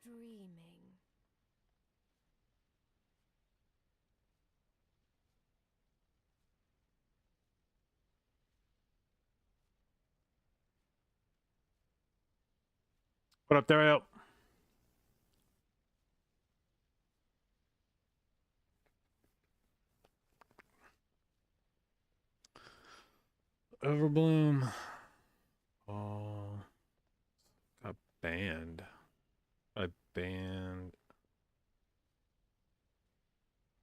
dreaming. What up, Dario? Overbloom. Oh, got banned. I banned.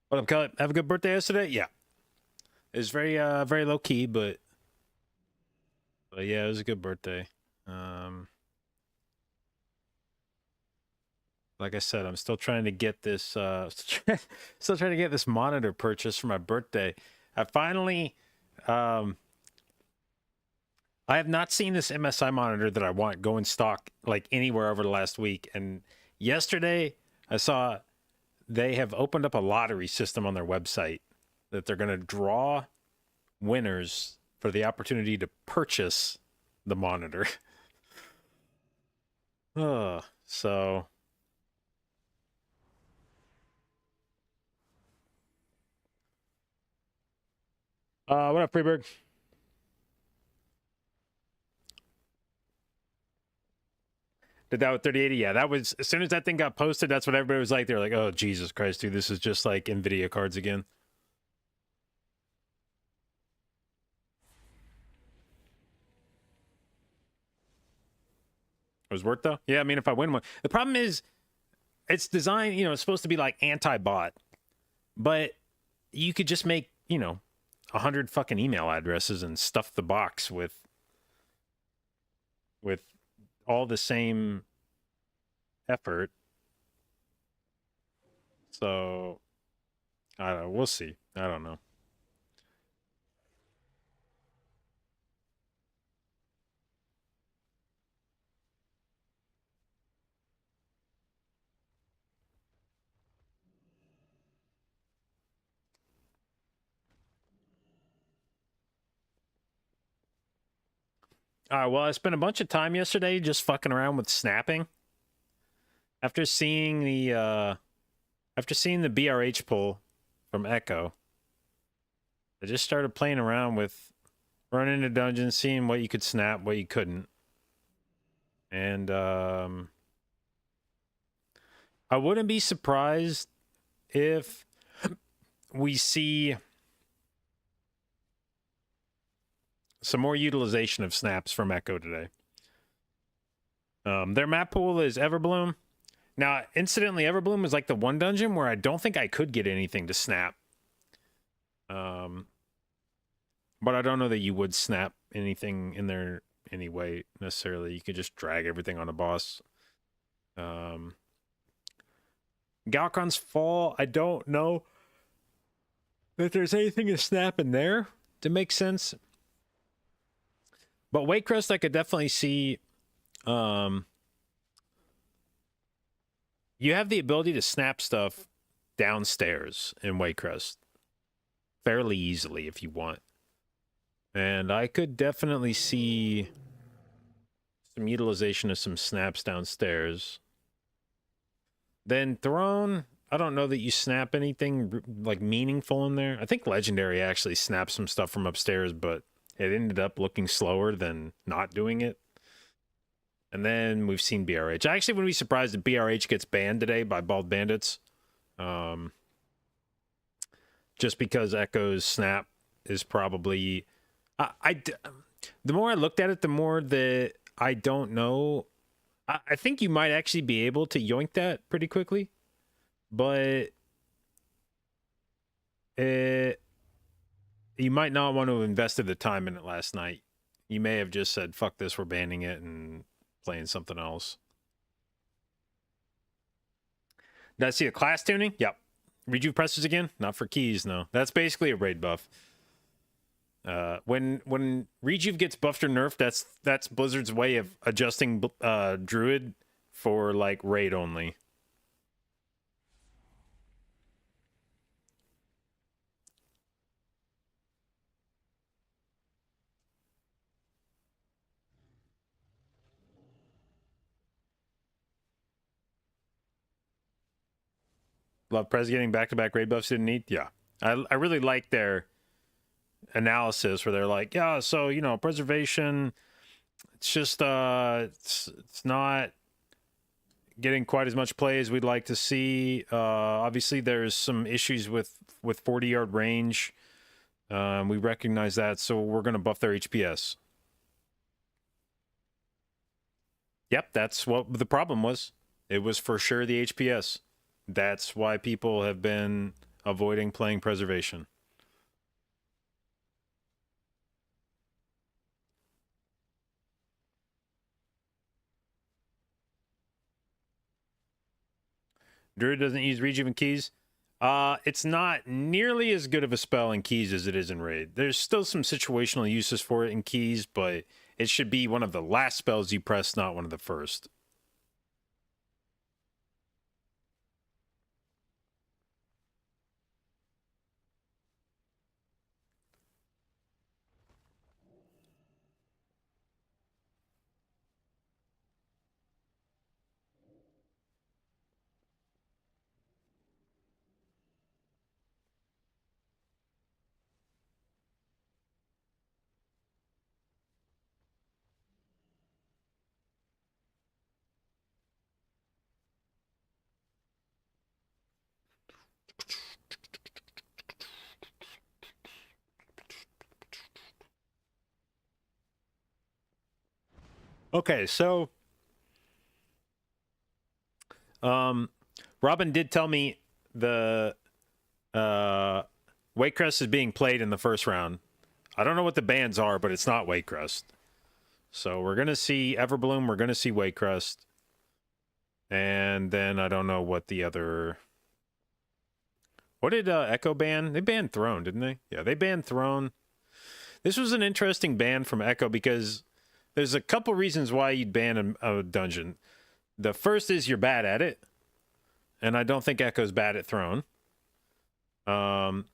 What up, Kelly? Have a good birthday yesterday? Yeah. It was very low key, but yeah, it was a good birthday. Like I said, I'm still trying to get this still trying to get this monitor purchased for my birthday. I finally I have not seen this MSI monitor that I want go in stock like anywhere over the last week. And yesterday I saw they have opened up a lottery system on their website that they're going to draw winners for the opportunity to purchase the monitor. So what up, Freeberg? Did that with 3080? Yeah, that was as soon as that thing got posted, that's what everybody was like. They're like, oh Jesus Christ, dude, this is just like Nvidia cards again. It was worth though. Yeah, I mean if I win one. The problem is it's designed, it's supposed to be like anti-bot, but you could just make, 100 fucking email addresses and stuff the box with all the same effort. So I don't know. We'll see. I don't know. All right. Well, I spent a bunch of time yesterday just fucking around with snapping. After seeing the BRH pull from Echo, I just started playing around with running into dungeons, seeing what you could snap, what you couldn't. And I wouldn't be surprised if we see some more utilization of snaps from Echo today. Their map pool is Everbloom. Now, incidentally, Everbloom is like the one dungeon where I don't think I could get anything to snap. But I don't know that you would snap anything in there anyway, necessarily. You could just drag everything on a boss. Galcon's Fall, I don't know that there's anything to snap in there to make sense. But Waycrest, I could definitely see. You have the ability to snap stuff downstairs in Waycrest fairly easily if you want. And I could definitely see some utilization of some snaps downstairs. Then Throne, I don't know that you snap anything like meaningful in there. I think Legendary actually snapped some stuff from upstairs, but it ended up looking slower than not doing it. And then we've seen BRH. I actually wouldn't be surprised if BRH gets banned today by Bald Bandits. Just because Echo's snap is probably... the more I looked at it, the more that I don't know. I think you might actually be able to yoink that pretty quickly. But you might not want to have invested the time in it last night. You may have just said, fuck this, we're banning it and playing something else. Did I see a class tuning? Yep. Rejuve pressers again? Not for keys, no. That's basically a raid buff. When Rejuve gets buffed or nerfed, that's Blizzard's way of adjusting Druid for like raid only. Love Prez getting back-to-back raid buffs didn't need. Yeah, I really like their analysis where they're like, yeah, so preservation, it's just it's not getting quite as much play as we'd like to see. Obviously, there's some issues with 40-yard range. We recognize that, so we're going to buff their HPS. Yep, that's what the problem was. It was for sure the HPS. That's why people have been avoiding playing preservation. Druid doesn't use Rejuven keys. It's not nearly as good of a spell in keys as it is in raid. There's still some situational uses for it in keys, but it should be one of the last spells you press, not one of the first. Okay, so Robin did tell me the Wakecrest is being played in the first round. I don't know what the bans are, but it's not Wakecrest. So we're going to see Everbloom, we're going to see Wakecrest. And then I don't know what the other... What did Echo ban? They banned Throne, didn't they? Yeah, they banned Throne. This was an interesting ban from Echo because there's a couple reasons why you'd ban a dungeon. The first is you're bad at it, and I don't think Echo's bad at Throne. Or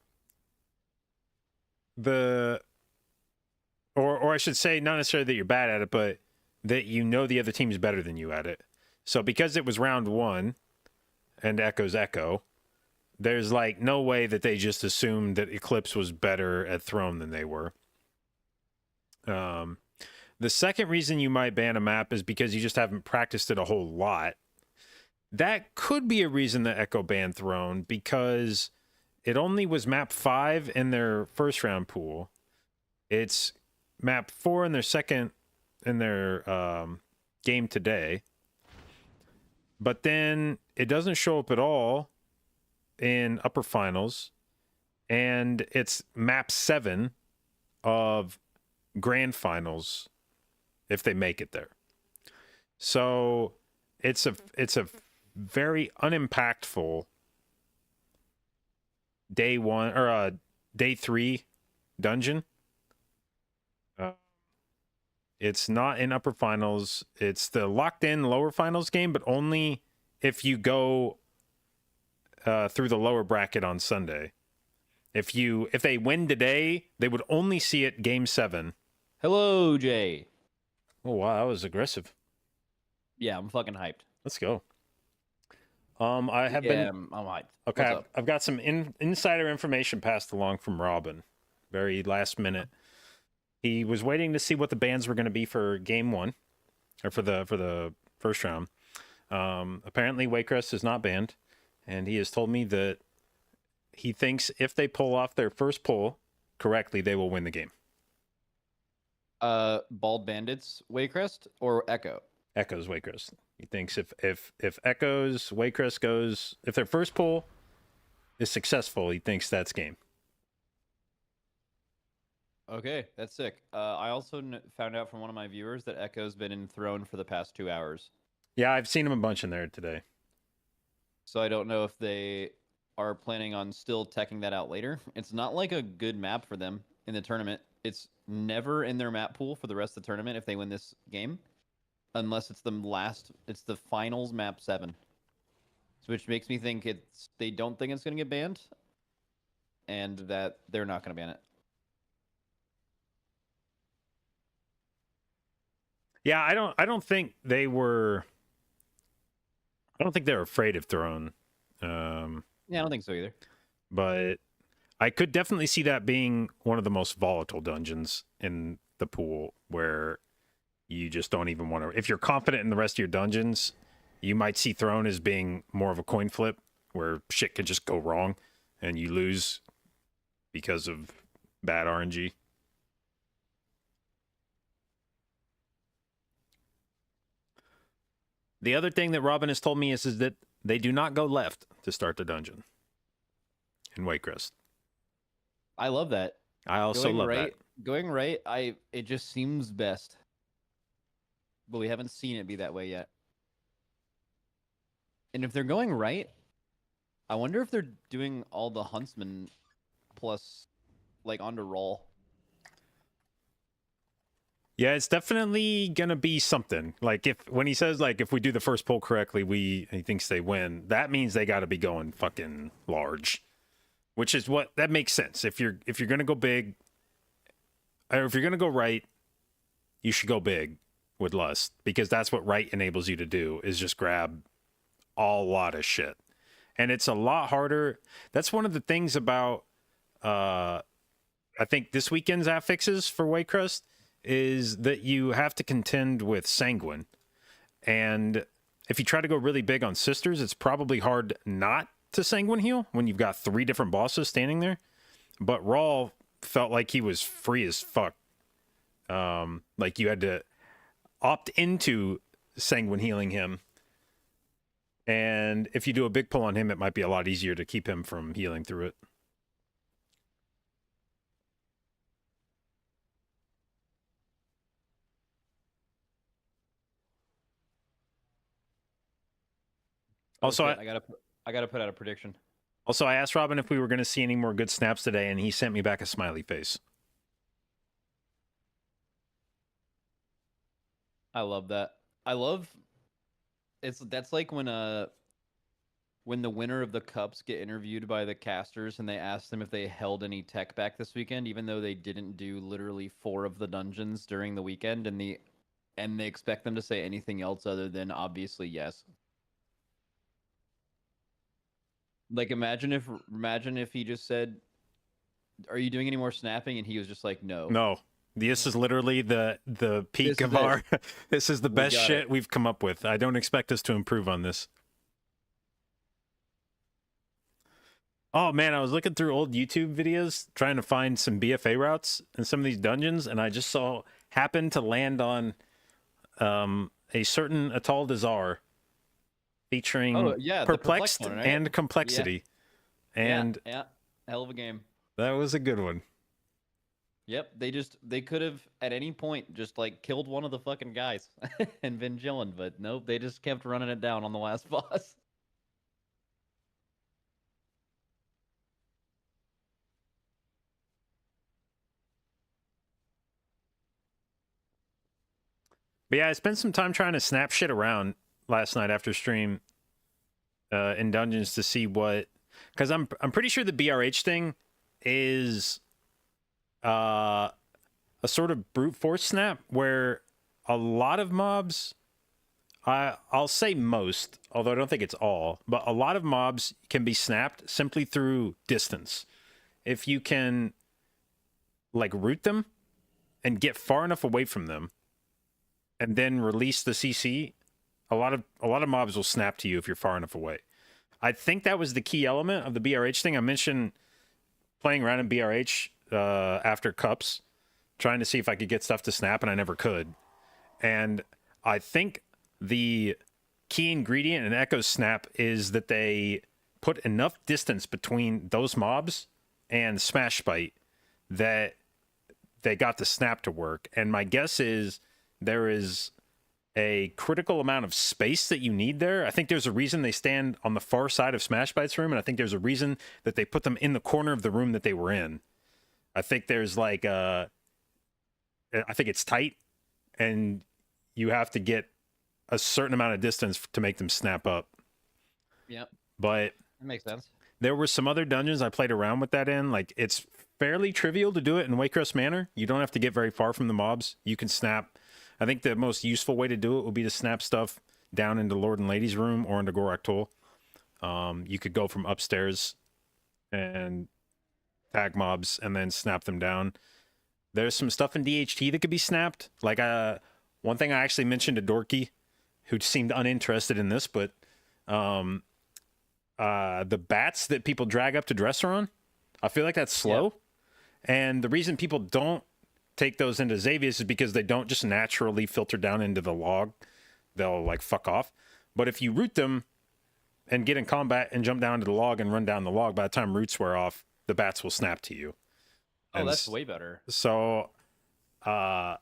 I should say, not necessarily that you're bad at it, but that you know the other team's better than you at it. So because it was round one, and Echo's Echo, there's like no way that they just assumed that Eclipse was better at Throne than they were. The second reason you might ban a map is because you just haven't practiced it a whole lot. That could be a reason that Echo banned Throne, because it only was map 5 in their first round pool. It's map 4 in their second in their game today. But then it doesn't show up at all in upper finals, and it's map 7 of grand finals if they make it there. So it's a very unimpactful day 1 or day 3 dungeon. It's not in upper finals. It's the locked in lower finals game, but only if you go through the lower bracket on Sunday. If they win today, they would only see it game 7. Hello, Jay. Oh wow, that was aggressive. Yeah, I'm fucking hyped. Let's go. I'm hyped. Okay, I've got some insider information passed along from Robin. Very last minute. He was waiting to see what the bans were going to be for game 1, or for the first round. Apparently, Wakecrest is not banned, and he has told me that he thinks if they pull off their first pull correctly, they will win the game. Bald Bandits, Waycrest, or Echo? Echo's Wakecrest. He thinks if Echo's Wakecrest goes, if their first pull is successful, he thinks that's game. Okay, that's sick. I also found out from one of my viewers that Echo's been in Throne for the past 2 hours. Yeah, I've seen him a bunch in there today. So I don't know if they are planning on still teching that out later. It's not like a good map for them in the tournament. It's never in their map pool for the rest of the tournament if they win this game, unless it's the finals map 7. Which makes me think they don't think it's going to get banned, and that they're not going to ban it. Yeah, I don't think they were afraid of Throne. No, Yeah, I don't think so either. But I could definitely see that being one of the most volatile dungeons in the pool, where you just don't even want to. If you're confident in the rest of your dungeons, you might see Throne as being more of a coin flip, where shit could just go wrong and you lose because of bad RNG. The other thing that Robin has told me is that they do not go left to start the dungeon in Waycrest. I love that. I also love that. Going right, it just seems best. But we haven't seen it be that way yet. And if they're going right, I wonder if they're doing all the huntsmen plus like onto roll. Yeah, it's definitely gonna be something. Like when he says like if we do the first pull correctly, he thinks they win. That means they got to be going fucking large, which is what that makes sense. If you're gonna go big, or if you're gonna go right, you should go big with Lust, because that's what right enables you to do, is just grab a lot of shit. And it's a lot harder. That's one of the things about I think this weekend's affixes for Waycrest is that you have to contend with Sanguine. And if you try to go really big on Sisters, it's probably hard not to Sanguine heal when you've got 3 different bosses standing there. But Raw felt like he was free as fuck. Like you had to opt into Sanguine healing him. And if you do a big pull on him, it might be a lot easier to keep him from healing through it. Also, I gotta put out a prediction. Also, I asked Robin if we were going to see any more good snaps today, and he sent me back a smiley face. I love that. That's like when the winner of the cups get interviewed by the casters and they ask them if they held any tech back this weekend, even though they didn't do literally 4 of the dungeons during the weekend, and they expect them to say anything else other than obviously yes. Like imagine if he just said, "Are you doing any more snapping?" and he was just like, "No." No. This is literally the peak of our this is the best shit we've come up with. I don't expect us to improve on this. Oh man, I was looking through old YouTube videos trying to find some BFA routes in some of these dungeons, and I just happened to land on a certain Atal Dazar featuring Perplexed one, right? and Complexity. Yeah. And yeah, hell of a game. That was a good one. Yep, they could have at any point just like killed one of the fucking guys and been chilling, but nope, they just kept running it down on the last boss. But yeah, I spent some time trying to snap shit around last night after stream in dungeons to see what, because I'm pretty sure the BRH thing is a sort of brute force snap where a lot of mobs, I'll say most, although I don't think it's all, but a lot of mobs can be snapped simply through distance. If you can like root them and get far enough away from them and then release the CC, a lot of mobs will snap to you if you're far enough away. I think that was the key element of the BRH thing. I mentioned playing around in BRH after cups, trying to see if I could get stuff to snap, and I never could. And I think the key ingredient in Echo's snap is that they put enough distance between those mobs and Smash Bite that they got the snap to work. And my guess is there is a critical amount of space that you need there. I think there's a reason they stand on the far side of Smash Bite's room, and I think there's a reason that they put them in the corner of the room that they were in. I think there's like I think it's tight, and you have to get a certain amount of distance to make them snap up. Yep. But that makes sense. There were some other dungeons I played around with that in. Like, it's fairly trivial to do it in Waycrest Manor. You don't have to get very far from the mobs. You can snap. I think the most useful way to do it would be to snap stuff down into Lord and Lady's room or into Gorak Toll. You could go from upstairs and tag mobs and then snap them down. There's some stuff in DHT that could be snapped. Like one thing I actually mentioned to Dorky, who seemed uninterested in this, but the bats that people drag up to dresser on, I feel like that's slow. Yep. And the reason people don't take those into Xavius is because they don't just naturally filter down into the log. They'll like fuck off. But if you root them and get in combat and jump down to the log and run down the log, by the time roots wear off, the bats will snap to you. Oh, and that's way better. So now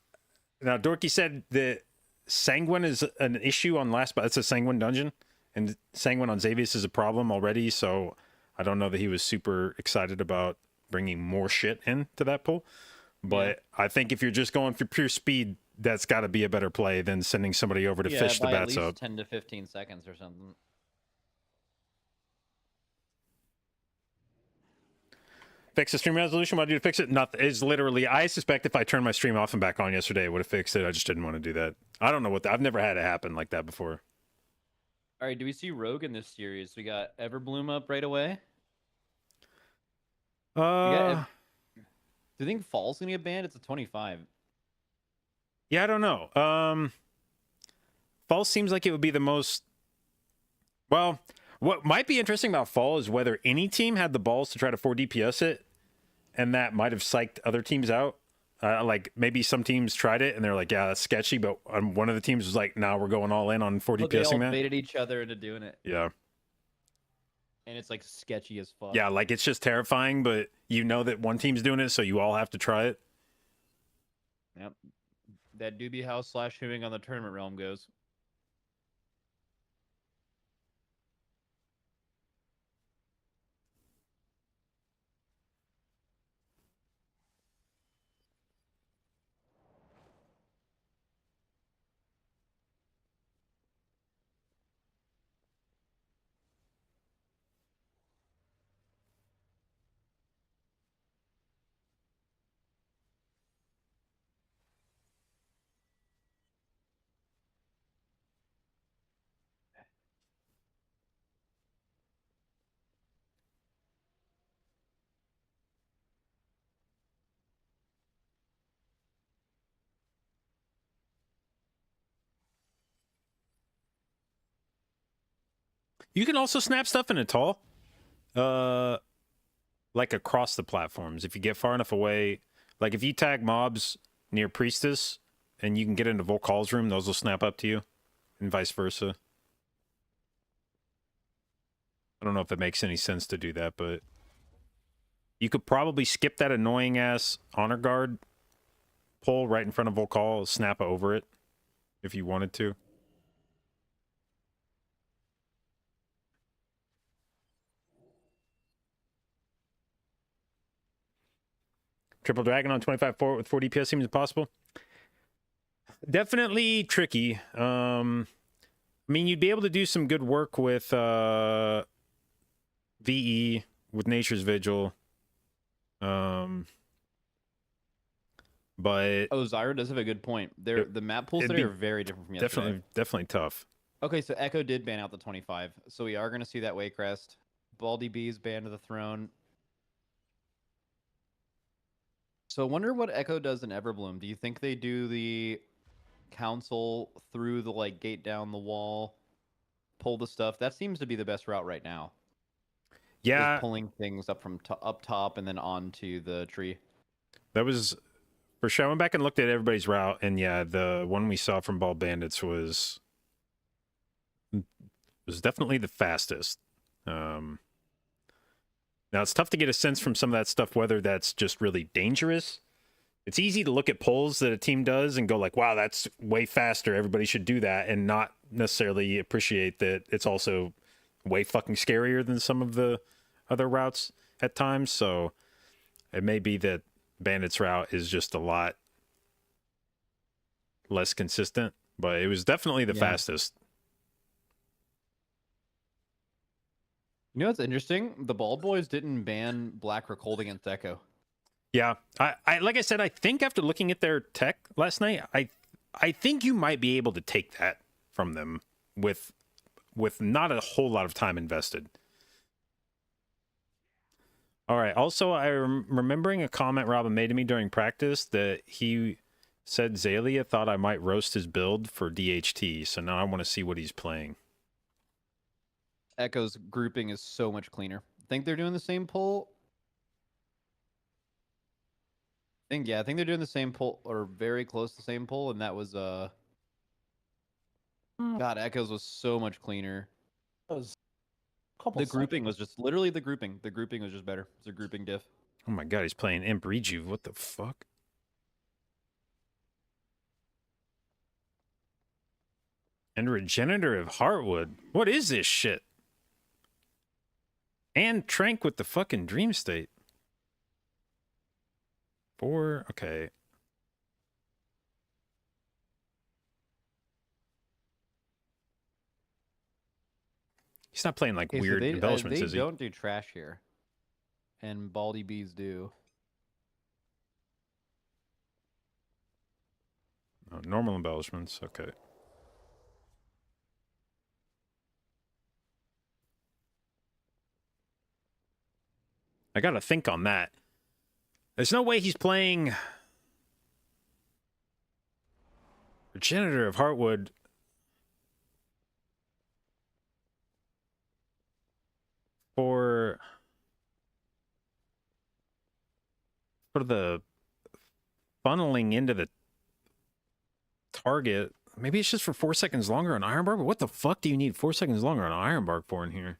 Dorky said that Sanguine is an issue on last, but it's a Sanguine dungeon, and Sanguine on Xavius is a problem already. So I don't know that he was super excited about bringing more shit into that pool. But yeah. I think if you're just going for pure speed, that's got to be a better play than sending somebody over to fish the bats at least up. 10 to 15 seconds or something. Fix the stream resolution. What do I do to fix it? Nothing. It's literally, I suspect if I turned my stream off and back on yesterday, it would have fixed it. I just didn't want to do that. I don't know I've never had it happen like that before. All right, do we see Rogue in this series? We got Everbloom up right away. Do you think Fall's gonna get banned? It's a 25. Yeah, I don't know. Fall seems like it would be the most. Well, what might be interesting about Fall is whether any team had the balls to try to 4 DPS it, and that might have psyched other teams out. Like maybe some teams tried it and they're like, yeah, that's sketchy, but one of the teams was like, nah, we're going all in on 4 DPSing that. They all baited each other into doing it. Yeah. And it's like sketchy as fuck. Yeah, like it's just terrifying, but you know that one team's doing it, so you all have to try it. Yep. That Doobie House / Hewing on the tournament realm goes. You can also snap stuff in a tall, like across the platforms. If you get far enough away, like if you tag mobs near Priestess and you can get into Volkal's room, those will snap up to you, and vice versa. I don't know if it makes any sense to do that, but you could probably skip that annoying ass honor guard pull right in front of Volkal, snap over it if you wanted to. Triple Dragon on 25-4 with 4 DPS seems impossible. Definitely tricky. I mean, you'd be able to do some good work with VE, with Nature's Vigil. But Zyra does have a good point. The map pools today are very different from yesterday. Definitely tough. Okay, so Echo did ban out the 25, so we are going to see that Waycrest. Baldy B's banned to the throne. So I wonder what Echo does in Everbloom. Do you think they do the council through the like gate down the wall, pull the stuff? That seems to be the best route right now. Yeah, is pulling things up from up top and then onto the tree. That was for sure. I went back and looked at everybody's route, and yeah, the one we saw from Ball Bandits was definitely the fastest. Now, it's tough to get a sense from some of that stuff whether that's just really dangerous. It's easy to look at polls that a team does and go like, wow, that's way faster. Everybody should do that, and not necessarily appreciate that it's also way fucking scarier than some of the other routes at times. So it may be that Bandit's route is just a lot less consistent, but it was definitely the fastest. You know what's interesting? The Bald Boys didn't ban Black Rockhold against Echo. Yeah, I like I said, I think after looking at their tech last night, I think you might be able to take that from them with with not a whole lot of time invested. All right. Also, I'm remembering a comment Robin made to me during practice that he said Zalia thought I might roast his build for DHT, so now I want to see what he's playing. Echo's grouping is so much cleaner. Think they're doing the same pull? I think they're doing the same pull, or very close to the same pull, and that was God, Echo's was so much cleaner. That was a couple The grouping was just literally the grouping. The grouping was just better. It's a grouping diff. Oh my god, he's playing Imp Rejuve. What the fuck? And Regenerative Heartwood. What is this shit? And Trank with the fucking Dream State. 4, okay. He's not playing like weird embellishments, is he? They don't do trash here. And Baldy Bees do. Oh, normal embellishments, okay. I gotta think on that. There's no way he's playing Regenerative Heartwood. For the funneling into the target. Maybe it's just for 4 seconds longer on Ironbark, but what the fuck do you need 4 seconds longer on Ironbark for in here?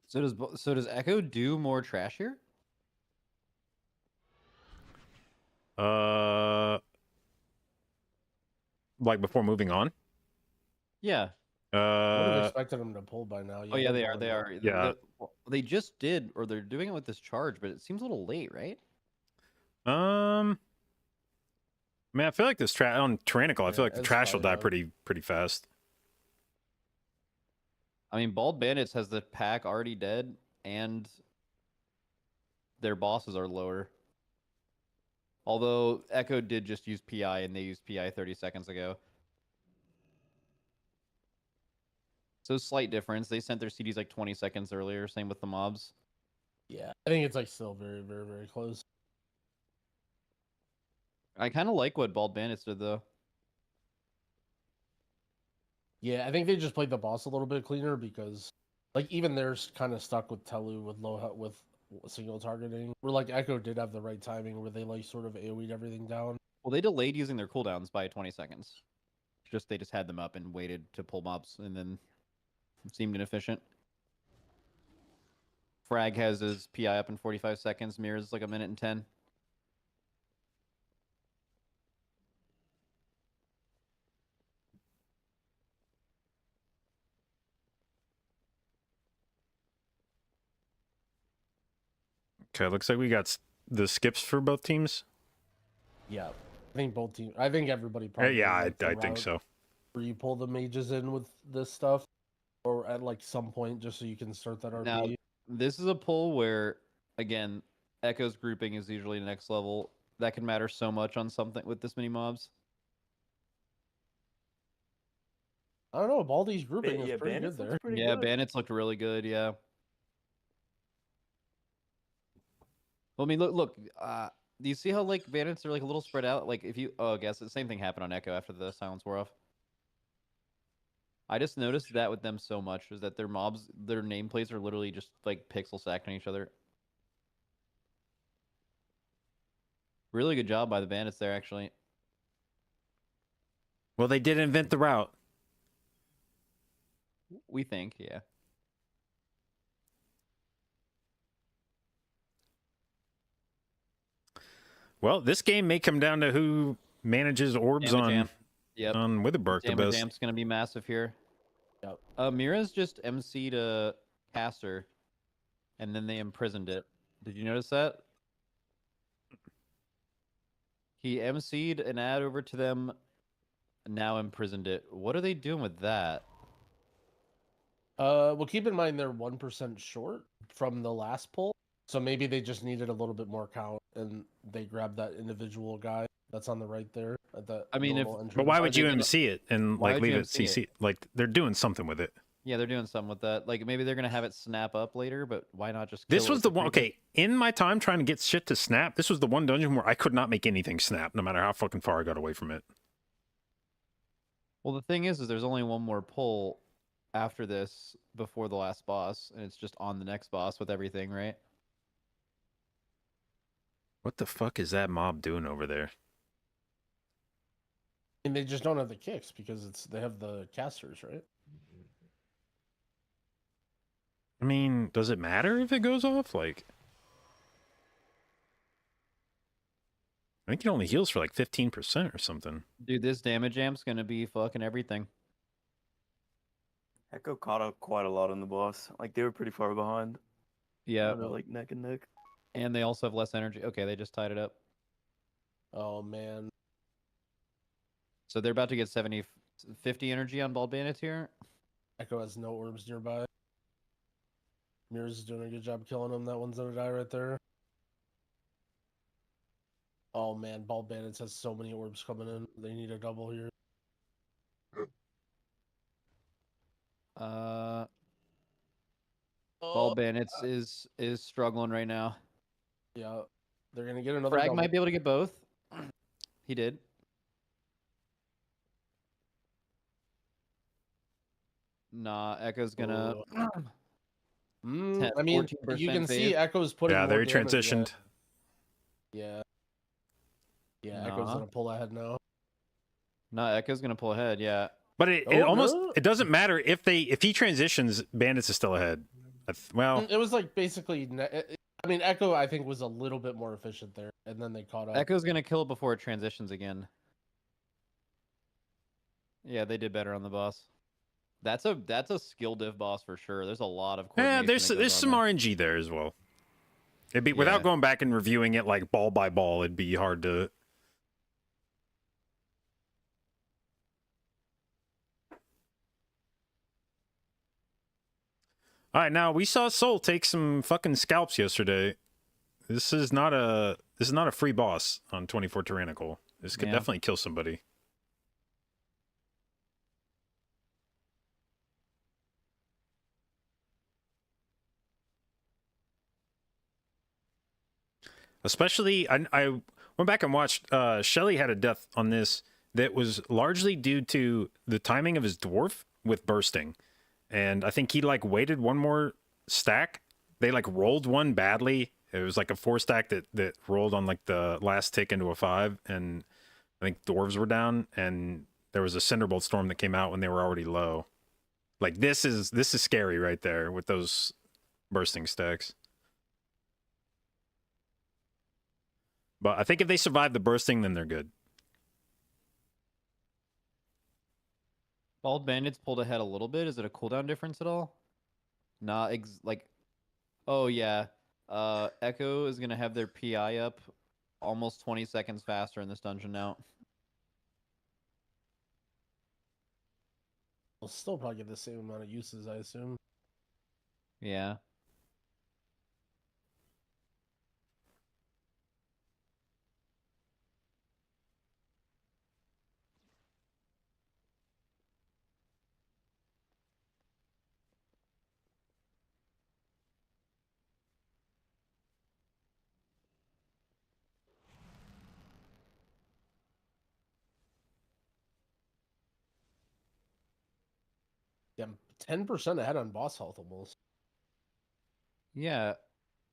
So does Echo do more trash here? Like before moving on? Yeah. I would have expected them to pull by now. Oh yeah, they are. They are. Yeah. They just did, or they're doing it with this charge, but it seems a little late, right? Man, I feel like this on Tyrannical, I feel like the trash will die pretty fast. I mean, Bald Bandits has the pack already dead, and their bosses are lower. Although Echo did just use PI, and they used PI 30 seconds ago. So slight difference. They sent their CDs like 20 seconds earlier. Same with the mobs. Yeah, I think it's like still very, very, very close. I kind of like what Bald Bandits did, though. Yeah, I think they just played the boss a little bit cleaner because, like, even they're kind of stuck with Telu with single targeting. Where like Echo did have the right timing, where they like sort of AoE'd everything down. Well, they delayed using their cooldowns by 20 seconds. They just had them up and waited to pull mobs, and then it seemed inefficient. Frag has his PI up in 45 seconds. Mirrors like a minute and 10. Okay, looks like we got the skips for both teams. Yeah, I think both teams. I think everybody probably. Yeah, I think so. Where you pull the mages in with this stuff, or at like some point, just so you can start that RP. Now, this is a pull where, again, Echo's grouping is usually next level. That can matter so much on something with this many mobs. I don't know. Baldy's grouping is pretty good there. Yeah, Bandits looked really good. Yeah. Well, I mean, look. Do you see how like Bandits are like a little spread out? Like if you, I guess the same thing happened on Echo after the silence wore off. I just noticed that with them so much is that their mobs, their nameplates are literally just like pixel stacked on each other. Really good job by the Bandits there, actually. Well, they did invent the route. We think, yeah. Well, this game may come down to who manages orbs on Witherbark the best. Jamp's gonna be massive here. Yep. Mira's just MC'd a caster, and then they imprisoned it. Did you notice that? He MC'd an ad over to them, and now imprisoned it. What are they doing with that? Well, keep in mind they're 1% short from the last pull. So maybe they just needed a little bit more count, and they grabbed that individual guy that's on the right there at that. I mean, little entrance. But why Are would they gonna- UMC it and why like would leave it UMC it? CC? Like they're doing something with it. Yeah, they're doing something with that. Like maybe they're gonna have it snap up later, but why not just? This kill it was with the one. creeper? Okay, in my time trying to get shit to snap, this was the one dungeon where I could not make anything snap, no matter how fucking far I got away from it. Well, the thing is there's only one more pull after this before the last boss, and it's just on the next boss with everything, right? What the fuck is that mob doing over there? And they just don't have the kicks because they have the casters, right? I mean, does it matter if it goes off? Like, I think it only heals for like 15% or something. Dude, this damage amp's gonna be fucking everything. Echo caught up quite a lot on the boss. Like they were pretty far behind. Yeah, They're like neck and neck. and they also have less energy. Okay, they just tied it up. Oh man. So they're about to get 50 energy on Bald Bandits here. Echo has no orbs nearby. Mirrors is doing a good job killing him. That one's gonna die right there. Oh man, Bald Bandits has so many orbs coming in. They need a double here. Bald Bandits is struggling right now. Yeah, they're gonna get another. Frag double. might be able to get both. He did. Nah, Echo's gonna. I mean, 14% you can see phase. Echo's putting. Yeah, more they damage, transitioned. Yeah. Yeah, Echo's Nah. gonna pull ahead now. Nah, Echo's gonna pull ahead. Yeah. But it Oh, almost no. it doesn't matter if he transitions, Bandits is still ahead. Well, It was like basically. I mean, Echo I think was a little bit more efficient there, and then they caught up. Echo's gonna kill it before it transitions again. Yeah, they did better on the boss. That's a skill div boss for sure. There's a lot of yeah, coordination there's that goes some on there. RNG there as well. It'd be without Yeah. going back and reviewing it like ball by ball, it'd be hard to. All right, now we saw Soul take some fucking scalps yesterday. This is not a free boss on 24 Tyrannical. This could Yeah. definitely kill somebody. Especially, I went back and watched. Shelly had a death on this that was largely due to the timing of his dwarf with bursting, and I think he like waited one more stack. They like rolled one badly. It was like a 4 stack that rolled on like the last tick into a 5, and I think dwarves were down, and there was a Cinderbolt storm that came out when they were already low. Like this is scary right there with those bursting stacks. But I think if they survive the bursting, then they're good. Bald Bandits pulled ahead a little bit. Is it a cooldown difference at all? Nah, like, oh yeah. Echo is gonna have their PI up almost 20 seconds faster in this dungeon now. We'll still probably get the same amount of uses, I assume. Yeah. Yeah, 10% ahead on boss health almost. Yeah.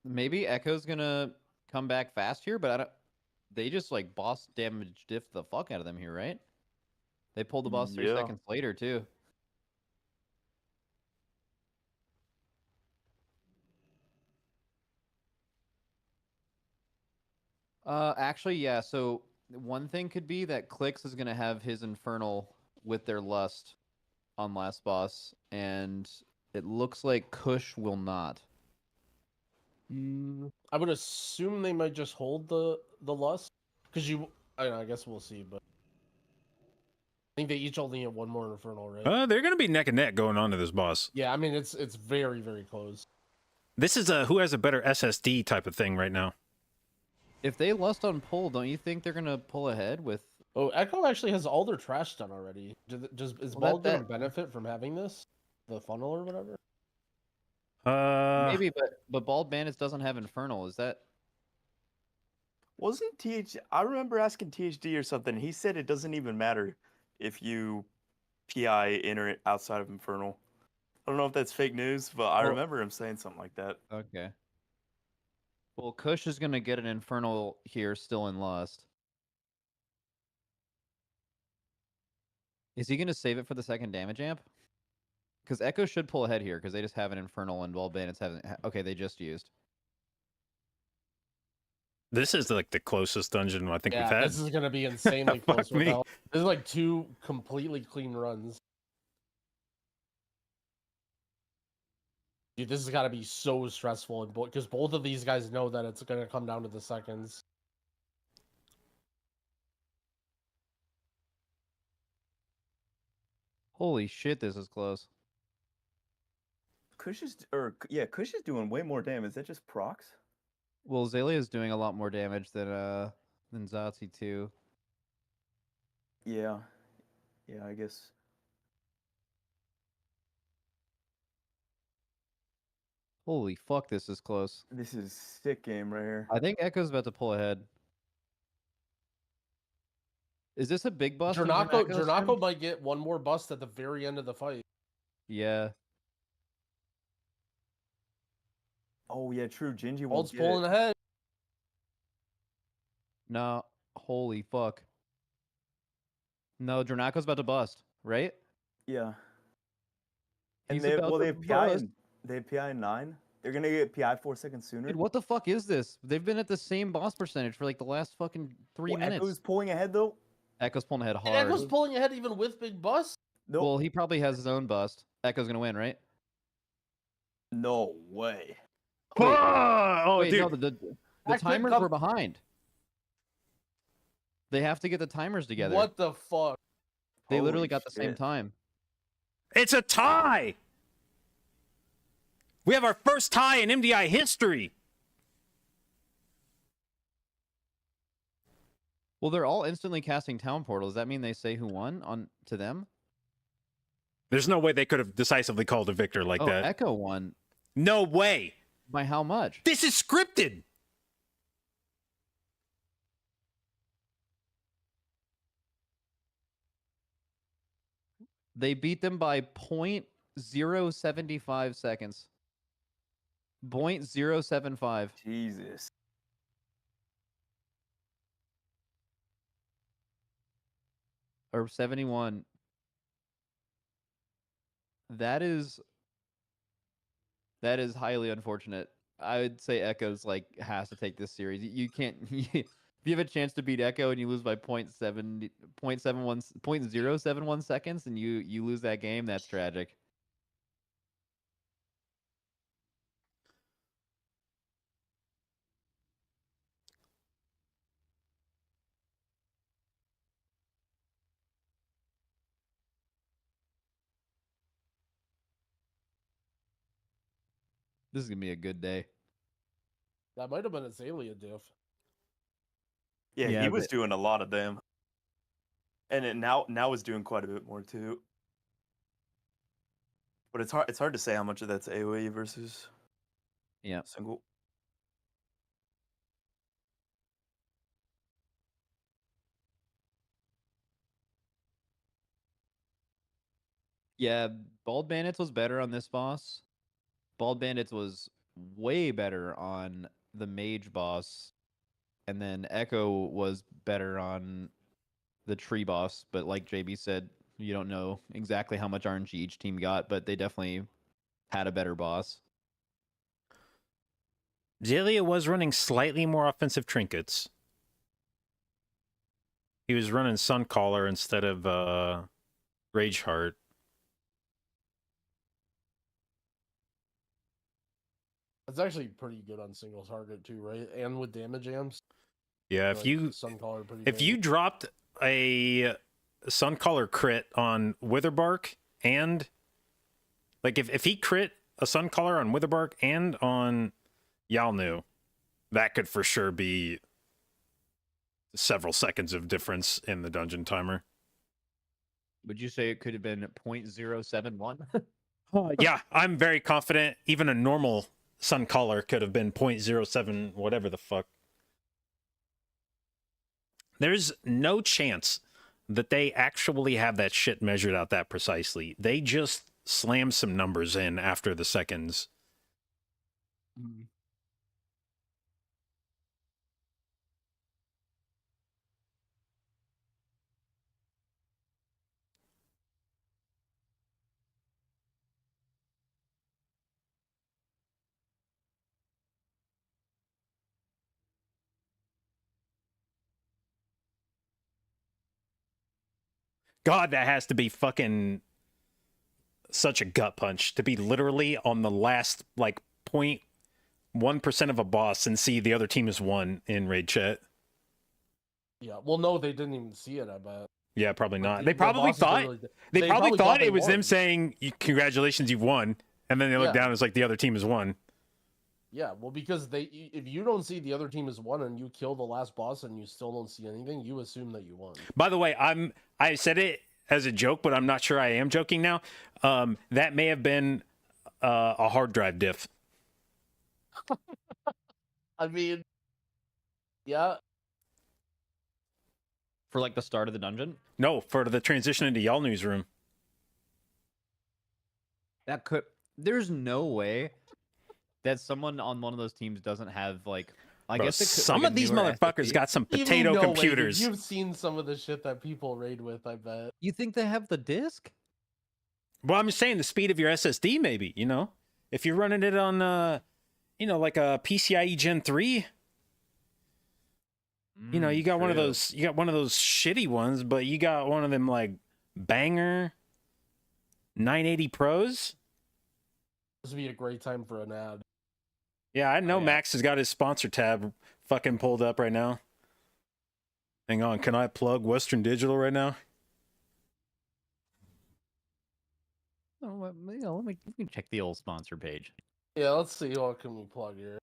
Maybe Echo's gonna come back fast here, but I don't. They just like boss damage diff the fuck out of them here, right? They pulled the boss 3 Yeah. seconds later too. Actually, yeah. So one thing could be that Clicks is gonna have his Infernal with their Lust on last boss, and it looks like Kush will not. I would assume they might just hold the lust, because I don't know, I guess we'll see, but I think they each only get one more infernal, right? They're gonna be neck and neck going on to this boss. Yeah, I mean it's very very close. This is a who has a better SSD type of thing right now. If they lust on pull, don't you think they're gonna pull ahead with? Oh, Echo actually has all their trash done already. Is Well, Bald gonna benefit from having this, the funnel or whatever? Maybe, but Bald Bandits doesn't have Infernal. Is that? Wasn't I remember asking THD or something. He said it doesn't even matter if you PI in or outside of Infernal. I don't know if that's fake news, but I Well- remember him saying something like that. Okay. Well, Kush is gonna get an Infernal here, still in Lust. Is he gonna save it for the second damage amp? Because Echo should pull ahead here, because they just have an Infernal and Bald Bandits haven't. Okay, they just used. This is like the closest dungeon I think we've had. This is gonna be insanely Fuck close. me. Without, this is like 2 completely clean runs. Dude, this has got to be so stressful, and because both of these guys know that it's gonna come down to the seconds. Holy shit, this is close. Kush is doing way more damage. Is that just procs? Well, Azalea is doing a lot more damage than Zati too. Yeah. Yeah, I guess. Holy fuck, this is close. This is sick game right here. I think Echo's about to pull ahead. Is this a big bust? from Jernako might get one more bust at the very end of the fight. Yeah. Oh yeah, true. Gingy won't Bald's get pulling it. ahead. No. Holy fuck. No, Dranako's about to bust, right? Yeah. And He's they about to have PI bust. in, they have PI in 9. They're gonna get PI 4 seconds sooner. Dude, what the fuck is this? They've been at the same boss percentage for like the last fucking 3 minutes. Echo's pulling ahead though. Echo's pulling ahead And hard. Echo's pulling ahead even with big bust. Nope. Well, he probably has his own bust. Echo's gonna win, right? No way. Oh, Wait, dude. no, the That could timers come- were behind. They have to get the timers together. What the fuck? They literally Holy got the same shit. time. It's a tie. We have our first tie in MDI history. Well, they're all instantly casting town portal. Does that mean they say who won on to them? There's no way they could have decisively called a victor like Oh, that. Echo won. No way. By how much? This is scripted. They beat them by 0.075 seconds. 0.075. Jesus. Or 71. That is highly unfortunate. I would say Echo's like has to take this series. You can't if you have a chance to beat Echo and you lose by 0.071 seconds and you lose that game, that's tragic. This is gonna be a good day. That might have been Azalea diff. Yeah, Yeah, he was but- doing a lot of them. And it now is doing quite a bit more too. But it's hard to say how much of that's AoE versus Yeah. single. Yeah, Bald Bandits was better on this boss. Bald Bandits was way better on the mage boss. And then Echo was better on the tree boss. But like JB said, you don't know exactly how much RNG each team got, but they definitely had a better boss. Zelia was running slightly more offensive trinkets. He was running Suncaller instead of Rageheart. That's actually pretty good on single target too, right? And with damage amps. Yeah, like, Suncaller pretty if good. you dropped a Suncaller crit on Witherbark and like if he crit a Sun Color on Witherbark and on Yalnu, that could for sure be several seconds of difference in the dungeon timer. Would you say it could have been 0.071? Yeah, I'm very confident even a normal Sun Color could have been 0.07 whatever the fuck. There's no chance that they actually have that shit measured out that precisely. They just slam some numbers in after the seconds. God, that has to be fucking such a gut punch to be literally on the last like 0.1% of a boss and see the other team has won in raid chat. Yeah, well, no, they didn't even see it. I bet. Yeah, probably Like, not. the- They the probably bosses thought literally- they probably thought they it was them won. saying congratulations, you've won, and then they look Yeah. down, it's like the other team has won. Yeah, well, because if you don't see the other team has won and you kill the last boss and you still don't see anything, you assume that you won. By the way, I said it as a joke, but I'm not sure I am joking now. That may have been a hard drive diff. I mean, yeah, For like the start of the dungeon? No, for the transition into y'all newsroom. That could. There's no way that someone on one of those teams doesn't have like. I Bro, guess it could, some like, of a these newer motherfuckers SSD. got some You mean potato no way, dude. computers. You've seen some of the shit that people raid with. I bet. You think they have the disc? Well, I'm just saying the speed of your SSD, maybe, you know? If you're running it on, like a PCIe Gen 3, you know, you got one of True. those, shitty ones, but you got one of them, like, banger 980 Pros. This would be a great time for an ad. Yeah, I know yeah. Max has got his sponsor tab fucking pulled up right now. Hang on, can I plug Western Digital right now? Oh, let me check the old sponsor page. Yeah, let's see what can we plug here.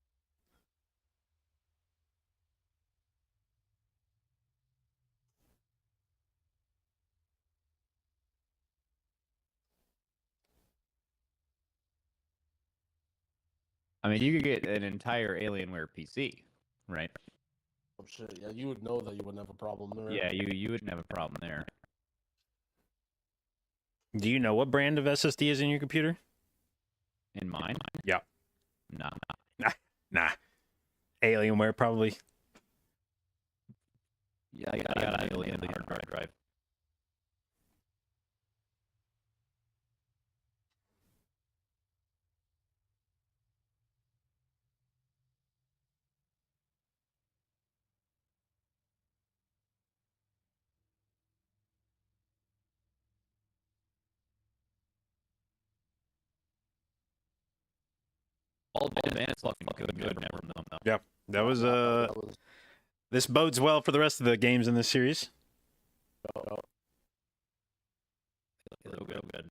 I mean, you could get an entire Alienware PC, right? Oh shit, yeah, you would know that you wouldn't have a problem there. Yeah, you wouldn't have a problem there. Do you know what brand of SSD is in your computer? In mine? Yeah. Nah. Nah. Alienware, probably. Yeah, I got an Alien hard drive. All advanced fucking good from them though. Yep. That was, That was this bodes well for the rest of the games in this series. Real good.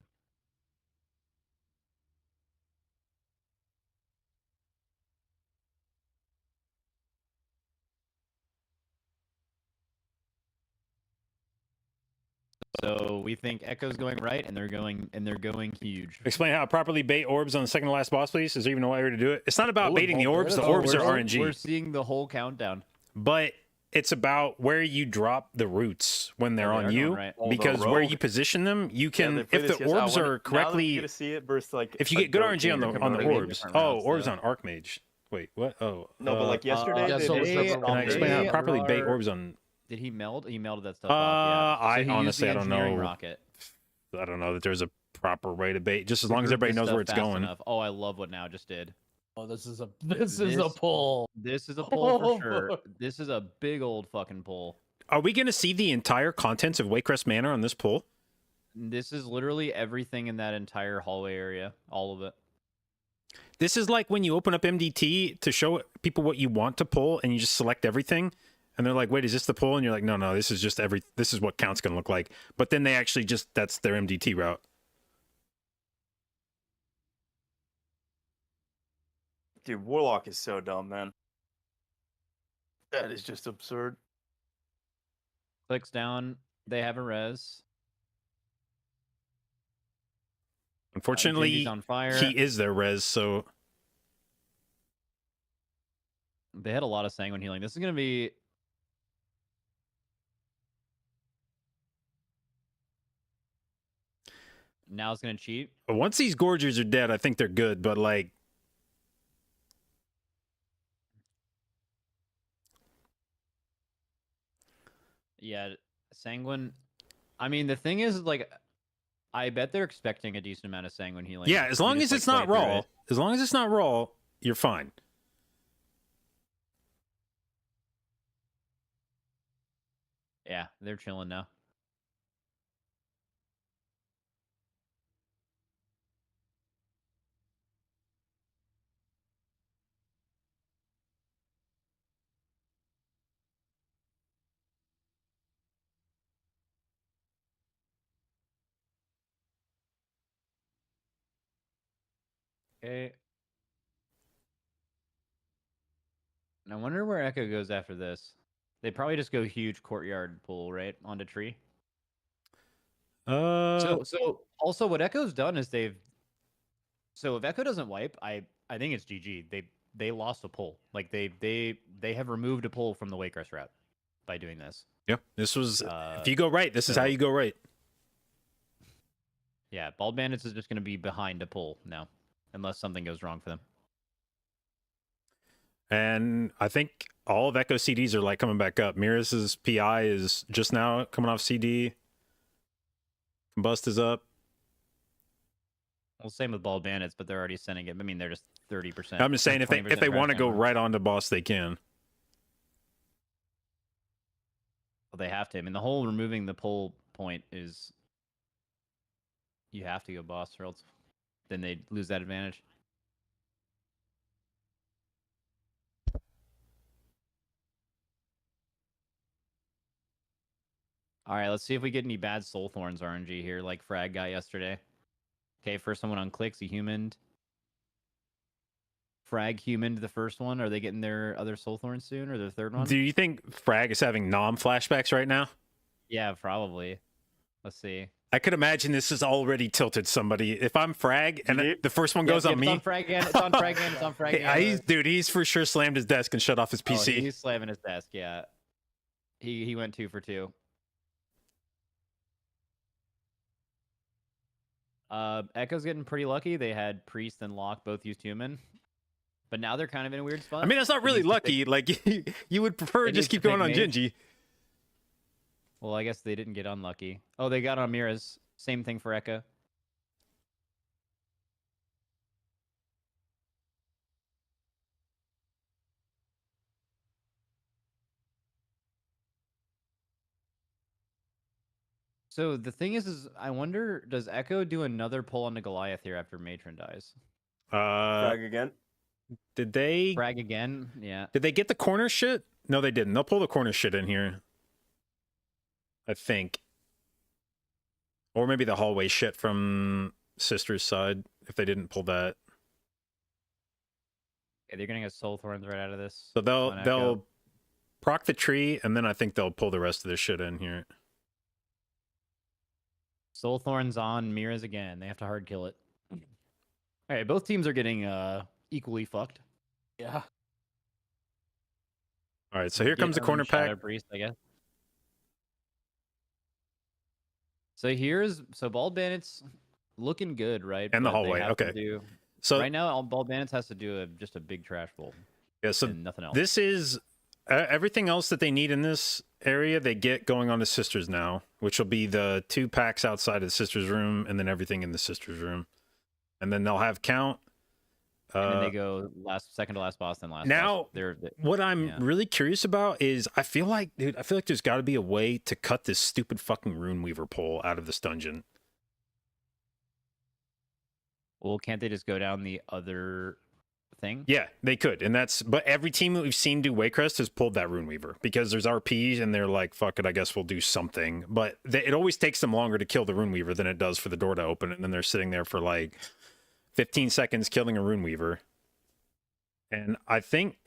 So we think Echo's going right, and they're going huge. Explain how to properly bait orbs on the second to last boss, please. Is there even a way to do it? It's not about Oh, baiting the oh, orbs. The oh, orbs are we're- RNG. We're seeing the whole countdown. But it's about where you drop the roots when they're Oh, on they are you. going right. Oh, the Because where rogue. you position them, you Yeah, can, they played if this the yesterday. orbs Now are that we correctly, get to see it versus like if you a get good goat RNG on king the or something. orbs. different Oh, routes, orbs though. on Archmage. Wait, what? Oh, No, but like yesterday, yeah, they so did it's this different on can I explain how to the- properly bait are- orbs on? Did he meld? He melded that stuff off. Yeah. I So he used honestly, the I don't engineering know. Rocket. I don't know that there's a proper way to bait. Just as To long as group everybody this knows stuff where it's fast going. enough. Oh, I love what Now just did. Oh, this is a pull. This is a pull Oh, for sure. fuck. This is a big old fucking pull. Are we going to see the entire contents of Waycrest Manor on this pull? This is literally everything in that entire hallway area. All of it. This is like when you open up MDT to show people what you want to pull and you just select everything. And they're like, wait, is this the pull? And you're like, no, this is just this is what count's going to look like. But then they actually that's their MDT route. Dude, Warlock is so dumb, man. That is just absurd. Clicks down. They have a res. Unfortunately, Gingy's on fire. he is their res, so They had a lot of sanguine healing. This is going to be... Now it's going to cheat. but once these Gorgers are dead, I think they're good, but like Yeah, sanguine. I mean, the thing is, like, I bet they're expecting a decent amount of sanguine healing. yeah, as You long just, as like, it's not play through raw, it. as long as it's not raw, you're fine. Yeah, they're chilling now. Okay. And I wonder where Echo goes after this. They probably just go huge courtyard pool, right? Onto tree. So also what Echo's done is so if Echo doesn't wipe, I think it's GG. They lost a pull. Like they have removed a pull from the Waycrest route by doing this. yeah, this was if you go right, this is how so- you go right. Yeah, Bald Bandits is just gonna be behind a pull now. Unless something goes wrong for them. And I think all of Echo CDs are like coming back up. Miraz's PI is just now coming off CD. Combust is up. Well, same with Bald Bandits, but they're already sending it. I mean, they're just 30%. I'm just saying if they 20% want to crash go down. right on to boss, they can. Well, they have to. I mean, the whole removing the pull point is you have to go boss, or else then they lose that advantage. All right, let's see if we get any bad Soul Thorns RNG here, like Frag got yesterday. Okay, first one on clicks, he humaned. Frag humaned the first one. Are they getting their other Soul Thorns soon, or their third one? Do you think Frag is having flashbacks right now? Yeah, probably. Let's see. I could imagine this has already tilted somebody. If I'm Frag and Yep. the first one Yep, goes yep, on me, It's on Frag again. It's on Frag again. It's on Frag again. dude, he's for sure slammed his desk and shut off his Oh, PC. he's slamming his desk. Yeah, he went 2 for 2. Echo's getting pretty lucky. They had Priest and Locke both used human, but now they're kind of in a weird spot. I mean, that's not really needs to lucky. Like, you would prefer It to just needs to keep going on pick Gingy. Well, I guess they didn't get unlucky. Oh, they got on Miraz. Same thing for Echo. So the thing is I wonder, does Echo do another pull onto Goliath here after Matron dies? Frag again. Did they Frag again? Yeah. did they get the corner shit? No, they didn't. They'll pull the corner shit in here, I think, or maybe the hallway shit from Sister's side if they didn't pull that. Okay, they're getting a Soul Thorns right out of this. So they'll on Echo. they'll proc the tree, and then I think they'll pull the rest of this shit in here. Soul Thorns on Miraz again. They have to hard kill it. All right, both teams are getting equally fucked. Yeah. All right, so here comes the corner Shadow pack. Priest, I guess. So Bald Bandits looking good, right? And the But they hallway, have to okay. do- So right now, Bald Bandits has to do just a big trash bowl yeah, so and nothing else. this is everything else that they need in this area. They get going on to Sisters now, which will be the 2 packs outside of the Sisters room, and then everything in the Sisters room, and then they'll have count. and then they go second to last boss, then last. now, boss. They're What I'm Yeah. really curious about is I feel like there's got to be a way to cut this stupid fucking Rune Weaver pole out of this dungeon. well, can't they just go down the other thing? Yeah, they could, but every team that we've seen do Waycrest has pulled that Rune Weaver because there's RPs and they're like, fuck it, I guess we'll do something. But it always takes them longer to kill the Rune Weaver than it does for the door to open, and then they're sitting there for like 15 seconds killing a Rune Weaver. And I think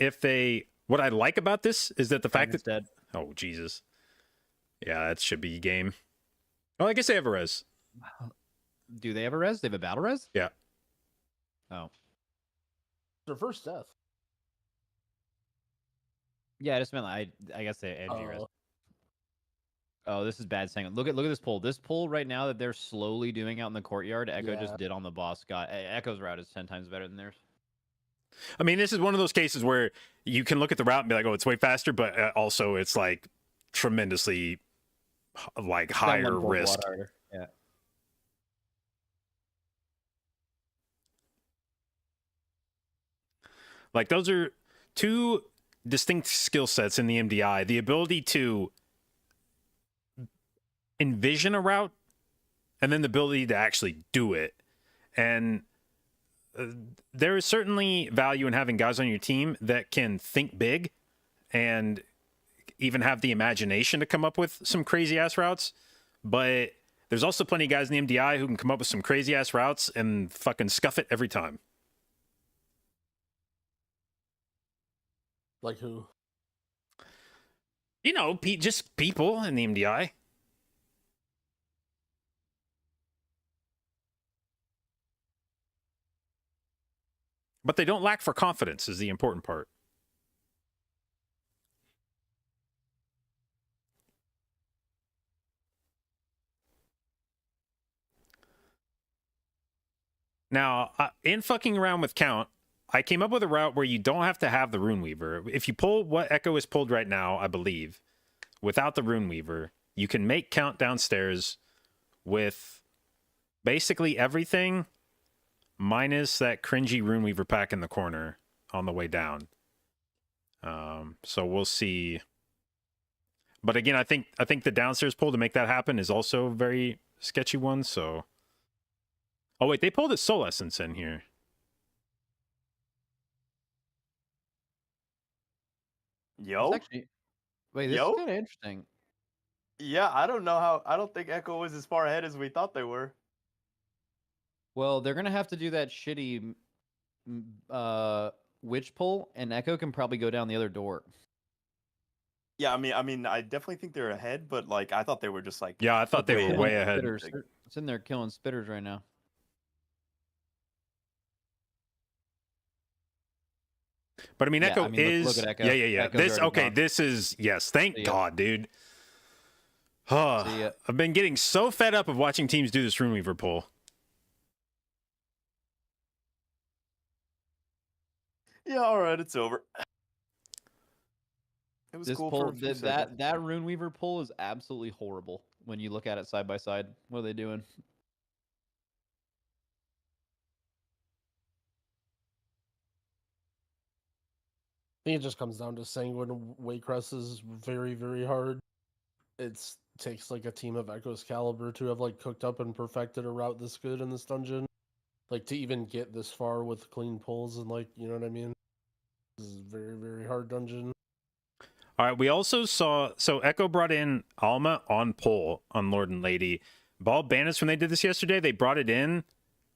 what I like about this is that the fact that, dead. oh, Jesus. Yeah, that should be game. Oh, I guess they have a res. Do they have a res? They have a battle res? Yeah. Oh. Their first death. Yeah, I just meant I guess they energy res. Oh. Oh, this is bad saying. Look at this pull. This pull right now that they're slowly doing out in the courtyard, Echo Yeah. just did on the boss guy. Echo's route is 10 times better than theirs. I mean, this is one of those cases where you can look at the route and be like, oh, it's way faster, but also it's like tremendously like higher risk. Yeah. Like those are two distinct skill sets in the MDI. The ability to envision a route and then the ability to actually do it. And there is certainly value in having guys on your team that can think big and even have the imagination to come up with some crazy ass routes. But there's also plenty of guys in the MDI who can come up with some crazy ass routes and fucking scuff it every time. Like who? You know, just people in the MDI. But they don't lack for confidence is the important part. Now, in fucking around with Count, I came up with a route where you don't have to have the Rune Weaver. If you pull what Echo is pulled right now, I believe, without the Rune Weaver, you can make Count downstairs with basically everything minus that cringy Rune Weaver pack in the corner on the way down. So we'll see. But again, I think the downstairs pull to make that happen is also a very sketchy one. So, oh wait, they pulled a Soul Essence in here. Yo. Actually, wait, this Yo? is kind of interesting. Yeah, I don't know how. I don't think Echo was as far ahead as we thought they were. Well, they're gonna have to do that shitty witch pull, and Echo can probably go down the other door. Yeah, I mean, I definitely think they're ahead, but like, I thought they were just like. Yeah, I thought they were ahead. way ahead. Spitters. It's in there killing spitters right now. But I mean, Yeah, Echo I mean, is look at Echo. yeah. Echo's This already okay. gone. This is yes. Thank See ya. God, dude. See ya. I've been getting so fed up of watching teams do this Rune Weaver pull. Yeah, all right, it's over. It was This cool pull, for a few seconds. that Rune Weaver pull is absolutely horrible when you look at it side by side. What are they doing? I think it just comes down to Sanguine Waycrest is very, very hard. It takes like a team of Echo's caliber to have like cooked up and perfected a route this good in this dungeon. Like to even get this far with clean pulls and like, you know what I mean? This is a very, very hard dungeon. All right, we also saw so Echo brought in Alma on pull on Lord and Lady. Ball Bandits when they did this yesterday, they brought it in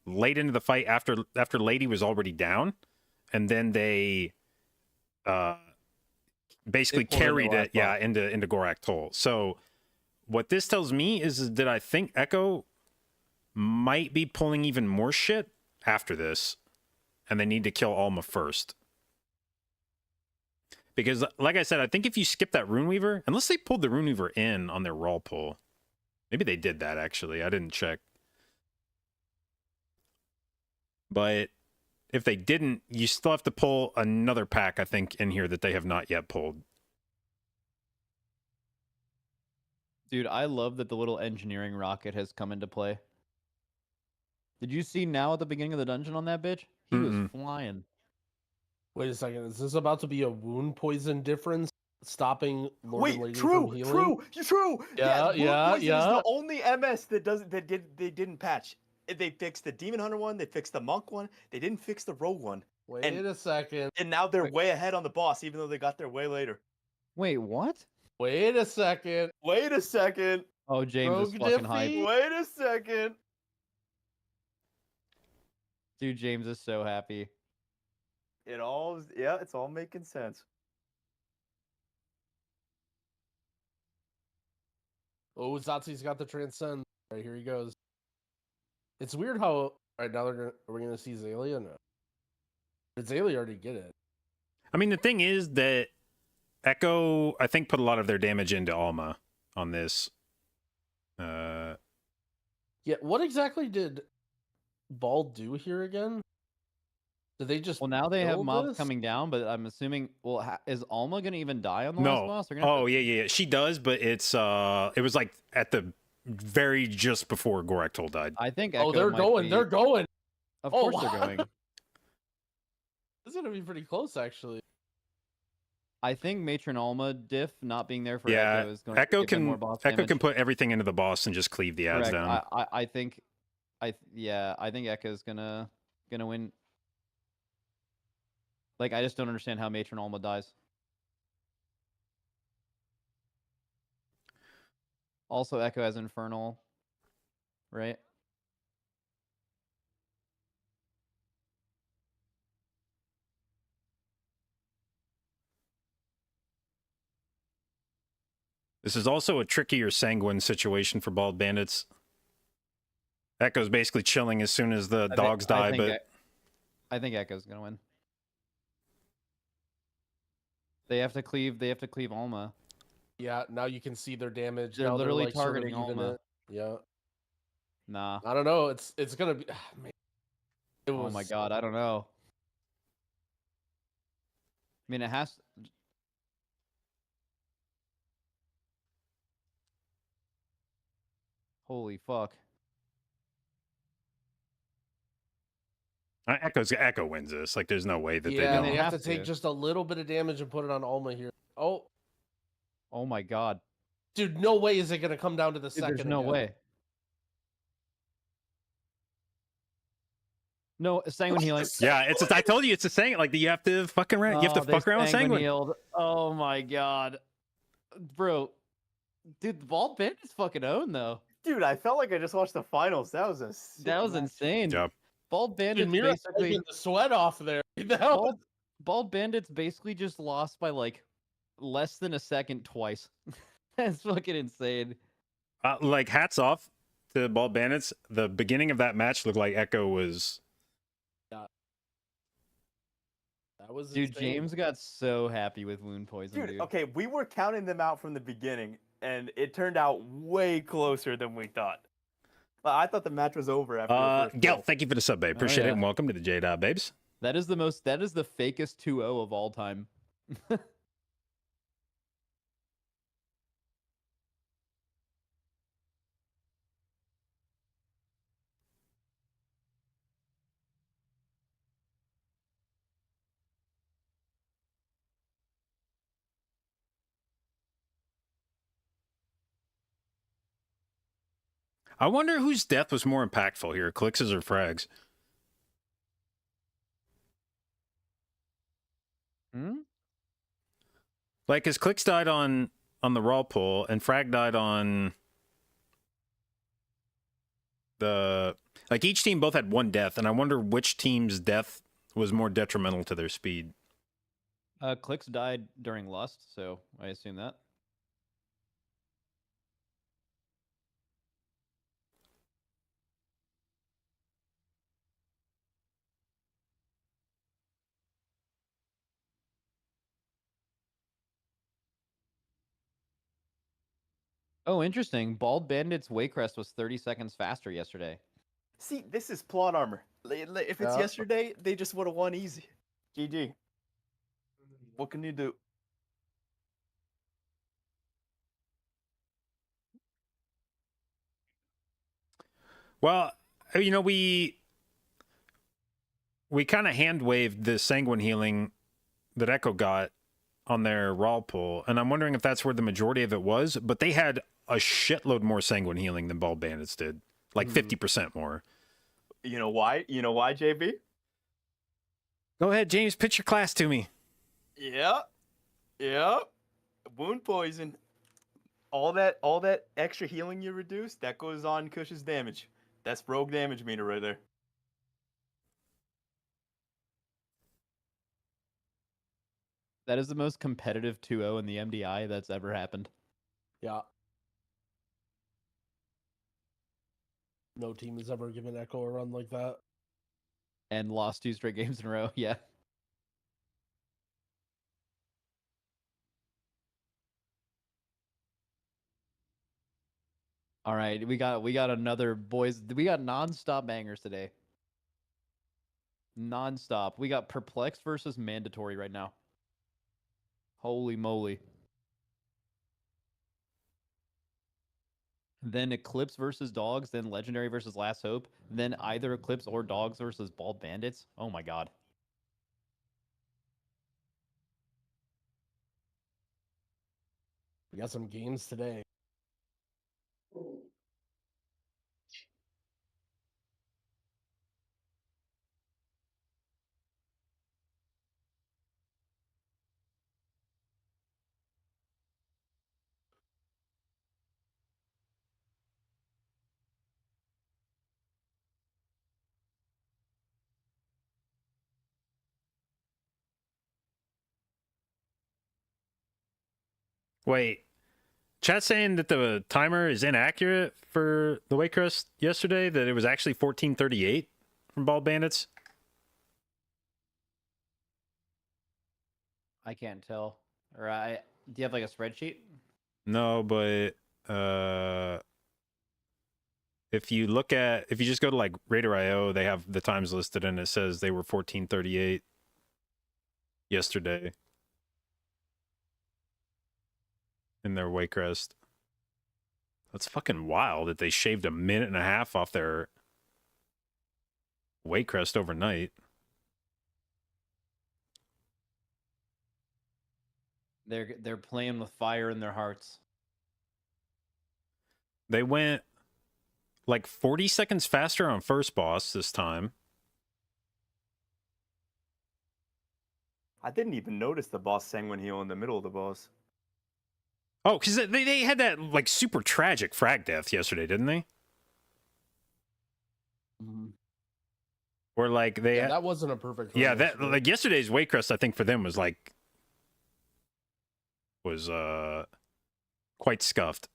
late into the fight after Lady was already down, and then they basically carried it into Gorak Toll. So what this tells me is that I think Echo might be pulling even more shit after this, and they need to kill Alma first. Because, like I said, I think if you skip that Rune Weaver, unless they pulled the Rune Weaver in on their raw pull, maybe they did that actually. I didn't check. But if they didn't, you still have to pull another pack, I think, in here that they have not yet pulled. Dude, I love that the little engineering rocket has come into play. Did you see now at the beginning of the dungeon on that bitch? He was flying. Wait a second, is this about to be a wound poison difference? Stopping Lord and Wait, Lady from healing? true. Yeah, Wound yeah, Poison is yeah. the only MS that they didn't patch. They fixed the Demon Hunter one, they fixed the Monk one, they didn't fix the Rogue one. Wait a second. And now they're way ahead on the boss, even though they got there way later. Wait, what? Wait a second. Wait a second. Oh, James is Rogue fucking hype. Diffie? Wait a second. Dude, James is so happy. it's all making sense. Oh, Zatsu's got the transcend. All right, here he goes. It's weird how. All right, now are we gonna see Zalia? No. Did Zalia already get it? I mean, the thing is that Echo, I think, put a lot of their damage into Alma on this. Yeah. What exactly did Bald do here again? Did they just? Well, now they have build mobs this? coming down, but I'm assuming. Well, is Alma gonna even die on the last No. boss? They're gonna have Oh, to- yeah. She does, but it was like at the very just before Gorektol died. I think. Echo Oh, they're might going. be- They're going. Of Oh, course they're wow. going. This is gonna be pretty close, actually. I think Matron Alma diff not being there for Yeah, Echo is going Echo to give them more can boss Echo damage. can put everything into the boss and just cleave the ads Correct. down. I think, I think Echo's gonna win. Like, I just don't understand how Matron Alma dies. Also, Echo has Infernal, right? This is also a trickier Sanguine situation for Bald Bandits. Echo's basically chilling as soon as the dogs die, but I think Echo's gonna win. They have to cleave. They have to cleave Alma. Yeah. Now you can see their damage. They're Now literally like, sort of targeting even Alma. it. Yeah. Nah. I don't know. It's gonna be. Man. It Oh my god. I don't know. I mean, it has. Holy fuck. Echo wins this. Like, there's no way that Yeah, they they don't. have to take just a little bit of damage and put it on Alma here. Oh, Oh my god. dude, no way is it gonna come down to the Dude, second. there's no again. way. No, Sanguine healing. Yeah, I told you it's a Sanguine. Like, you have to fucking you have to Oh, they fuck around with Sanguine. healed. Oh my god. Bro. Dude, the Bald Bandits fucking own, though. Dude, I felt like I just watched the finals. That was a sick That was match. insane. Yeah. Bald Dude, Bandits Mira basically. taking the sweat off there. That was- Bald Bandits basically just lost by like less than a second twice. That's fucking insane. Like, hats off to Bald Bandits. The beginning of that match looked like Echo was. That was Dude, insane. James got so happy with wound poison, dude. Okay, we were counting them out from the beginning, and it turned out way closer than we thought. Well, I thought the match was over after the first Gel, goal. thank you for the sub, babe. Appreciate yeah. it, and welcome to the J Babes. That is the fakest 2-0 of all time. I wonder whose death was more impactful here, Clix's or Frag's. Hmm? Like, his Clix died on the raw pull, and Frag died on the. Like, each team both had one death, and I wonder which team's death was more detrimental to their speed. Clicks died during Lust, so I assume that. Oh, interesting. Bald Bandit's Waycrest was 30 seconds faster yesterday. See, this is plot armor. If it's Yeah. yesterday, they just would have won easy. GG. What can you do? Well, you know, we kind of hand waved the Sanguine healing that Echo got on their raw pull, and I'm wondering if that's where the majority of it was, but they had a shitload more Sanguine healing than Bald Bandits did. Like 50% more. You know why? You know why, JB? Go ahead, James, pitch your class to me. Yeah. Yeah. Wound poison. All that extra healing you reduce, that goes on Kush's damage. That's rogue damage meter right there. That is the most competitive 2-0 in the MDI that's ever happened. Yeah. No team has ever given Echo a run like that. And lost 2 straight games in a row. Yeah. All right, we got another boys. We got nonstop bangers today. Nonstop. We got perplexed versus mandatory right now. Holy moly. Then Eclipse versus Dogs, then Legendary versus Last Hope, then either Eclipse or Dogs versus Bald Bandits. Oh my god. We got some games today. Wait, chat saying that the timer is inaccurate for the Waycrest yesterday, that it was actually 1438 from Bald Bandits? I can't tell. Or do you have like a spreadsheet? No, but if you just go to like Raider.io, they have the times listed and it says they were 1438 yesterday in their Waycrest. That's fucking wild that they shaved a minute and a half off their Waycrest overnight. They're playing with fire in their hearts. They went like 40 seconds faster on first boss this time. I didn't even notice the boss sang when he was in the middle of the boss. Oh, because they had that like super tragic frag death yesterday, didn't they? Mm-hmm. Where like they that wasn't a perfect. Yeah, that like yesterday's Waycrest, I think for them was quite scuffed.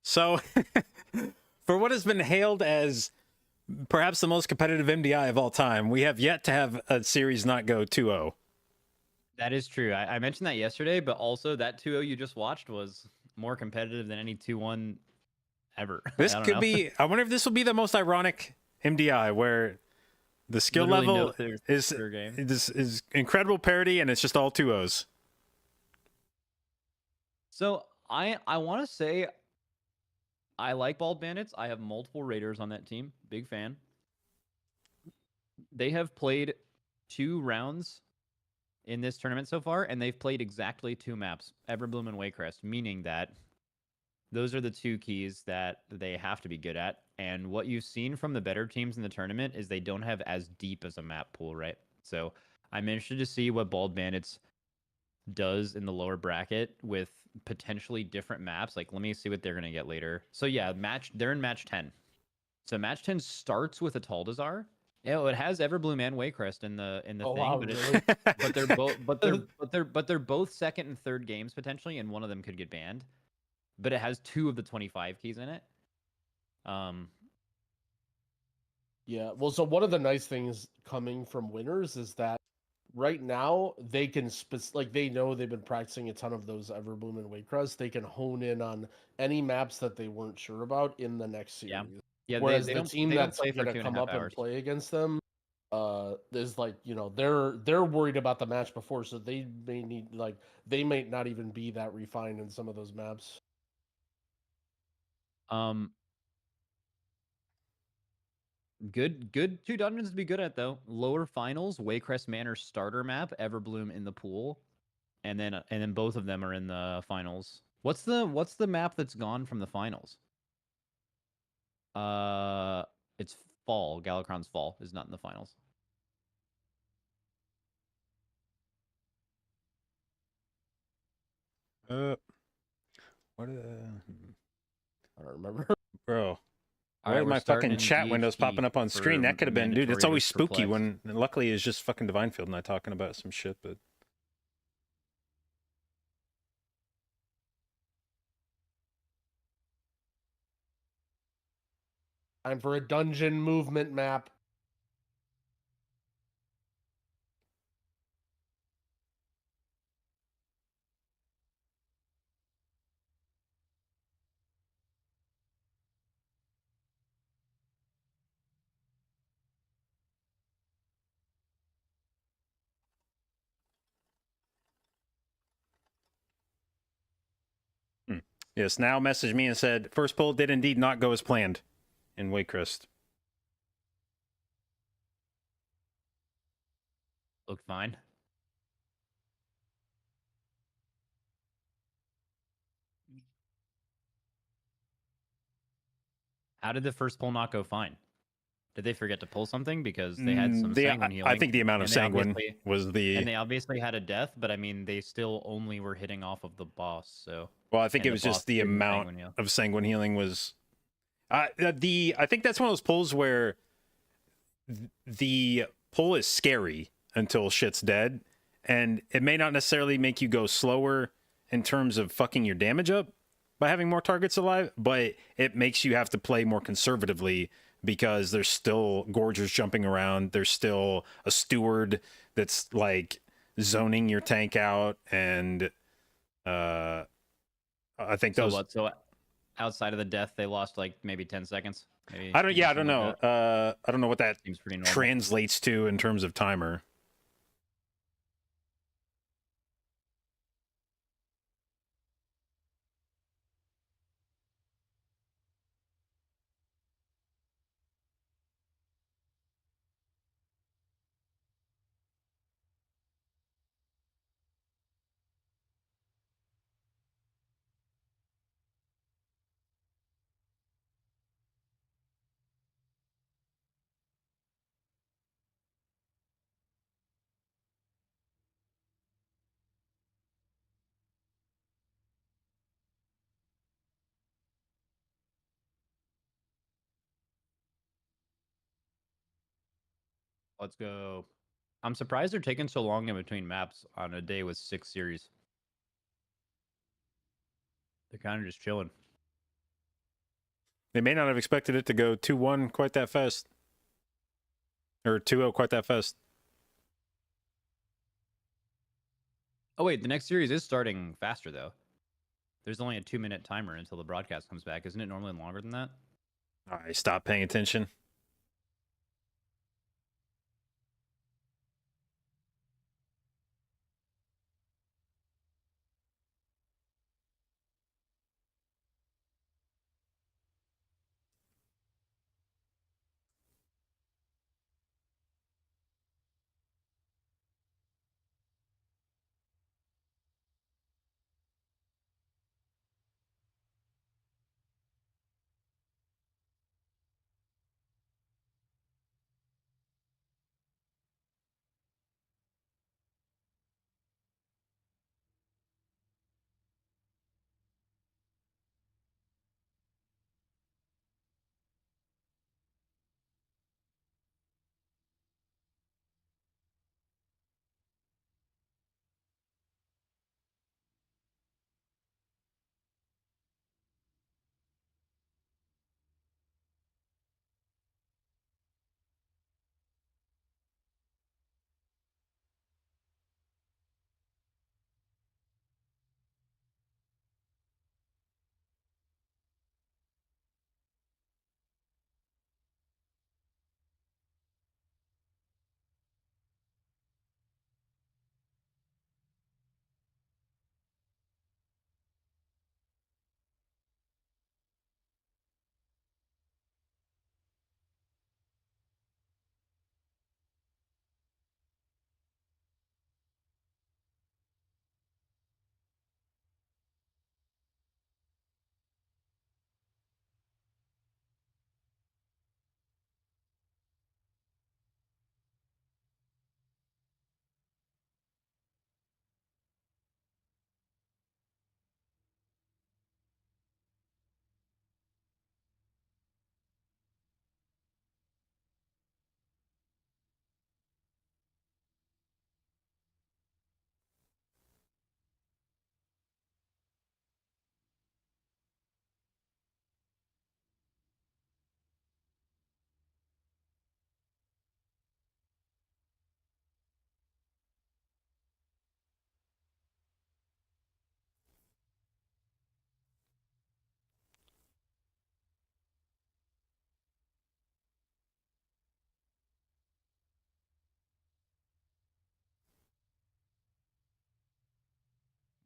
So, for what has been hailed as perhaps the most competitive MDI of all time, we have yet to have a series not go 2-0. That is true. I mentioned that yesterday, but also that 2-0 you just watched was more competitive than any 2-1 ever. This could be. I wonder if this will be the most ironic MDI where the skill level is incredible parity and it's just all 2-0s. So I want to say I like Bald Bandits. I have multiple Raiders on that team. Big fan. They have played 2 rounds in this tournament so far, and they've played exactly 2 maps, Everbloom and Waycrest, meaning that those are the 2 keys that they have to be good at. And what you've seen from the better teams in the tournament is they don't have as deep as a map pool, right? So I'm interested to see what Bald Bandits does in the lower bracket with potentially different maps. Like, let me see what they're going to get later. So yeah, they're in match 10. So match 10 starts with a Taldazar. Yeah, it has Everbloom and Waycrest in the thing, wow, but really? but they're both second and third games potentially, and one of them could get banned. But it has 2 of the 25 keys in it. Yeah, well, so one of the nice things coming from winners is that right now they can they know they've been practicing a ton of those Everbloom and Waycrest. They can hone in on any maps that they weren't sure about in the next series. Yeah. Whereas they the don't team they don't that's play for going to 2.5 come up hours. and play against them, is like, you know, they're worried about the match before, so they may not even be that refined in some of those maps. Good 2 dungeons to be good at though. Lower finals, Waycrest Manor starter map, Everbloom in the pool, and then both of them are in the finals. What's the map that's gone from the finals? It's Fall. Galakrond's Fall is not in the finals. What? I don't remember. Bro. All Why right, are we're my starting fucking in chat windows DHT popping up on screen? for That could have been, dude. It's mandatory always versus spooky perplexed. when. Luckily, it's just fucking Divinefield and I talking about some shit. But Time for a dungeon movement map. yes, now messaged me and said first poll did indeed not go as planned in Waycrest. Looked fine. How did the first poll not go fine? Did they forget to pull something because they had some sanguine healing? I think the amount of and they sanguine obviously- was the. And they obviously had a death, but I mean, they still only were hitting off of the boss. So Well, I think and it the was boss just the didn't amount sanguine heal. of sanguine healing was. I think that's one of those pulls where the pull is scary until shit's dead, and it may not necessarily make you go slower in terms of fucking your damage up by having more targets alive, but it makes you have to play more conservatively because there's still gorgers jumping around. There's still a steward that's like zoning your tank out, and I think So those. what? So outside of the death, they lost like maybe 10 seconds. Maybe, I don't. maybe Yeah, I don't something know. like that. I don't know what that Seems pretty normal. translates to in terms of timer. Let's go. I'm surprised they're taking so long in between maps on a day with 6 series. They're kind of just chilling. They may not have expected it to go 2-1 quite that fast. Or 2-0 quite that fast. Oh wait, the next series is starting faster though. There's only a 2-minute timer until the broadcast comes back. Isn't it normally longer than that? I stopped paying attention.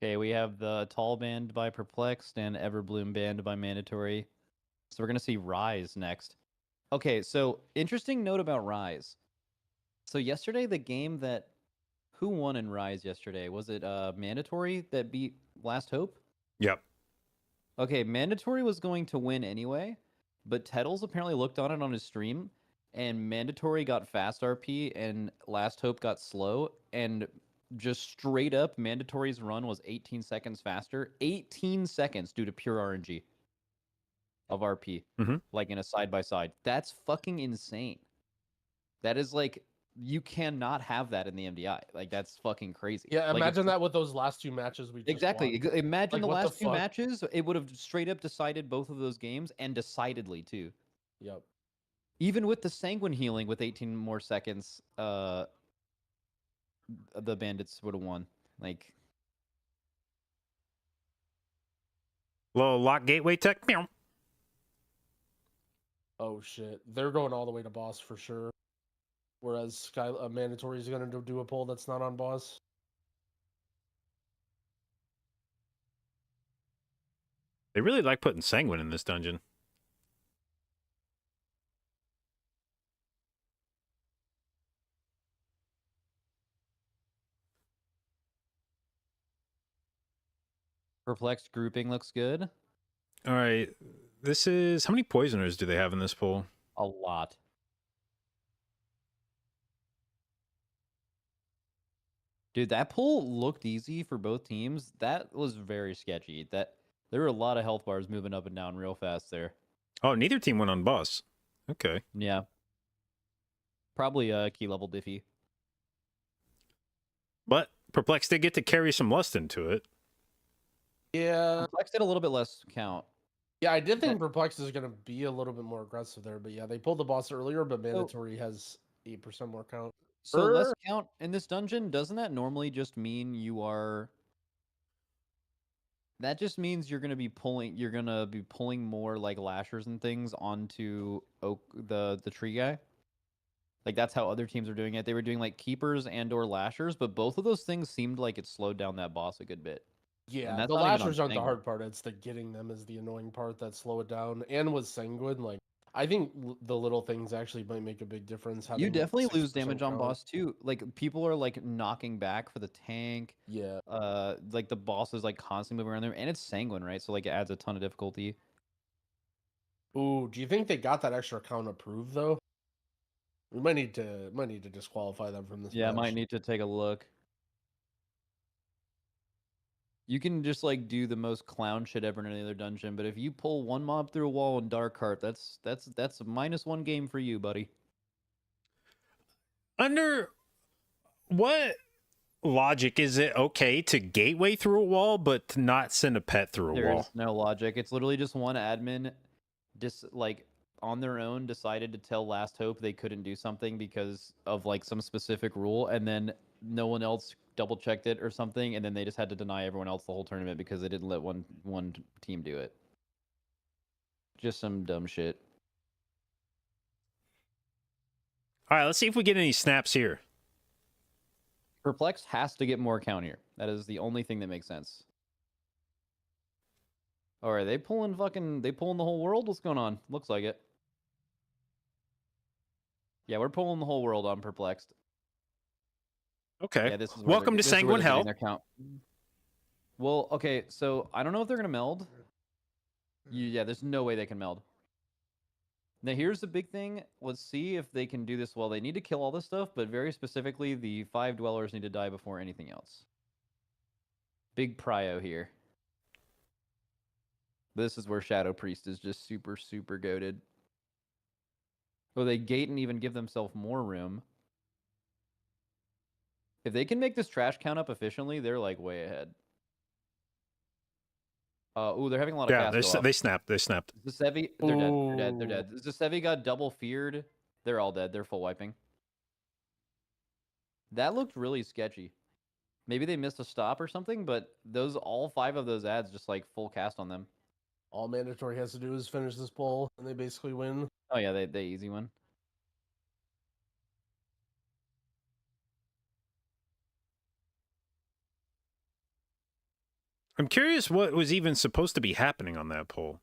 Okay, we have the Tall banned by Perplexed and Everbloom banned by Mandatory. So we're gonna see Rise next. Okay, so interesting note about Rise. So yesterday, the game that who won in Rise yesterday? Was it Mandatory that beat Last Hope? Yep. Okay, Mandatory was going to win anyway, but Tettles apparently looked on it on his stream, and Mandatory got fast RP, and Last Hope got slow, and just straight up, Mandatory's run was 18 seconds faster. 18 seconds due to pure RNG of RP, like in a side-by-side. That's fucking insane. That is like, you cannot have that in the MDI. Like, that's fucking crazy. Yeah, Like, imagine that with those last 2 matches we just exactly. won. Imagine Like, the what the last two fuck? matches. It would have straight up decided both of those games, and decidedly too. Yep. Even with the Sanguine healing with 18 more seconds, the Bandits would have won. Like, Little lock gateway tech. Meow. Oh shit, they're going all the way to boss for sure. Whereas Mandatory is going to do a pull that's not on boss. They really like putting Sanguine in this dungeon. Perplexed grouping looks good. All right. This is... How many poisoners do they have in this pool? A lot. Dude, that pull looked easy for both teams. That was very sketchy. There were a lot of health bars moving up and down real fast there. Oh, neither team went on boss. Okay. Yeah. Probably a key level diffy. But Perplex did get to carry some lust into it. Yeah. Perplex did a little bit less count. Yeah, I did think Perplex is going to be a little bit more aggressive there, but yeah, they pulled the boss earlier, but Mandatory has 8% more count. So less count in this dungeon, doesn't that normally just mean you are... That just means you're gonna be pulling more like lashers and things onto the tree guy. Like that's how other teams are doing it. They were doing like keepers and or lashers, but both of those things seemed like it slowed down that boss a good bit. Yeah, the lashers aren't the hard part. It's the getting them is the annoying part that slow it down. And with Sanguine, like I think the little things actually might make a big difference. You definitely lose 6% damage on count. boss too. Like people are like knocking back for the tank. Yeah. Like the boss is like constantly moving around there, and it's Sanguine, right? So like it adds a ton of difficulty. Ooh, do you think they got that extra count approved though? We might need to disqualify them from this. Yeah, match. might need to take a look. You can just like do the most clown shit ever in any other dungeon, but if you pull one mob through a wall in Dark Heart, that's a -1 game for you, buddy. Under what logic is it okay to gateway through a wall, but to not send a pet through a wall? There's no logic. It's literally just one admin, like on their own, decided to tell Last Hope they couldn't do something because of like some specific rule, and then no one else double checked it or something, and then they just had to deny everyone else the whole tournament because they didn't let one team do it. Just some dumb shit. All right, let's see if we get any snaps here. Perplex has to get more count here. That is the only thing that makes sense. All right, they pulling the whole world? What's going on? Looks like it. Yeah, we're pulling the whole world on Perplexed. Okay. Yeah, this is welcome to Sanguine Hell. Well, okay, so I don't know if they're gonna meld. Yeah, there's no way they can meld. Now here's the big thing. Let's see if they can do this well. They need to kill all this stuff, but very specifically, the 5 dwellers need to die before anything else. Big prio here. This is where Shadow Priest is just super, super goated. Oh, they gate and even give themselves more room. If they can make this trash count up efficiently, they're like way ahead. Ooh, they're having a lot of cast. They snapped. They snapped. Zasevi, they're dead. They're dead. They're dead. Zasevi got double feared. They're all dead. They're full wiping. That looked really sketchy. Maybe they missed a stop or something, but all 5 of those ads just like full cast on them. All Mandatory has to do is finish this pull, and they basically win. Oh yeah, they easy win. I'm curious what was even supposed to be happening on that poll.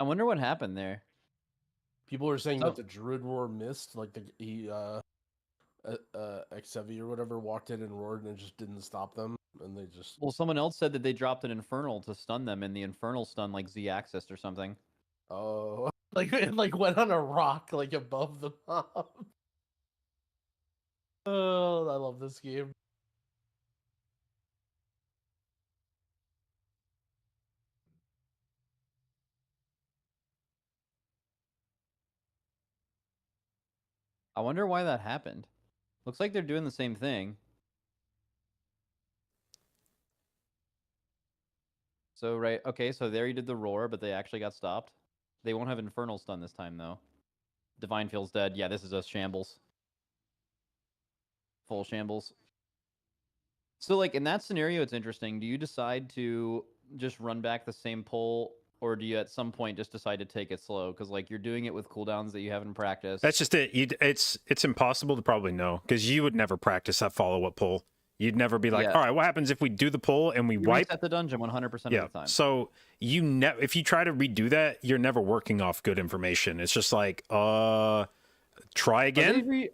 I wonder what happened there. People are saying So- that the Druid roar missed, like Xevi or whatever walked in and roared and it just didn't stop them, and they just. Well, someone else said that they dropped an Infernal to stun them, and the Infernal stun like Z-axis or something. Oh, like it like went on a rock like above the mob. Oh, I love this game. I wonder why that happened. Looks like they're doing the same thing. So, right, okay, so there you did the roar, but they actually got stopped. They won't have Infernal stun this time, though. Divine Field's dead. Yeah, this is a shambles. Full shambles. So, like, in that scenario, it's interesting. Do you decide to just run back the same pull, or do you at some point just decide to take it slow? Because, like, you're doing it with cooldowns that you haven't practiced. That's just it. It's impossible to probably know because you would never practice that follow-up pull. You'd never be like, Yeah. all right, what happens if we do the pull and we You wipe? reset the dungeon 100% Yeah. of the time. So if you try to redo that, you're never working off good information. It's just like, try again.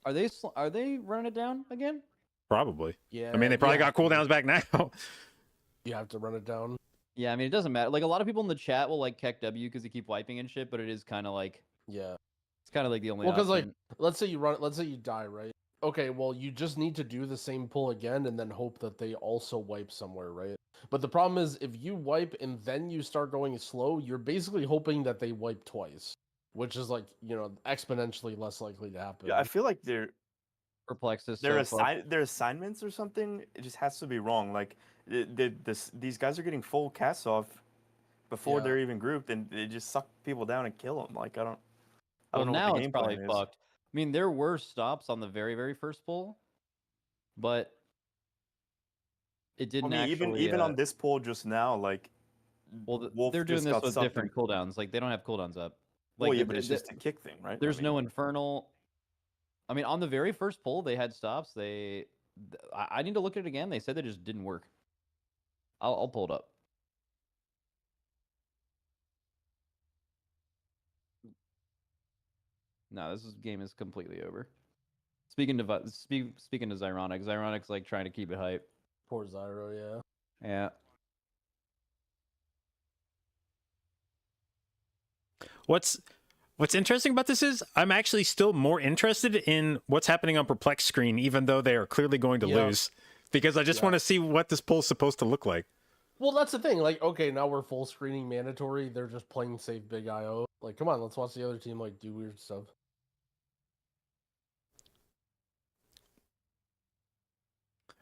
Are they running it down again? Probably. Yeah. I mean, they probably got cooldowns back now. You have to run it down. Yeah, I mean, it doesn't matter. Like, a lot of people in the chat will like Keck W because they keep wiping and shit, but it is kind of like Yeah. it's kind of like the only. Well, because like, option. let's say you die, right? Okay, well, you just need to do the same pull again and then hope that they also wipe somewhere, right? But the problem is, if you wipe and then you start going slow, you're basically hoping that they wipe twice, which is like, exponentially less likely to happen. Yeah, I feel like their Perplexed is their so fucked. their assignments or something. It just has to be wrong. Like these guys are getting full casts off before Yeah. they're even grouped, and they just suck people down and kill them. Like I don't Well, know now what the it's game probably plan is. fucked. I mean, there were stops on the very, very first pull, but it I didn't mean, actually. even on this poll just now, like well, Wolf they're doing just this got with sucked different in. cooldowns. Like, they don't have cooldowns up. Well, Like, yeah, but it's just a kick thing, right? there's I no mean, Infernal. I mean, on the very first pull, they had stops. I need to look at it again. They said they just didn't work. I'll pull it up. No, game is completely over. Speaking to Zyronic, Zyronic's like trying to keep it hype. Poor Zyro, yeah. Yeah. What's interesting about this is I'm actually still more interested in what's happening on Perplex screen, even though they are clearly going to lose, because I just want to see what this poll's supposed to look like. Well, that's the thing. Like, okay, now we're full screening mandatory. They're just playing safe big IO. Like, come on, let's watch the other team like do weird stuff.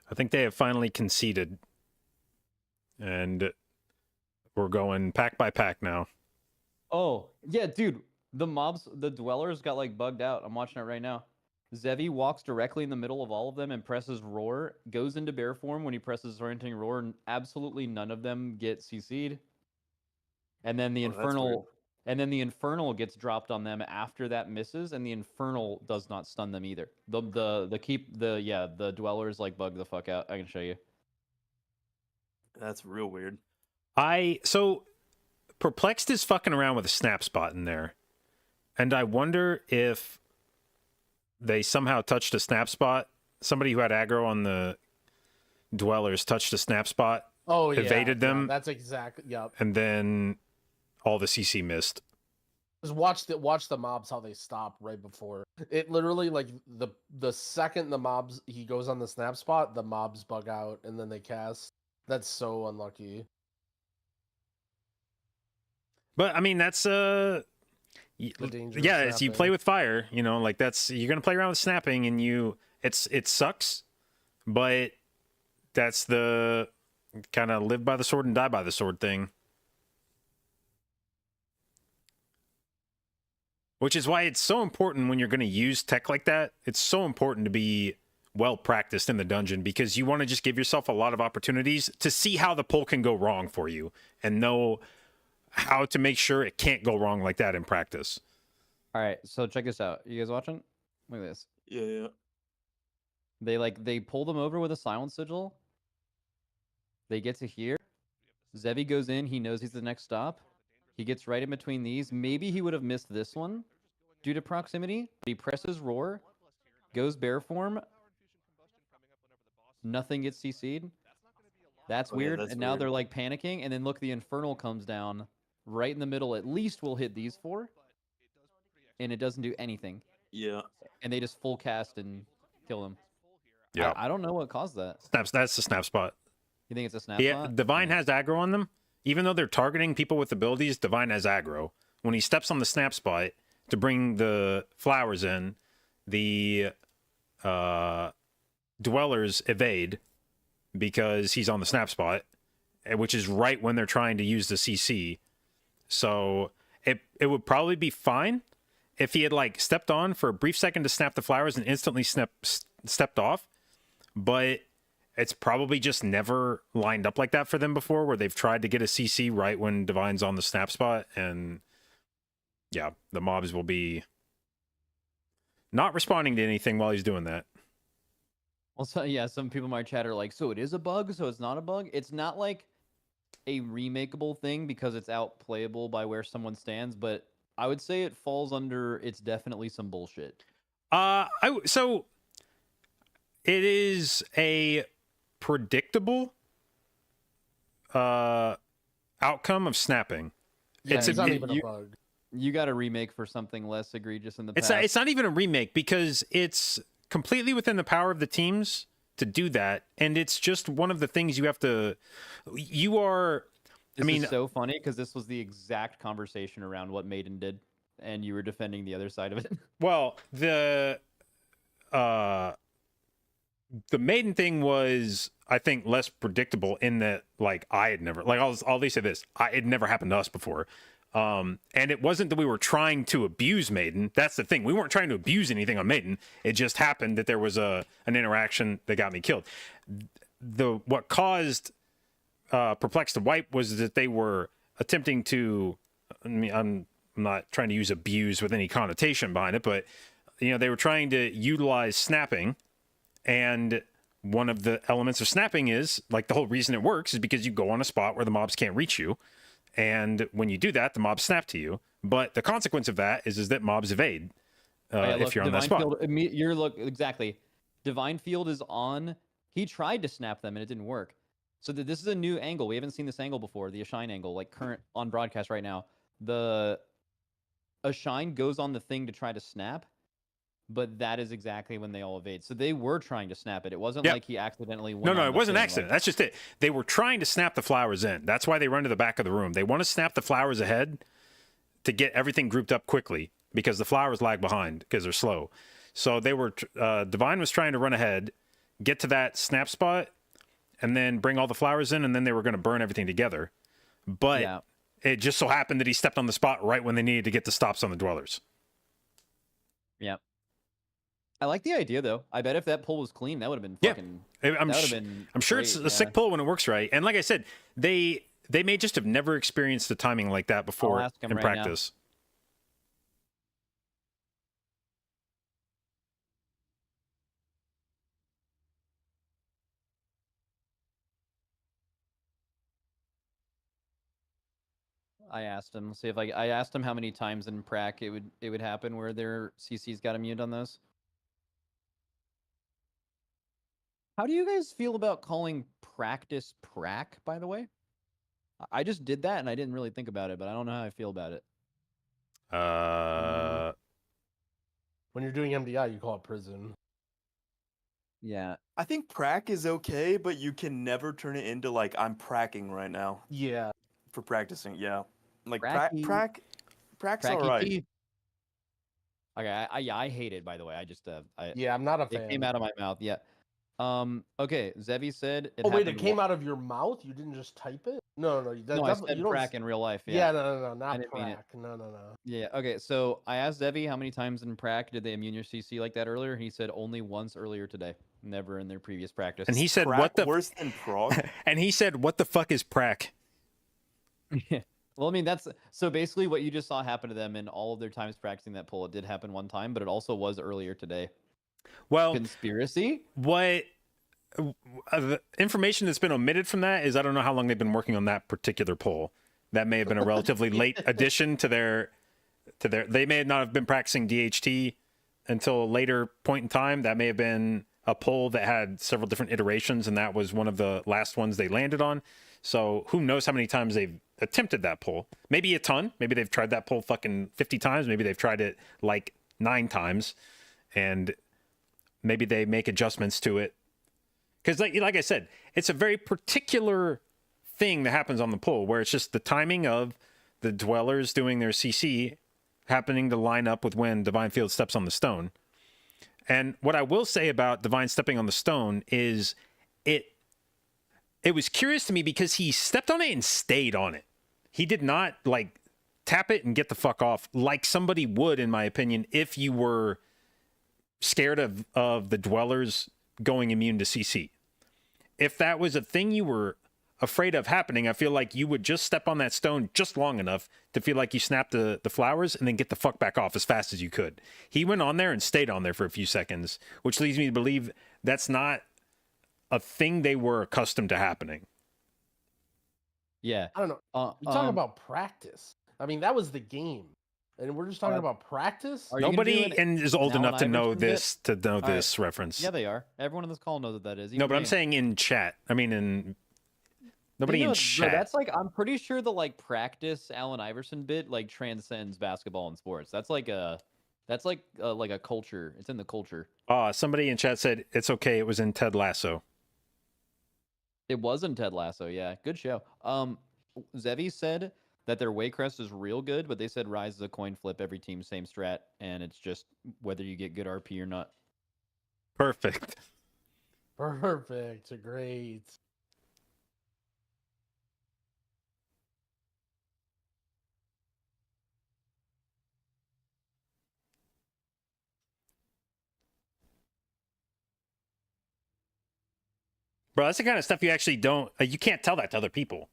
I think they have finally conceded, and we're going pack by pack now. Oh, yeah, dude. The dwellers got like bugged out. I'm watching it right now. Zevi walks directly in the middle of all of them and presses roar, goes into bear form when he presses orienting roar, and absolutely none of them get CC'd. And then the Oh, that's weird. infernal gets dropped on them after that misses, and the infernal does not stun them either. The dwellers like bug the fuck out. I can show you. that's real weird. So Perplexed is fucking around with a snap spot in there, and I wonder if they somehow touched a snap spot. Somebody who had aggro on the dwellers touched a snap spot. Oh, yeah. Evaded them. Yeah, that's exactly. Yep. And then all the CC missed. Just watch the mobs how they stop right before it. Literally, like the second the mobs he goes on the snap spot, the mobs bug out and then they cast. That's so unlucky. But I mean, that's dangerous it's you snapping. play with fire. Like you're gonna play around with snapping, and it sucks, but that's the kind of live by the sword and die by the sword thing. Which is why it's so important when you're going to use tech like that. It's so important to be well practiced in the dungeon, because you want to just give yourself a lot of opportunities to see how the pull can go wrong for you and know how to make sure it can't go wrong like that in practice. All right, so check this out. You guys watching? Look at this. Yeah. They pull them over with a silent sigil. They get to here. Zevi goes in. He knows he's the next stop. He gets right in between these. Maybe he would have missed this one due to proximity. But he presses roar, goes bear form. Nothing gets CC'd. That's weird. that's and now weird. they're like panicking. And then look, the Infernal comes down right in the middle. At least we'll hit these 4. And it doesn't do anything. Yeah. And they just full cast and kill them. Yeah. I don't know what caused that. That's the snap spot. You think it's a snap Yeah, spot? Divine has aggro on them. Even though they're targeting people with abilities, Divine has aggro. When he steps on the snap spot to bring the flowers in, the dwellers evade because he's on the snap spot, which is right when they're trying to use the CC. So it would probably be fine if he had like stepped on for a brief second to snap the flowers and instantly stepped off. But it's probably just never lined up like that for them before, where they've tried to get a CC right when Divine's on the snap spot. And yeah, the mobs will be not responding to anything while he's doing that. Also, yeah, some people in my chat are like, so it is a bug, so it's not a bug? It's not like a remakeable thing because it's outplayable by where someone stands, but I would say it falls under, it's definitely some bullshit. So it is a predictable outcome of snapping. Yeah, It's it's not a, even a bug. You got a remake for something less egregious in the past. it's not even a remake because it's completely within the power of the teams to do that, and it's just one of the things you have to. You are. This is so funny because this was the exact conversation around what Maiden did, and you were defending the other side of it. Well, the Maiden thing was, I think, less predictable in that, like, I had never, like, I'll at least say this, it never happened to us before. And it wasn't that we were trying to abuse Maiden. That's the thing. We weren't trying to abuse anything on Maiden. It just happened that there was an interaction that got me killed. What caused Perplexed to wipe was that they were attempting to, I mean, I'm not trying to use abuse with any connotation behind it, but, you know, they were trying to utilize snapping. And one of the elements of snapping is, like, the whole reason it works is because you go on a spot where the mobs can't reach you. And when you do that, the mobs snap to you. But the consequence of that is that mobs evade if you're on that spot. Field, exactly. Divine Field is on. He tried to snap them and it didn't work. So this is a new angle. We haven't seen this angle before. The Ashine angle, like current on broadcast right now. The Ashine goes on the thing to try to snap, but that is exactly when they all evade. So they were trying to snap it. It wasn't like he accidentally went No, on it the wasn't thing, accident. like... That's just it. They were trying to snap the flowers in. That's why they run to the back of the room. They want to snap the flowers ahead to get everything grouped up quickly because the flowers lag behind because they're slow. So they were Divine was trying to run ahead, get to that snap spot, and then bring all the flowers in, and then they were going to burn everything together. But it just so happened that he stepped on the spot right when they needed to get the stops on the dwellers. Yeah. I like the idea, though. I bet if that pull was clean, that would have been fucking... I'm sure great, it's a sick pull when it works right. And like I said, they may just have never experienced the timing like that before in practice. I asked him. See if I asked him how many times in prac it would happen where their CCs got immune on those. How do you guys feel about calling practice prac, by the way? I just did that and I didn't really think about it, but I don't know how I feel about it. When you're doing MDI, you call it prison. Yeah. I think prac is okay, but you can never turn it into, like, I'm pracking right now. Yeah. For practicing, yeah. Like, Pracky. prac's Pracky alright. T. Okay, I hate it, by the way. I just Yeah, I'm not a fan. It came out of my mouth. Yeah. Okay. Zevi said. Oh wait, it came out of your mouth. You didn't just type it. No, I said prac in real life. Yeah, no, not prac. No. Yeah. Okay. So I asked Zevi how many times in prac did they immune your CC like that earlier. He said only once earlier today. Never in their previous practice. And he said, prac "What the worse than prog?" And he said, "What the fuck is prac?" Yeah. Well, I mean, that's so basically what you just saw happen to them in all of their times practicing that pull. It did happen one time, but it also was earlier today. Well, Conspiracy? what the information that's been omitted from that is I don't know how long they've been working on that particular poll. That may have been a relatively late addition to their. They may not have been practicing DHT until a later point in time. That may have been a poll that had several different iterations, and that was one of the last ones they landed on. So who knows how many times they've attempted that poll? Maybe a ton. Maybe they've tried that poll fucking 50 times. Maybe they've tried it like 9 times, and maybe they make adjustments to it. Because like I said, it's a very particular thing that happens on the poll where it's just the timing of the dwellers doing their CC happening to line up with when Divine Field steps on the stone. And what I will say about Divine stepping on the stone is it was curious to me because he stepped on it and stayed on it. He did not like tap it and get the fuck off like somebody would, in my opinion, if you were scared of the dwellers going immune to CC. If that was a thing you were afraid of happening, I feel like you would just step on that stone just long enough to feel like you snapped the flowers and then get the fuck back off as fast as you could. He went on there and stayed on there for a few seconds, which leads me to believe that's not a thing they were accustomed to happening. Yeah. I don't know. You talk about practice. I mean, that was the game. And we're just talking about practice? Are you gonna Nobody do is old Allen enough to know Iverson bit? this, right. reference. Yeah, they are. Everyone on this call knows what that is. No, even but I'm me. saying in chat. I mean, in nobody You know, in chat. Bro, that's like, I'm pretty sure the like practice Allen Iverson bit like transcends basketball and sports. That's like a culture. It's in the culture. Somebody in chat said it's okay. It was in Ted Lasso. It was in Ted Lasso. Yeah, good show. Zevi said that their Waycrest is real good, but they said Rise is a coin flip. Every team same strat, and it's just whether you get good RP or not. Perfect. Perfect. Great. Bro, that's the kind of stuff you actually don't... you can't tell that to other people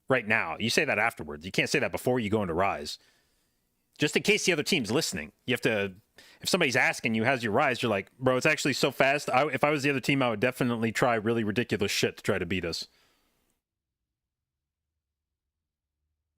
right now. You say that afterwards. You can't say that before you go into Rise. Just in case the other team's listening. You have to... If somebody's asking you, how's your Rise? You're like, bro, it's actually so fast. If I was the other team, I would definitely try really ridiculous shit to try to beat us.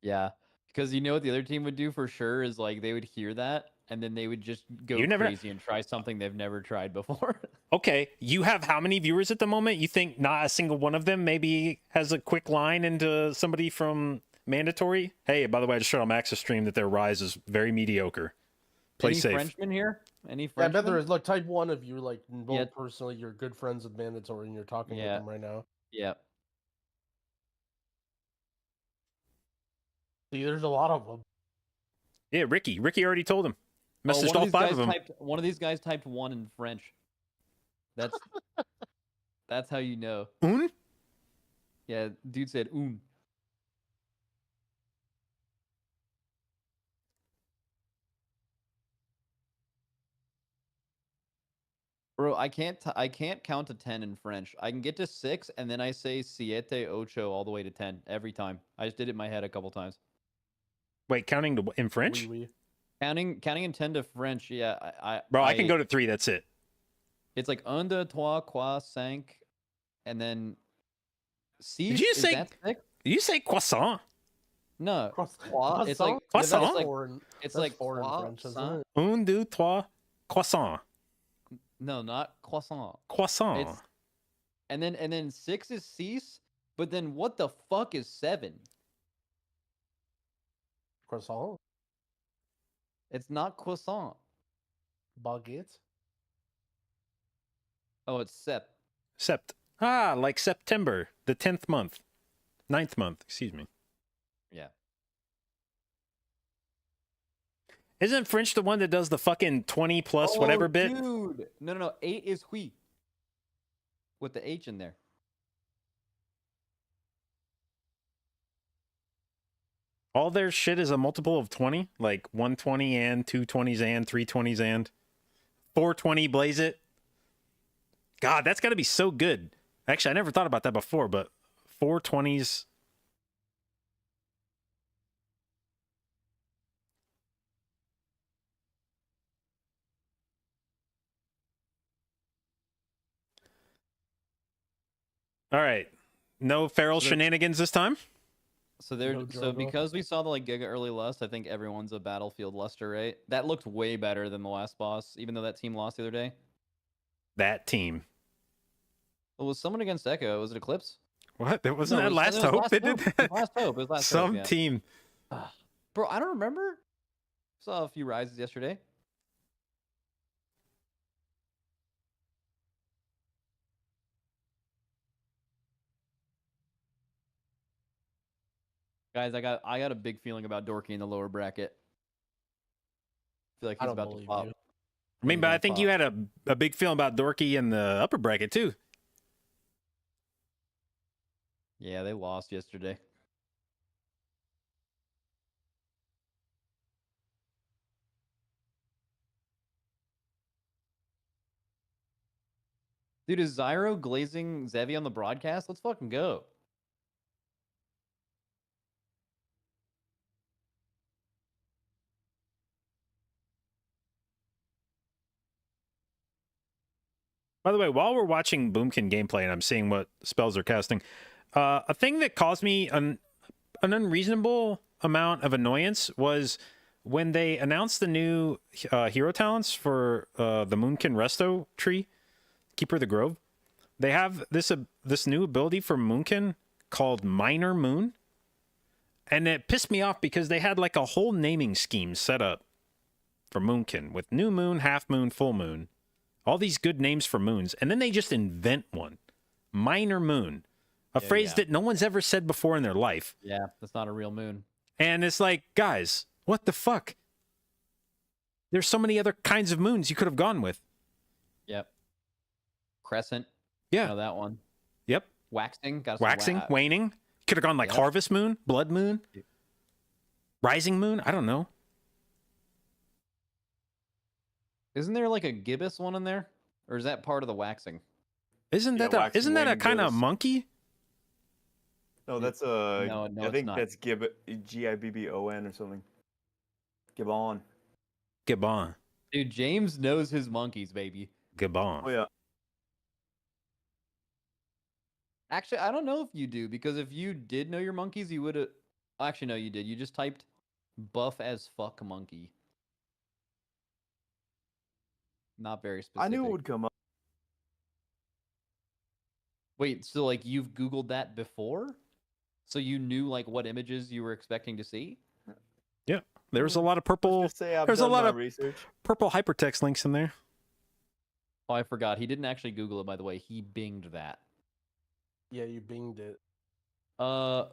Yeah, because you know what the other team would do for sure is like they would hear that and then they would just go crazy and try something they've never tried before. Okay, you have how many viewers at the moment? You think not a single one of them maybe has a quick line into somebody from Mandatory? Hey, by the way, I just showed on Max's stream that their Rise is very mediocre. Play Any safe. Frenchmen here? Any Yeah, I Frenchmen? bet there is. Look, type 1 of you, like, both Yeah. personally, you're good friends with Mandatory and you're talking with them right now. Yeah. See, there's a lot of them. Yeah, Ricky. Ricky already told him. Messaged one all of these 5 guys of them. one of these guys typed 1 in French. That's how you know. Un? Yeah, dude said un. Bro, I can't count to 10 in French. I can get to 6 and then I say siete, ocho all the way to 10 every time. I just did it in my head a couple times. Wait, counting in French? Oui, oui. Counting in 10 to French, yeah. Bro, I can go to 3, that's it. It's like un, deux, trois, quatre, cinq, and then six. Did you Is say that six? Did you say croissant? No. Croissant? It's like Croissant? That's it's like foreign. it's That's like foreign French, isn't croissant. it? Un, deux, trois, croissant. No, not croissant. Croissant. It's and then 6 is six, but then what the fuck is 7? Croissant? It's not croissant. Baguette? Oh, it's sept. Sept. Ah, like September, the 10th month. 9th month, excuse me. Yeah. Isn't French the one that does the fucking 20 plus whatever bit? Dude. No. 8 is hui. With the H in there. All their shit is a multiple of 20? Like 120 and 220s and 320s and 420 blaze it? God, that's got to be so good. Actually, I never thought about that before, but 420s. All right. No feral So- shenanigans this time? So they're No so Drogo. because we saw the like Giga early lust, I think everyone's a Battlefield luster, right? That looked way better than the last boss, even though that team lost the other day. That team. It was someone against Echo. Was it Eclipse? What? It wasn't No, that it was Last Hope Last that did Hope. It that? was Last Hope. It was Last Hope. Some Yeah. team. Bro, I don't remember. Saw a few rises yesterday. Guys, I got a big feeling about Dorky in the lower bracket. Feel like I he's don't about to believe pop. you. I mean, He's but I gonna think pop. you had a big feeling about Dorky in the upper bracket too. Yeah, they lost yesterday. Dude, is Zyro glazing Zevi on the broadcast? Let's fucking go. By the way, while we're watching Boomkin gameplay and I'm seeing what spells they're casting, a thing that caused me an unreasonable amount of annoyance was when they announced the new hero talents for the Moonkin Resto tree, Keeper of the Grove. They have this new ability for Moonkin called Minor Moon, and it pissed me off because they had like a whole naming scheme set up for Moonkin with new moon, half moon, full moon. All these good names for moons, and then they just invent one. Minor moon. A Yeah, phrase yeah. that no one's ever said before in their life. Yeah, that's not a real moon. And it's like, guys, what the fuck? There's so many other kinds of moons you could have gone with. Yep. Crescent. Yeah. I know that one. Yep. Waxing. Got some Waxing, waning. Could have gone like Yep. harvest moon, blood moon, rising moon. I don't know. Isn't there like a gibbous one in there? Or is that part of the waxing? Isn't Yeah, that waxing, isn't that a waning, kind of gibbous. monkey? No, that's a. No, I it's think not. that's Gibbon or something. Gibbon. Gabon. Dude, James knows his monkeys, baby. Gabon. Oh yeah. Actually, I don't know if you do, because if you did know your monkeys, you would have. Actually, no, you did. You just typed buff as fuck monkey. Not very specific. I knew it would come up. Wait, so like you've Googled that before? So you knew like what images you were expecting to see? There's a lot of purple. Let's just say I've there's a done lot my of- research. Purple hypertext links in there. Oh, I forgot. He didn't actually Google it, by the way. He binged that. Yeah, you binged it.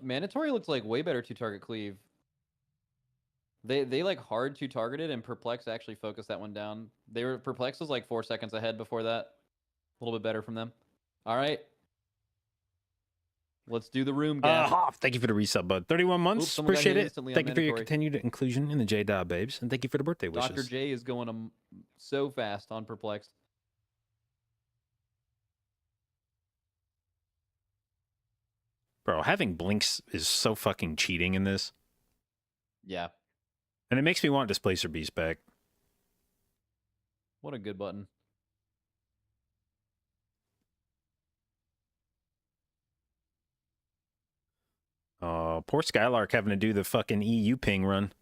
Mandatory looks like way better two-target cleave. They like hard two-targeted, and Perplex actually focused that one down. Perplex was like 4 seconds ahead before that. A little bit better from them. All right. Let's do the room, guys. Hoff, thank you for the resub, bud. 31 months. someone got Appreciate hit it. instantly on Thank you for your mandatory. continued inclusion in the J-Dot babes. And thank you for the birthday wishes. Dr. J is going so fast on Perplexed. Bro, having blinks is so fucking cheating in this. Yeah. And it makes me want Displacer Beast back. What a good button. Poor Skylark having to do the fucking EU ping run.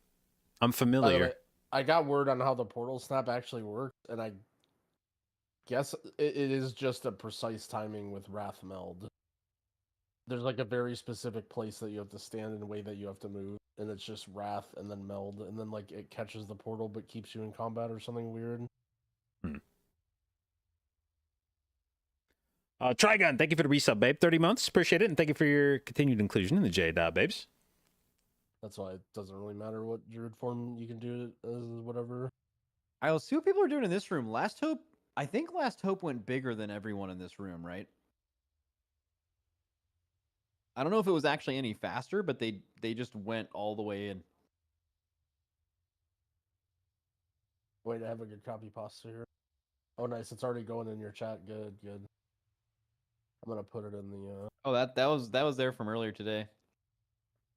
I'm By the familiar. way, I got word on how the portal snap actually works, and I guess it is just a precise timing with Wrath Meld. There's like a very specific place that you have to stand and way that you have to move, and it's just Wrath and then Meld, and then like it catches the portal but keeps you in combat or something weird. Trigun, thank you for the resub, babe. 30 months. Appreciate it. And thank you for your continued inclusion in the J-Dot babes. That's why it doesn't really matter what druid form you can do it as whatever. I'll see what people are doing in this room. Last Hope, I think Last Hope went bigger than everyone in this room, right? I don't know if it was actually any faster, but they just went all the way in. Wait, I have a good copy pasta here. Oh, nice. It's already going in your chat. Good, good. I'm gonna put it in the. Oh, that was there from earlier today.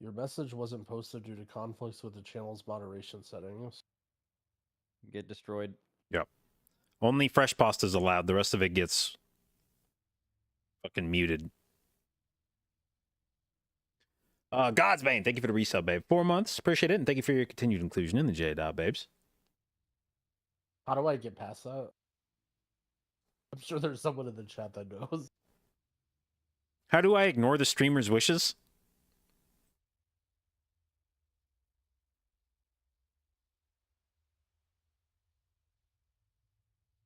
Your message wasn't posted due to conflicts with the channel's moderation settings. Get destroyed. Only fresh pasta's allowed. The rest of it gets fucking muted. Godsbane, thank you for the resub, babe. 4 months, appreciate it, and thank you for your continued inclusion in the jdotbabes. How do I get past that? I'm sure there's someone in the chat that knows. How do I ignore the streamer's wishes?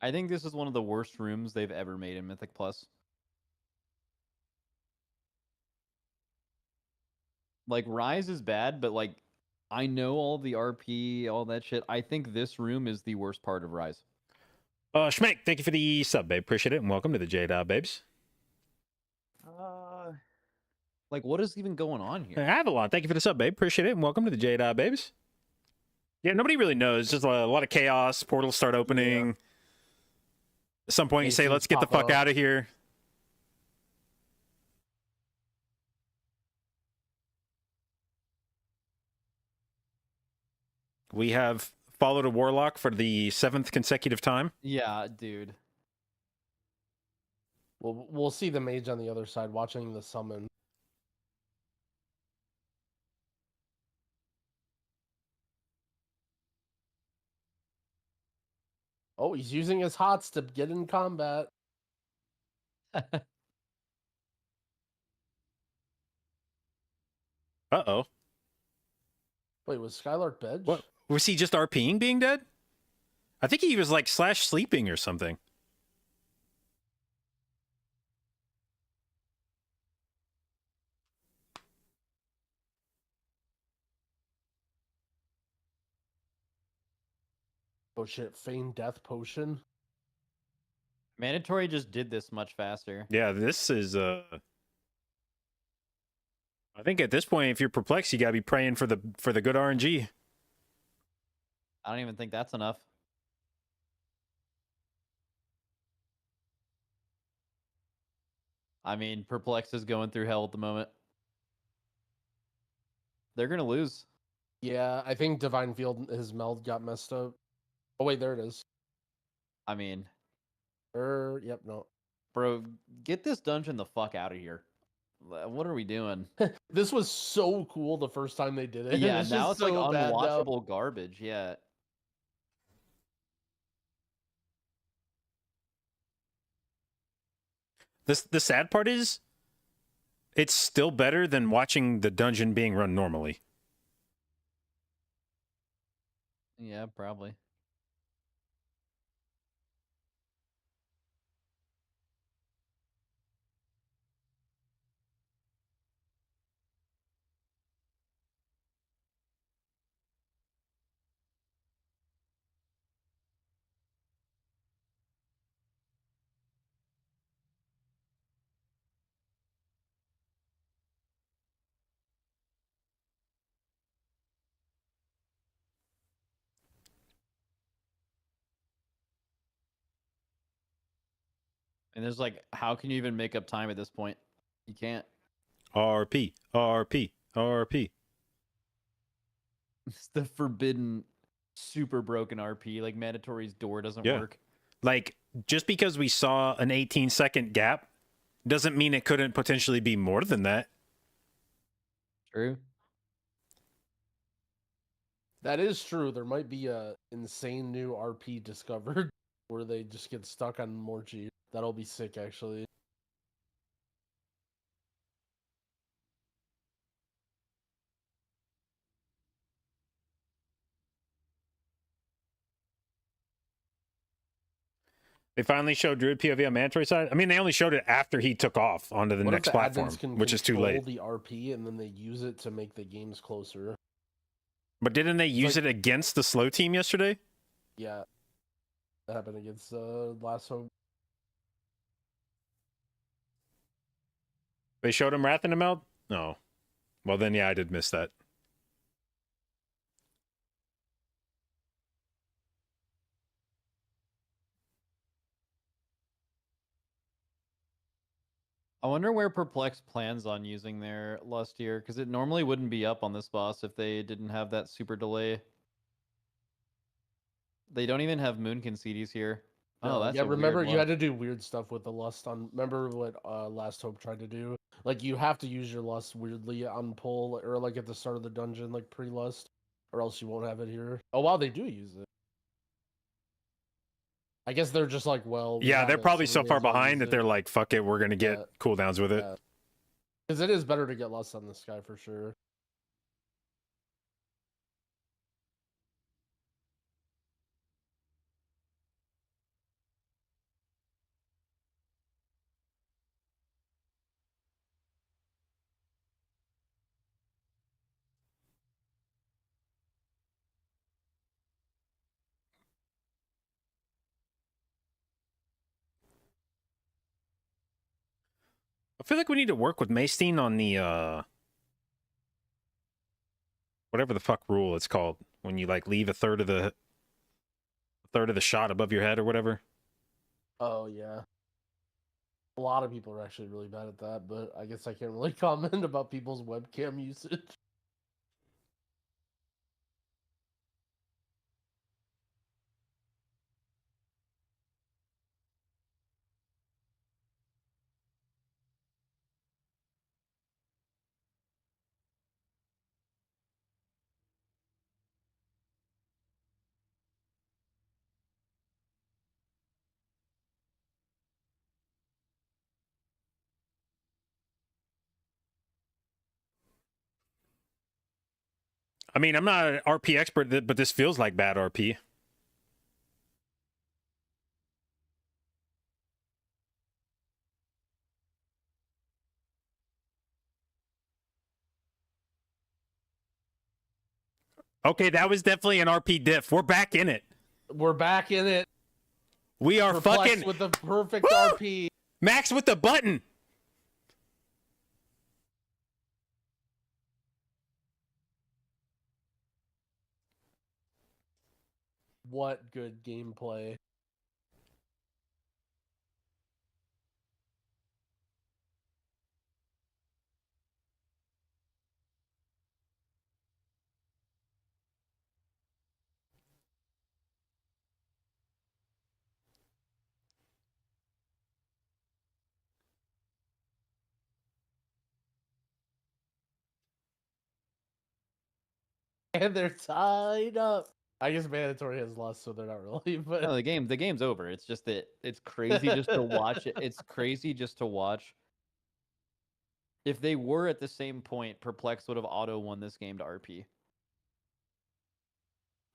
I think this is one of the worst rooms they've ever made in Mythic Plus. Like, Rise is bad, but, like, I know all the RP, all that shit. I think this room is the worst part of Rise. Schmeck, thank you for the sub, babe. Appreciate it, and welcome to the jdotbabes. Like, what is even going on here? Avalon, thank you for the sub, babe. Appreciate it, and welcome to the jdotbabes. Yeah, nobody really knows. Just a lot of chaos. Portals start opening. Yeah. At some point, you say, let's get the fuck out of here. We have followed a warlock for the 7th consecutive time. Yeah, dude. We'll see the mage on the other side watching the summon. Oh, he's using his hots to get in combat. Uh-oh. Wait, was Skylark dead? What? Was he just RPing being dead? I think he was like slash sleeping or something. Oh shit, feign death potion. Mandatory just did this much faster. Yeah, this is I think at this point, if you're perplexed, you gotta be praying for the good RNG. I don't even think that's enough. I mean, Perplex is going through hell at the moment. They're gonna lose. Yeah, I think Divine Field, his meld got messed up. Oh wait, there it is. I mean, yep, no. bro, get this dungeon the fuck out of here. What are we doing? This was so cool the first time they did it. Yeah, now it's like so bad now. unwatchable garbage. Yeah. The sad part is, it's still better than watching the dungeon being run normally. Yeah, probably. And there's like, how can you even make up time at this point? You can't. RP, RP, RP. It's the forbidden, super broken RP. Like, Mandatory's door doesn't work. Like, just because we saw an 18-second gap doesn't mean it couldn't potentially be more than that. True. That is true. There might be a insane new RP discovered where they just get stuck on Morchi. That'll be sick, actually. They finally showed Druid POV on Mandatory side. I mean, they only showed it after he took off onto the next platform, which is too late. The RP and then they use it to make the games closer. But didn't they use it against the slow team yesterday? Yeah, that happened against Last Hope. They showed him Wrath in the Meld? No. Well, then, yeah, I did miss that. I wonder where Perplex plans on using their Lust here, because it normally wouldn't be up on this boss if they didn't have that super delay. They don't even have Moon Concedies here. Oh, that's yeah. Remember, you had to do weird stuff with the Lust on. Remember what Last Hope tried to do? Like you have to use your lust weirdly on pull or like at the start of the dungeon, like pre-lust, or else you won't have it here. Oh wow, they do use it. I guess they're just like, well, we Yeah, have they're it, probably we so may far as well behind use that it. they're like, fuck it, we're gonna get Yeah. cooldowns with it. Yeah. Because it is better to get lust on this guy for sure. I feel like we need to work with Maystein on the whatever the fuck rule it's called when you like leave a third of the shot above your head or whatever. Oh yeah. A lot of people are actually really bad at that, but I guess I can't really comment about people's webcam usage. I mean, I'm not an RP expert, but this feels like bad RP. Okay, that was definitely an RP diff. We're back in it. We're back in it. We are Perplexed fucking with the perfect Woo! RP. Max with the button. What good gameplay. And they're tied up. I guess mandatory has lost, so they're not really. But No, the game's over. It's just that it's crazy just to watch it. It's crazy just to watch. If they were at the same point, Perplex would have auto won this game to RP.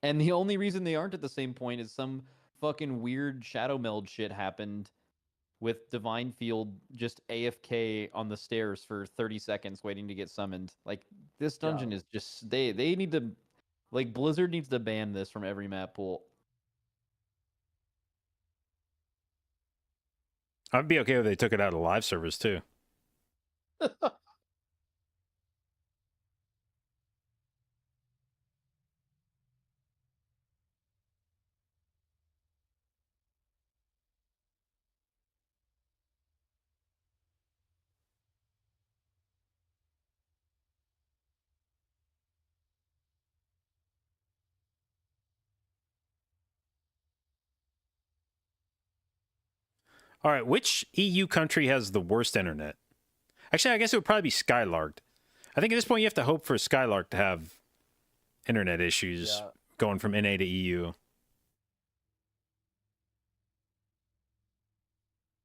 And the only reason they aren't at the same point is some fucking weird shadow meld shit happened with Divine Field just AFK on the stairs for 30 seconds waiting to get summoned. Like this dungeon is just they need to like Blizzard needs to ban this from every map pool. I'd be okay if they took it out of live servers too. All right, which EU country has the worst internet? Actually, I guess it would probably be Skylarked. I think at this point you have to hope for Skylark to have internet issues going from NA to EU.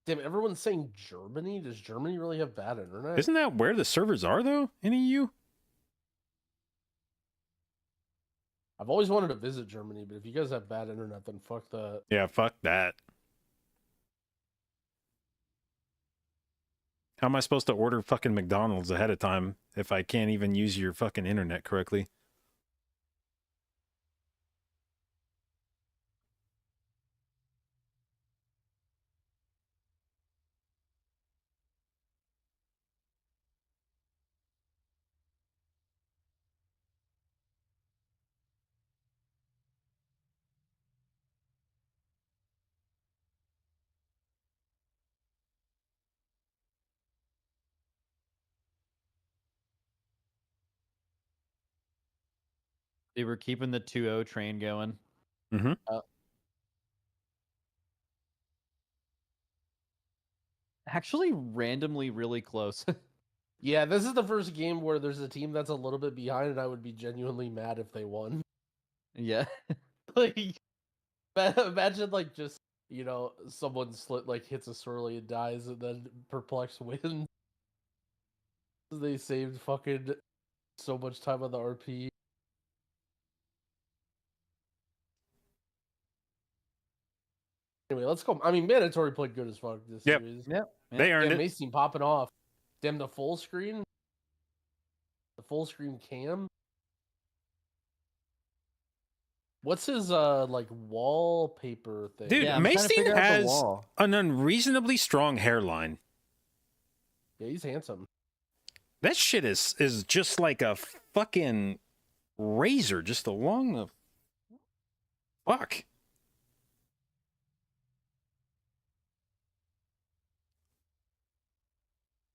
Damn, everyone's saying Germany. Does Germany really have bad internet? Isn't that where the servers are though in EU? I've always wanted to visit Germany, but if you guys have bad internet, then fuck that. Yeah, fuck that. How am I supposed to order fucking McDonald's ahead of time if I can't even use your fucking internet correctly? They were keeping the 2-0 train going. Mm-hmm. Actually randomly really close. Yeah, this is the first game where there's a team that's a little bit behind, and I would be genuinely mad if they won. Yeah. Like, imagine like just someone hits a swirly and dies, and then Perplex wins. They saved fucking so much time on the RP. Anyway, let's go. I mean, Mandatory played good as fuck this Yep. series. Yep. They earned Damn, it. Mace team popping off. Damn, the full screen cam. What's his like wallpaper thing? Dude, Yeah, I'm trying to Mace figure out the has wall. an unreasonably strong hairline. Yeah, he's handsome. That shit is just like a fucking razor, just along the fuck.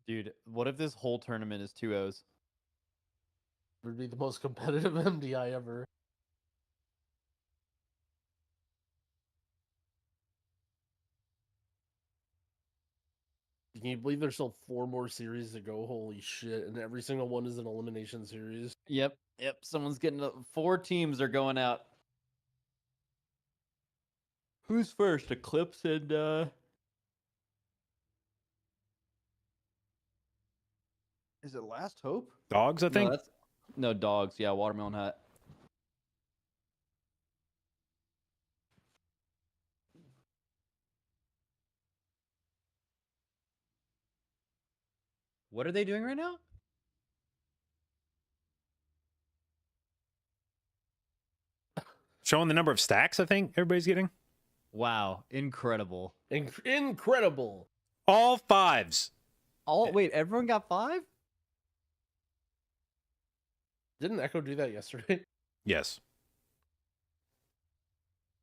Dude, what if this whole tournament is 2-0s? Would be the most competitive MDI ever. Can you believe there's still 4 more series to go? Holy shit! And every single one is an elimination series. Yep. Someone's getting 4 teams are going out. Who's first? Eclipse and is it Last Hope? Dogs, I think. No, Dogs. Yeah, Watermelon Hut. What are they doing right now? Showing the number of stacks, I think everybody's getting. Wow, incredible. Incredible. All 5s. Wait, everyone got 5? Didn't Echo do that yesterday? Yes.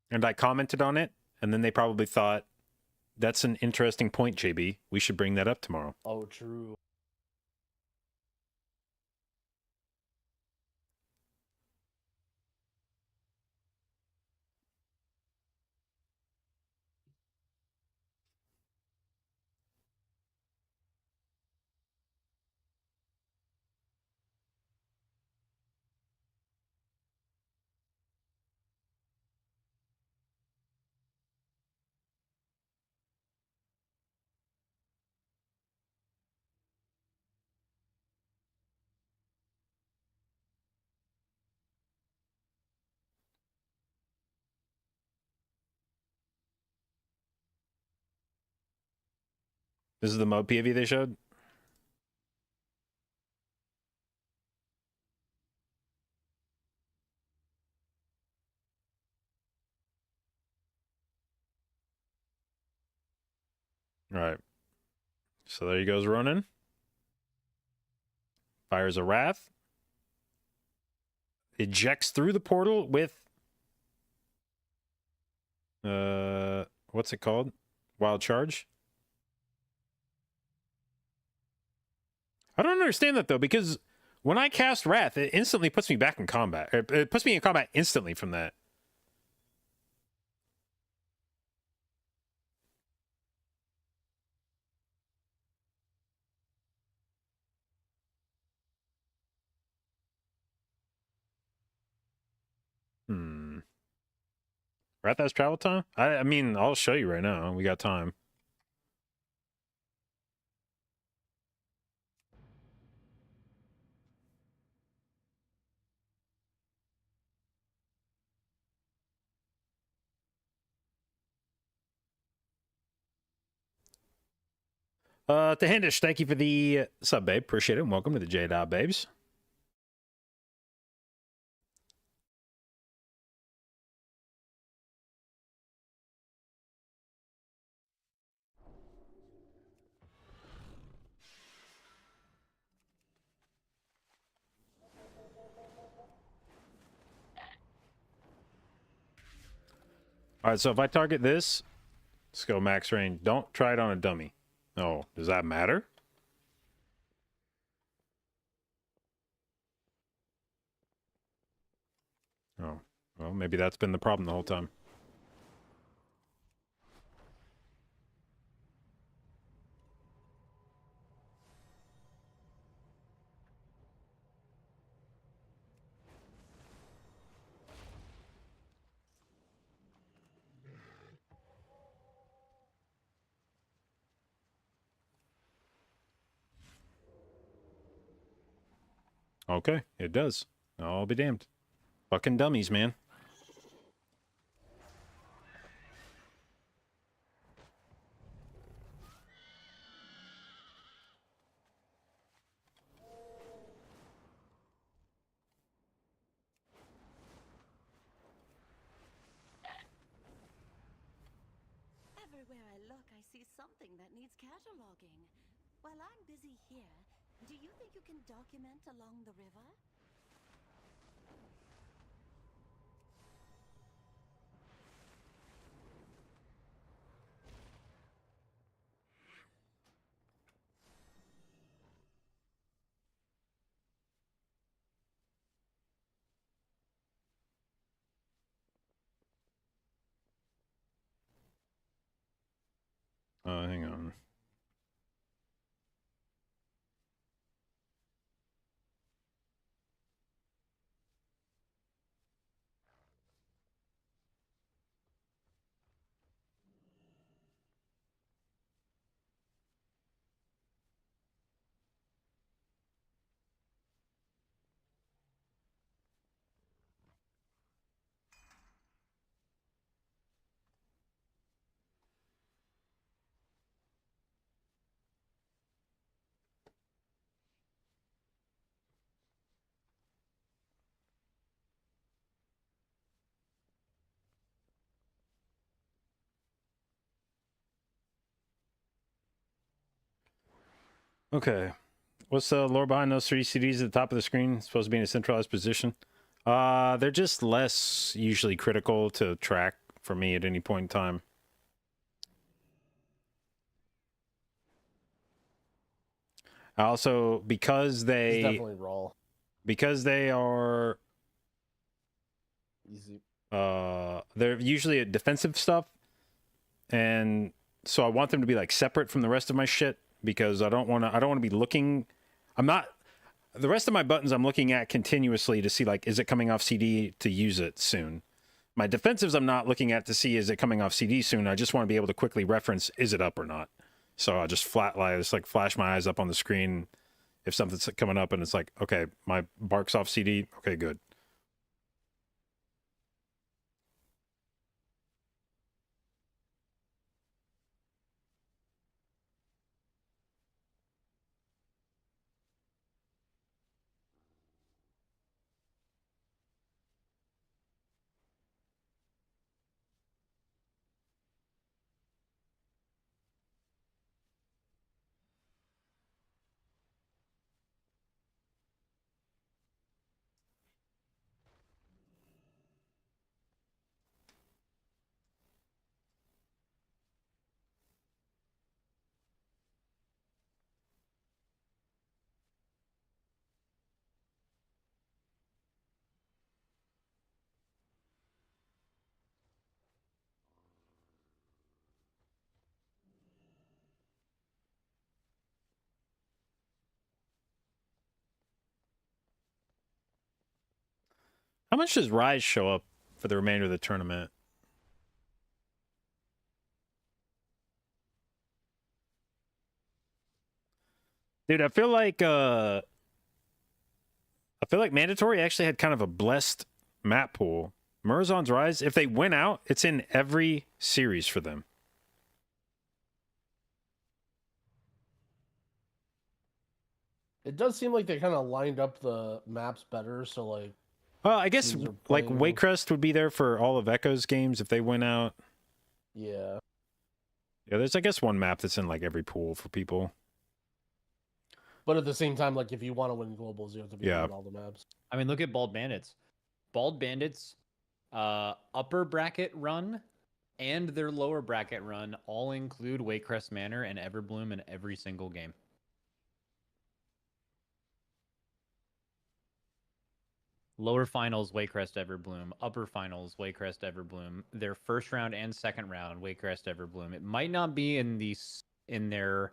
And I commented on it, and then they probably thought, that's an interesting point, JB. We should bring that up tomorrow. Oh, true. This is the mode POV they showed? All right. So there he goes running. Fires a Wrath. Ejects through the portal with... what's it called? Wild Charge? I don't understand that, though, because when I cast Wrath, it instantly puts me back in combat. It puts me in combat instantly from that. Wrath has travel time? I mean, I'll show you right now. We got time. To Hindish, thank you for the sub, babe. Appreciate it. And welcome to the J-Dot Babes. All right, so if I target this, let's go max range. Don't try it on a dummy. Oh, does that matter? Oh, well, maybe that's been the problem the whole time. Okay, it does. I'll be damned. Fucking dummies, man. Everywhere I look, I see something that needs cataloging. While I'm busy here, do you think you can document along the river? Hang on. Okay. What's the lore behind those 3 CDs at the top of the screen? It's supposed to be in a centralized position. They're just less usually critical to track for me at any point in time. Also, because It's they definitely raw. are Easy. they're usually a defensive stuff, and so I want them to be like separate from the rest of my shit because I don't want to be looking. I'm not the rest of my buttons I'm looking at continuously to see like is it coming off CD to use it soon. My defensives I'm not looking at to see is it coming off CD soon. I just want to be able to quickly reference is it up or not. So I just flash my eyes up on the screen if something's coming up and it's like, okay, my bark's off CD. Okay, good. How much does Rise show up for the remainder of the tournament? Dude, I feel like Mandatory actually had kind of a blessed map pool. Murazon's Rise, if they win out, it's in every series for them. It does seem like they kind of lined up the maps better, so like. Well, I guess Teams are like playing- Waycrest would be there for all of Echo's games if they win out. Yeah. Yeah, there's I guess one map that's in like every pool for people. But at the same time, like if you want to win globals, you have to be Yeah. on all the maps. I mean, look at Bald Bandits. Bald Bandits, upper bracket run and their lower bracket run all include Waycrest Manor and Everbloom in every single game. Lower finals, Waycrest Everbloom. Upper finals, Waycrest Everbloom. Their first round and second round, Waycrest Everbloom. It might not be in their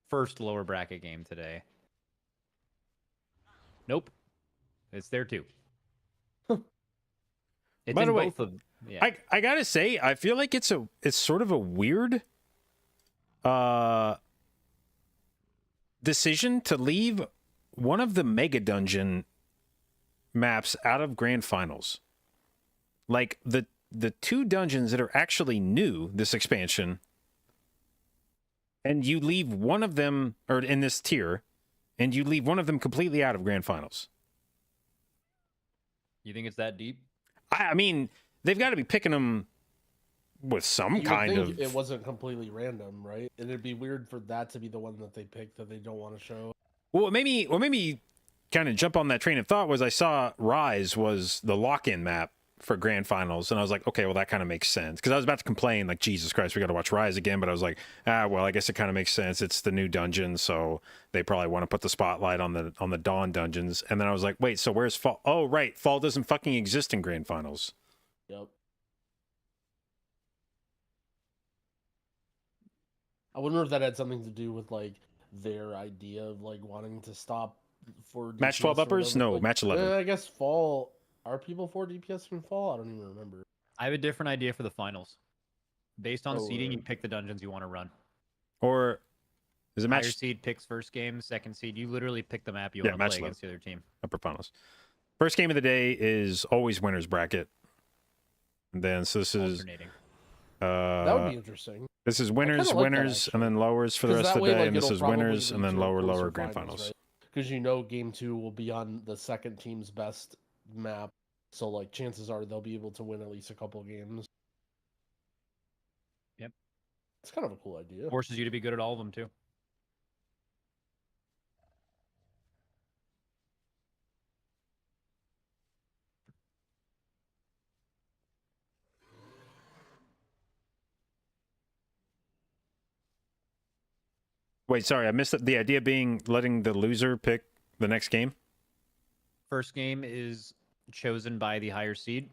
first lower bracket game today. Nope, it's there too. It's By in the way, both of yeah. I gotta say, I feel like it's sort of a weird decision to leave one of the mega dungeon maps out of grand finals. Like the 2 dungeons that are actually new this expansion, and you leave one of them, or in this tier, and you leave one of them completely out of grand finals. You think it's that deep? I mean, they've got to be picking them with some You would kind think of. it wasn't completely random, right? And it'd be weird for that to be the one that they picked that they don't want to show. Well, what made me kind of jump on that train of thought was I saw Rise was the lock-in map for grand finals, and I was like, okay, well, that kind of makes sense, because I was about to complain like, Jesus Christ, we got to watch Rise again, but I was like, well, I guess it kind of makes sense. It's the new dungeon, so they probably want to put the spotlight on the Dawn dungeons. And then I was like, wait, so where's Fall? Oh, right, Fall doesn't fucking exist in grand finals. Yep. I wonder if that had something to do with like their idea of like wanting to stop for Match DPS 12 or uppers? whatever. No, Like, match 11. I guess Fall. Are people for DPS in Fall? I don't even remember. I have a different idea for the finals. Based on Oh, seeding, you word. pick the dungeons you want to run. Or is it Higher match seed picks first game, second seed. You literally pick the map you Yeah, want to match play level. against the other team. upper finals? First game of the day is always winners bracket. And then, so this is Alternating. That would be interesting. this is winners, like that, winners, and then lowers for the 'Cause rest that of the way, day, like, and this it'll is probably winners, and lead then to a lower closer grand finals. Because game 2 will be on the second team's best map, so like chances are they'll be able to win at least a couple games. Yep. It's kind of a cool idea. Forces you to be good at all of them too. Wait, sorry, I missed it. The idea being letting the loser pick the next game. First game is chosen by the higher seed.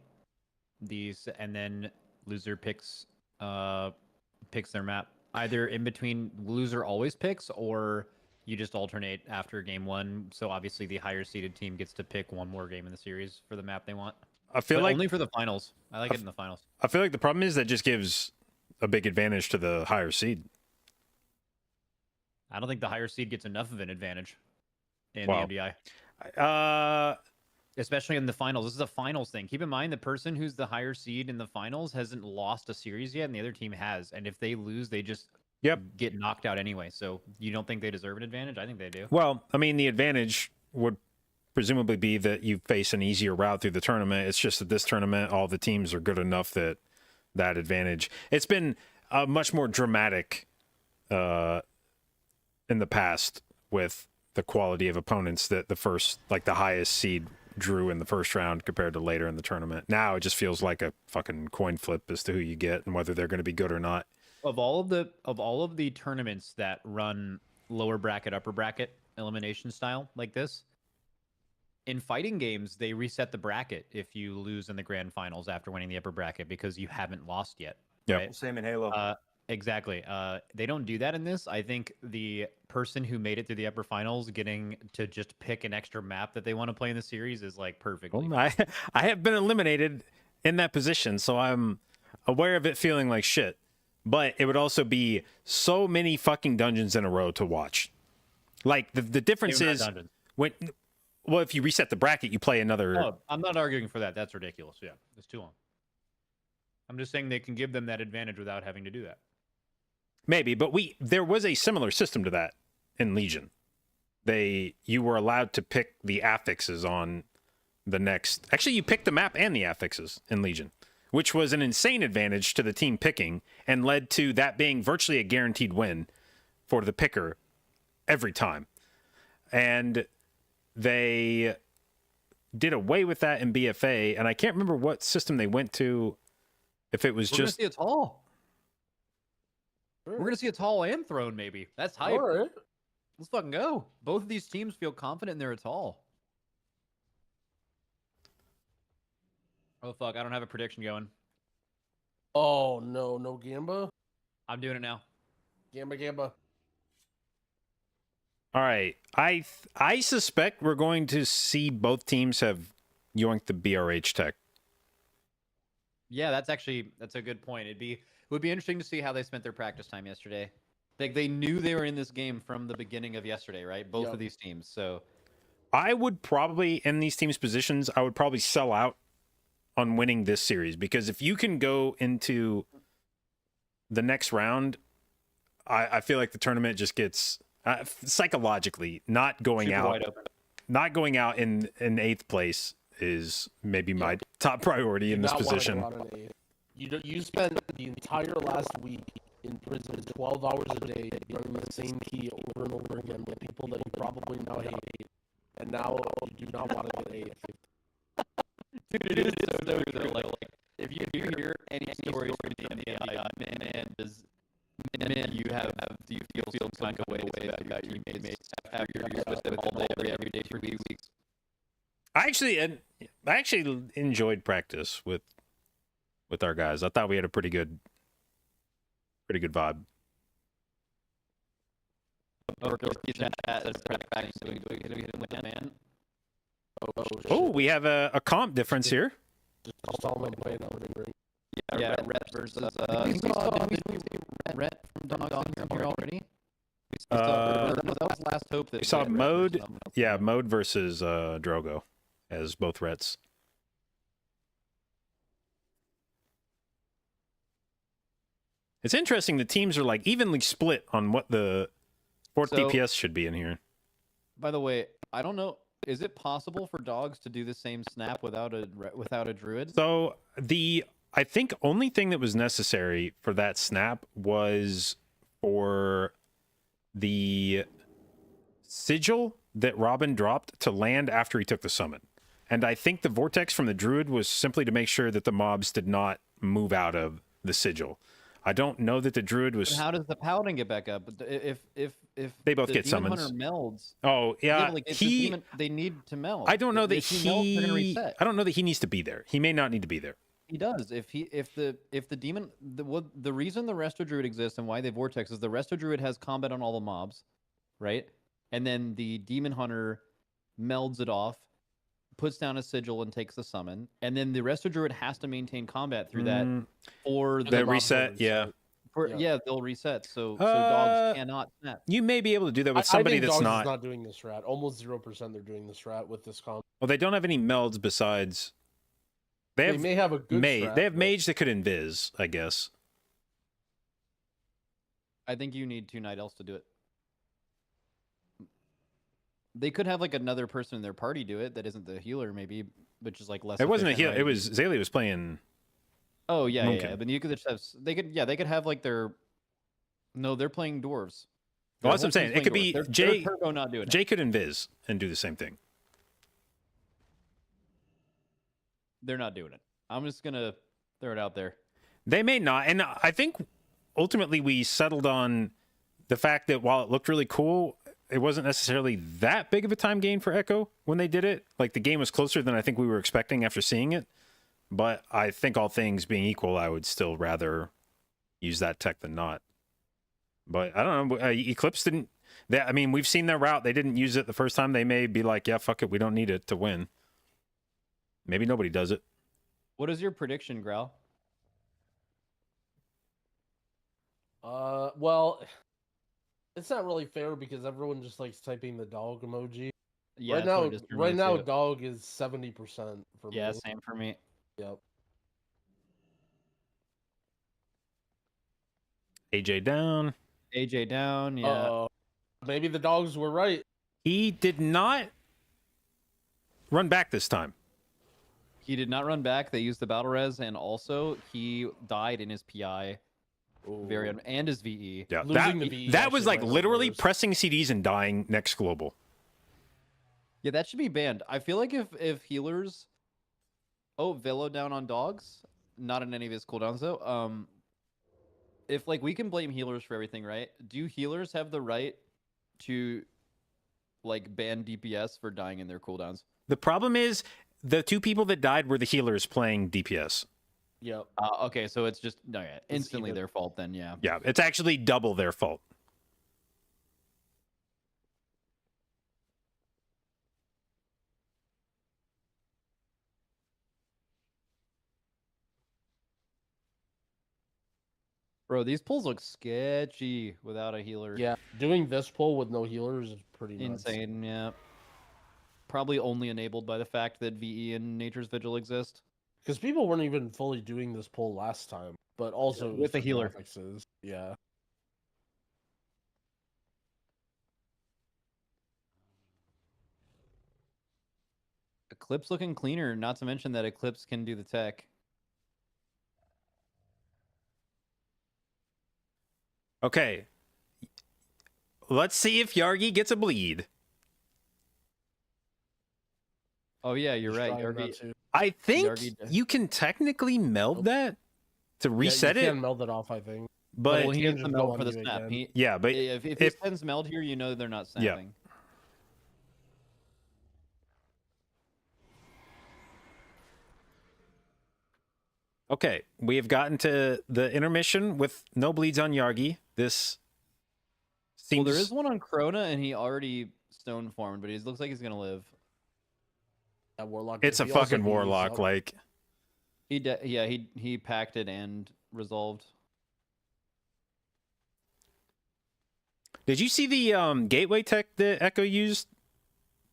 And then loser picks their map. Either in between, loser always picks, or you just alternate after game 1. So obviously the higher seeded team gets to pick one more game in the series for the map they want. I feel But like only for the finals. I like it in the finals. I feel like the problem is that just gives a big advantage to the higher seed. I don't think the higher seed gets enough of an advantage in Wow. the MDI. Uh, Especially in the finals. This is a finals thing. Keep in mind the person who's the higher seed in the finals hasn't lost a series yet, and the other team has. And if they lose, they just get knocked out anyway. So you don't think they deserve an advantage? I think they do. Well, I mean, the advantage would presumably be that you face an easier route through the tournament. It's just that this tournament, all the teams are good enough that advantage. It's been much more dramatic in the past with the quality of opponents that the highest seed drew in the first round compared to later in the tournament. Now it just feels like a fucking coin flip as to who you get and whether they're going to be good or not. Of all of the tournaments that run lower bracket, upper bracket elimination style like this, in fighting games they reset the bracket if you lose in the grand finals after winning the upper bracket because you haven't lost yet. Yeah, right? Same in Halo. Exactly. They don't do that in this. I think the person who made it through the upper finals getting to just pick an extra map that they want to play in the series is like perfectly. Well, I have been eliminated in that position, so I'm aware of it feeling like shit. But it would also be so many fucking dungeons in a row to watch. Like the difference Even not is dungeons. if you reset the bracket, you play another. Oh, I'm not arguing for that. That's ridiculous. Yeah, it's too long. I'm just saying they can give them that advantage without having to do that. Maybe, but there was a similar system to that in Legion. You were allowed to pick the affixes on the next. Actually, you picked the map and the affixes in Legion, which was an insane advantage to the team picking and led to that being virtually a guaranteed win for the picker every time. And they did away with that in BFA, and I can't remember what system they went to. If it was We're just gonna see a tall. Sure. We're gonna see a tall and throne maybe. That's hype. All right. Let's fucking go. Both of these teams feel confident in their tall. Oh fuck! I don't have a prediction going. Oh no Gamba. I'm doing it now. Gamba. all right. I suspect we're going to see both teams have yoinked the BRH tech. Yeah, that's a good point. It would be interesting to see how they spent their practice time yesterday. Like they knew they were in this game from the beginning of yesterday, right? Both Yep. of these teams. So I would probably, in these teams' positions, I would probably sell out on winning this series, because if you can go into the next round, I feel like the tournament just gets psychologically not going Super out. wide open. Not going out in 8th place is maybe my top priority in this position. You spent the entire last week in prison 12 hours a day running the same key over and over again with people that you probably now hate, and now you do not want to get eighth. Dude, it is so true. Like, if you hear any stories from the MDI, man, do you feel some kind of way about your teammates after you're with them all day, every day for 3 weeks? I actually enjoyed practice with our guys. I thought we had a pretty good vibe. Oh, we have a comp difference here. Just all them playing out in ring. Yeah, Rhett versus Rhett from Dogs in here already. That was Last Hope. We saw Mode. Yeah, Mode versus Drogo as both Rets. It's interesting. The teams are like evenly split on what the 4th DPS should be in here. By the way, I don't know. Is it possible for Dogs to do the same snap without a Druid? So I think only thing that was necessary for that snap was for the sigil that Robin dropped to land after he took the summon. And I think the vortex from the Druid was simply to make sure that the mobs did not move out of the sigil. I don't know that the Druid was. But how does the Paladin get back up? If they both the get Demon summons. Hunter melds. Oh yeah, like they need to meld. I don't know that if he melds, they're gonna reset. I don't know that he needs to be there. He may not need to be there. He does. If the demon, the reason the Resto Druid exists and why they vortex is the Resto Druid has combat on all the mobs, right? And then the Demon Hunter melds it off, puts down a sigil and takes the summon, and then the Resto Druid has to maintain combat through that for the reset. Yeah. They'll reset. So Dogs cannot snap. You may be able to do that with somebody I think that's Dogs not. Is not doing this strat. Almost 0% they're doing this strat with this comp. Well, they don't have any melds besides. They may have a good strat, They have mage that could invis, I guess. I think you need 2 Night Elves to do it. They could have like another person in their party do it that isn't the healer, maybe, which is like less. It wasn't a healer. efficient, It right? was Zaylee was playing. Oh yeah, Moonkin. yeah. But you could just have. They could have like their. No, they're playing dwarves. Well, that's what I'm saying. It could be Jay. They're Turbo not doing it. Jay could invis and do the same thing. They're not doing it. I'm just gonna throw it out there. They may not, and I think ultimately we settled on the fact that while it looked really cool, it wasn't necessarily that big of a time gain for Echo when they did it. Like the game was closer than I think we were expecting after seeing it. But I think all things being equal, I would still rather use that tech than not. But I don't know. Eclipse didn't. I mean, we've seen their route. They didn't use it the first time. They may be like, yeah, fuck it. We don't need it to win. Maybe nobody does it. What is your prediction, Growl? Well, it's not really fair because everyone just likes typing the dog emoji. Yeah, right now, dog is 70% for me. Yeah, same for me. Yep. AJ down. AJ down. Yeah. Maybe the dogs were right. He did not run back this time. He did not run back. They used the battle res, and also he died in his PI. And his VE. Yeah, Losing the VE that was actually like might be literally worse. pressing CDs and dying next global. Yeah, that should be banned. I feel like if healers. Oh, Velo down on dogs. Not in any of his cooldowns though. If like we can blame healers for everything, right? Do healers have the right to like ban DPS for dying in their cooldowns? The problem is the 2 people that died were the healers playing DPS. Yep. Okay, so it's just instantly their fault then. Yeah. Yeah, it's actually double their fault. Bro, these pulls look sketchy without a healer. Yeah. Doing this pull with no healers is pretty nuts. Insane. Yeah. probably only enabled by the fact that VE and Nature's Vigil exist. Because people weren't even fully doing this pull last time, but also it was with the for healer. graphics. Yeah. Eclipse looking cleaner, not to mention that Eclipse can do the tech. Okay. Let's see if Yargi gets a bleed. Oh yeah, you're Just right. trying not Yargi, to. I think Yargi does. you can technically meld that to reset yeah, you it, can meld it off, I think. but well, he can't needs to just go meld for the on you snap. again. He, yeah, but if he sends meld here, you know they're not Yeah. snapping. okay, we have gotten to the intermission with no bleeds on Yargi. This seems Well, there is one on Krona, and he already stone formed, but he looks like he's gonna live. That warlock. it's a he also fucking can use warlock. up- Like, He packed it and resolved. did you see the gateway tech that Echo used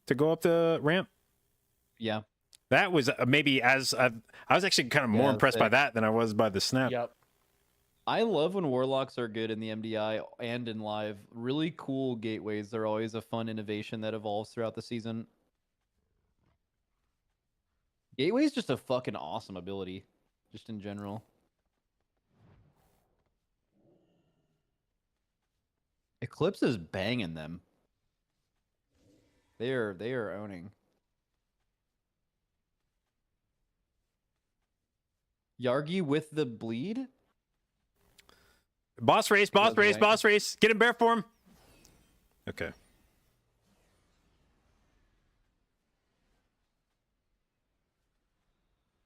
to go up the ramp? Yeah. That was maybe I was actually kind of more Yeah, impressed by sick. that than I was by the snap. Yep. I love when warlocks are good in the MDI and in live. Really cool gateways. They're always a fun innovation that evolves throughout the season. Gateway is just a fucking awesome ability, just in general. Eclipse is banging them. They are owning. Yargi with the bleed? Boss race, boss race, boss race. Get him bear form. Okay.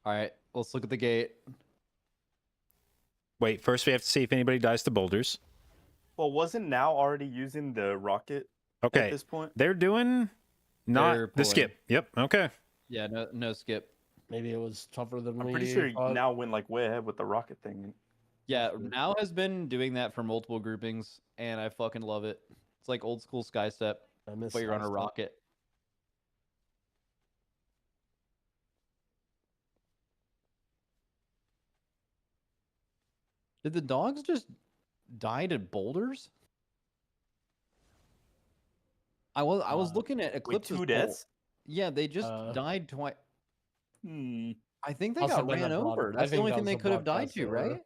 All right, let's look at the gate. Wait, first we have to see if anybody dies to boulders. Well, wasn't now already using the rocket Okay. at this point? They're doing not They're the pulling. skip. Yep. Okay. Yeah, no skip. Maybe it was tougher than I'm we pretty sure thought. now went like way ahead with the rocket thing. Yeah, now has been doing that for multiple groupings, and I fucking love it. It's like old school sky step, I missed but you're on a last time. rocket. Did the dogs just die to boulders? I was looking at Wait, Eclipse's two poll. deaths? Yeah, they just Uh, died twice. Hmm. I think they Must got have been ran a broad- over. I That's the think only that thing was they a could have died broadcast to, error. right?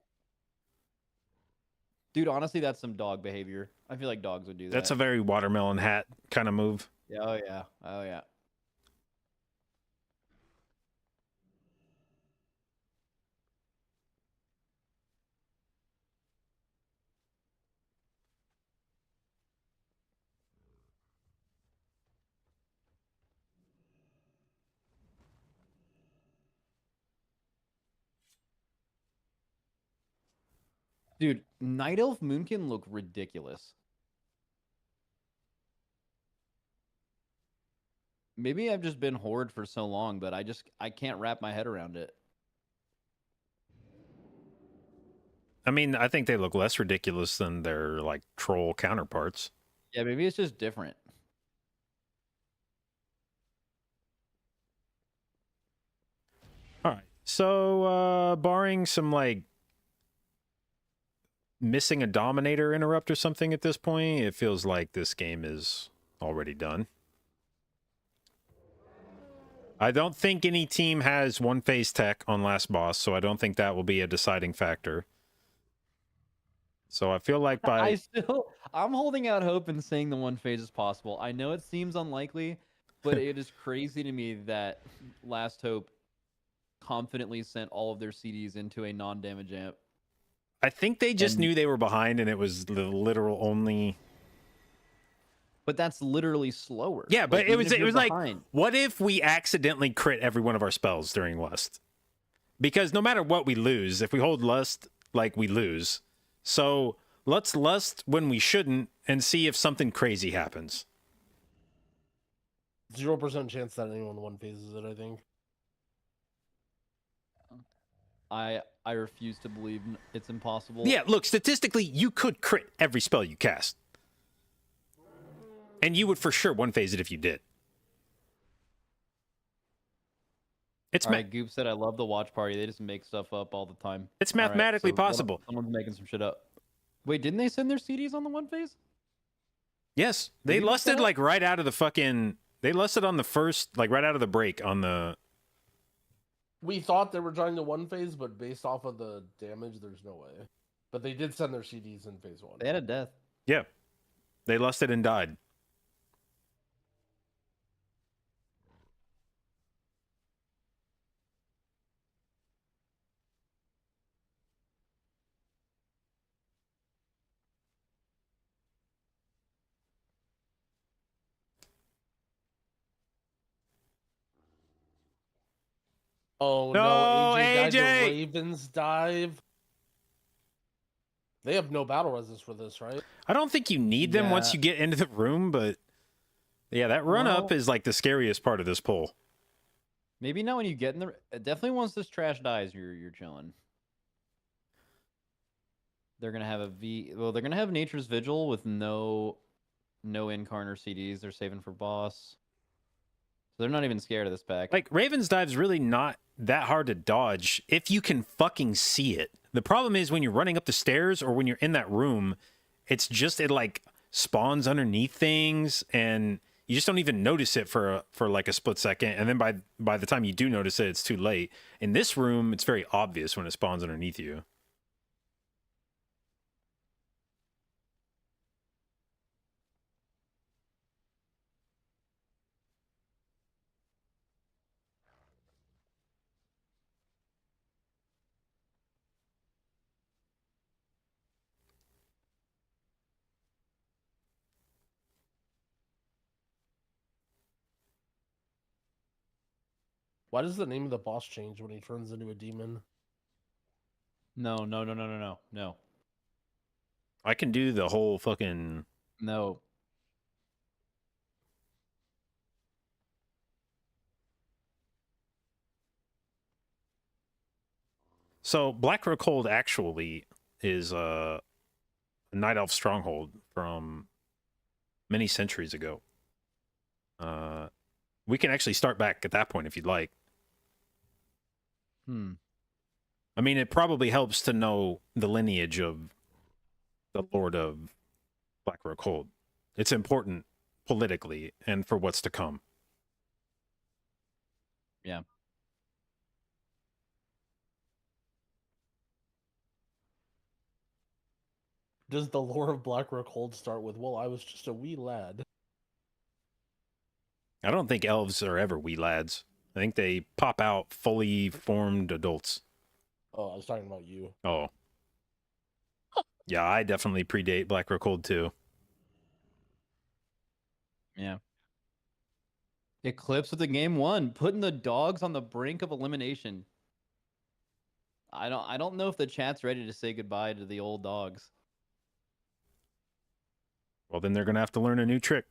Dude, honestly, that's some dog behavior. I feel like dogs would do that. That's a very watermelon hat kind of move. Yeah, oh yeah. Oh yeah. Dude, Night Elf Moonkin look ridiculous. Maybe I've just been Horde for so long, but I can't wrap my head around it. I mean, I think they look less ridiculous than their like troll counterparts. Yeah, maybe it's just different. All right. So, barring some like missing a dominator interrupt or something at this point, it feels like this game is already done. I don't think any team has one phase tech on last boss, so I don't think that will be a deciding factor. So I feel like by I'm holding out hope and saying the one phase is possible. I know it seems unlikely, but it is crazy to me that Last Hope confidently sent all of their CDs into a non-damage amp. I think they just And- knew they were behind and it was the literal only. But that's literally slower. Yeah, but Like, it even was if you're like, behind. what if we accidentally crit every one of our spells during Lust? Because no matter what we lose, if we hold Lust, like we lose. So let's Lust when we shouldn't and see if something crazy happens. 0% chance that anyone one phases it, I think. I refuse to believe it's impossible. Yeah, look, statistically, you could crit every spell you cast. And you would for sure one phase it if you did. It's All right, Goop said I love the watch party. They just make stuff up all the time. it's All right, mathematically so possible. someone's making some shit up. Wait, didn't they send their CDs on the one phase? Yes, Did they we miss lusted that? like right out of the fucking. They lusted on the first, like right out of the break on the. We thought they were trying to one phase, but based off of the damage, there's no way. But they did send their CDs in phase 1. They had a death. Yeah, they lusted and died. Oh No, no, AJ died to AJ! Raven's dive. They have no battle resist for this, right? I don't think you need them once Yeah. you get into the room, but yeah, that run up Well- is like the scariest part of this pull. Maybe not when you get in the. Definitely once this trash dies, you're chilling. They're gonna have a V. Well, they're gonna have Nature's Vigil with no Incarner CDs. They're saving for boss. So they're not even scared of this pack. Like Raven's Dive's really not that hard to dodge if you can fucking see it. The problem is when you're running up the stairs or when you're in that room, it's just it like spawns underneath things and you just don't even notice it for like a split second, and then by the time you do notice it, it's too late. In this room, it's very obvious when it spawns underneath you. Why does the name of the boss change when he turns into a demon? No. I can do the whole fucking No. So Black Rockhold actually is a Night Elf stronghold from many centuries ago. We can actually start back at that point if you'd like. I mean, it probably helps to know the lineage of the Lord of Black Rockhold. It's important politically and for what's to come. Yeah. Does the lore of Black Rockhold start with, well, I was just a wee lad? I don't think elves are ever wee lads. I think they pop out fully formed adults. Oh, I was talking about you. Oh. Yeah, I definitely predate Black Rockhold too. Yeah. Eclipse with the game 1, putting the dogs on the brink of elimination. I don't know if the chat's ready to say goodbye to the old dogs. Well, then they're going to have to learn a new trick.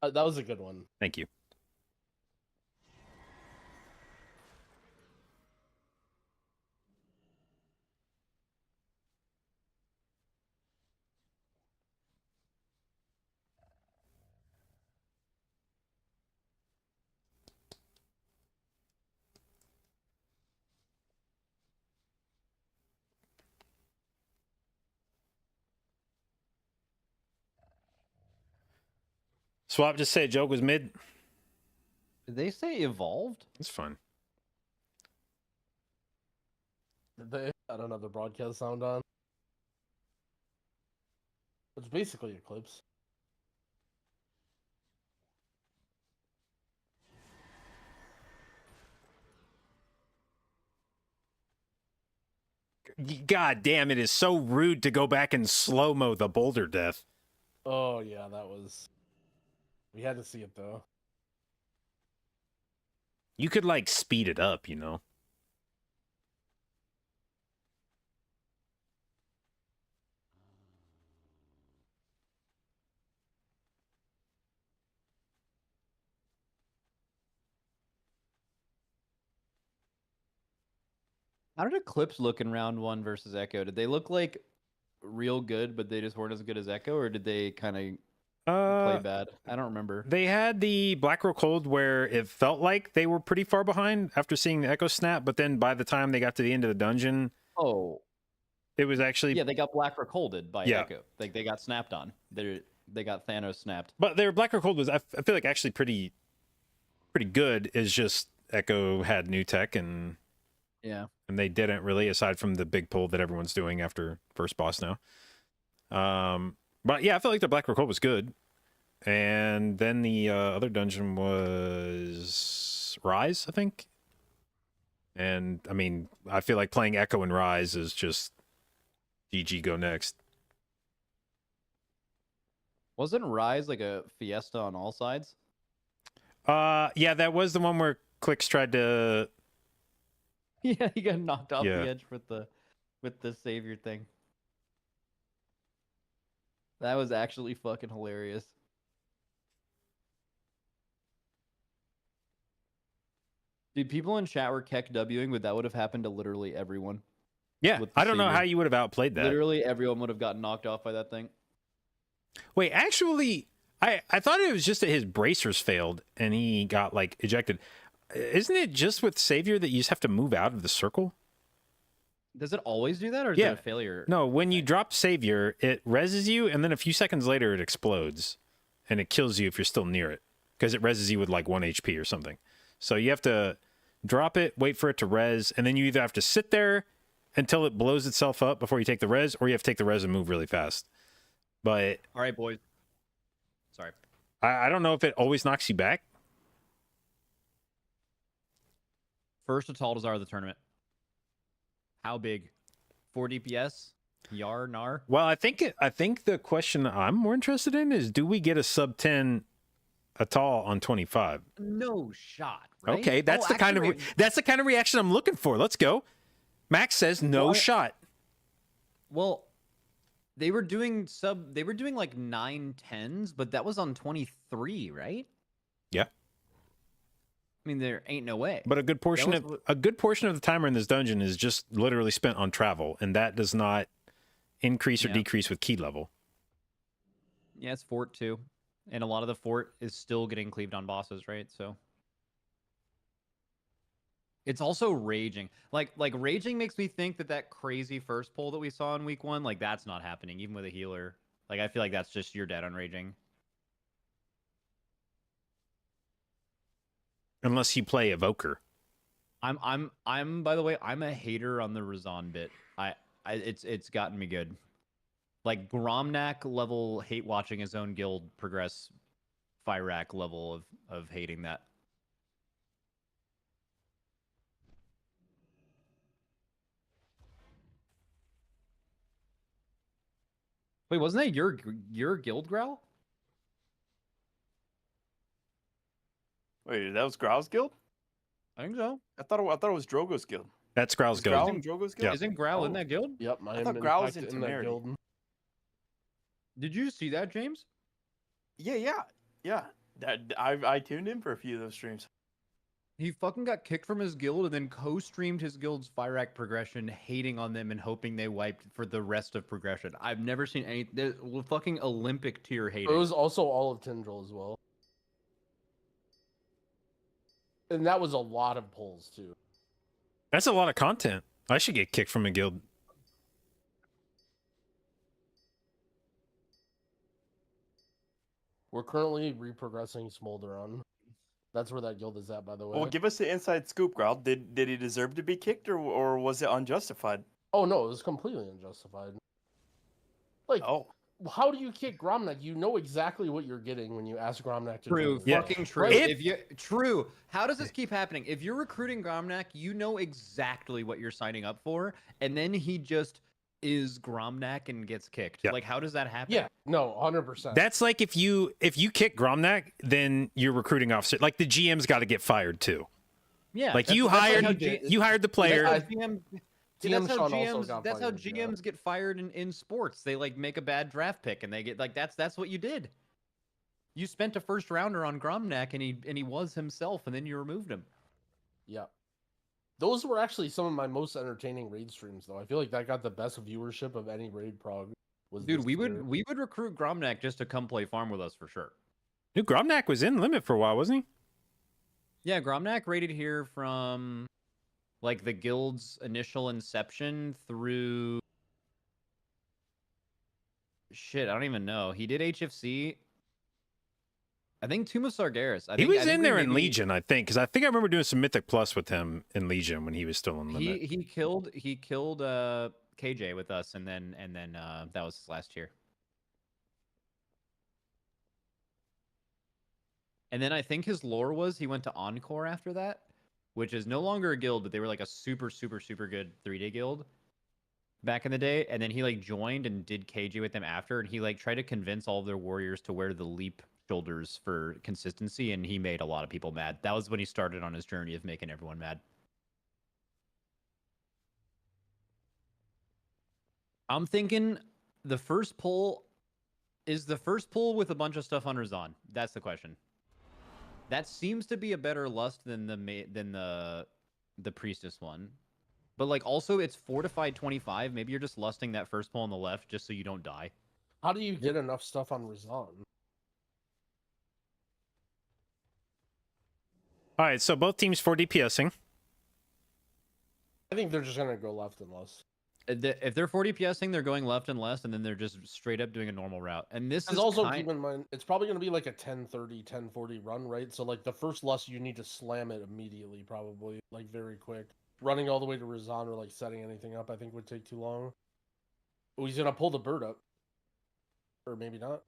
That was a good one. Thank you. Swap just said joke was mid. Did they say evolved? It's fun. Did they had another broadcast sound on? It's basically Eclipse. God damn, it is so rude to go back and slow-mo the boulder death. Oh, yeah, that was... We had to see it, though. You could, like, speed it up, you know? How did Eclipse look in round 1 versus Echo? Did they look like real good, but they just weren't as good as Echo, or did they kind of play bad? I don't remember. They had the Black Roll Cold where it felt like they were pretty far behind after seeing the Echo snap, but then by the time they got to the end of the dungeon, Oh, it was actually yeah, they got Black Recolded by Echo. Like they got snapped on. They got Thanos snapped. But their Black Roll Cold was I feel like actually pretty good. Is just Echo had new tech and they didn't really, aside from the big pull that everyone's doing after first boss now. But yeah, I felt like the Black Roll Cold was good. And then the other dungeon was Rise, I think. And I mean, I feel like playing Echo and Rise is just GG, go next. Wasn't Rise like a fiesta on all sides? Yeah, that was the one where Clicks tried to. Yeah, he got knocked off the edge with the savior thing. That was actually fucking hilarious. Dude, people in chat were Keck Wing, but that would have happened to literally everyone. Yeah, I don't know savior. how you would have outplayed that. Literally everyone would have gotten knocked off by that thing. Wait, actually, I thought it was just that his bracers failed and he got like ejected. Isn't it just with Savior that you just have to move out of the circle? Does it always do that, or is it a failure? No, when you drop Savior, it reses you, and then a few seconds later it explodes, and it kills you if you're still near it, because it reses you with like 1 HP or something. So you have to drop it, wait for it to res, and then you either have to sit there until it blows itself up before you take the res, or you have to take the res and move really fast. But all right, boys. Sorry. I don't know if it always knocks you back. First Ataldazar of the tournament. How big? 4 DPS? Yar, Nar? Well, I think the question I'm more interested in is, do we get a sub 10 Atal on 25? No shot. Right? Okay, that's the kind of reaction I'm looking for. Let's go. Max says no shot. Well, they were doing like 9-10s, but that was on 23, right? Yeah. I mean, there ain't no way. But a good portion of the timer in this dungeon is just literally spent on travel, and that does not increase or decrease with key level. Yeah, it's fort too. And a lot of the fort is still getting cleaved on bosses, right? So it's also raging. Like raging makes me think that crazy first pull that we saw in week 1, like that's not happening, even with a healer. Like I feel like that's just you're dead on raging. Unless you play Evoker. I'm by the way, I'm a hater on the Razan bit. It's gotten me good. Like Gromnak level hate watching his own guild progress, Fyrak level of hating that. Wait, wasn't that your guild growl? Wait, that was Growl's guild? I think so. I thought it was Drogo's guild. That's Growl's guild. Growl in Drogo's guild? Yeah. Isn't Growl in that guild? Yep, I thought Growl was in that Temerity. guild. Did you see that, James? Yeah. That I tuned in for a few of those streams. He fucking got kicked from his guild and then co-streamed his guild's Fyrak progression, hating on them and hoping they wiped for the rest of progression. I've never seen any fucking Olympic tier hating. It was also all of Tindril as well. And that was a lot of pulls too. That's a lot of content. I should get kicked from a guild. We're currently reprogressing Smolderon. That's where that guild is at, by the way. Well, give us the inside scoop, Growl. Did he deserve to be kicked, or was it unjustified? Oh no, it was completely unjustified. Like, how do you kick Gromnak? You know exactly what you're getting when you ask Gromnak to True, join. fucking true. Right? True. How does this keep happening? If you're recruiting Gromnak, you know exactly what you're signing up for, and then he just is Gromnak and gets kicked. Yeah. Like, how does that happen? Yeah, no, 100%. That's like if you kick Gromnak, then your recruiting officer, like the GM's got to get fired too. Yeah. Like you hired the player. That's how GMs get fired in sports. They like make a bad draft pick and they get like that's what you did. You spent a first rounder on Gromnak and he was himself and then you removed him. Yep. Those were actually some of my most entertaining raid streams, though. I feel like that got the best viewership of any raid prog. Dude, this we year. would recruit Gromnak just to come play farm with us for sure. Dude, Gromnak was in Limit for a while, wasn't Yeah, Gromnak raided here from like the guild's initial inception through shit, I don't even know. He did HFC. I think Tomb of Sargeras. he? He was in there in Legion, I think, because I think I remember doing some Mythic Plus with him in Legion when he was still in Limit. He killed KJ with us, and then that was his last year. And then I think his lore was he went to Encore after that, which is no longer a guild, but they were like a super good 3-day guild back in the day. And then he like joined and did KJ with them after, and he like tried to convince all of their warriors to wear the leap shoulders for consistency, and he made a lot of people mad. That was when he started on his journey of making everyone mad. I'm thinking the first pull is the first pull with a bunch of stuff on Razan. That's the question. That seems to be a better lust than the priestess one. But like also it's fortified 25. Maybe you're just lusting that first pull on the left just so you don't die. How do you get enough stuff on Razan? All right, so both teams 4 DPSing. I think they're just gonna go left and less. If they're 40 PSing, they're going left and left, and then they're just straight up doing a normal route. And this is also keep in mind, it's probably going to be like a 10-30, 10-40 run, right? So like the first lust, you need to slam it immediately, probably, like very quick. Running all the way to Razan or like setting anything up, I think would take too long. Oh, he's going to pull the bird up. Or maybe not.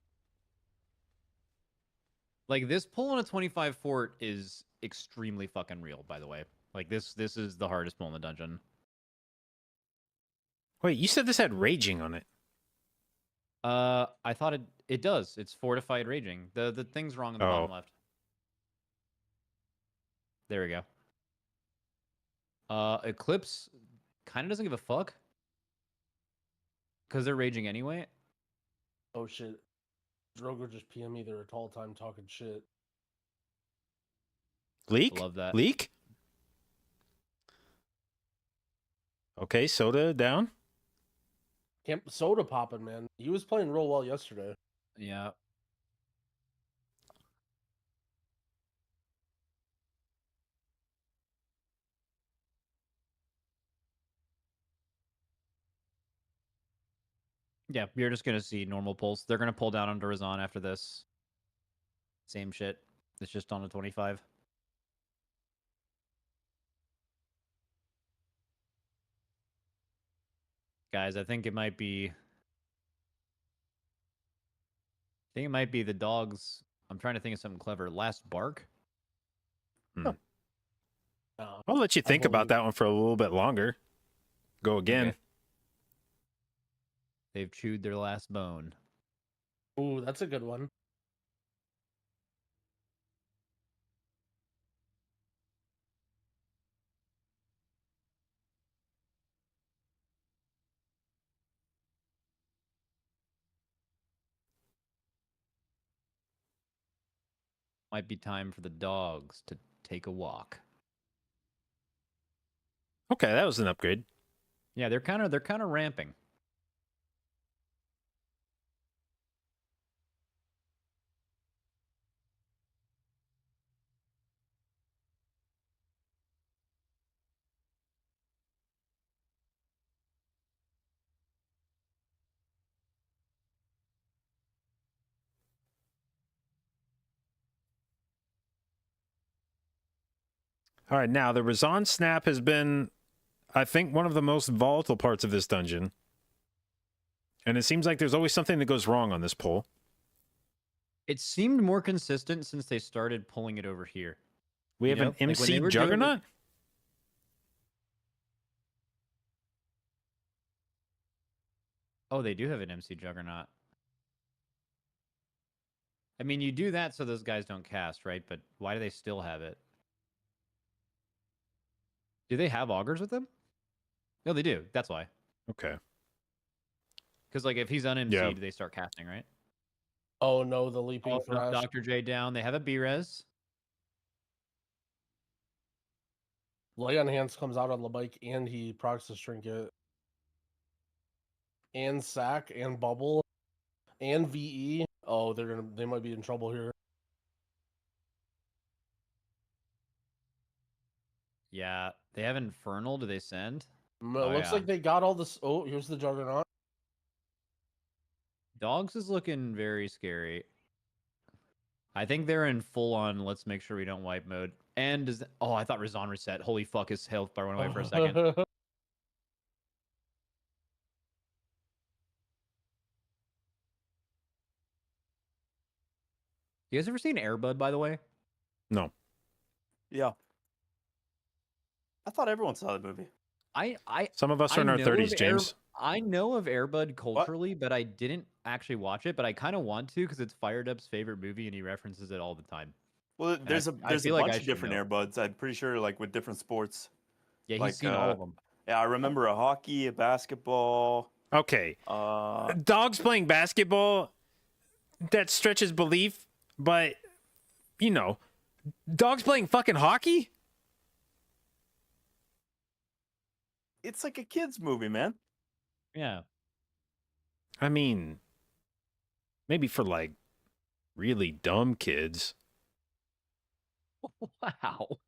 Like this pull on a 25 fort is extremely fucking real, by the way. Like this is the hardest pull in the dungeon. Wait, you said this had raging on it. I thought it does. It's fortified raging. The thing's wrong on the bottom left. There we go. Eclipse kind of doesn't give a fuck. Because they're raging anyway. Oh shit. Drogo just PM me. They're a tall time talking shit. Leak? Love that. Leak? Okay, Soda down. Soda popping, man. He was playing real well yesterday. Yeah. Yeah, you're just going to see normal pulls. They're going to pull down onto Razan after this. Same shit. It's just on a 25. Guys, I think it might be the dogs. I'm trying to think of something clever. Last bark? I'll let you think about that one for a little bit longer. Go again. Okay. They've chewed their last bone. Ooh, that's a good one. Might be time for the dogs to take a walk. Okay, that was an upgrade. Yeah, they're kind of ramping. All right, now the Razan snap has been, I think, one of the most volatile parts of this dungeon. And it seems like there's always something that goes wrong on this pull. It seemed more consistent since they started pulling it over here. We have an MC Juggernaut? Oh, they do have an MC Juggernaut. I mean, you do that so those guys don't cast, right? But why do they still have it? Do they have augurs with them? No, they do. That's why. Okay. Because like if he's un-MC'd, they start casting, right? Oh no, the leaping thrash. Dr. J down. They have a B-res. Lay on Hands comes out on the bike, and he procs his trinket, and sack, and bubble, and VE. Oh, they might be in trouble here. Yeah, they have Infernal. Do they send? It Oh, looks yeah. like they got all this. Oh, here's the Juggernaut. Dogs is looking very scary. I think they're in full on. Let's make sure we don't wipe mode. And oh, I thought Razan reset. Holy fuck, his health bar went away for a second. You guys ever seen Airbud, by the way? No. Yeah. I thought everyone saw the movie. Some of us are in our 30s, James. I know of Airbud culturally, but I didn't actually watch it. But I kind of want to because it's Firedub's favorite movie, and he references it all the time. Well, there's a bunch of different know. Airbuds. I'm pretty sure, like with different sports. Yeah, he's like, seen all of them. Yeah, I remember a hockey, a basketball. Okay. Dogs playing basketball, that stretches belief, but, you know, dogs playing fucking hockey? It's like a kid's movie, man. Yeah. I mean, maybe for like really dumb kids. Wow.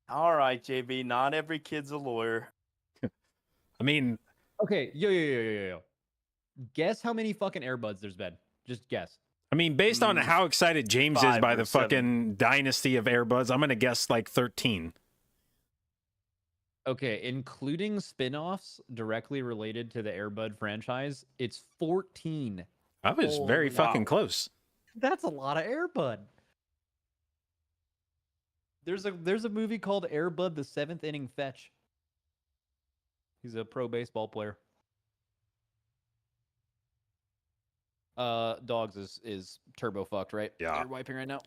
All right, JB. Not every kid's a lawyer. I mean, Okay, yo. Guess how many fucking Airbuds there's been. Just guess. I mean, based on how excited James is 5 by or the 7. fucking dynasty of Airbuds, I'm gonna guess like 13. Okay, including spin-offs directly related to the Airbud franchise, it's 14. I was very fucking wow. close. That's a lot of Airbud. There's a movie called Airbud: The Seventh Inning Fetch. He's a pro baseball player. Dogs is turbo fucked, right? Yeah. You're wiping right now.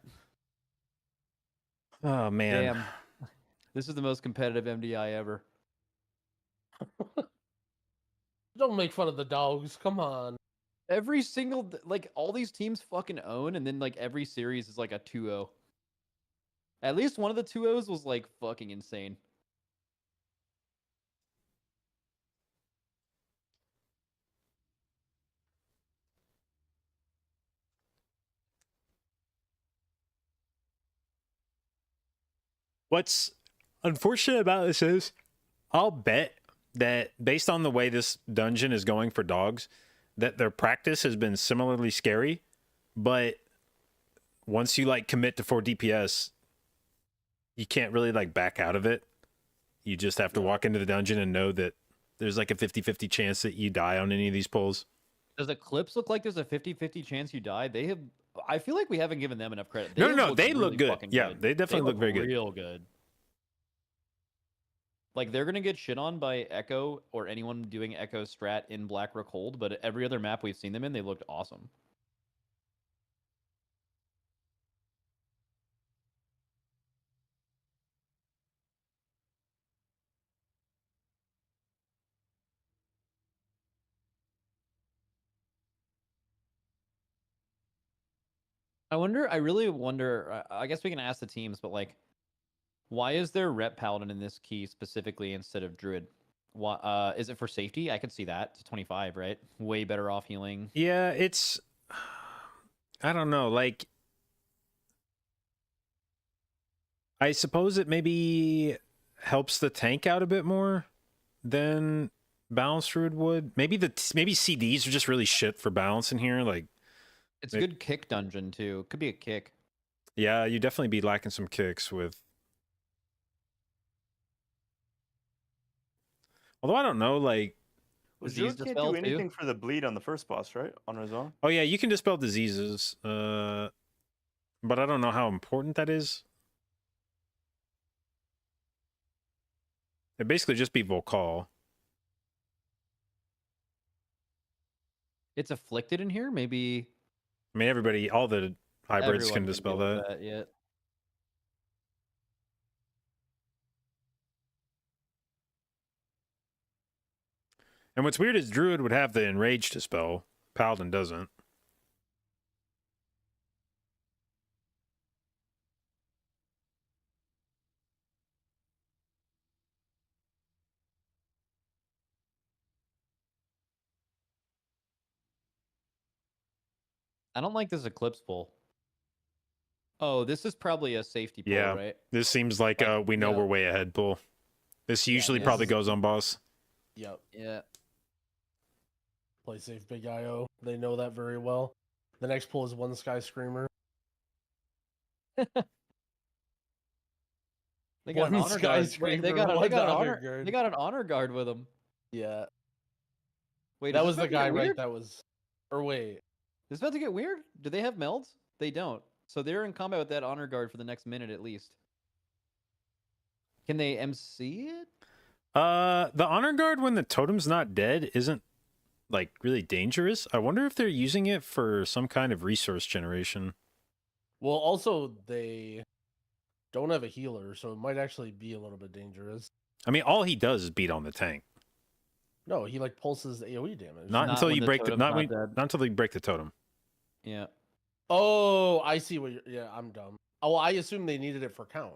Oh man. Damn. This is the most competitive MDI ever. Don't make fun of the dogs. Come on. Every single like all these teams fucking own, and then like every series is like a 2-0. At least one of the 2-0s was like fucking insane. What's unfortunate about this is I'll bet that based on the way this dungeon is going for dogs, that their practice has been similarly scary, but once you like commit to 4 DPS, you can't really like back out of it. You just have to walk into the dungeon and know that there's like a 50-50 chance that you die on any of these pulls. Does Eclipse look like there's a 50-50 chance you die? They have. I feel like we haven't given them enough credit. No, they really look good. fucking Yeah, they definitely look very good. Real good. Like they're gonna get shit on by Echo or anyone doing Echo strat in Blackrock Hold, but every other map we've seen them in, they looked awesome. I really wonder, I guess we can ask the teams, but like, why is there Rep Paladin in this key specifically instead of Druid? Why, is it for safety? I could see that. It's 25, right? Way better off healing. Yeah, it's... I don't know, like... I suppose it maybe helps the tank out a bit more than Balance Druid would. Maybe maybe CDs are just really shit for balance in here, like... It's a good kick dungeon, too. Could be a kick. Yeah, you definitely be lacking some kicks with... Although I don't know, like... Well, Disease Druid can't dispel do anything too? for the bleed on the first boss, right? On Razan? Oh yeah, you can dispel diseases, but I don't know how important that is. It'd basically just be Volcall. It's afflicted in here? Maybe... I mean, everybody, all the hybrids everyone can dispel deal with that. Yeah. And what's weird is Druid would have the Enrage dispel. Paladin doesn't. I don't like this Eclipse pull. Oh, this is probably a safety pull, Yeah. right? This seems like we know yeah. we're way ahead pull. This usually this probably is- goes on boss. Yep. Yeah. Play safe, big IO. They know that very well. The next pull is one Sky Screamer. They got an One honor Sky guard. Screamer, They got one an honor honor. guard. They got an honor guard with them. Yeah. Wait, That is was this the about to guy, get right? weird? That was. Or wait. Is this about to get weird? Do they have melds? They don't. So they're in combat with that honor guard for the next minute at least. Can they MC it? The honor guard when the totem's not dead isn't like really dangerous. I wonder if they're using it for some kind of resource generation. Well, also, they don't have a healer, so it might actually be a little bit dangerous. I mean, all he does is beat on the tank. No, he like pulses AoE damage. Not Not until when you the break the totem's not not when, dead. not until you break the totem. Yeah. Oh, I see what you're. Yeah, I'm dumb. Oh, well, I assume they needed it for count,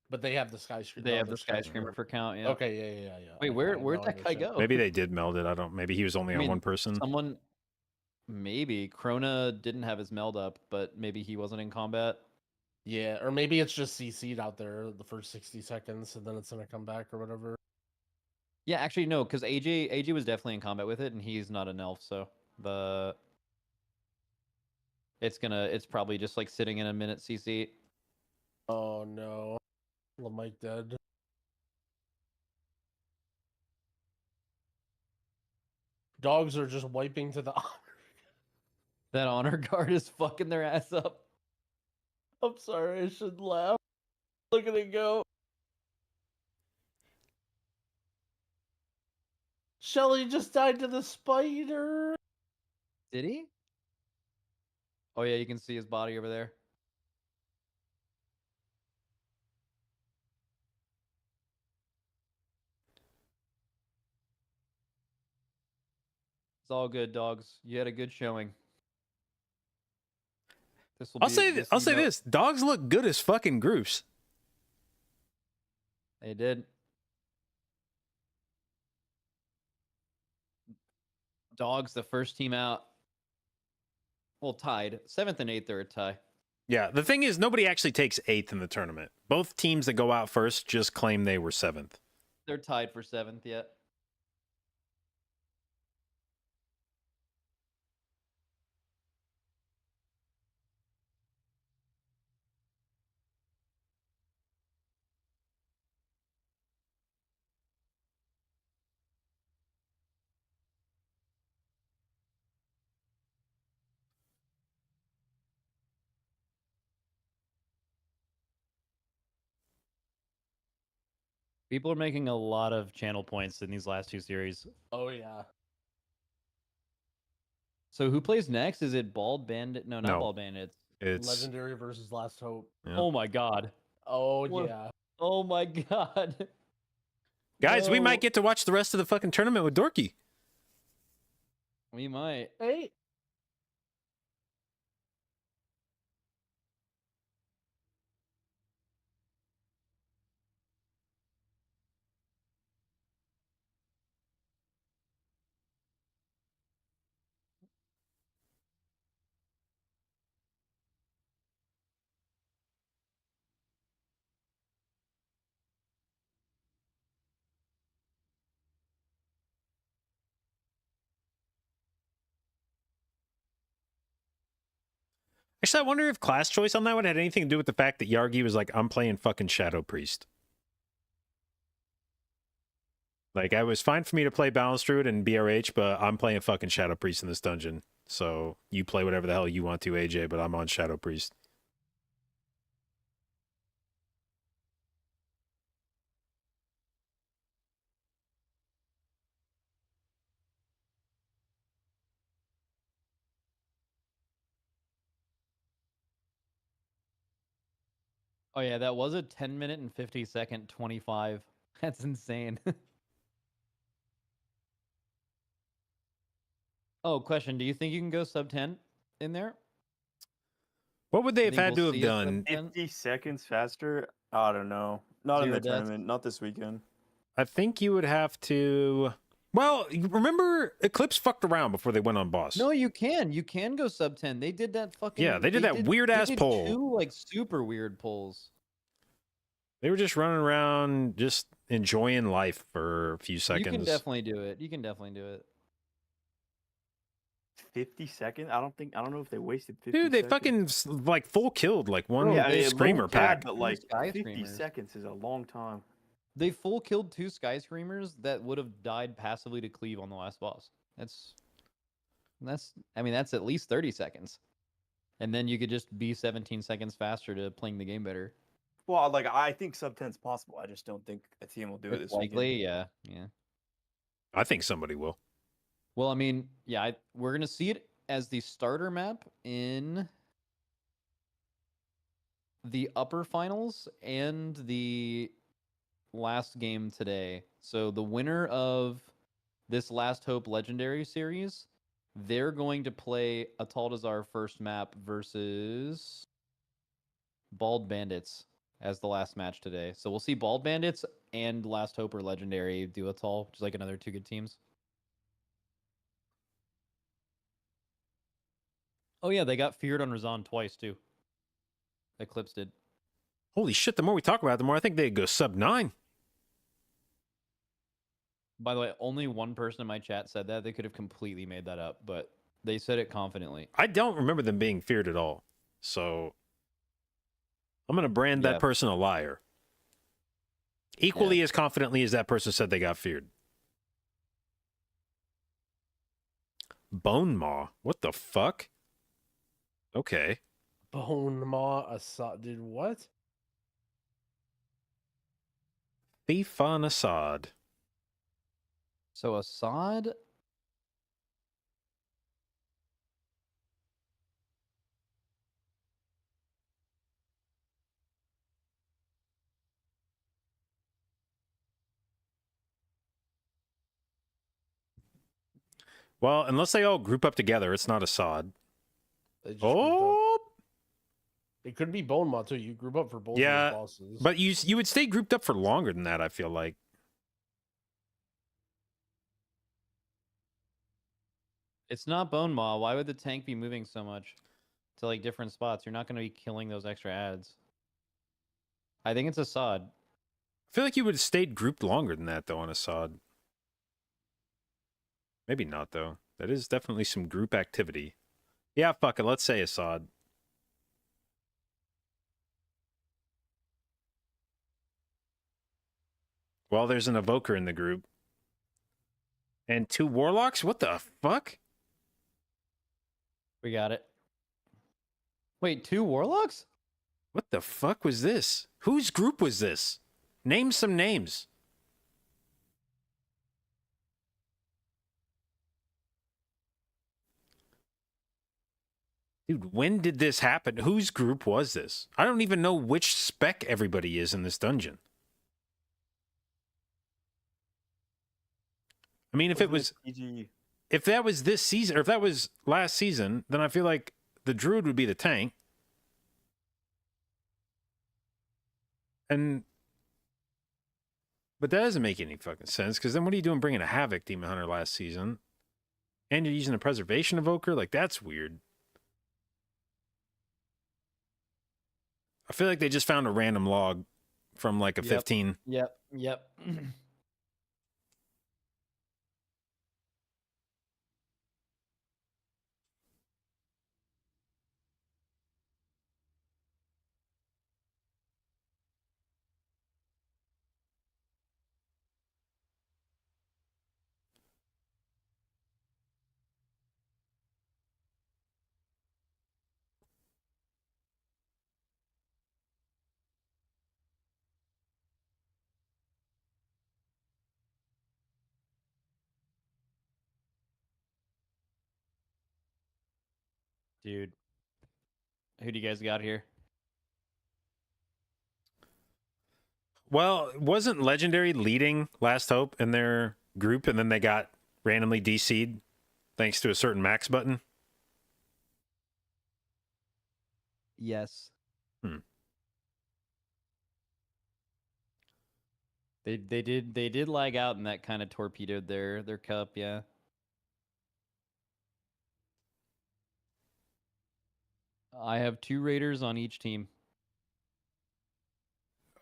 but they have the Skyscraper. They have the skyscraper for count. Yeah. Okay, yeah. Wait, where'd that guy go? Maybe they did meld it. I don't. Maybe he was only I on mean, one person. Someone. Maybe Krona didn't have his meld up, but maybe he wasn't in combat. Yeah, or maybe it's just CC'd out there the first 60 seconds, and then it's gonna come back or whatever. Yeah, actually no, because AJ was definitely in combat with it, and he's not an elf, so it's probably just like sitting in a minute CC. Oh no, Lamike dead. Dogs are just wiping to the. That honor guard is fucking their ass up. I'm sorry, I should laugh. Look at it go. Shelly just died to the spider. Did he? Oh yeah, you can see his body over there. It's all good, dogs. You had a good showing. This will I'll be. say this I'll will say go- this: dogs look good as fucking groups. They did. Dogs, the first team out. Well, tied. 7th and 8th are a tie. Yeah, the thing is, nobody actually takes 8th in the tournament. Both teams that go out first just claim they were 7th. They're tied for 7th yet. People are making a lot of channel points in these last two series. Oh yeah. So who plays next? Is it Bald Bandit? No, not No. Bald Bandit. It's Legendary versus Last Hope. Yeah. Oh my god. Oh What? yeah. Oh my god. guys. We No. might get to watch the rest of the fucking tournament with Dorky. We might. Hey. Actually, I wonder if class choice on that one had anything to do with the fact that Yargi was like, "I'm playing fucking Shadow Priest." Like, it was fine for me to play Balanced Druid and BRH, but I'm playing fucking Shadow Priest in this dungeon. So you play whatever the hell you want to, AJ, but I'm on Shadow Priest. Oh yeah, that was a 10-minute and 50-second 25. That's insane. Oh, question. Do you think you can go sub 10 in there? What would they have Think had to we'll have see a done? sub 10? 50 seconds faster? I don't know. Not in Zero the deaths? tournament. Not this weekend. I think you would have to. Well, you remember Eclipse fucked around before they went on boss. No, you can. You can go sub 10. They did that fucking. Yeah, they did that weird-ass they did poll. 2 like super weird polls. They were just running around, just enjoying life for a few seconds. You can definitely do it. You can definitely do it. 50 seconds? I don't know if they wasted 50 Dude, they seconds. fucking like full killed like one Bro, Yeah, I mean, screamer low pack. tab, but like Sky 50 Screamers. seconds is a long time. They full killed 2 Sky Screamers that would have died passively to cleave on the last boss. That's I mean that's at least 30 seconds. And then you could just be 17 seconds faster to playing the game better. Well, like I think sub 10 is possible. I just don't think a team will do it It's this likely, weekend. yeah. I think somebody will. Well, I mean, yeah, we're gonna see it as the starter map in the upper finals and the last game today. So the winner of this Last Hope Legendary Series, they're going to play Ataldazar first map versus Bald Bandits as the last match today. So we'll see Bald Bandits and Last Hope or Legendary do Atal, which is like another 2 good teams. Oh yeah, they got feared on Razan twice too. Eclipse did. Holy shit, the more we talk about it, the more I think they'd go sub 9. By the way, only one person in my chat said that. They could have completely made that up, but they said it confidently. I don't remember them being feared at all. So I'm going to brand that Yeah. person a liar. Equally as confidently as that person said they got feared. Bone Maw? What the fuck? Okay. Bone Maw Assad. Dude, what? Thief on Assad. So Assad. Well, unless they all group up together, it's not Assad. They just grouped up. Oh! It could be Bone Maw too. You group up for both Yeah, of those bosses. But you would stay grouped up for longer than that, I feel like. It's not Bone Maw. Why would the tank be moving so much to like different spots? You're not going to be killing those extra ads. I think it's Assad. I feel like you would have stayed grouped longer than that, though, on Assad. Maybe not, though. That is definitely some group activity. Yeah, fuck it. Let's say Assad. Well, there's an Evoker in the group. And 2 Warlocks? What the fuck? We got it. Wait, 2 Warlocks? What the fuck was this? Whose group was this? Name some names. Dude, when did this happen? Whose group was this? I don't even know which spec everybody is in this dungeon. I mean, if it was... PG. If that was this season, or if that was last season, then I feel like the Druid would be the tank. But that doesn't make any fucking sense, because then what are you doing bringing a Havoc Demon Hunter last season? And you're using a Preservation Evoker? Like, that's weird. I feel like they just found a random log from like a 15. Yep. Dude. Who do you guys got here? Well, wasn't Legendary leading Last Hope in their group, and then they got randomly DC'd thanks to a certain max button? Yes. They did lag out, and that kind of torpedoed their cup. Yeah. I have 2 raiders on each team.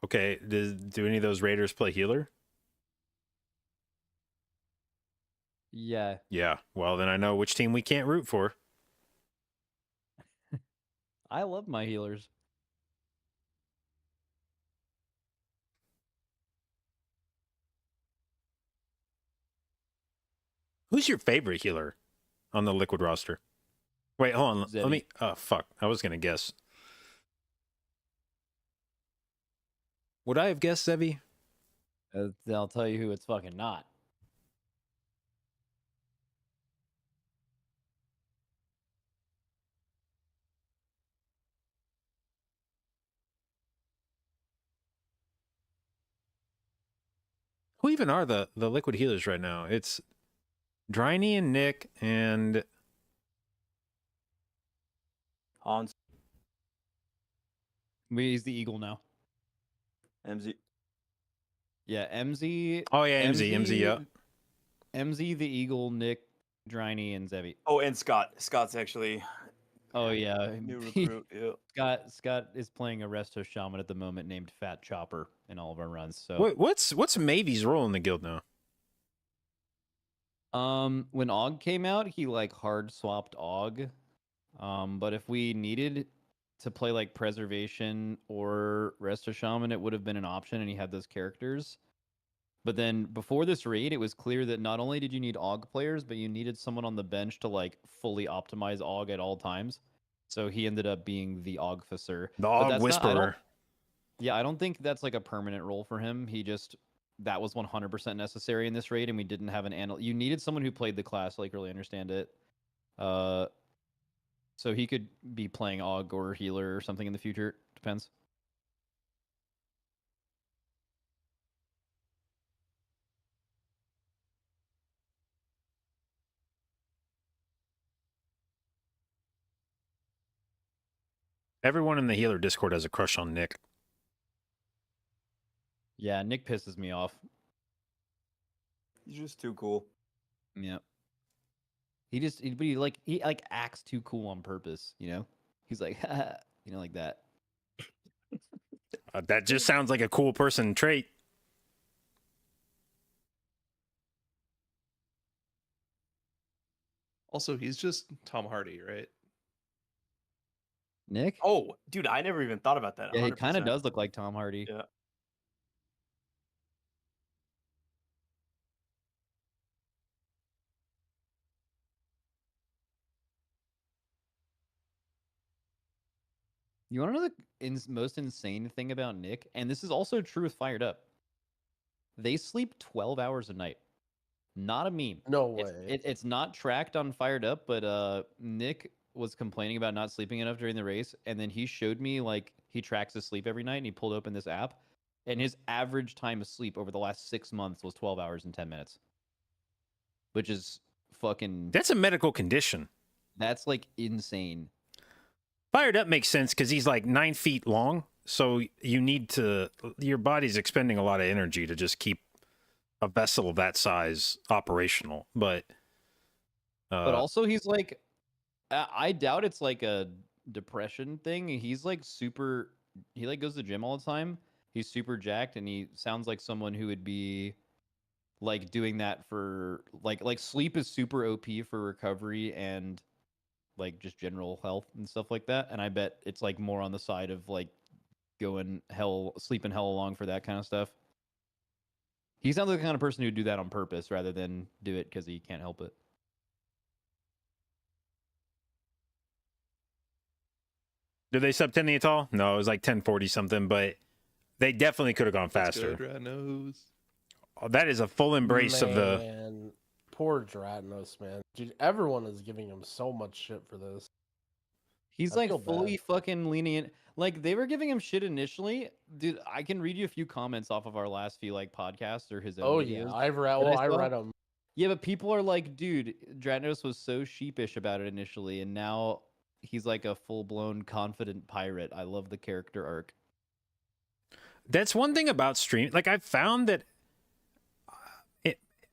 Okay, do any of those raiders play healer? Yeah. Yeah. Well, then I know which team we can't root for. I love my healers. Who's your favorite healer on the Liquid roster? Wait, hold on. Let Zevi. me. Oh fuck! I was gonna guess. Would I have guessed Zevi? I'll tell you who it's fucking not. Who even are the Liquid healers right now? It's Dryny and Nick and Hans, He's the Eagle now. MZ. Yeah, MZ. oh yeah, MZ, yeah. MZ, the Eagle, Nick, Dryny, and Zevi. Oh, and Scott. Scott's actually Oh yeah, new recruit. Yeah. Scott is playing a resto shaman at the moment named Fat Chopper in all of our runs. So What's Mavy's role in the guild now? when Og came out, he like hard swapped Og. But if we needed to play like Preservation or Resto Shaman, it would have been an option, and he had those characters. But then before this raid, it was clear that not only did you need Og players, but you needed someone on the bench to like fully optimize Og at all times. So he ended up being the Ogficer. The But Og that's not- Whisperer. Yeah, I don't think that's like a permanent role for him. That was 100% necessary in this raid, and we didn't have an You needed someone who played the class, like really understand it. So he could be playing Og or healer or something in the future. Depends. Everyone in the healer Discord has a crush on Nick. Yeah, Nick pisses me off. He's just too cool. Yeah. He acts too cool on purpose, you know? He's like, you know, like that. That just sounds like a cool person trait. Also, he's just Tom Hardy, right? Nick? Oh, dude, I never even thought about that. Yeah, he kind of 100%. does look like Tom Hardy. Yeah. You want to know the most insane thing about Nick? And this is also true with Fired Up. They sleep 12 hours a night. Not a meme. No way. It's not tracked on Fired Up, but Nick was complaining about not sleeping enough during the race, and then he showed me like he tracks his sleep every night, and he pulled open this app, and his average time of sleep over the last 6 months was 12 hours and 10 minutes, which is fucking. That's a medical condition. That's like insane. Fired Up makes sense because he's like 9 feet long, so your body's expending a lot of energy to just keep a vessel of that size operational. But also he's like, I doubt it's like a depression thing. He's like he like goes to the gym all the time. He's super jacked, and he sounds like someone who would be like doing that for like sleep is super OP for recovery and like just general health and stuff like that. And I bet it's like more on the side of like sleeping hell along for that kind of stuff. He sounds like the kind of person who'd do that on purpose rather than do it because he can't help it. did they sub 10 at all? No, it was like 1040 something, but they definitely could have gone That's faster. good, Ratnos. Oh, that is a full embrace of the. Man, poor Dratnos, man. Dude, everyone is giving him so much shit for this. He's I like feel fully bad. fucking lenient. Like they were giving him shit initially. Dude, I can read you a few comments off of our last few like podcasts or his own Oh videos. yeah, I've read. that Well, I I saw. read them. Yeah, but people are like, dude, Dratnos was so sheepish about it initially, and now he's like a full-blown confident pirate. I love the character arc. That's one thing about stream. Like I've found that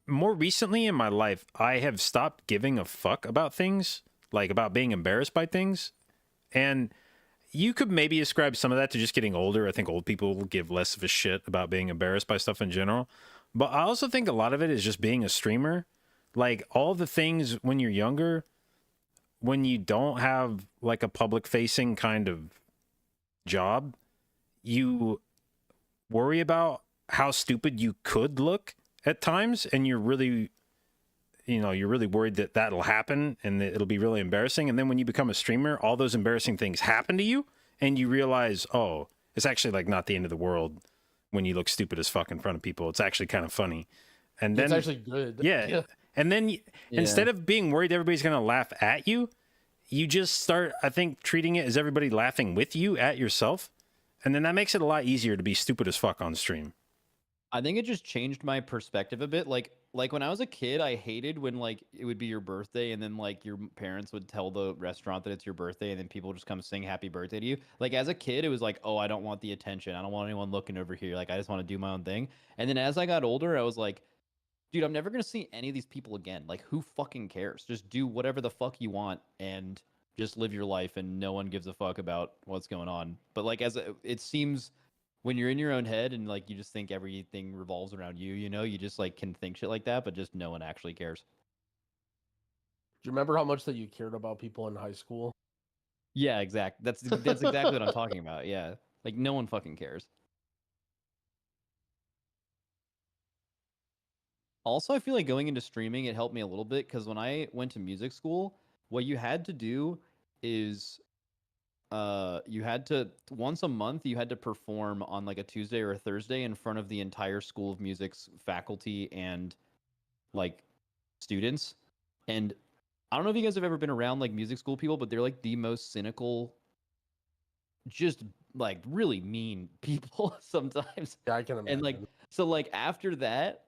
more recently in my life, I have stopped giving a fuck about things, like about being embarrassed by things. And you could maybe ascribe some of that to just getting older. I think old people will give less of a shit about being embarrassed by stuff in general. But I also think a lot of it is just being a streamer. Like all the things when you're younger, when you don't have like a public facing kind of job, you worry about how stupid you could look at times, and you're really worried that that'll happen and that it'll be really embarrassing. And then when you become a streamer, all those embarrassing things happen to you, and you realize, oh, it's actually like not the end of the world when you look stupid as fuck in front of people. It's actually kind of funny. And then It's actually good. yeah. And then Yeah. instead of being worried everybody's going to laugh at you, you just start, I think, treating it as everybody laughing with you at yourself. And then that makes it a lot easier to be stupid as fuck on stream. I think it just changed my perspective a bit. Like when I was a kid, I hated when like it would be your birthday and then like your parents would tell the restaurant that it's your birthday and then people just come sing happy birthday to you. Like as a kid, it was like, oh, I don't want the attention. I don't want anyone looking over here. Like I just want to do my own thing. And then as I got older, I was like, dude, I'm never gonna see any of these people again. Like who fucking cares? Just do whatever the fuck you want and just live your life and no one gives a fuck about what's going on. But like it seems when you're in your own head and like you just think everything revolves around you, you just like can think shit like that, but just no one actually cares. Do you remember how much that you cared about people in high school? Yeah, exact. That's exactly what I'm talking about. Yeah. Like no one fucking cares. Also, I feel like going into streaming, it helped me a little bit because when I went to music school, what you had to do is you had to once a month you had to perform on like a Tuesday or a Thursday in front of the entire School of Music's faculty and like students. And I don't know if you guys have ever been around like music school people, but they're like the most cynical, just like really mean people sometimes. Yeah, I can imagine. And like so like after that,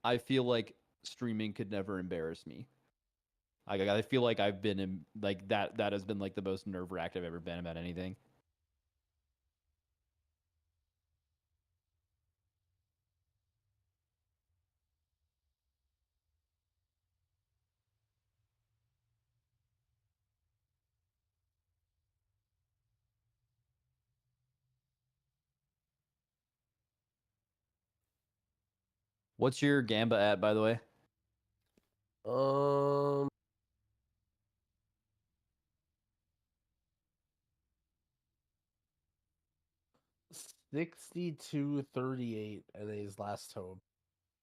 I feel like streaming could never embarrass me. I feel like I've been in like that has been like the most nerve-wracked I've ever been about anything. What's your Gamba at, by the way? Um, $62.38 NA's last hope.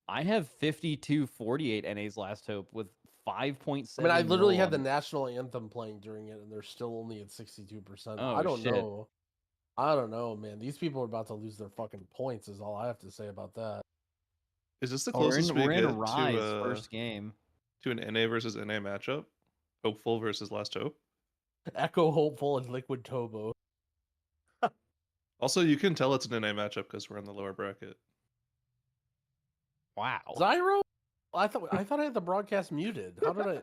I have 52.48 NA's last hope with 5.7. I mean, I literally had the mil national anthem playing during it, and they're still only at 62%. Oh, I don't shit. know. I don't know, man. These people are about to lose their fucking points. Is all I have to say about that. Is this the Oh, we're closest in, we we're in get Rise to first game. to an NA versus NA matchup? Hopeful versus Last Hope. Echo Hopeful and Liquid Tobo. Also, you can tell it's an NA matchup because we're in the lower bracket. Wow. Zyro? I thought I had the broadcast muted. How did I?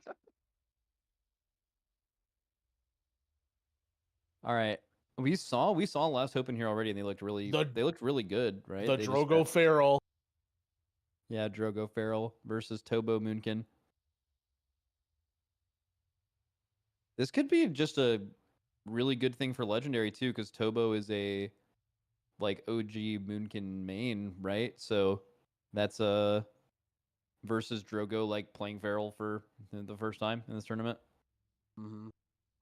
All right. We saw Last Hope in here already, and they looked really good, right? The They just Drogo got- Feral. Yeah, Drogo Feral versus Tobo Moonkin. This could be just a really good thing for Legendary too, because Tobo is a like OG Moonkin main, right? So that's versus Drogo like playing Feral for the first time in this tournament. Mm-hmm.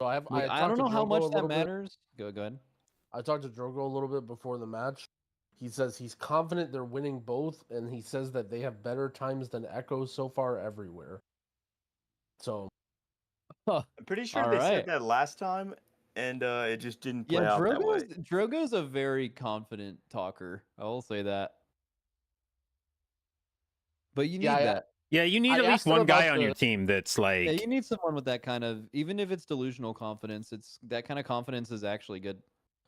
So I I don't know how much that matters. Go ahead. I talked to Drogo a little bit before the match. He says he's confident they're winning both, and he says that they have better times than Echo so far everywhere. So, Huh. I'm pretty sure All they right. said that last time, and it just didn't play out that way. Drogo's a very confident talker. I will say that. But you need that. Yeah, you need I at least asked him one guy about on your the- team that's like, Yeah, you need someone with that kind of, even if it's delusional confidence, it's that kind of confidence is actually good.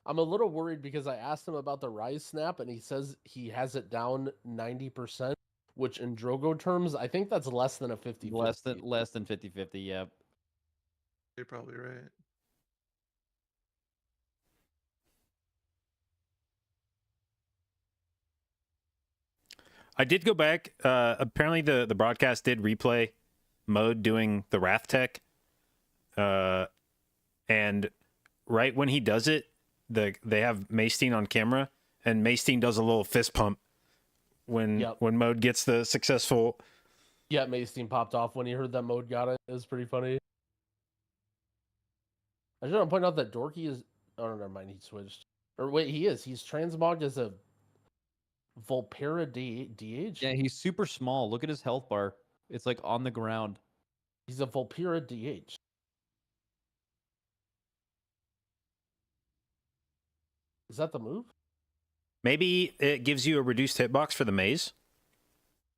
I'm a little worried because I asked him about the Rise snap, and he says he has it down 90%, which in Drogo terms, I think that's less than a 50-50. Less than 50-50, yeah. You're probably right. I did go back. Apparently, the broadcast did replay Mode doing the Wrath Tech. And right when he does it, they have Maystine on camera, and Maystine does a little fist pump when Mode gets the successful. Yeah, Maystine popped off when he heard that Mode got it. It was pretty funny. I just want to point out that Dorky is. Oh, no, never mind. He switched. Or wait, he is. He's transmogged as a Vulpera DH. Yeah, he's super small. Look at his health bar. It's like on the ground. He's a Vulpera DH. Is that the move? Maybe it gives you a reduced hitbox for the maze.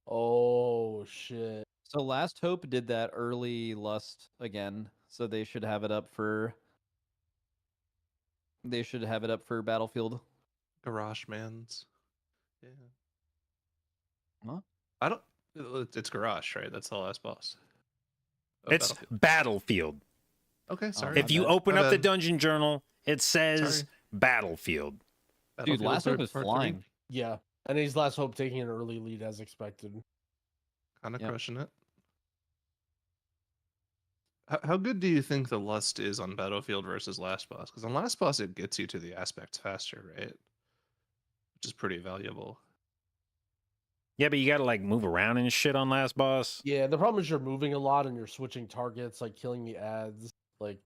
Oh, shit. So Last Hope did that early Lust again, so they should have it up for. They should have it up for Battlefield. Garage Man's. Yeah. Huh? I don't. It's Garage, right? That's the last boss. It's Battlefield. Okay, sorry. If you open up the dungeon journal, it says Battlefield. Dude, Last Hope is flying. Yeah, and he's Last Hope taking an early lead as expected. Kind of crushing it. How good do you think the Lust is on Battlefield versus Last Boss? Because on Last Boss, it gets you to the aspects faster, right? Which is pretty valuable. Yeah, but you gotta like move around and shit on Last Boss. Yeah, the problem is you're moving a lot and you're switching targets, like killing the ads. Like,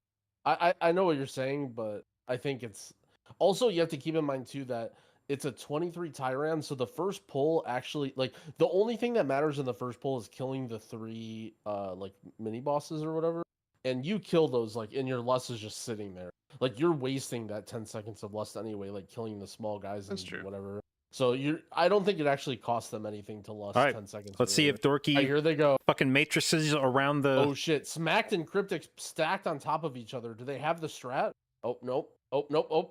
I know what you're saying, but I think it's also you have to keep in mind too that it's a 23 Tyran, so the first pull actually like the only thing that matters in the first pull is killing the 3 like mini bosses or whatever, and you kill those like and your lust is just sitting there. Like you're wasting that 10 seconds of lust anyway, like killing the small guys and whatever. So I don't think it actually costs them anything to lust 10 seconds. Let's see if Dorky here they go. Fucking matrices around the. Oh shit! Smacked and Cryptic stacked on top of each other. Do they have the strat? Oh nope. Oh nope. Oh.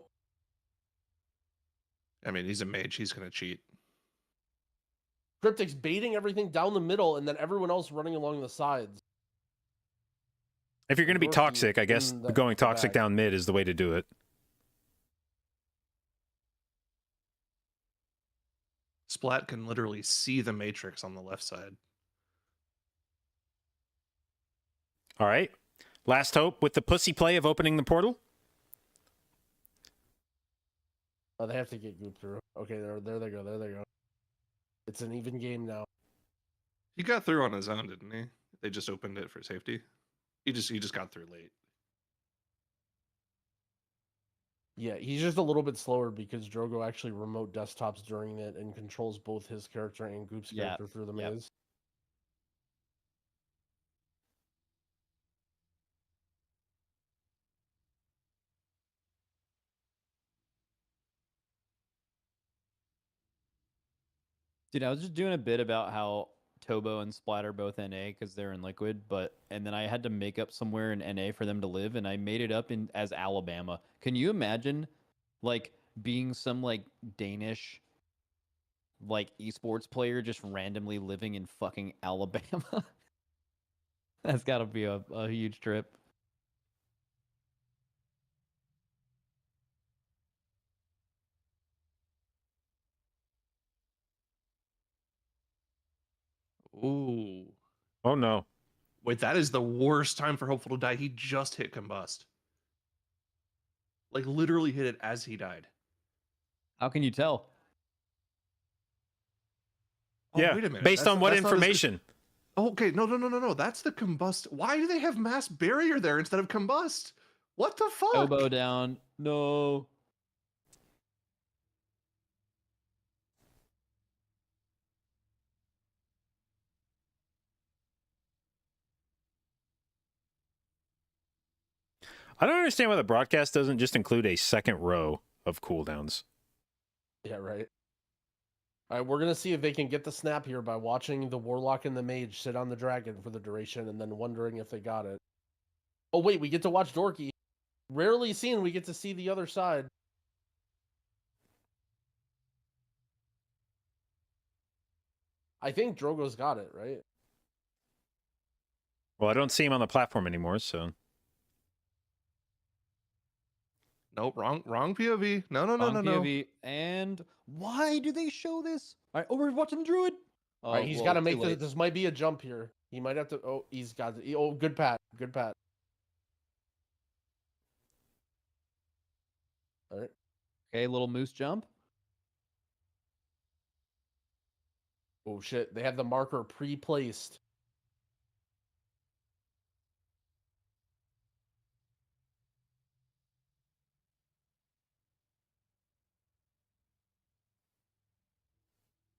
I mean, he's a mage. He's gonna cheat. Cryptic's baiting everything down the middle, and then everyone else running along the sides. If you're gonna be toxic, I guess going toxic down mid is the way to do it. Splat can literally see the matrix on the left side. All right. Last Hope with the pussy play of opening the portal. Oh, they have to get gooped through. Okay, there they go. There they go. It's an even game now. He got through on his own, didn't he? They just opened it for safety. He just got through late. Yeah, he's just a little bit slower because Drogo actually remote desktops during it and controls both his character and Goop's character through the maze. Dude, I was just doing a bit about how Tobo and Splat are both NA because they're in Liquid, and then I had to make up somewhere in NA for them to live, and I made it up as Alabama. Can you imagine, like, being some like Danish, like esports player just randomly living in fucking Alabama? That's got to be a huge trip. Ooh. Oh no. Wait, that is the worst time for Hopeful to die. He just hit combust. Like literally hit it as he died. How can you tell? Oh, yeah. Wait a minute. Based on what information? Oh, okay, no. That's the combust. Why do they have mass barrier there instead of combust? What the fuck? Elbow down. No. I don't understand why the broadcast doesn't just include a second row of cooldowns. Yeah, right. All right, we're going to see if they can get the snap here by watching the Warlock and the Mage sit on the Dragon for the duration and then wondering if they got it. Oh, wait, we get to watch Dorky. Rarely seen, we get to see the other side. I think Drogo's got it, right? Well, I don't see him on the platform anymore, so... Nope, wrong POV. No. POV. And why do they show this? All right, oh, we're watching the Druid. All right, he's well, got to too make late. this might be a jump here. He might have to. Oh, he's got. Oh, good pat. Good pat. All right. Okay, little moose jump. Oh shit! They have the marker pre-placed.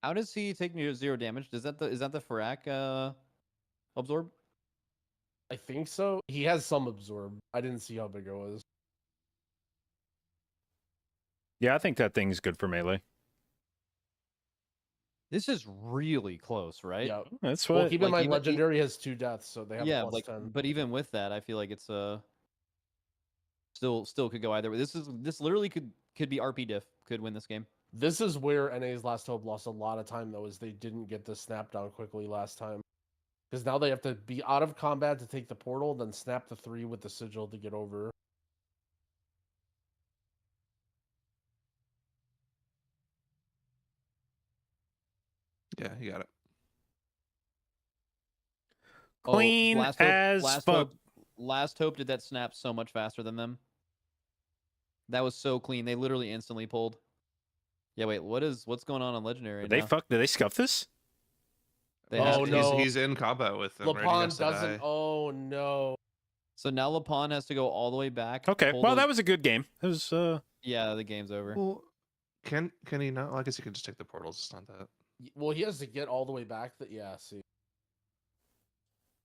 How does he take 0 damage? Is that the Farak absorb? I think so. He has some absorb. I didn't see how big it was. Yeah, I think that thing's good for melee. This is really close, right? Yeah. That's Well, what. keep in like, mind, even- legendary has 2 deaths, so they have Yeah, a plus like, 10. but even with that, I feel like it's still could go either way. This literally could be RP diff, could win this game. This is where NA's Last Hope lost a lot of time, though, is they didn't get the snap down quickly last time. Because now they have to be out of combat to take the portal, then snap the 3 with the sigil to get over. Yeah, you got it. Clean as fuck. Last Hope did that snap so much faster than them. That was so clean. They literally instantly pulled. Yeah, wait, what's going on Legendary Did they now? fuck? Did they scuff this? They Oh, have to- no. He's in combat with them. right? He Lapon has to doesn't. die. Oh, no. So now Lapon has to go all the way back. Okay. pull Well, those- that was a good game. It was. Yeah, the game's over. Well, can he not? Well, I guess he can just take the portals. It's not that. Well, he has to get all the way back. Yeah, see. Dude,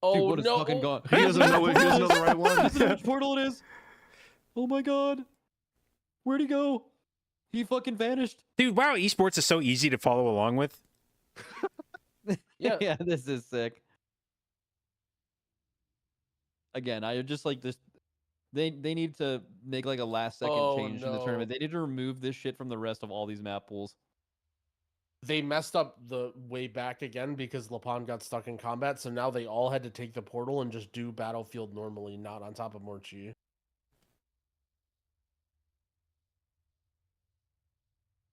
Oh, what is no. fucking oh, gone? He doesn't know. He doesn't know the right one. Doesn't know which portal it is. Oh my god. Where'd he go? He fucking vanished. Dude, wow, esports is so easy to follow along with. Yeah. Yeah, this is sick. Again, I just like this. They need to make like a last second Oh, change in the no. tournament. They need to remove this shit from the rest of all these map pools. They messed up the way back again because Lapon got stuck in combat, so now they all had to take the portal and just do battlefield normally, not on top of Morchi.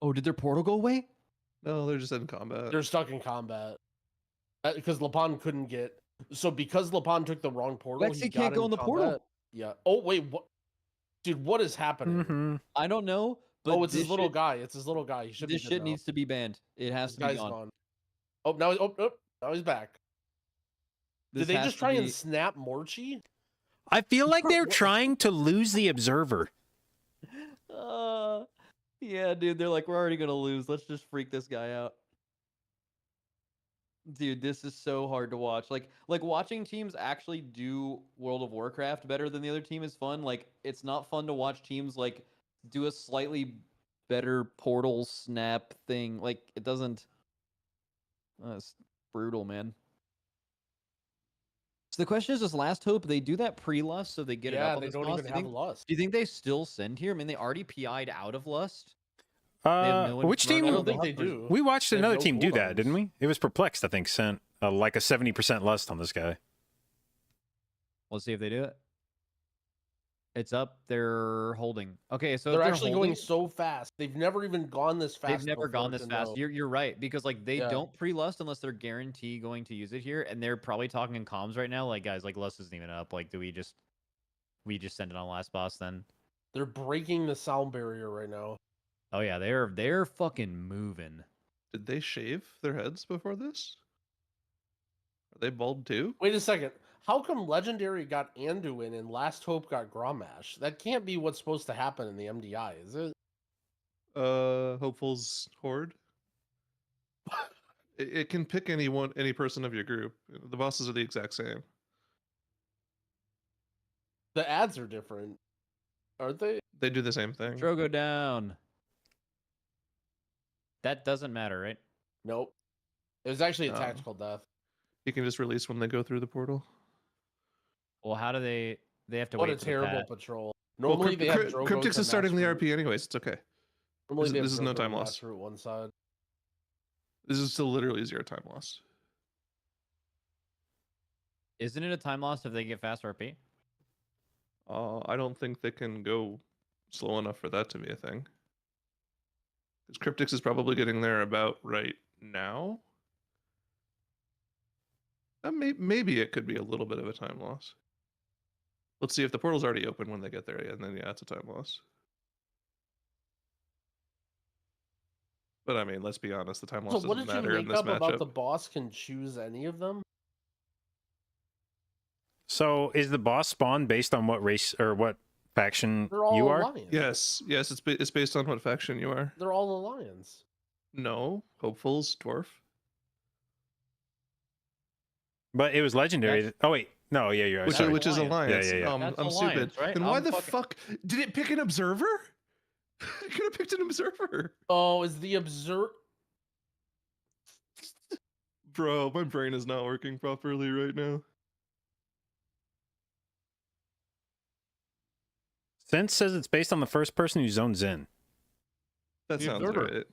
Oh, did their portal go away? No, they're just in combat. They're stuck in combat. Because Lapon couldn't get... So because Lapon took the wrong portal, Lexi he can't got go in the portal. combat. Yeah. Oh, wait, what? Dude, what is happening? Mm-hmm. I don't know. But Oh, it's his this little shit- guy. It's his little guy. He should This be good shit now. needs to be banned. It has This to be guy's gone. gone. Oh, now he's back. This Did they has just to try and be- snap Morchi? I feel like they're What- trying to lose the observer. Yeah, dude. They're like, we're already gonna lose. Let's just freak this guy out. Dude, this is so hard to watch. Like watching teams actually do World of Warcraft better than the other team is fun. Like, it's not fun to watch teams like do a slightly better portal snap thing. Like, it doesn't. It's brutal, man. So the question is, Last Hope they do that pre-lust so they get it Yeah, up on they this don't boss? even have lust. Do you think they still send here? I mean, they already PI'd out of Lust. have no Which team? I Inferno. don't think they They'll have- do. We watched They have another no team do that, cooldowns. didn't we? It was Perplexed, I think, sent like a 70% lust on this guy. Let's see if they do it. It's up. They're holding. Okay, so if They're they're actually holding, going so fast. They've never even gone this fast. they've never before gone to this fast. know. You're right, because like they Yeah. don't pre-lust unless they're guaranteed going to use it here, and they're probably talking in comms right now. Like, guys, like lust isn't even up. Like, do we just send it on last boss then? They're breaking the sound barrier right now. Oh yeah, they're fucking moving. Did they shave their heads before this? Are they bald too? Wait a second. How come Legendary got Anduin and Last Hope got Grommash? That can't be what's supposed to happen in the MDI, is it? Hopeful's horde. It can pick any person of your group. The bosses are the exact same. The ads are different, aren't they? They do the same thing. Drogo down. That doesn't matter, right? Nope. It was actually a Oh. tactical death. You can just release when they go through the portal. Well, how do they have to What wait a for the terrible pat? patrol. Well, Normally they have Drogo Cryptix to is starting the mass route. RP anyways. It's okay. Normally This- they have this is no Drogo time to loss. mass route one side. This is still literally 0 time loss. Isn't it a time loss if they get fast RP? I don't think they can go slow enough for that to be a thing. Because Cryptix is probably getting there about right now. Maybe it could be a little bit of a time loss. Let's see if the portal's already open when they get there, and then yeah, it's a time loss. But I mean, let's be honest, the time So loss what doesn't did you matter in make this up about matchup. the boss can choose any of them? So is the boss spawn based on what race or what faction They're all you are? Alliance. Yes, it's based on what faction you are. They're all Alliance. No, Hopeful's dwarf. But it was legendary. That's- Oh wait, no, yeah, you're right. Which, Sorry. which is Alliance. Alliance. Yeah, yeah, yeah. That's I'm Alliance, stupid. right? Then why I'm the fucking- fuck did it pick an observer? It could have picked an observer. Oh, is the observer? Bro, my brain is not working properly right now. Sense says it's based on the first person who zones in. That The sounds observer. right.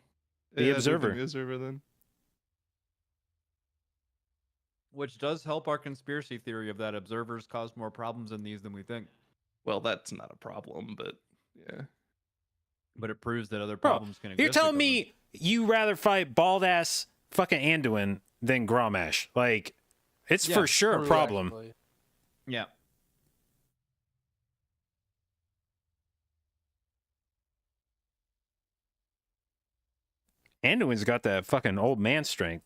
The Yeah, observer. The observer then. Which does help our conspiracy theory of that observers cause more problems in these than we think. Well, that's not a problem, but yeah. But it proves that other Bro, problems can exist. you're telling because of- me you rather fight bald ass fucking Anduin than Grommash? Like, it's Yeah, for sure a True, problem. actually. Yeah. Anduin's got that fucking old man strength.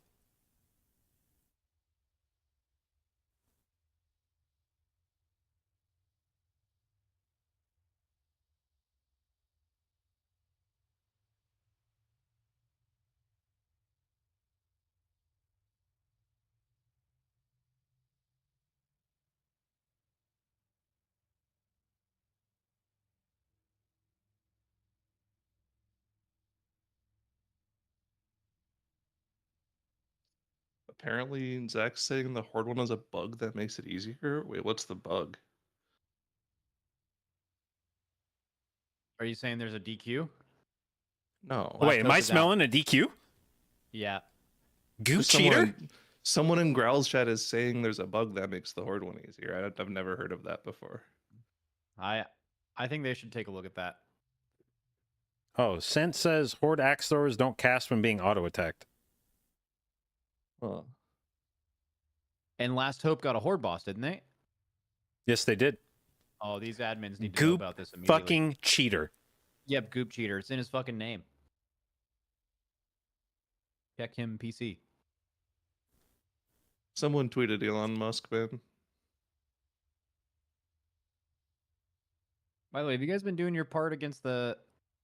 Apparently, Zach's saying the Horde one has a bug that makes it easier. Wait, what's the bug? Are you saying there's a DQ? No. Last Wait, am I coast is out. smelling a DQ? Yeah. Goop Someone cheater? in- Someone in Growl's chat is saying there's a bug that makes the Horde one easier. I've never heard of that before. I think they should take a look at that. Oh, Sense says Horde axe throwers don't cast when being auto attacked. Huh. And Last Hope got a horde boss, didn't they? Yes, they did. Oh, these admins need to know Goop about this immediately. fucking cheater. Yep, Goop cheater. It's in his fucking name. Check him PC. Someone tweeted Elon Musk, man. By the way, have you guys been doing your part against the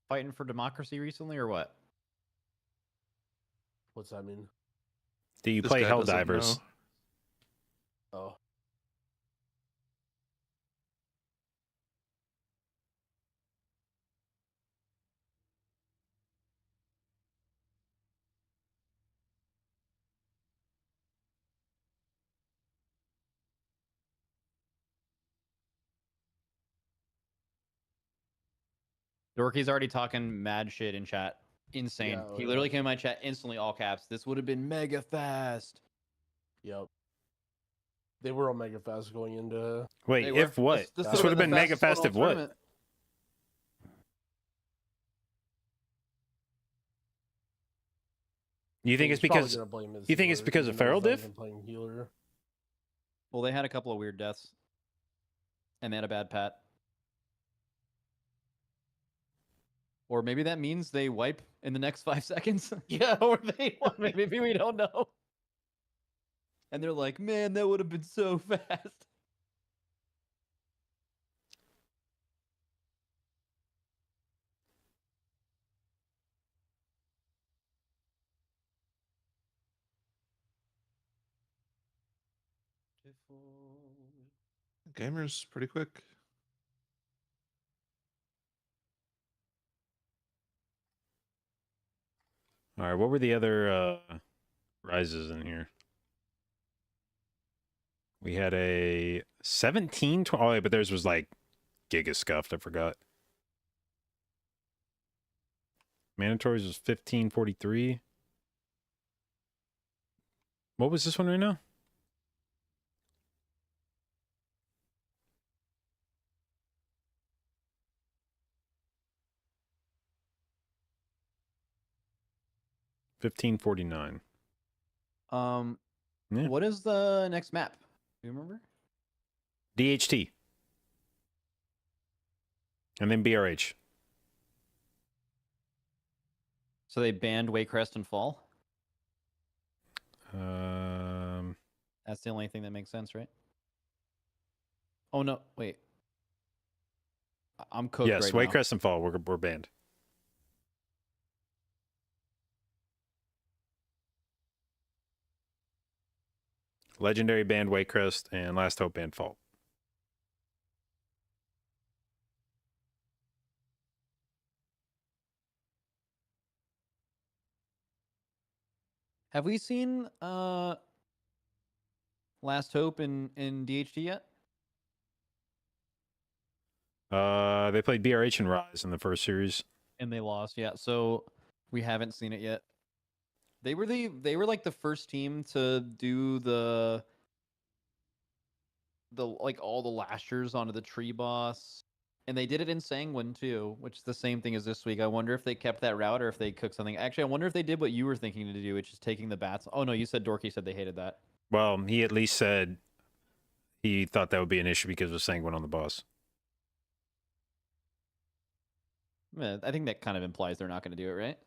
fighting for democracy recently, or what? What's that mean? Do you This play guy doesn't Helldivers? know. Oh, Dorky's already talking mad shit in chat. Insane. Yeah, oh, He yeah. literally came in my chat instantly, all caps. This would have been mega fast. yep. They were Omega Fast going into. Wait, They were. if what? This would have been the mega fastest fast one if on what? tournament. You think it's He's probably because gonna blame his you think it's healer, because of even though Feral he's not Diff? even playing healer. Well, they had a couple of weird deaths. And they had a bad pat. Or maybe that means they wipe in the next 5 seconds. Yeah, or they. Maybe we don't know. And they're like, man, that would have been so fast. Gamer's pretty quick. All right, what were the other rises in here? We had a 17. Oh, yeah, but theirs was like giga scuffed. I forgot. Mandatories was 1543. What was this one right now? $15.49. Yeah. What is the next map? Do you remember? DHT. And then BRH. So they banned Waycrest and Fall. That's the only thing that makes sense, right? Oh no, wait. I'm cooked yes, right now. Waycrest and Fall we're banned. Legendary banned Waycrest and Last Hope banned Fall. Have we seen Last Hope in DHT yet? They played BRH and Rise in the first series. And they lost, yeah. So we haven't seen it yet. They were like the first team to do the like all the lashers onto the tree boss. And they did it in Sanguine too, which is the same thing as this week. I wonder if they kept that route or if they cooked something. Actually, I wonder if they did what you were thinking to do, which is taking the bats. Oh no, you said Dorky said they hated that. Well, he at least said he thought that would be an issue because of Sanguine on the boss. I think that kind of implies they're not going to do it, right?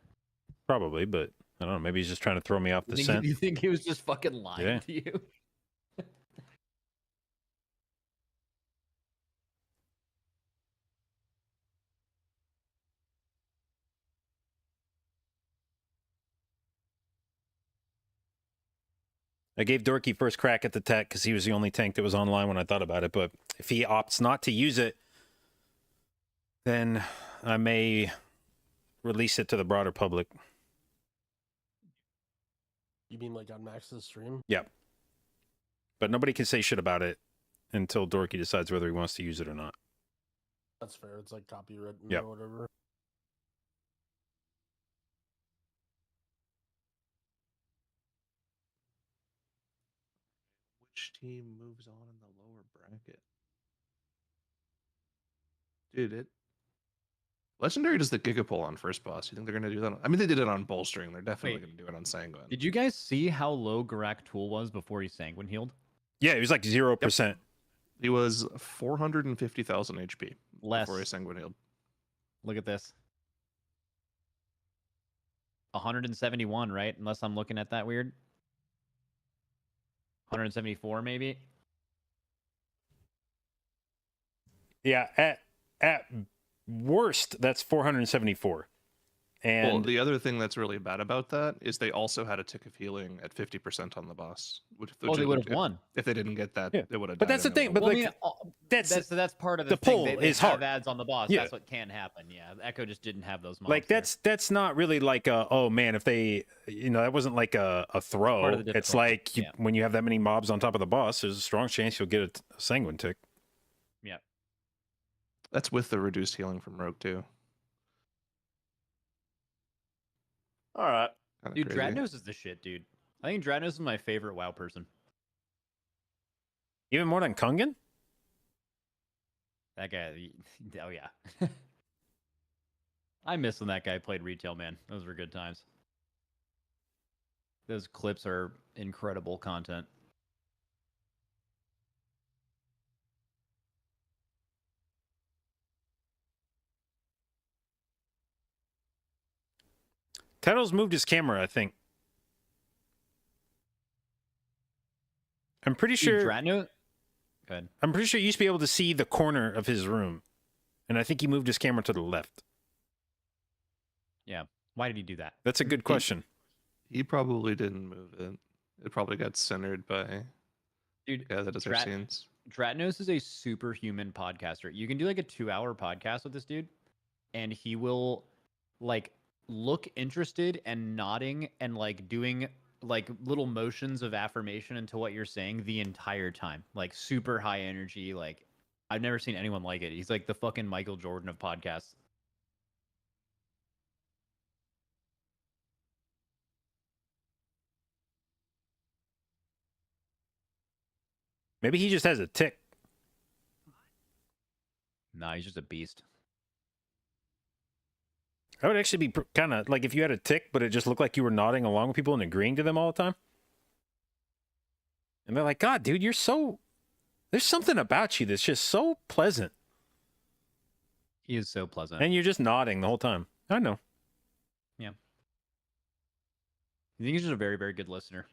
Probably, but I don't know. Maybe he's just trying to throw me off the scent. You think he was just fucking lying Yeah. to you? I gave Dorky first crack at the tech because he was the only tank that was online when I thought about it. But if he opts not to use it, then I may release it to the broader public. You mean like on Max's stream? Yep. But nobody can say shit about it until Dorky decides whether he wants to use it or not. That's fair. It's like copywritten Yep. or whatever. Which team moves on in the lower bracket? Dude, it. Legendary does the Gigapole on first boss. You think they're going to do that? I mean, they did it on Bolstering. They're definitely Wait. going to do it on Sanguine. Did you guys see how low Garak Tool was before he Sanguine healed? Yeah, he was like 0%. He was 450,000 HP Less. before he Sanguine healed. Look at this. 171, right? Unless I'm looking at that weird. 174, maybe. Yeah, at worst, that's 474. And Well, the other thing that's really bad about that is they also had a tick of healing at 50% on the boss. Oh, they would have won. If they didn't get that, Yeah. they would have. But that's the thing. But Well, like, that's part of the the thing. pull They is have hard. ads on the boss. Yeah. That's what can happen. Yeah, Echo just didn't have those mobs like there. that's not really like a, oh man, if they, that wasn't like a throw. Part of the It's difficulty. like Yeah. when you have that many mobs on top of the boss, there's a strong chance you'll get a Sanguine tick. Yeah. That's with the reduced healing from Rogue too. All right. Kinda Dude, crazy. Dradnos is the shit, dude. I think Dradnos is my favorite WoW person. Even more than Kungan? That guy, oh yeah. I miss when that guy played retail, man. Those were good times. Those clips are incredible content. Teddo's moved his camera, I think. I'm pretty Dude, sure. Dradnos. Go ahead. I'm pretty sure you used to be able to see the corner of his room, and I think he moved his camera to the left. Yeah. Why did he do that? That's a good question. He probably didn't move it. It probably got centered by Dude, yeah that does our Drat- scenes. Dratnos is a superhuman podcaster. You can do like a 2-hour podcast with this dude, and he will like look interested and nodding and like doing like little motions of affirmation into what you're saying the entire time. Like super high energy. Like I've never seen anyone like it. He's like the fucking Michael Jordan of podcasts. Maybe he just has a tick. Nah, he's just a beast. That would actually be kind of like if you had a tick, but it just looked like you were nodding along with people and agreeing to them all the time. And they're like, God, dude, there's something about you that's just so pleasant. He is so pleasant. And you're just nodding the whole time. I know. I think he's just a very, very good listener.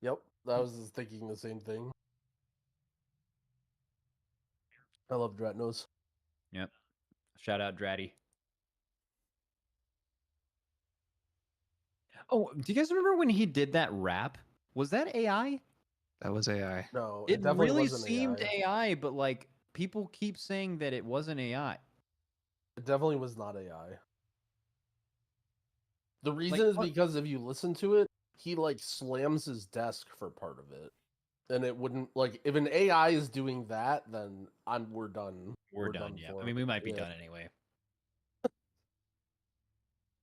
Yep, I was just thinking the same thing. I love Dratnos. Yep. Shout out Dratty. Oh, do you guys remember when he did that rap? Was that AI? That was AI. No, It definitely really wasn't seemed AI. AI, but like people keep saying that it wasn't AI. It definitely was not AI. The reason Like, is what? because if you listen to it, he like slams his desk for part of it, and it wouldn't like if an AI is doing that, then we're done. We're done, yeah. I for. mean, we might be Yeah. done anyway.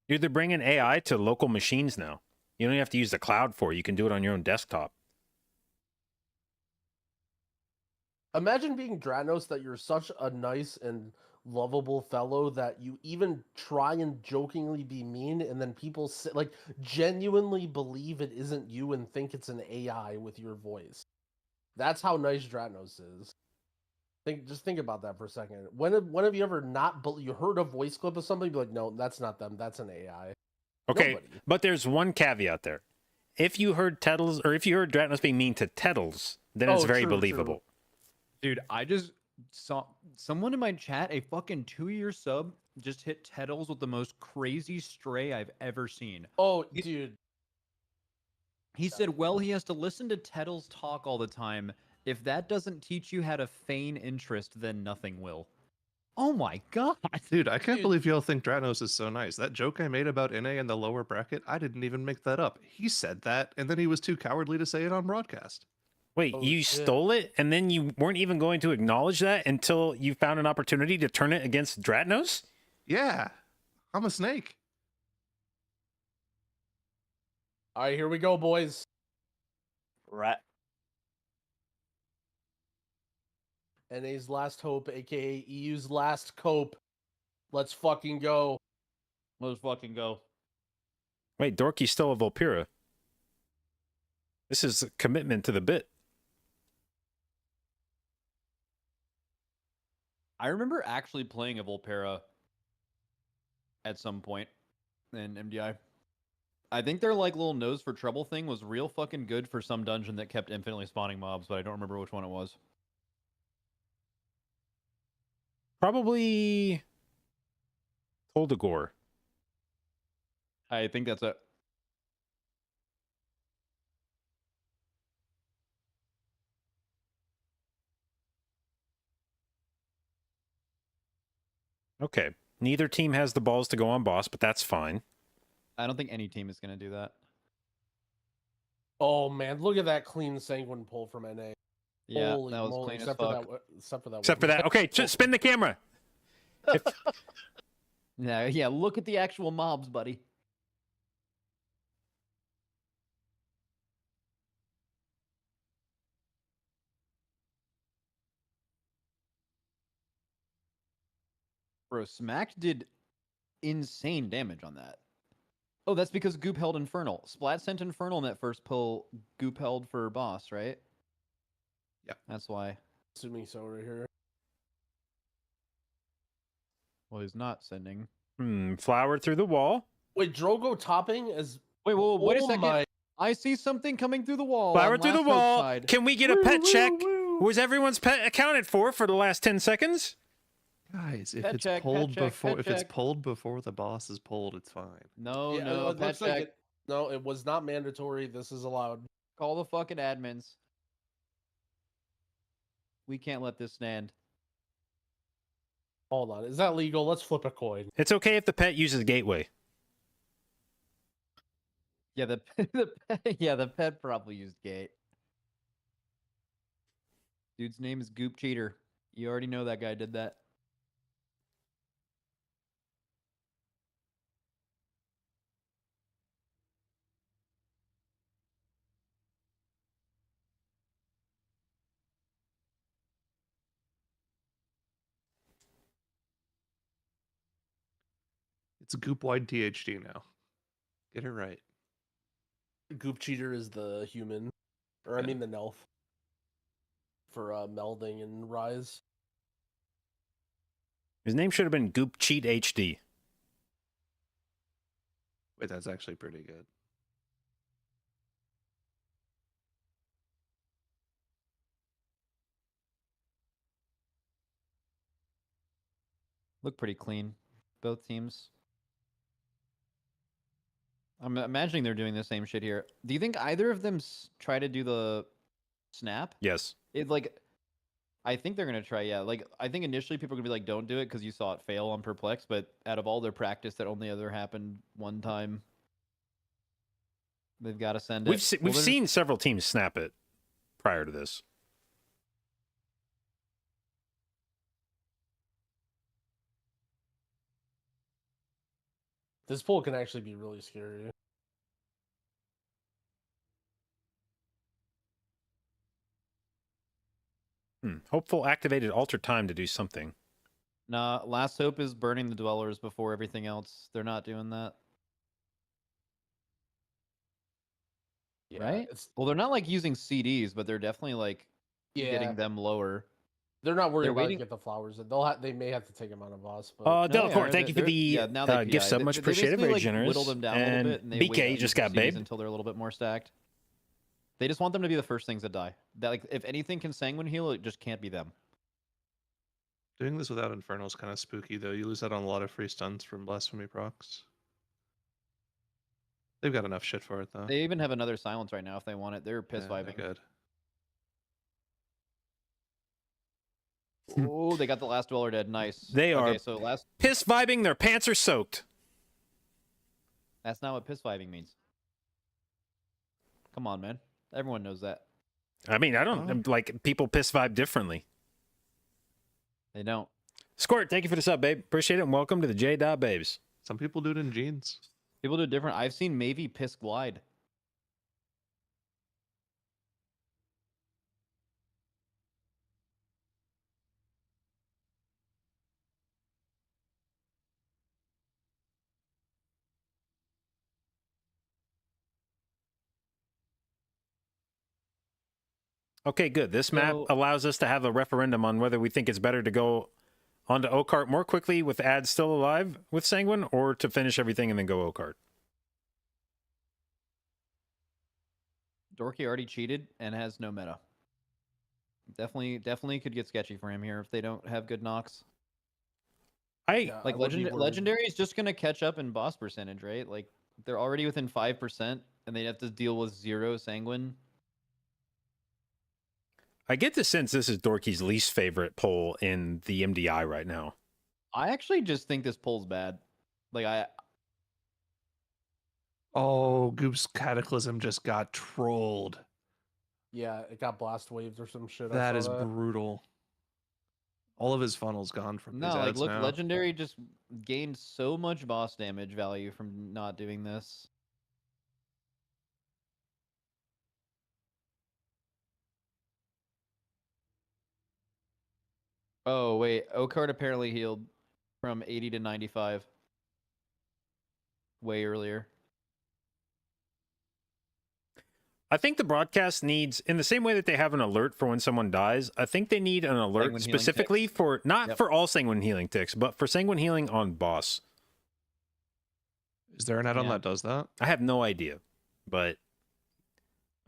Dude, they're bringing AI to local machines now. You don't have to use the cloud for it. You can do it on your own desktop. Imagine being Dranos, that you're such a nice and lovable fellow that you even try and jokingly be mean, and then people like genuinely believe it isn't you and think it's an AI with your voice. That's how nice Dranos is. Just think about that for a second. When have you ever you heard a voice clip of somebody, be like, no, that's not them, that's an AI. Okay, Nobody. but there's one caveat there. If you heard Tettles, or if you heard Dratnos being mean to Tettles, then it's very True, believable. true. Dude, I just saw someone in my chat, a fucking 2-year sub, just hit Tettles with the most crazy stray I've ever seen. Oh, dude. He said, well, he has to listen to Tettles talk all the time. If that doesn't teach you how to feign interest, then nothing will. Oh my god. Dude, I can't believe y'all think Dranos is so nice. That joke I made about NA in the lower bracket, I didn't even make that up. He said that, and then he was too cowardly to say it on broadcast. Wait, Oh, you shit. stole it, and then you weren't even going to acknowledge that until you found an opportunity to turn it against Dratnos? Yeah, I'm a snake. All right, here we go, boys. Rat. NA's last hope, aka EU's last cope. Let's fucking go. Let's fucking go. Wait, Dorky's still a Volpira. This is a commitment to the bit. I remember actually playing a Volpera at some point in MDI. I think their like little nose for trouble thing was real fucking good for some dungeon that kept infinitely spawning mobs, but I don't remember which one it was. Probably Toldagor. I think that's it. Okay. Neither team has the balls to go on boss, but that's fine. I don't think any team is going to do that. Oh man, look at that clean sanguine pull from NA. Yeah, Holy that was moly, clean as except fuck. for that. Except for that. Okay, spin the camera. If, Yeah, look at the actual mobs, buddy. Bro, Smack did insane damage on that. Oh, that's because Goop held Infernal. Splat sent Infernal in that first pull. Goop held for boss, right? Yep. That's why. Assuming so right here. Well, he's not sending. flower through the wall. Wait, Drogo topping is. Wait, wait a Oh second. my- I see something coming through the wall. Flower on through the Last Hope's wall. side. Can we get a pet check? Was everyone's pet accounted for the last 10 seconds? Guys, if Pet it's check, pulled pet check, before pet if it's check. pulled before the boss is pulled, it's fine. No, Yeah, no, it pet looks like check. it. No, it was not mandatory. This is allowed. Call the fucking admins. We can't let this stand. Hold on, is that legal? Let's flip a coin. It's okay if the pet uses gateway. Yeah, the pet probably used gate. Dude's name is Goop Cheater. You already know that guy did that. It's goop wide THD now. Get it right. Goop Cheater is the human. Or I Yeah. mean the Nelf. For melding and Rise. His name should have been Goop Cheat HD. Wait, that's actually pretty good. Look pretty clean, both teams. I'm imagining they're doing the same shit here. Do you think either of them try to do the snap? Yes. I think they're gonna try. Yeah, like I think initially people are gonna be like, "Don't do it" because you saw it fail on Perplex. But out of all their practice, that only ever happened one time. They've got to send it. We've seen several teams snap it prior to this. This pull can actually be really scary. Hopeful activated alter time to do something. Nah, Last Hope is burning the Dwellers before everything else. They're not doing that. Yeah, Right? Well, they're not like using CDs, but they're definitely like getting them lower. They're not worried They're about waiting- get the flowers. They may have to take them out of boss. But No, they Delacorte, are. thank you for the now they gift PI. sub. Much They appreciated. basically, Very like, generous. whittle them down a And little bit, and they BK wait just on got CDs babe. until they're a little bit more stacked. They just want them to be the first things that die. That like if anything can Sanguine heal, it just can't be them. Doing this without Infernal is kind of spooky, though. You lose out on a lot of free stuns from Blasphemy procs. They've got enough shit for it, though. They even have another silence right now if they want it. They're piss Yeah, vibing. good. Oh, they got the last Dweller dead. Nice. They are Okay, so last. piss vibing. Their pants are soaked. That's not what piss vibing means. Come on, man. Everyone knows that. I mean, I don't like people piss vibe differently. They don't. Squirt, thank you for the sub, babe. Appreciate it. And welcome to the jdotbabes. Some people do it in jeans. People do it different. I've seen Mavie piss glide. Okay, good. This map So- allows us to have a referendum on whether we think it's better to go onto Okart more quickly with ads still alive with Sanguine, or to finish everything and then go Okart. Dorky already cheated and has no meta. Definitely could get sketchy for him here if they don't have good knocks. Yeah, Like I would be worried. legendary is just gonna catch up in boss percentage, right? Like they're already within 5%, and they have to deal with 0 Sanguine. I get the sense this is Dorky's least favorite poll in the MDI right now. I actually just think this poll's bad. Like Oh, Goop's Cataclysm just got trolled. Yeah, it got blast waved or some shit. That is brutal. All of his funnel's gone from no, these like ads look, now. legendary just gained so much boss damage value from not doing this. Oh wait, Okart apparently healed from 80 to 95 way earlier. I think the broadcast needs, in the same way that they have an alert for when someone dies, I think they need an alert Sanguine healing specifically ticks? for, not Yep. for all Sanguine healing ticks, but for Sanguine healing on boss. Is there an add-on Yeah. that does that? I have no idea, but I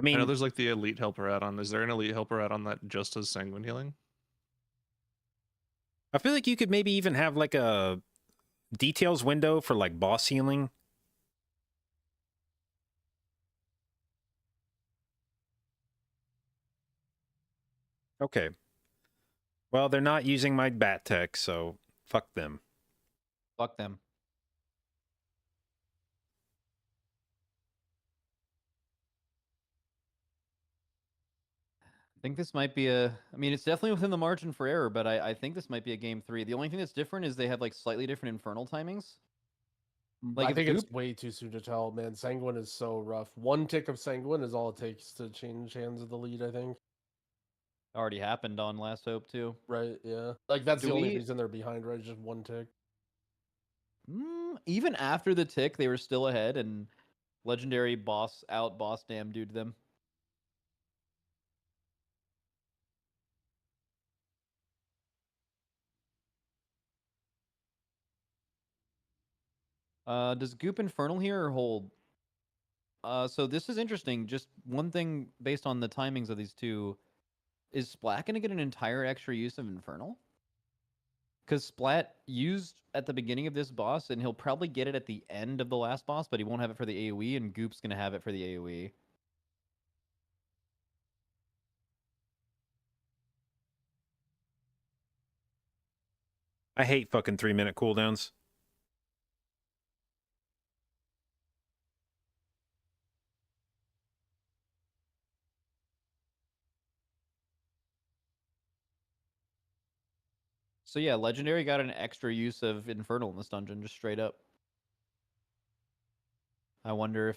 I mean, know there's like the Elite Helper add-on. Is there an Elite Helper add-on that just does Sanguine healing? I feel like you could maybe even have like a details window for like boss healing. Okay. Well, they're not using my bat tech, so fuck them. Fuck them. I think this might be I mean, it's definitely within the margin for error, but I think this might be a game 3. The only thing that's different is they have like slightly different infernal timings. Like I if think it's Goop- way too soon to tell, man. Sanguine is so rough. One tick of Sanguine is all it takes to change hands of the lead, I think. already happened on Last Hope too. Right, yeah. Like, that's Do the only we- reason they're behind, right? Just one tick. Even after the tick, they were still ahead, and legendary boss damn dude them. Does Goop Infernal here or hold? So this is interesting. Just one thing based on the timings of these two. Is Splat going to get an entire extra use of Infernal? Because Splat used at the beginning of this boss, and he'll probably get it at the end of the last boss, but he won't have it for the AoE, and Goop's going to have it for the AoE. I hate fucking 3-minute cooldowns. So yeah, Legendary got an extra use of Infernal in this dungeon, just straight up. I wonder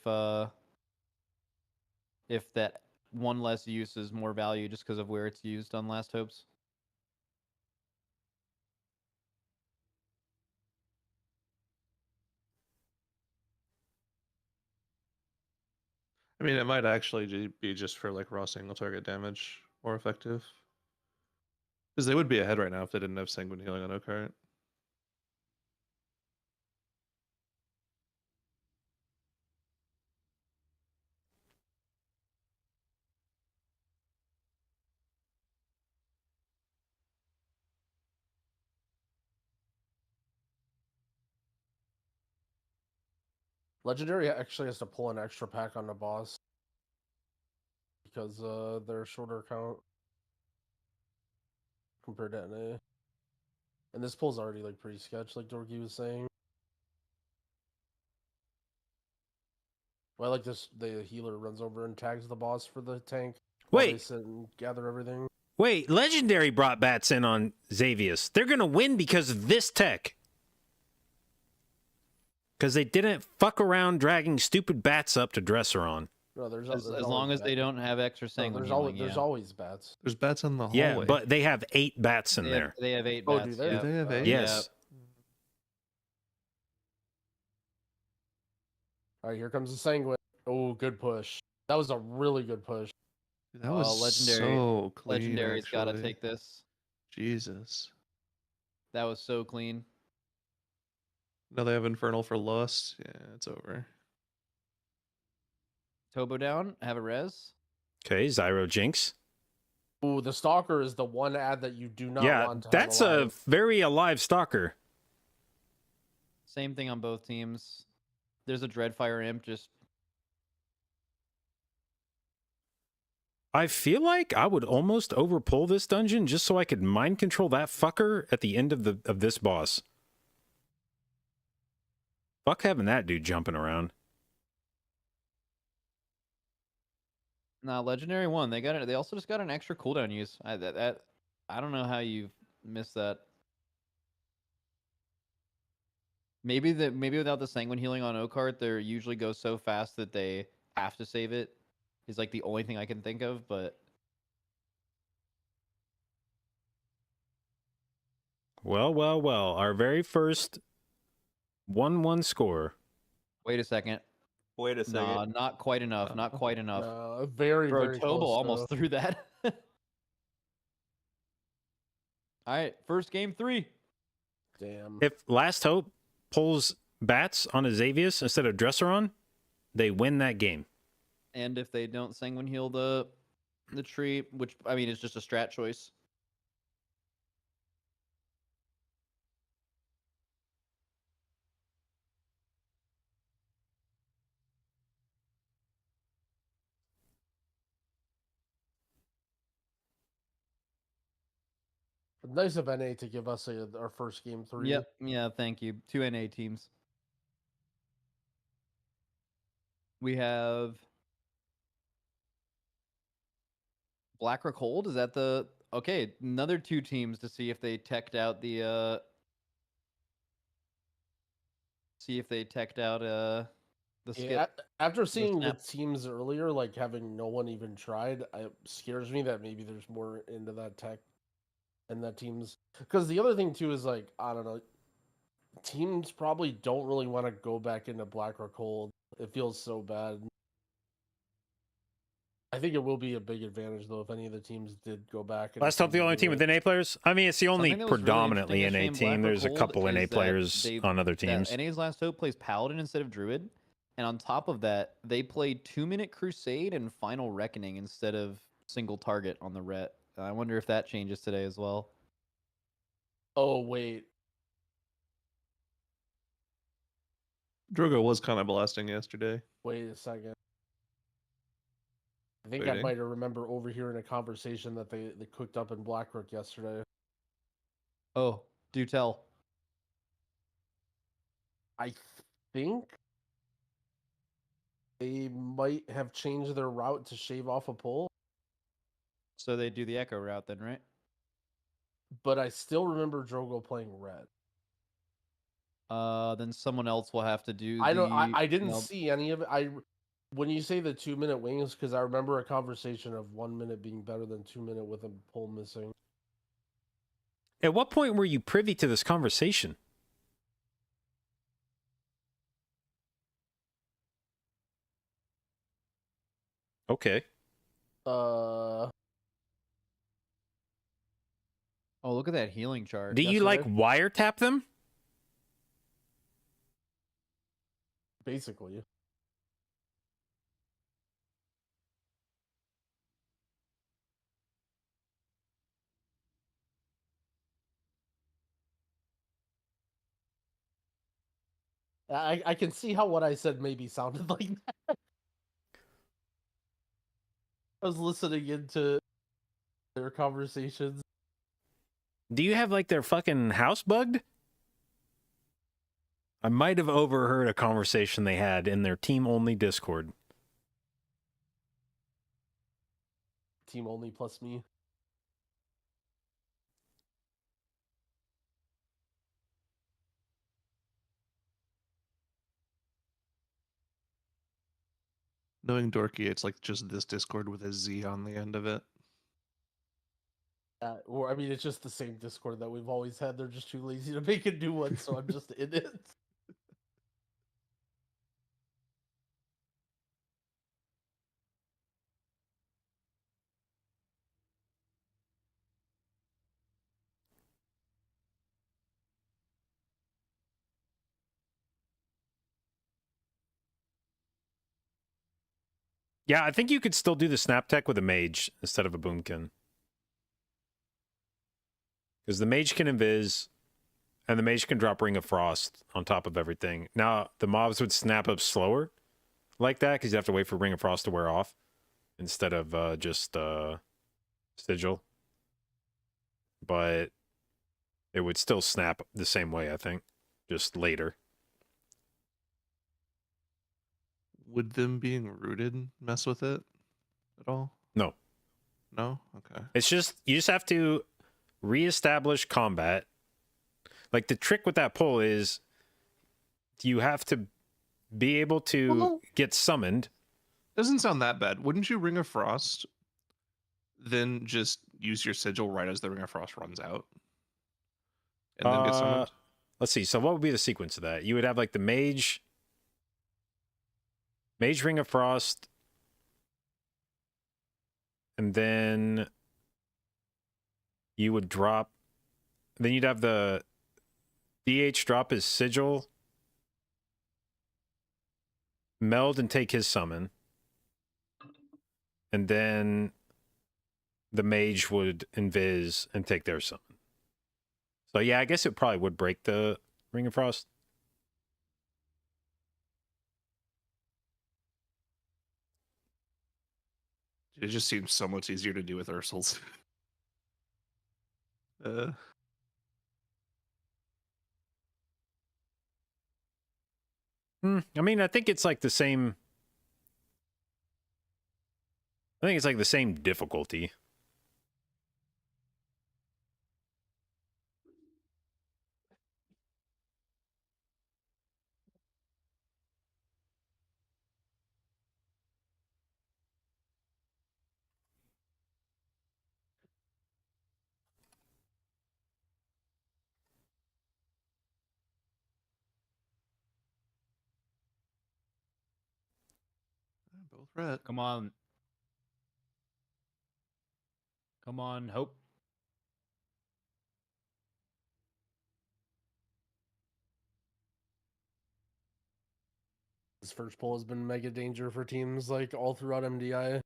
if that one less use is more value just because of where it's used on Last Hopes. I mean, it might actually be just for like raw single target damage more effective. Because they would be ahead right now if they didn't have Sanguine Healing on Okart. Legendary actually has to pull an extra pack on the boss because they're shorter count compared to NA. And this pull's already like pretty sketch, like Dorky was saying. Well, like this, the healer runs over and tags the boss for the tank. While they Wait, sit and gather everything. wait. Legendary brought bats in on Xavius. They're going to win because of this tech. Because they didn't fuck around dragging stupid bats up to Dresser on. No, there's As always long as they bats. don't have extra No, Sanguine there's Healing, always there's yeah. always bats. There's bats in the hallway. Yeah, but they have 8 bats in They there. They have 8 Oh, bats. do they? Yeah. Do they have 8? Yes. All right, here comes the Sanguine. Oh, good push. That was a really good push. That was Legendary. so clean. Legendary's got to actually. take this. Jesus. That was so clean. Now they have Infernal for Lust. Yeah, it's over. Tobo down. Have a res. Okay, Zyro Jinx. Ooh, the Stalker is the one ad that you do not Yeah, want to that's have a alive. very alive stalker. Same thing on both teams. There's a Dreadfire Imp just... I feel like I would almost overpull this dungeon just so I could mind control that fucker at the end of this boss. Fuck having that dude jumping around. Nah, Legendary won. They got it. They also just got an extra cooldown use. I don't know how you missed that. Maybe without the Sanguine Healing on Okart, they usually go so fast that they have to save it. Is like the only thing I can think of, but Well, well, well. Our very first 1-1 score. wait a second. Wait a second. Nah, not quite enough. Not quite enough. Very, Bro, very Tobo close, almost though. threw that. All right, first game 3. Damn. If Last Hope pulls bats on a Xavius instead of Dresseron, they win that game. And if they don't Sanguine Heal the tree, which I mean is just a strat choice. Nice of NA to give us our first game 3. Yep. Yeah, thank you. 2 NA teams. We have Blackrock Hold. Is that the okay? Another 2 teams to see if they teched out the the skip. Yeah, after seeing the snap. teams earlier, like having no one even tried, it scares me that maybe there's more into that tech and that teams. Because the other thing too is like, I don't know, teams probably don't really want to go back into Blackrock Hold. It feels so bad. I think it will be a big advantage though if any of the teams did go back. And Last up, the only do team it. with NA players. I mean, it's the only Something that was really predominantly interesting NA that team. Shane There's a Blackrock couple told NA is that players on other teams. That NA's Last Hope plays Paladin instead of Druid, and on top of that, they played 2-minute Crusade and Final Reckoning instead of single target on the Ret. I wonder if that changes today as well. Oh wait, Drogo was kind of blasting yesterday. wait a second. I think I Waiting. might have remember overhearing a conversation that they cooked up in Blackrook yesterday. Oh, do tell. I think they might have changed their route to shave off a pole, So they do the Echo route then, right? but I still remember Drogo playing red. Then someone else will have to do. I didn't no, see any of it. When you say the 2-minute wings, because I remember a conversation of 1 minute being better than 2 minute with a pole missing. At what point were you privy to this conversation? Okay. Uh, Oh, look at that healing chart. Do you like yesterday? wiretap them? Basically. I can see how what I said maybe sounded like that. I was listening into their conversations. Do you have like their fucking house bugged? I might have overheard a conversation they had in their team only Discord. Team only plus me. Knowing Dorky, it's like just this Discord with a Z on the end of it. Or I mean, it's just the same Discord that we've always had. They're just too lazy to make a new one, so I'm just in it. Yeah, I think you could still do the snap tech with a mage instead of a boomkin. Because the mage can invis, and the mage can drop Ring of Frost on top of everything. Now, the mobs would snap up slower like that, because you have to wait for Ring of Frost to wear off, instead of just Sigil. But it would still snap the same way, I think, just later. Would them being rooted mess with it at all? No. No? Okay. It's just, you just have to reestablish combat. Like, the trick with that pull is you have to be able to get summoned. Doesn't sound that bad. Wouldn't you Ring of Frost, then just use your sigil right as the Ring of Frost runs out? And then get summoned? Let's see. So what would be the sequence of that? You would have like the mage Ring of Frost, and then you would drop, then you'd have the DH drop his sigil, meld and take his summon, and then the mage would invis and take their summon. So yeah, I guess it probably would break the Ring of Frost. It just seems so much easier to do with Ursul's. I mean, I think it's like the same. I think it's like the same difficulty. Both red. Come on. Come on, Hope. This first pull has been mega danger for teams like all throughout MDI.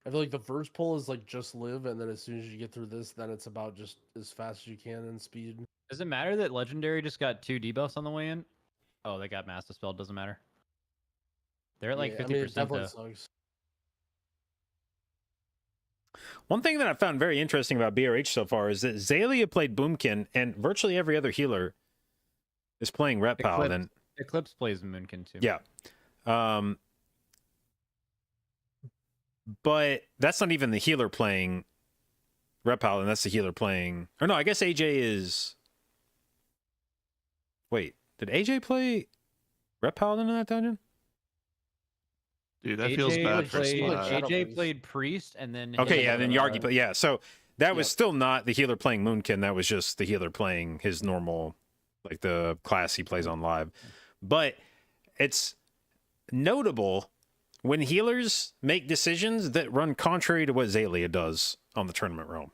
I feel like the first pull is like just live, and then as soon as you get through this, then it's about just as fast as you can in speed. Does it matter that Legendary just got 2 debuffs on the way in? Oh, they got Mass Dispel. Doesn't matter. They're at like 50% I mean, it definitely though. sucks. One thing that I found very interesting about BRH so far is that Zalia played Boomkin, and virtually every other healer is playing Ret Paladin. Eclipse plays Moonkin too. Yeah. But that's not even the healer playing Ret Paladin. That's the healer playing... Or no, I guess AJ is... Wait, did AJ play Ret Paladin in that dungeon? Dude, that feels bad for Slot. AJ played Priest, and then... Okay, yeah, then Yargi played... Yeah, so that was Yep. still not the healer playing Moonkin. That was just the healer playing his normal, like the class he plays on live. But it's notable when healers make decisions that run contrary to what Zalia does on the tournament realm.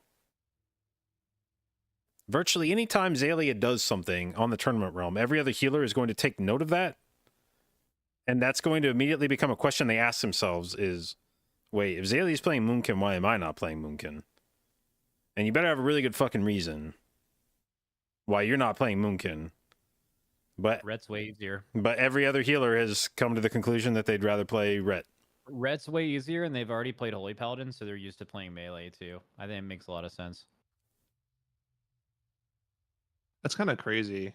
Virtually any time Zalia does something on the tournament realm, every other healer is going to take note of that. And that's going to immediately become a question they ask themselves is, wait, if Zalia's playing Moonkin, why am I not playing Moonkin? And you better have a really good fucking reason why you're not playing Moonkin. But Ret's way easier. But every other healer has come to the conclusion that they'd rather play Ret. Ret's way easier, and they've already played Holy Paladin, so they're used to playing melee too. I think it makes a lot of sense. That's kind of crazy.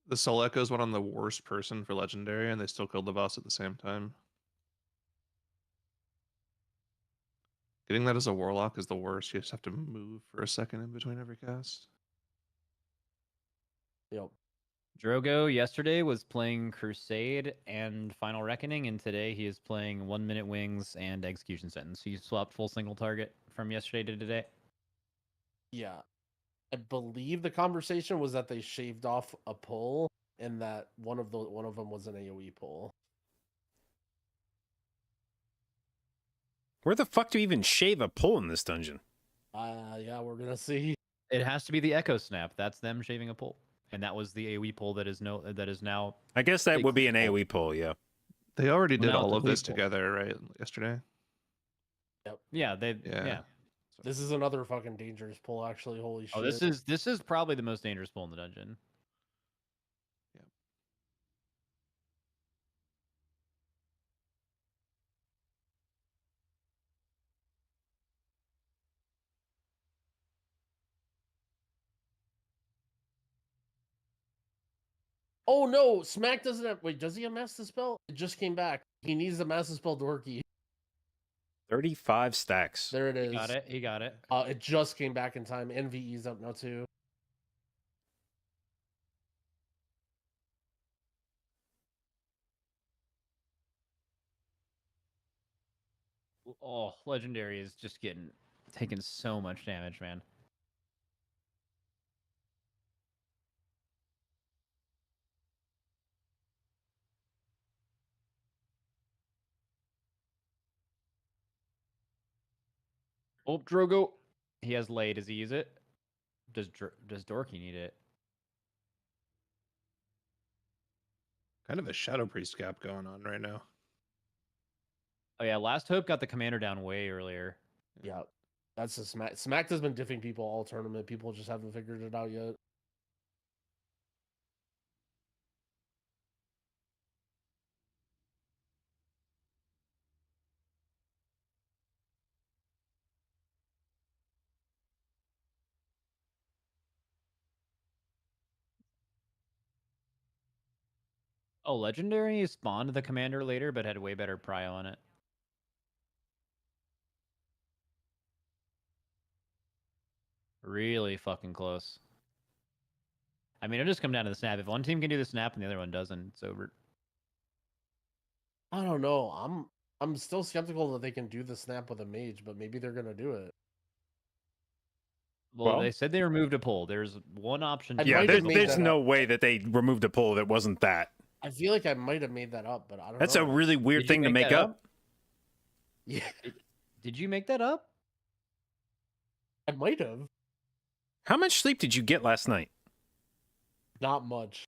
The Soul Echoes went on the worst person for Legendary, and they still killed the boss at the same time. Getting that as a Warlock is the worst. You just have to move for a second in between every cast. Yep. Drogo yesterday was playing Crusade and Final Reckoning, and today he is playing 1 Minute Wings and Execution Sentence. He swapped full single target from yesterday to today. Yeah. I believe the conversation was that they shaved off a pull, and that one of them was an AoE pull. Where the fuck do you even shave a pull in this dungeon? Yeah, we're gonna see. It has to be the Echo Snap. That's them shaving a pull, and that was the AoE pull that is now. I guess that Big would be an pull. AoE pull, yeah. They already Well, did now all it's a of this pull. together, right? Yesterday. Yeah, Yeah. yeah. This is another fucking dangerous pull, actually. Holy shit. Oh, this is probably the most dangerous pull in the dungeon. Oh no, Smack doesn't have. Wait, does he have Master Spell? It just came back. He needs the Master Spell Dorky. 35 stacks. There it is. Got it. He got it. It just came back in time. NVE's up now too. Oh, Legendary is just taking so much damage, man. Oh, Drogo. He has lay. Does he use it? Does Dorky need it? Kind of a Shadow Priest gap going on right now. Oh yeah, Last Hope got the commander down way earlier. Yeah. That's the Smack. Smack has been diffing people all tournament. People just haven't figured it out yet. Oh, Legendary spawned the commander later, but had way better prio on it. Really fucking close. I mean, it'll just come down to the snap. If one team can do the snap and the other one doesn't, it's over. I don't know. I'm still skeptical that they can do the snap with a mage, but maybe they're gonna do it. Well, Well- they said they removed a pull. There's one option. I Yeah, might have made there's that no up. way that they removed a pull that wasn't that. I feel like I might have made that up, but I don't That's know. a really weird Did you thing to make make that up. Yeah, Did you make that up? I might have. How much sleep did you get last night? Not much.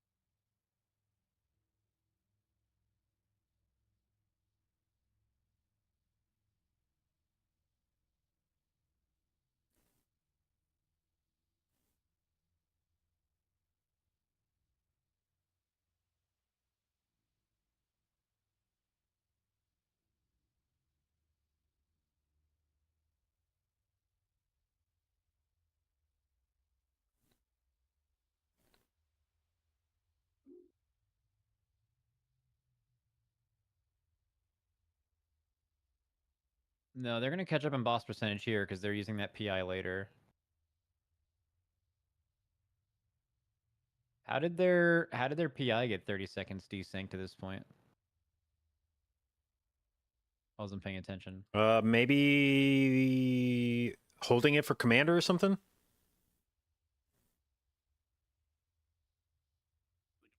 No, they're gonna catch up in boss percentage here because they're using that PI later. How did their PI get 30 seconds desync to this point? I wasn't paying attention. Maybe holding it for commander or something?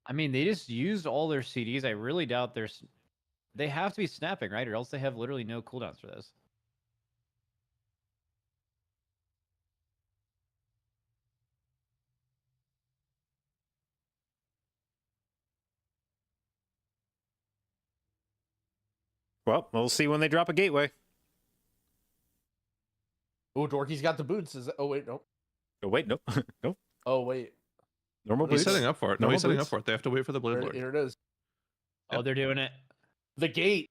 I mean, they just used all their CDs. I really doubt they have to be snapping, right? Or else they have literally no cooldowns for this. Well, we'll see when they drop a gateway. Oh, Dorky's got the boots. Oh wait, no. Oh, wait, no. Nope. Oh wait. Normal He's boots. setting up for it. No, Normal he's setting up boots. for it. They have to wait for the Blade Lord. Here it is. Oh, they're doing it. The gate.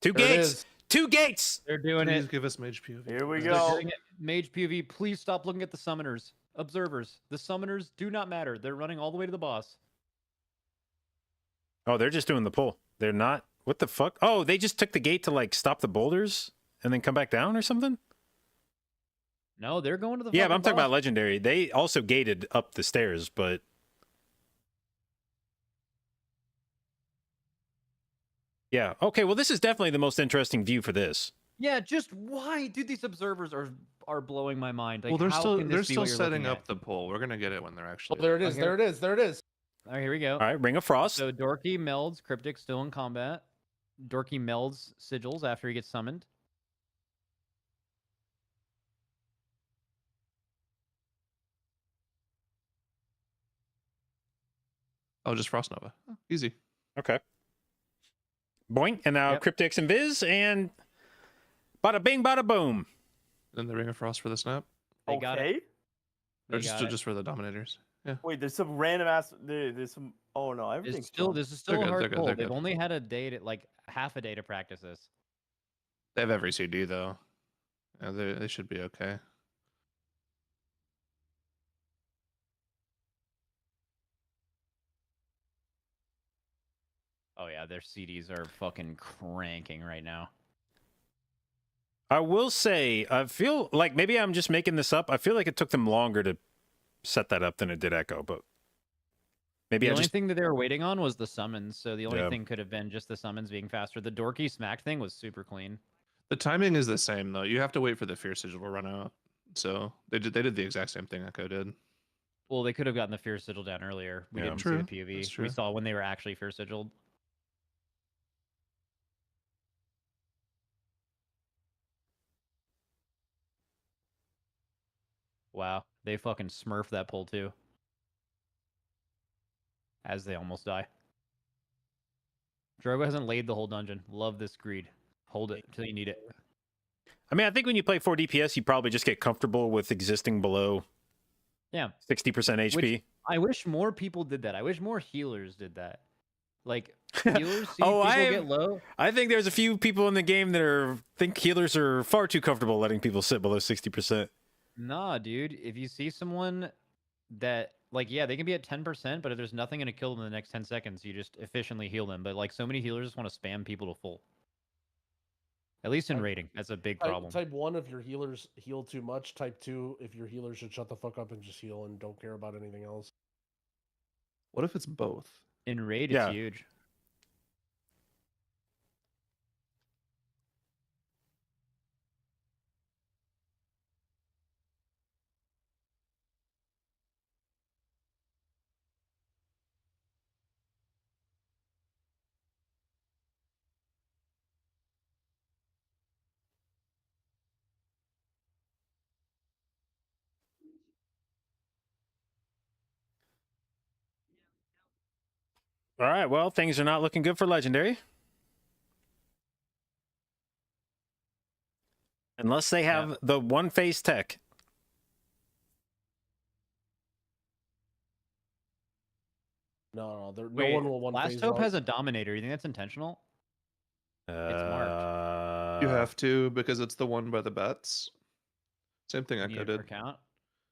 Two There it gates! is. Two gates! They're doing Please it. give us Mage POV. Here we They're go. doing it. Mage POV, please stop looking at the summoners. Observers. The summoners do not matter. They're running all the way to the boss. Oh, they're just doing the pull. They're not. What the fuck? Oh, they just took the gate to like stop the boulders and then come back down or something? No, they're going to the Yeah, but I'm talking boss. about legendary. They also gated up the stairs, but yeah. Okay, well this is definitely the most interesting view for this. Yeah, just why? Dude, these observers are blowing my mind. Like, Well, they're how still can they're this be still what you're setting looking up at? the pull. We're gonna get it when they're Oh, actually. there it is. Okay. There it is. There it is. All right, here we go. All right, Ring of Frost. So Dorky melds Cryptic still in combat. Dorky melds Sigils after he gets summoned. Oh, just Frost Nova. Oh, easy. Okay. Boink, and now Yep. Cryptix and Viz, and bada bing, bada boom. Then the Ring of Frost for the snap, They got it. Okay. They or just got it. just for the Dominators. Yeah. Wait, there's some random ass. There's some. Oh no, everything's This gone. is They're still a good, hard they're good, pull. they're They've good. only had a day to like half a day to practice this. They have every CD though. Yeah, they should be okay. Oh yeah, their CDs are fucking cranking right now. I will say, I feel like maybe I'm just making this up. I feel like it took them longer to set that up than it did Echo, but maybe The I only just thing that they were waiting on was the summons, so the only Yeah. thing could have been just the summons being faster. The Dorky smack thing was super clean. The timing is the same though. You have to wait for the Fierce Sigil to run out. So they did the exact same thing Echo did. Well, they could have gotten the Fierce Sigil down earlier. We Yeah. didn't True, see the POV. that's true. We saw when they were actually Fierce Sigiled. Wow, they fucking smurf that pull too. As they almost die. Drogo hasn't laid the whole dungeon. Love this greed. Hold it until you need it. I mean, I think when you play 4 DPS, you probably just get comfortable with existing below Yeah. 60% HP. Which I wish more people did that. I wish more healers did that. Like healers see Oh, people I get low. I think there's a few people in the game that think healers are far too comfortable letting people sit below 60%. Nah, dude. If you see someone that like, yeah, they can be at 10%, but if there's nothing gonna kill them in the next 10 seconds, you just efficiently heal them. But like so many healers just want to spam people to full. At least in Type- rating. That's a big Type, problem. type 1 if your healers heal too much. Type 2 if your healers should shut the fuck up and just heal and don't care about anything else. What if it's both? In raid, Yeah. it's huge. All right, well, things are not looking good for Legendary. Unless they have the one-phase tech. No, no Wait, one will one Last phase Hope out. has a Dominator. You think that's intentional? It's marked. You have to because it's the one by the bats. Same thing You Echo need it for did. count.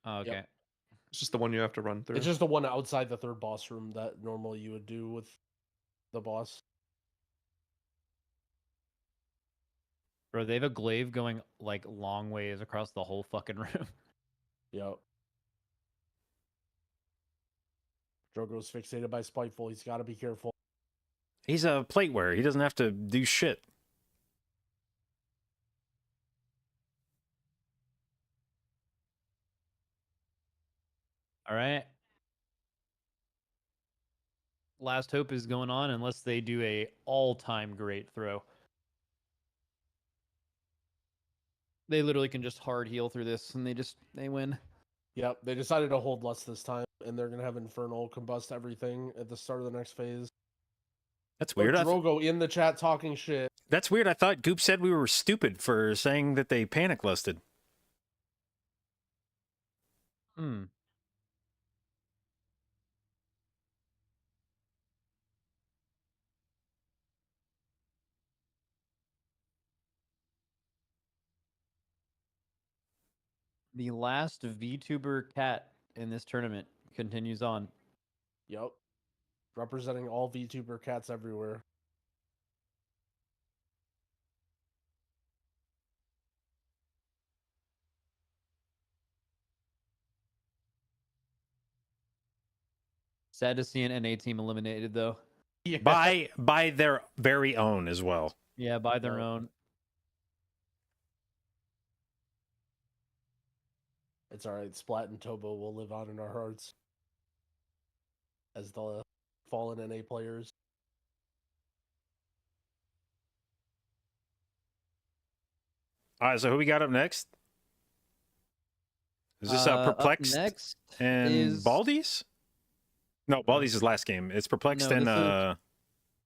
Oh, okay. Yep. It's just the one you have to run through. It's just the one outside the third boss room that normally you would do with the boss. Bro, they have a glaive going like long ways across the whole fucking room. Yep. Drogo's fixated by Spiteful. He's got to be careful. He's a plate wearer. He doesn't have to do shit. All right. Last Hope is going on unless they do a all-time great throw. They literally can just hard heal through this and they win. Yep. They decided to hold less this time, and they're going to have Infernal combust everything at the start of the next phase. That's weird. Drogo in the chat talking shit. That's weird. I thought Goop said we were stupid for saying that they panic lusted. Hmm. The last VTuber cat in this tournament continues on. Yep. Representing all VTuber cats everywhere. Sad to see an NA team eliminated though. Yeah. By their very own as well. Yeah, by their Yep. own. It's alright. Splat and Tobo will live on in our hearts as the fallen NA players. All right, so who we got up next? Is this Up Perplexed next and is Baldies? No, Baldies is last game. It's Perplexed No, and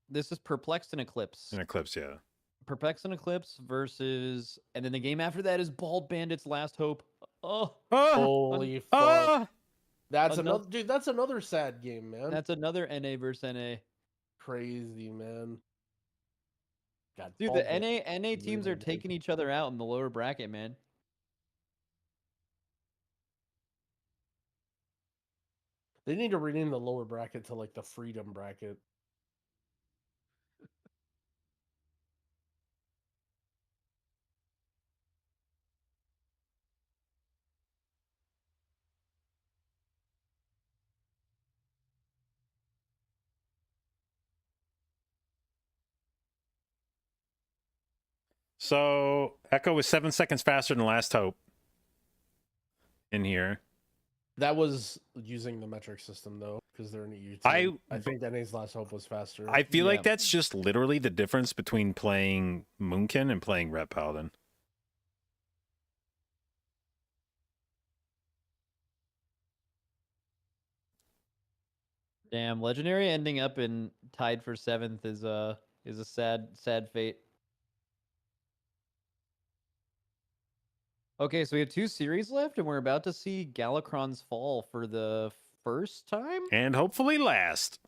this is Perplexed and Eclipse. Eclipse, yeah. Perplexed and Eclipse versus, and then the game after that is Bald Bandits Last Hope. Oh, Holy fuck. Ah! That's Another- another dude, that's another sad game, man. that's another NA versus NA. Crazy, man. God, Dude, Bald the Bandits NA teams really are big. taking each other out in the lower bracket, man. They need to rename the lower bracket to like the Freedom bracket. So Echo was 7 seconds faster than Last Hope in here. That was using the metric system though, because they're in EU. I think NA's Last Hope was faster. I feel like Yeah. that's just literally the difference between playing Moonkin and playing Ret Paladin. Damn, Legendary ending up in tied for 7th is a sad fate. Okay, so we have 2 series left, and we're about to see Galakron's fall for the first time. And hopefully last.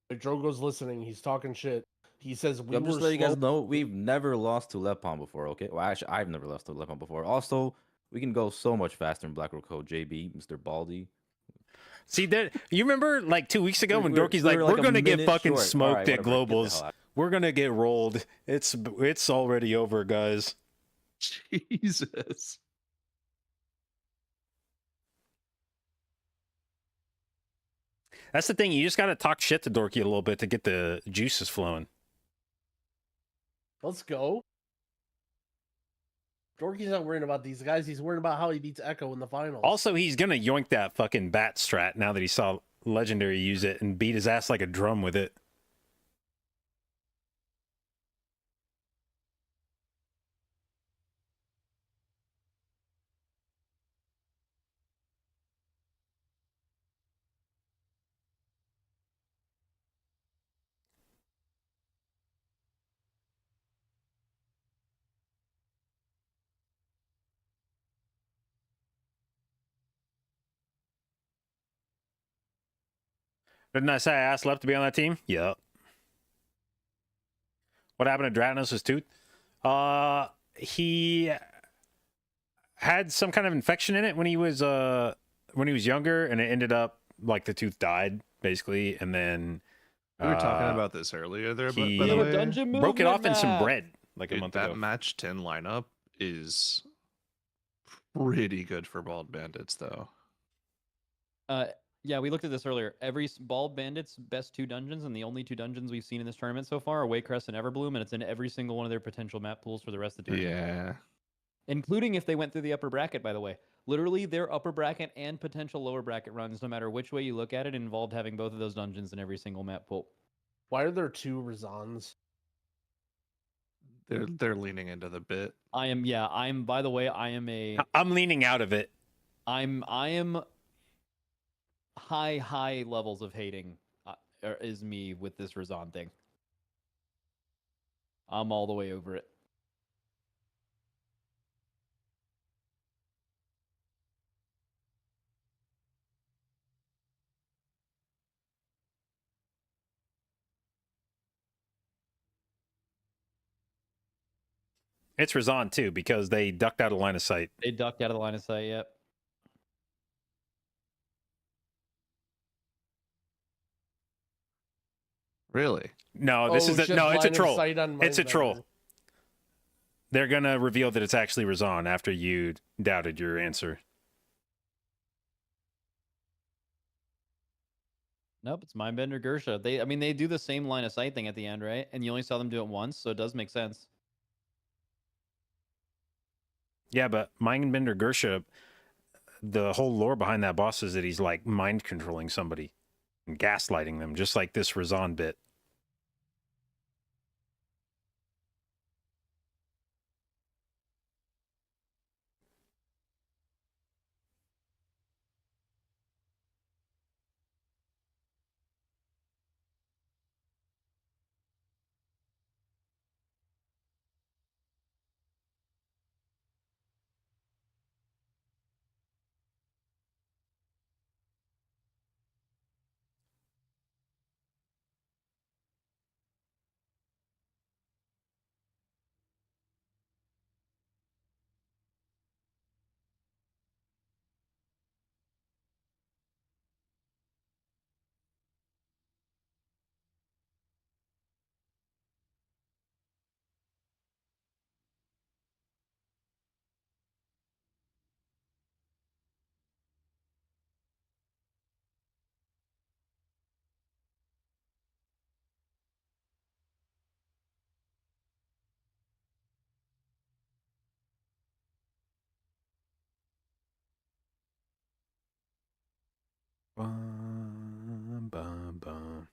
If Drogo's listening, he's talking shit. He says we I'm were just letting you guys slow- know we've never lost to Lepon before, okay? Well, actually, I've never lost to Lepon before. Also, we can go so much faster in Black Road Code, JB, Mr. Baldy. See that you remember like 2 weeks ago when We're- Dorky's we're like, like we're a gonna get minute fucking short. smoked Alright, at whatever. Get the globals. hell out. We're gonna get rolled. It's already over, guys. Jesus. That's the thing. You just gotta talk shit to Dorky a little bit to get the juices flowing. Let's go. Dorky's not worrying about these guys. He's worrying about how he beats Echo in the finals. Also, he's gonna yoink that fucking bat strat now that he saw Legendary use it and beat his ass like a drum with it. Didn't I say I asked Left to be on that team? Yep. What happened to Dratnos' tooth? He had some kind of infection in it when he was younger, and it ended up like the tooth died basically, and then We were talking about this earlier there, but he by We the have a way, dungeon broke it movement off in some map. bread like a dude, month that ago. match 10 lineup is pretty good for Bald Bandits, though. Yeah, we looked at this earlier. Every Bald Bandits best 2 dungeons, and the only 2 dungeons we've seen in this tournament so far are Waycrest and Everbloom, and it's in every single one of their potential map pools for the rest of the tournament. Yeah. Including if they went through the upper bracket, by the way. Literally, their upper bracket and potential lower bracket runs, no matter which way you look at it, involved having both of those dungeons in every single map pool. Why are there 2 Razans? They're leaning into the bit. By the way, I am I'm leaning out of it. I am high levels of hating is me with this Razan thing. I'm all the way over it. It's Razan too, because they ducked out of line of sight. They ducked out of the line of sight, yep. Really? No, this Oh, is shit, no, it's a line of troll. sight on It's a Mindbender. troll. They're gonna reveal that it's actually Razan after you doubted your answer. Nope, it's Mindbender Gersha. They do the same line of sight thing at the end, right? And you only saw them do it once, so it does make sense. Yeah, but Mindbender Gersha, the whole lore behind that boss is that he's like mind controlling somebody and gaslighting them, just like this Razan bit. Bum, bum, bum.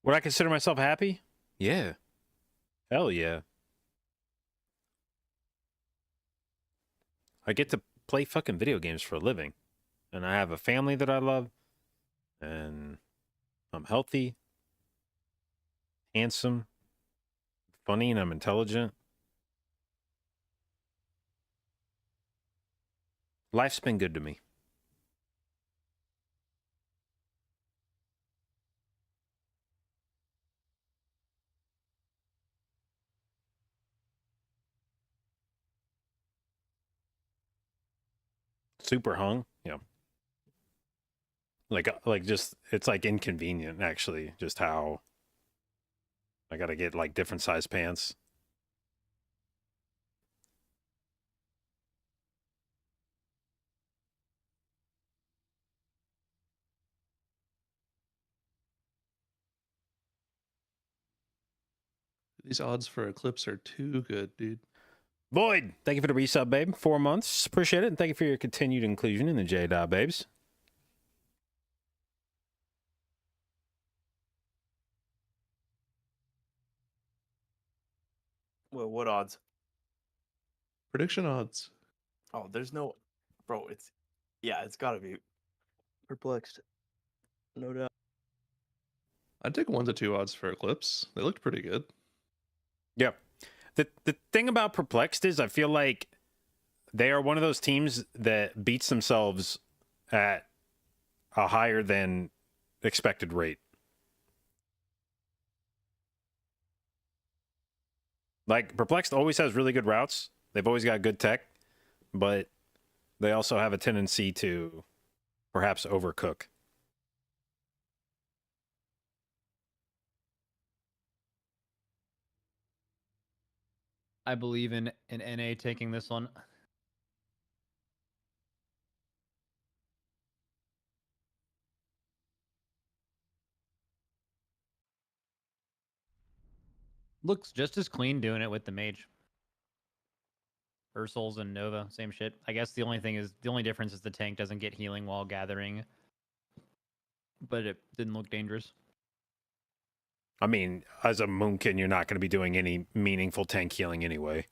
Would I consider myself happy? Yeah. Hell yeah. I get to play fucking video games for a living. And I have a family that I love. And I'm healthy, handsome, funny, and I'm intelligent. Life's been good to me. super hung. Yeah. Like just it's like inconvenient actually, just how I gotta get like different size pants. These odds for Eclipse are too good, dude. Void, thank you for the resub, babe. 4 months. Appreciate it. And thank you for your continued inclusion in the J-Dot, babes. Well, what odds? Prediction odds. Oh, there's no, bro. It's gotta be perplexed, no doubt. I'd take 1 to 2 odds for Eclipse. They looked pretty good. Yep. The thing about Perplexed is I feel like they are one of those teams that beats themselves at a higher than expected rate. Like, Perplexed always has really good routes. They've always got good tech, but they also have a tendency to perhaps overcook. I believe in NA taking this one. Looks just as clean doing it with the mage. Ursuls and Nova, same shit. I guess the only difference is the tank doesn't get healing while gathering. But it didn't look dangerous. I mean, as a Moonkin, you're not going to be doing any meaningful tank healing anyway.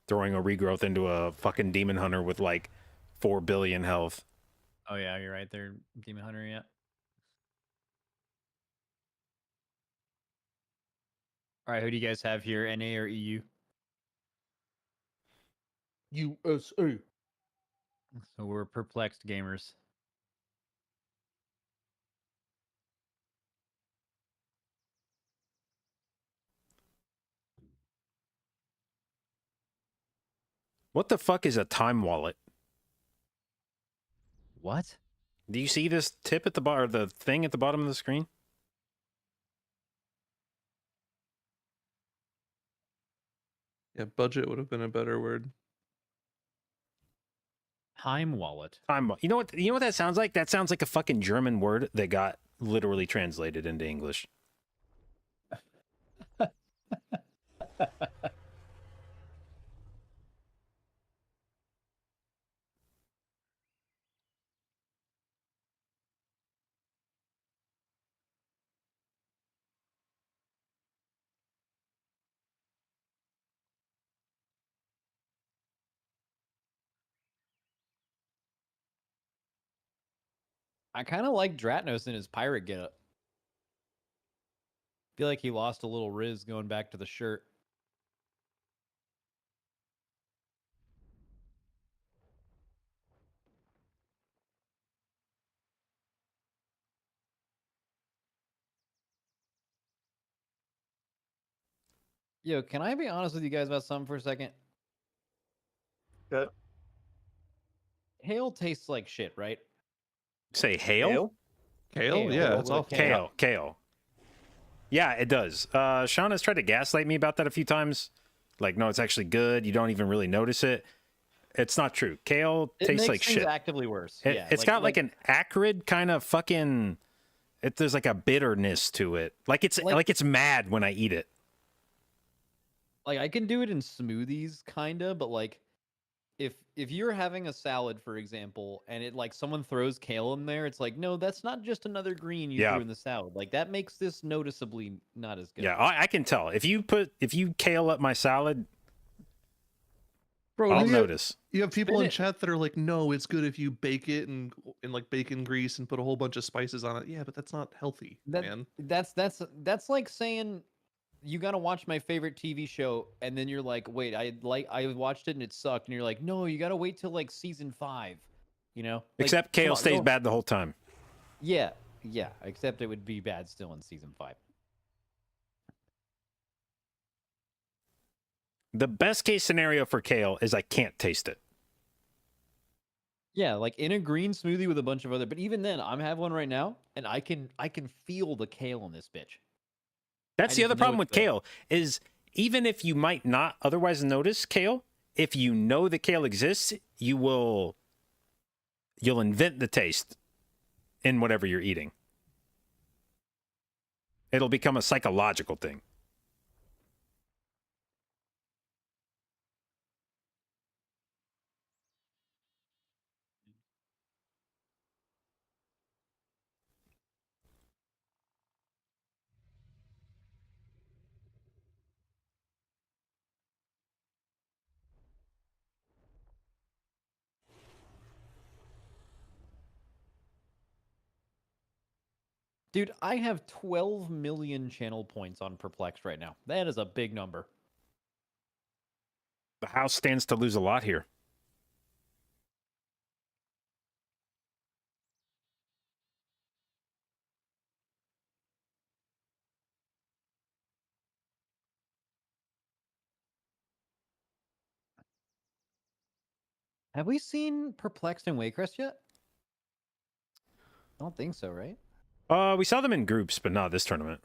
Throwing a regrowth into a fucking demon hunter with like 4 billion health. Oh yeah, you're right. They're Demon Hunter, yeah. All right, who do you guys have here, NA or EU? USA. So we're perplexed gamers. What the fuck is a time wallet? What? Do you see this tip at the bottom, or the thing at the bottom of the screen? Yeah, budget would have been a better word. Time wallet. Time. You know what? You know what that sounds like? That sounds like a fucking German word that got literally translated into English. I kind of like Dratnos in his pirate getup. Feel like he lost a little riz going back to the shirt. Yo, can I be honest with you guys about something for a second? Okay. Hail tastes like shit, right? Say hail? Kale? Kale, Yeah, with it's a awful. K. Kale. Yeah, it does. Sean has tried to gaslight me about that a few times. Like, no, it's actually good. You don't even really notice it. It's not true. Kale It tastes makes like things shit. actively worse. It, Yeah, it's got like an acrid kind of fucking. There's like a bitterness to it. Like it's mad when I eat it. like I can do it in smoothies, kinda, but like if you're having a salad, for example, and it like someone throws kale in there, it's like, no, that's not just another green you Yeah. threw in the salad. Like that makes this noticeably not as good. Yeah, I can tell. If you kale up my salad, Bro, I'll you notice. You have people in it. chat that are like, no, it's good if you bake it in like bacon grease and put a whole bunch of spices on it. Yeah, but that's not healthy, man. That's like saying you gotta watch my favorite TV show, and then you're like, wait, I watched it and it sucked, and you're like, no, you gotta wait till like season 5. You know? Like, Except come kale on, stays go- bad the whole time. Yeah, except it would be bad still in season 5. The best case scenario for kale is I can't taste it. Yeah, like in a green smoothie with a bunch of other. But even then, I'm having one right now, and I can feel the kale in this bitch. That's the just other know problem it's with there. kale is even if you might not otherwise notice kale, if you know that kale exists, you'll invent the taste in whatever you're eating. It'll become a psychological thing. Dude, I have 12 million channel points on Perplexed right now. That is a big number. The house stands to lose a lot here. Have we seen Perplexed and Waycrest yet? I don't think so, right? We saw them in groups, but not this tournament.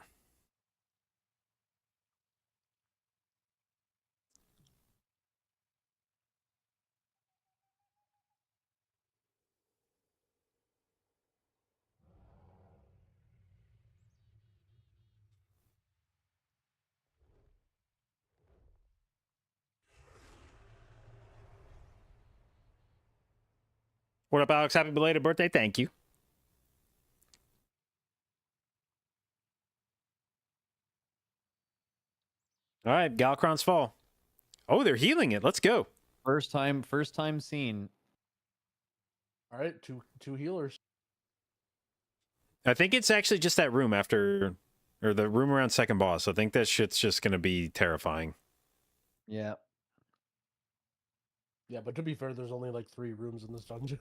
What up, Alex? Happy belated birthday. Thank you. All right, Galcron's Fall. Oh, they're healing it. Let's go. First time seen. All right, two healers. I think it's actually just that room after, or the room around second boss. I think that shit's just going to be terrifying. Yeah. Yeah, but to be fair, there's only like 3 rooms in this dungeon.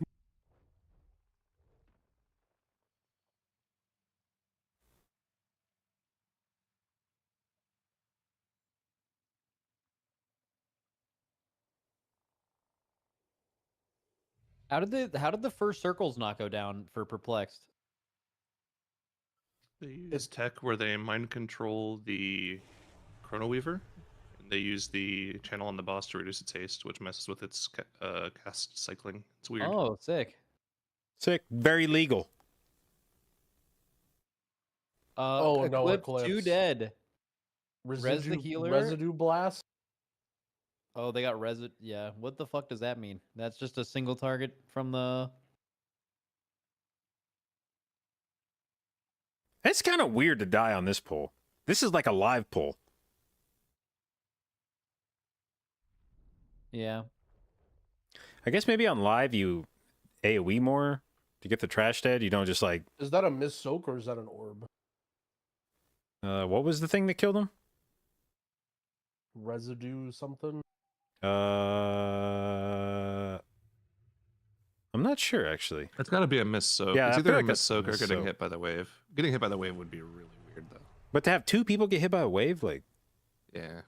How did the first circles not go down for Perplexed? They use tech where they mind control the Chrono Weaver, and they use the channel on the boss to reduce its haste, which messes with its cast cycling. It's weird. Oh, sick. Sick. Very legal. Oh, no, Eclipse 2 Eclipse. dead. Res the healer? Residue blast. Oh, they got resid. Yeah, what the fuck does that mean? That's just a single target from the. It's kind of weird to die on this pull. This is like a live pull. Yeah. I guess maybe on live you AoE more to get the trash dead. You don't just like. Is that a miss soak or is that an orb? What was the thing that killed him? Residue something. I'm not sure actually. It's got to be a miss soak. Yeah, It's I either feel a like miss that's soak or miss getting soak. hit by the wave. Getting hit by the wave would be really weird, though. But to have 2 people get hit by a wave, like Yeah.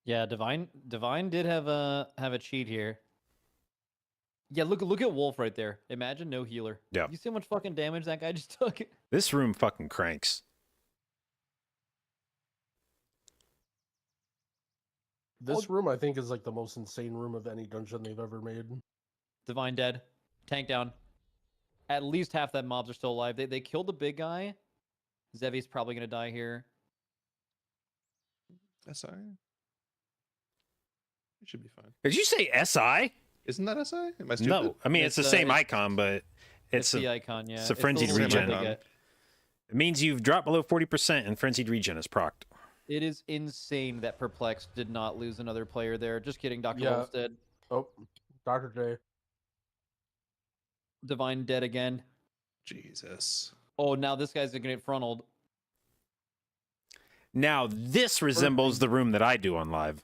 Yeah, Divine did have a cheat here. Yeah, look at Wolf right there. Imagine no healer. Yeah. You see how much fucking damage that guy just took? this room fucking cranks. This room, I think, is like the most insane room of any dungeon they've ever made. Divine dead. Tank down. At least half that mobs are still alive. They killed the big guy. Zevi's probably gonna die here. SI? It should be fine. Did you say SI? Isn't that SI? Am I stupid? No, I mean it's the same icon, but It's it's the a, icon, yeah. it's a frenzied little regen. symbol they get. it means you've dropped below 40% and frenzied regen is procced. It is insane that Perplexed did not lose another player there. Just kidding, Dr. Yeah. Wolf's dead. Oh, Dr. J. Divine dead again. Jesus. Oh, now this guy's gonna get frontaled. Now this resembles the room that I do on live.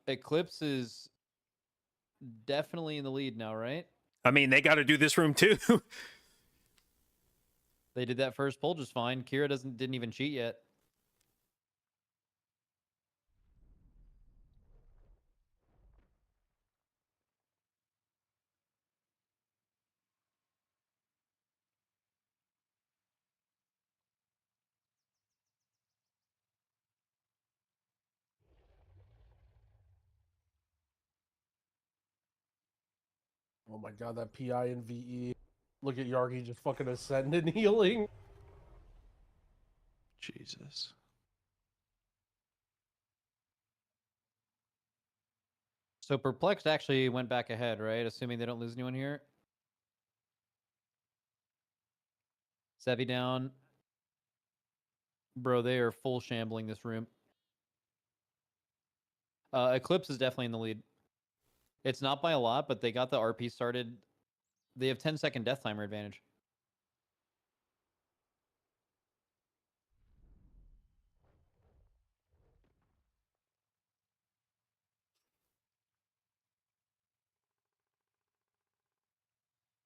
Eclipse is definitely in the lead now, right? I mean, they got to do this room too. They did that first pull just fine. Kira didn't even cheat yet. Oh my god, that PI and VE. Look at Yargi just fucking ascend and healing. Jesus. So Perplexed actually went back ahead, right? Assuming they don't lose anyone here. Sevi down. Bro, they are full shambling this room. Eclipse is definitely in the lead. It's not by a lot, but they got the RP started. They have 10-second death timer advantage.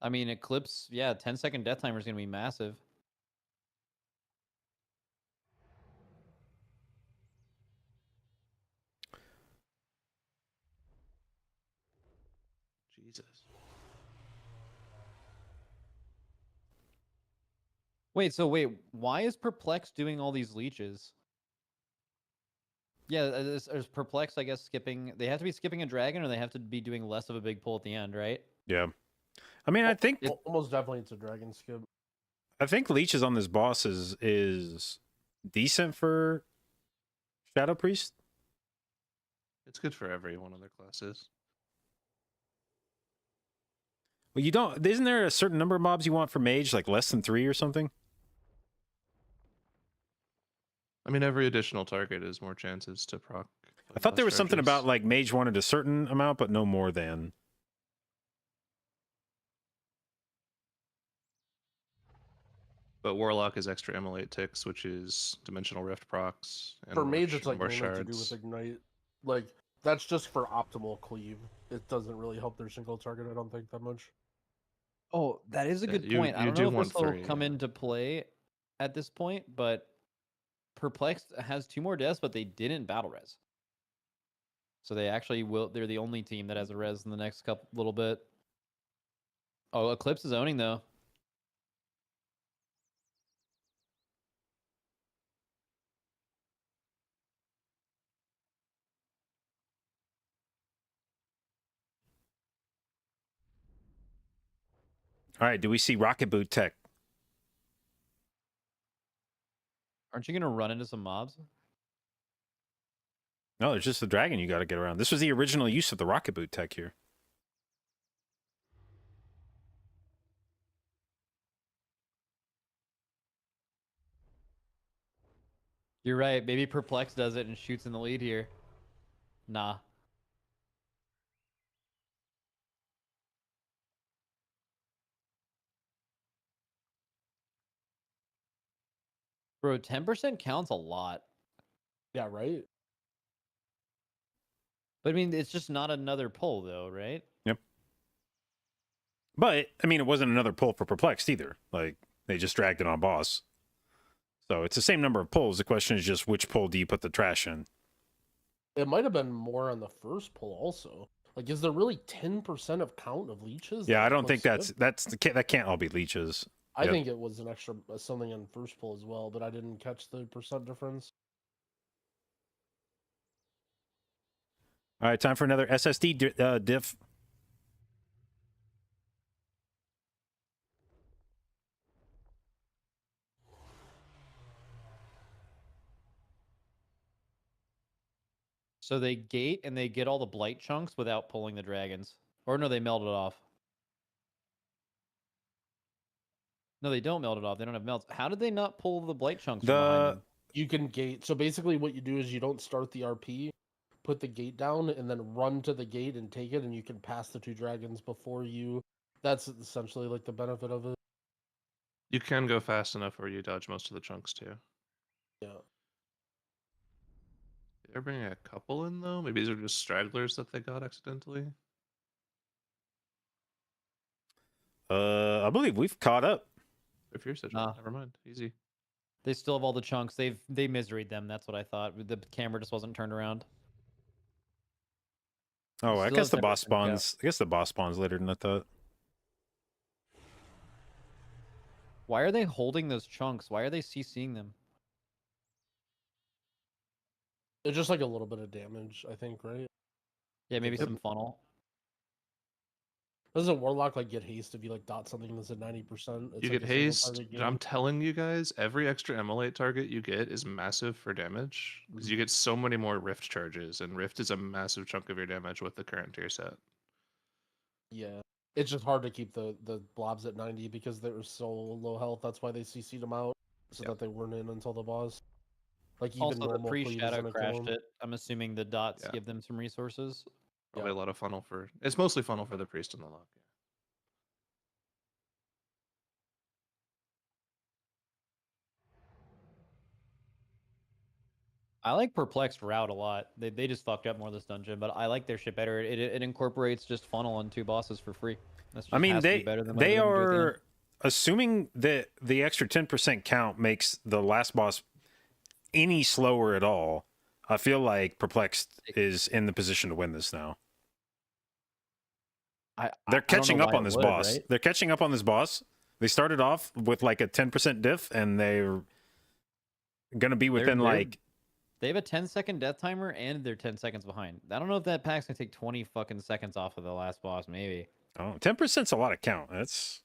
I mean, Eclipse, yeah, 10-second death timer is going to be massive. Jesus. Wait, why is Perplex doing all these leeches? Yeah, is Perplex, I guess, skipping... They have to be skipping a dragon, or they have to be doing less of a big pull at the end, right? Yeah. I mean, I think Almost definitely it's a dragon skip. leeches on this boss is decent for Shadow Priest. It's good for every one of their classes. Well, you don't. Isn't there a certain number of mobs you want for mage, like less than 3 or something? I mean, every additional target is more chances to proc. I thought there was blast something charges. about like mage wanted a certain amount, but no more than. But Warlock is extra immolate ticks, which is dimensional rift procs. And For more mage, it's like more mainly to do with shards. ignite. Like that's just for optimal cleave. It doesn't really help their single target. I don't think that much. Oh, that is a Yeah, good you- point. I you don't do know if want this will 3, come yeah. into play at this point, but Perplexed has 2 more deaths, but they didn't battle res. So they actually will. They're the only team that has a res in the next little bit. Oh, Eclipse is owning though. All right, do we see Rocket Boot Tech? Aren't you gonna run into some mobs? No, it's just the dragon you got to get around. This was the original use of the Rocket Boot Tech here. You're right. Maybe Perplex does it and shoots in the lead here. Nah. Bro, 10% counts a lot. Yeah, right. But I mean, it's just not another pull though, right? Yep. But I mean, it wasn't another pull for Perplexed either. Like they just dragged it on boss. So it's the same number of pulls. The question is just which pull do you put the trash in? It might have been more on the first pull also. Like, is there really 10% of count of leeches? Yeah, that I don't think Eclipse that's skipped? that can't all be leeches. I Yep. think it was an extra something on first pull as well, but I didn't catch the percent difference. All right, time for another SSD diff. So they gate and they get all the blight chunks without pulling the dragons. Or no, they melt it off. No, they don't melt it off. They don't have melts. How did they not pull the blight chunks from behind them? You can gate. So basically, what you do is you don't start the RP, put the gate down, and then run to the gate and take it, and you can pass the 2 dragons before you. That's essentially like the benefit of it. You can go fast enough where you dodge most of the chunks too. Yeah. They're bringing a couple in though. Maybe these are just stragglers that they got accidentally. I believe we've caught up. If you're such Nah. never mind. Easy. They still have all the chunks. They miseried them. That's what I thought. The camera just wasn't turned around. Oh, I Still guess have the boss 10% cap. spawns. I guess the boss spawns later than I thought. Why are they holding those chunks? Why are they CCing them? It's just like a little bit of damage, I think, right? Yeah, maybe Yep. some funnel. Doesn't Warlock like get haste if you like dot something that's at 90%? You get haste. I'm telling you guys, every extra emulate target you get is massive for damage because you get so many more rift charges, and rift is a massive chunk of your damage with the current tier set. Yeah, it's just hard to keep the blobs at 90 because they're so low health. That's why they CC'd them out so that they weren't in until the boss. Like even Also, the normal fleet pre-shadow isn't a kill crashed 'em. it. I'm assuming the dots Yeah. give them some resources. Probably a lot of funnel for. It's mostly funnel for the priest and the lock. I like Perplexed Route a lot. They just fucked up more this dungeon, but I like their shit better. It incorporates just funnel on 2 bosses for free. That's just I mean, has to be they better than they whatever they do at the end. are assuming that the extra 10% count makes the last boss any slower at all. I feel like Perplexed is in the position to win this now. I They're don't know catching up why on it this would, boss. right? They're catching up on this boss. They started off with like a 10% diff, and they're gonna be within they're- like They have a 10-second death timer, and they're 10 seconds behind. I don't know if that pack's gonna take 20 fucking seconds off of the last boss. Maybe. 10%'s a lot of count. That's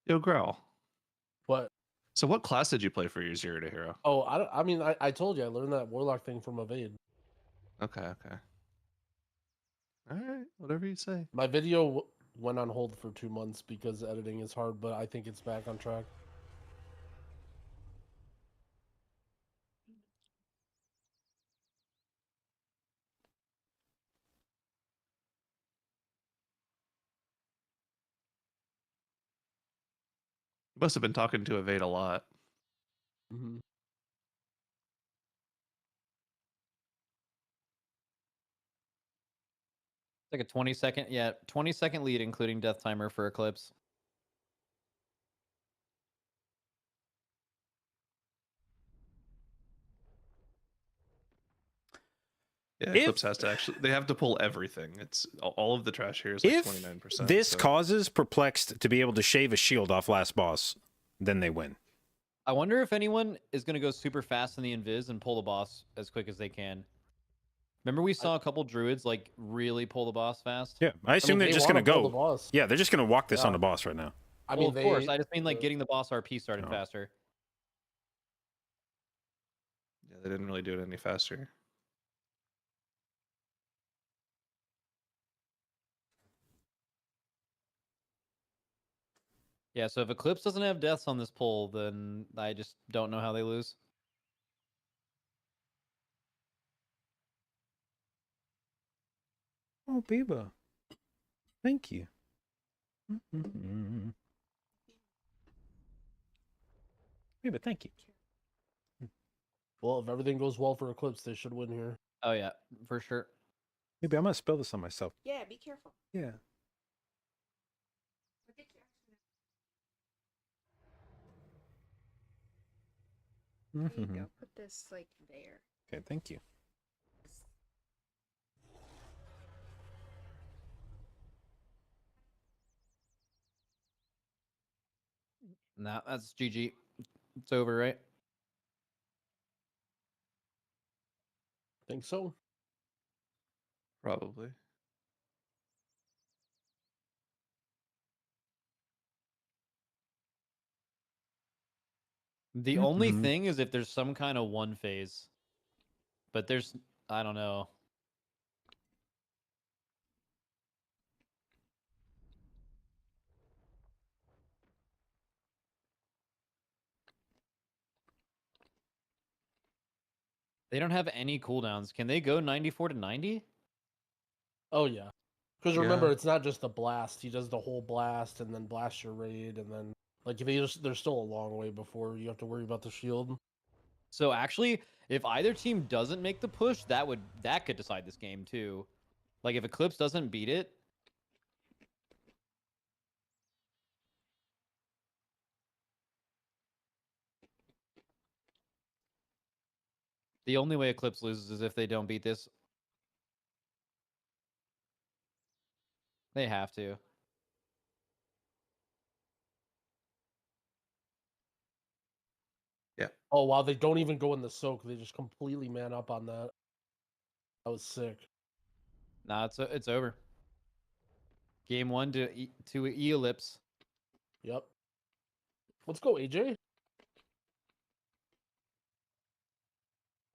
Yo, Growl. But So, what class did you play for your 0 to hero? oh, I mean, I told you I learned that Warlock thing from Evade. Okay. All right, whatever you say. My video went on hold for 2 months because editing is hard, but I think it's back on track. You must have been talking to Evade a lot. Mm-hmm. It's like a 20-second, 20-second lead, including death timer for Eclipse. Yeah, If- Eclipse has to actually. They have to pull everything. It's all of the trash here is like if 29%. this so. causes Perplexed to be able to shave a shield off last boss, then they win. I wonder if anyone is gonna go super fast in the invis and pull the boss as quick as they can. Remember we saw a couple druids like really pull the boss fast? Yeah, I assume they're just gonna wanna pull go. the boss. Yeah, they're just gonna walk this Yeah. on the boss right now. I Well, mean, of course. I just mean like the- getting the boss RP started Oh. faster. Yeah, they didn't really do it any faster. Yeah, so if Eclipse doesn't have deaths on this pull, then I just don't know how they lose. Oh, Biba. Thank you. Biba, thank you. Well, if everything goes well for Eclipse, they should win here. Oh yeah, for sure. Maybe I'm gonna spell this on myself. Yeah, be careful. Yeah. There you go. Put this like there. Okay, thank you. Nah, that's GG. It's over, right? Think so. Probably. The only Mhm. thing is if there's some kind of one phase. But there's I don't know. They don't have any cooldowns. Can they go 94 to 90? Oh yeah. Because remember, Yeah. it's not just the blast. He does the whole blast and then blast your raid, and then like there's still a long way before you have to worry about the shield. So actually, if either team doesn't make the push, that could decide this game too. Like if Eclipse doesn't beat it, the only way Eclipse loses is if they don't beat this. They have to. Oh wow, they don't even go in the soak. They just completely man up on that. That was sick. Nah, it's over. Game 1 to Ellipse. Yep. Let's go, AJ.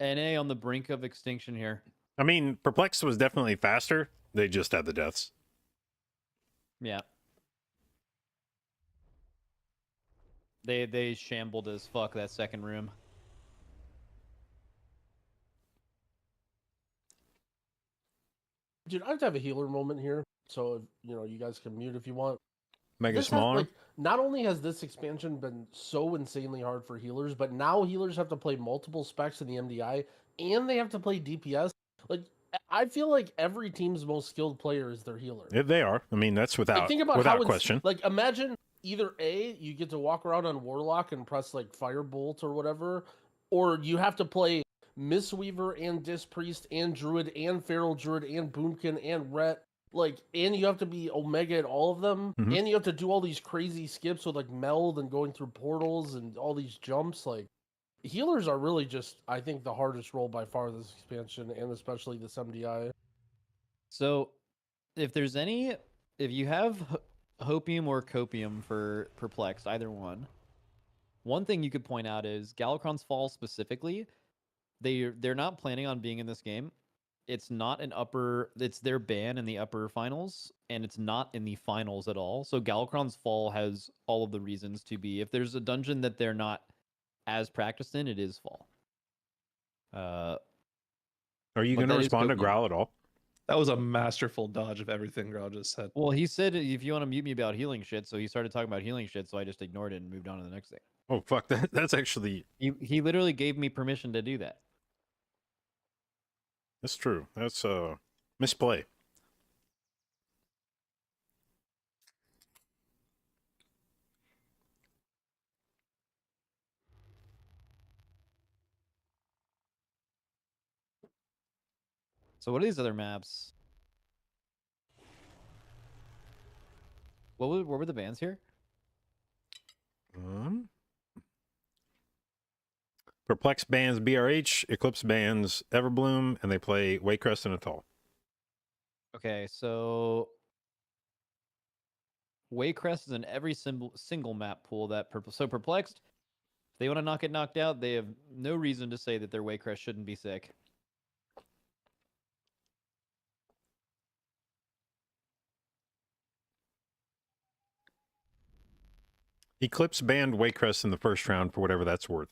NA on the brink of extinction here. I mean, Perplexed was definitely faster. They just had the deaths. Yeah. They shambled as fuck that second room. Dude, I have to have a healer moment here. So if, you guys can mute if you want. Mega This Small has, Arm. like, not only has this expansion been so insanely hard for healers, but now healers have to play multiple specs in the MDI and they have to play DPS. Like, I feel like every team's most skilled player is their healer. Yeah, they are. I mean, that's Like, without think about without how question. like, imagine either A, you get to walk around on Warlock and press like Firebolt or whatever, or you have to play Mistweaver and Disc Priest and Druid and Feral Druid and Boomkin and Ret. Like, and you have to be Omega at all of them, Mhm. and you have to do all these crazy skips with like meld and going through portals and all these jumps. Like, healers are really just, I think, the hardest role by far this expansion, and especially this MDI. So, if you have Hopium or Copium for Perplexed, either one, one thing you could point out is Galakrond's Fall specifically, they're not planning on being in this game. It's their ban in the upper finals, and it's not in the finals at all. So Galakrond's Fall has all of the reasons to be. If there's a dungeon that they're not as practiced in, it is Fall. Are you but going to that is respond to Copium. Growl at all? That was a masterful dodge of everything Growl just said. Well, he said if you want to mute me about healing shit, so he started talking about healing shit, so I just ignored it and moved on to the next thing. Oh, fuck. That's actually... He literally gave me permission to do that. That's true. That's misplay. So what are these other maps? What were the bans here? Perplex bans BRH, Eclipse bans Everbloom, and they play Waycrest and Atoll. Okay, so Waycrest is in every single map pool that so Perplexed. If they want to not get knocked out, they have no reason to say that their Waycrest shouldn't be sick. Eclipse banned Waycrest in the first round for whatever that's worth.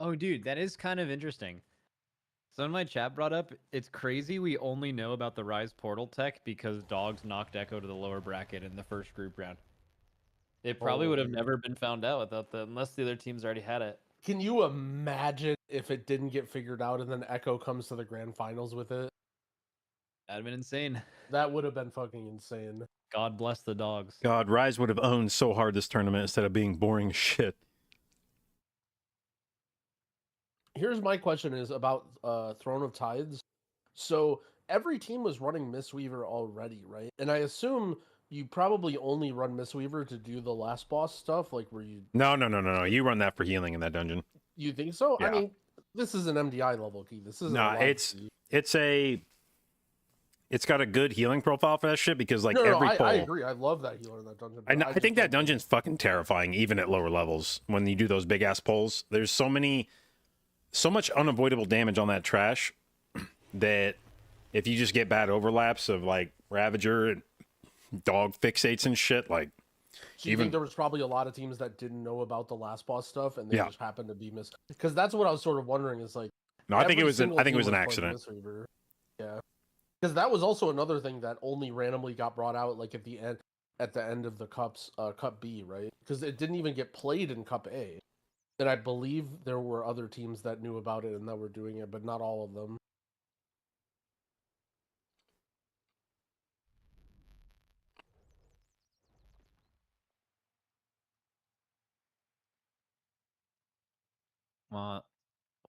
Oh, dude, that is kind of interesting. Someone in my chat brought up, it's crazy we only know about the Rise portal tech because Dogs knocked Echo to the lower bracket in the first group round. It probably would have never been found out without the, unless the other teams already had it. Can you imagine if it didn't get figured out and then Echo comes to the grand finals with it? That'd have been insane. That would have been fucking insane. God bless the Dogs. God, Rise would have owned so hard this tournament instead of being boring shit. Here's my question is about Throne of Tides. So every team was running Mistweaver already, right? And I assume you probably only run Mistweaver to do the last boss stuff, like where you... No. You run that for healing in that dungeon. You think so? Yeah. I mean, this is an MDI level key. This isn't Nah, it's got a good healing profile for that shit because like every pull. I agree. I love that healer in that dungeon. I think that dungeon's fucking terrifying, even at lower levels when you do those big ass pulls. There's so much unavoidable damage on that trash that if you just get bad overlaps of like Ravager and dog fixates and shit, like. So you think there was probably a lot of teams that didn't know about the last boss stuff and they Yeah. just happened to be missed? Because that's what I was sort of wondering. Is like, No, I think it every was an single team was playing accident. Mistweaver. Yeah, because that was also another thing that only randomly got brought out, like at the end of the cups, Cup B, right? Because it didn't even get played in Cup A. And I believe there were other teams that knew about it and that were doing it, but not all of them.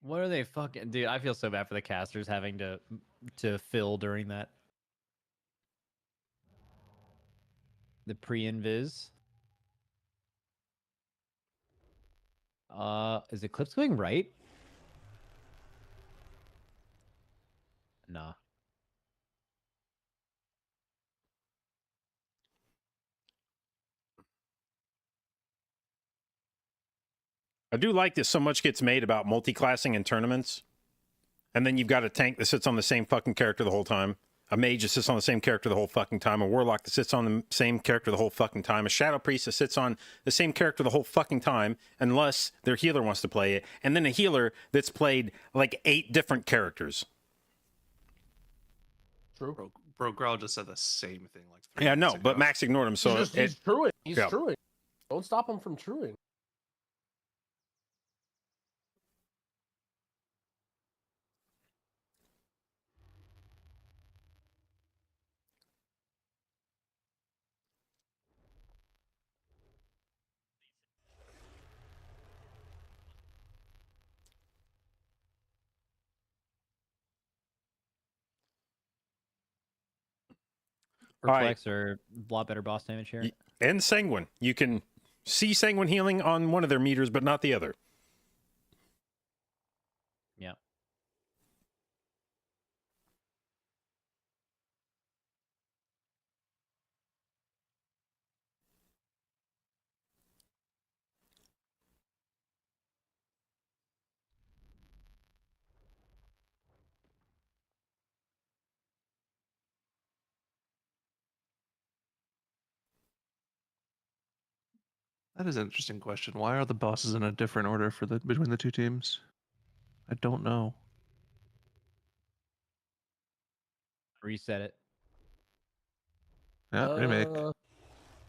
What are they fucking... Dude, I feel so bad for the casters having to fill during that. The pre-invis. Is Eclipse going right? Nah. I do like that so much gets made about multi-classing in tournaments. And then you've got a tank that sits on the same fucking character the whole time. A mage that sits on the same character the whole fucking time. A warlock that sits on the same character the whole fucking time. A shadow priest that sits on the same character the whole fucking time, unless their healer wants to play it. And then a healer that's played like 8 different characters. True. Bro, Growl just said the same thing like 3 Yeah, no, minutes but ago. Max ignored him. So He's truing. He's yeah. truing. Don't stop him from truing. Perplex are a lot better boss damage here. And Sanguine. You can see Sanguine healing on one of their meters, but not the other. Yeah. That is an interesting question. Why are the bosses in a different order for the between the two teams? I don't know. Reset it. Yeah, remake.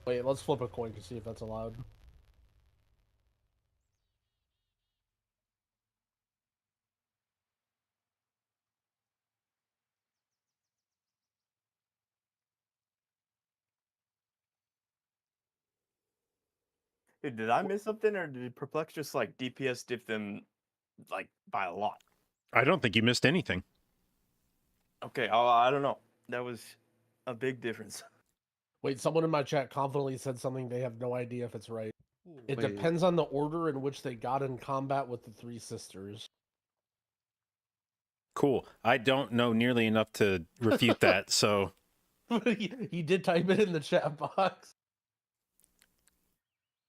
Wait, let's flip a coin to see if that's allowed. Dude, did I miss something, or did Perplex just like DPS diff them like by a lot? I don't think you missed anything. Okay, I don't know. That was a big difference. Wait, someone in my chat confidently said something they have no idea if it's right. It Wait. depends on the order in which they got in combat with the 3 sisters. Cool. I don't know nearly enough to refute that, so... He did type it in the chat box.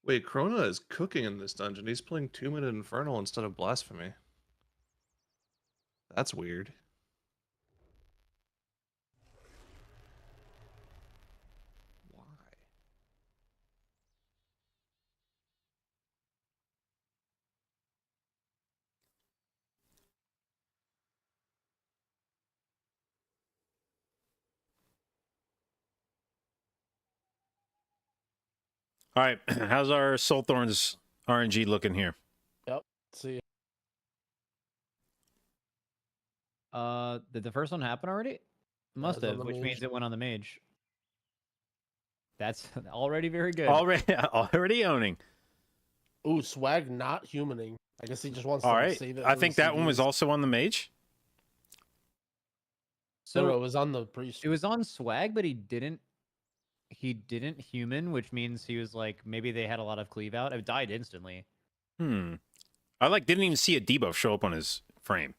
Wait, Krona is cooking in this dungeon. He's playing 2-minute Infernal instead of Blasphemy. That's weird. Why? All right, how's our Soulthorns RNG looking here? Let's see. Did the first one happen already? Must it's on have, the which mage. means it went on the mage. That's already very good. Already owning. Ooh, swag not humaning. I guess he just wants All to right, save it. I for think the that one was CVs. also on the mage. No, So it was on the priest. it was on swag, but he didn't human, which means he was like maybe they had a lot of cleave out. It died instantly. I didn't even see a debuff show up on his frame.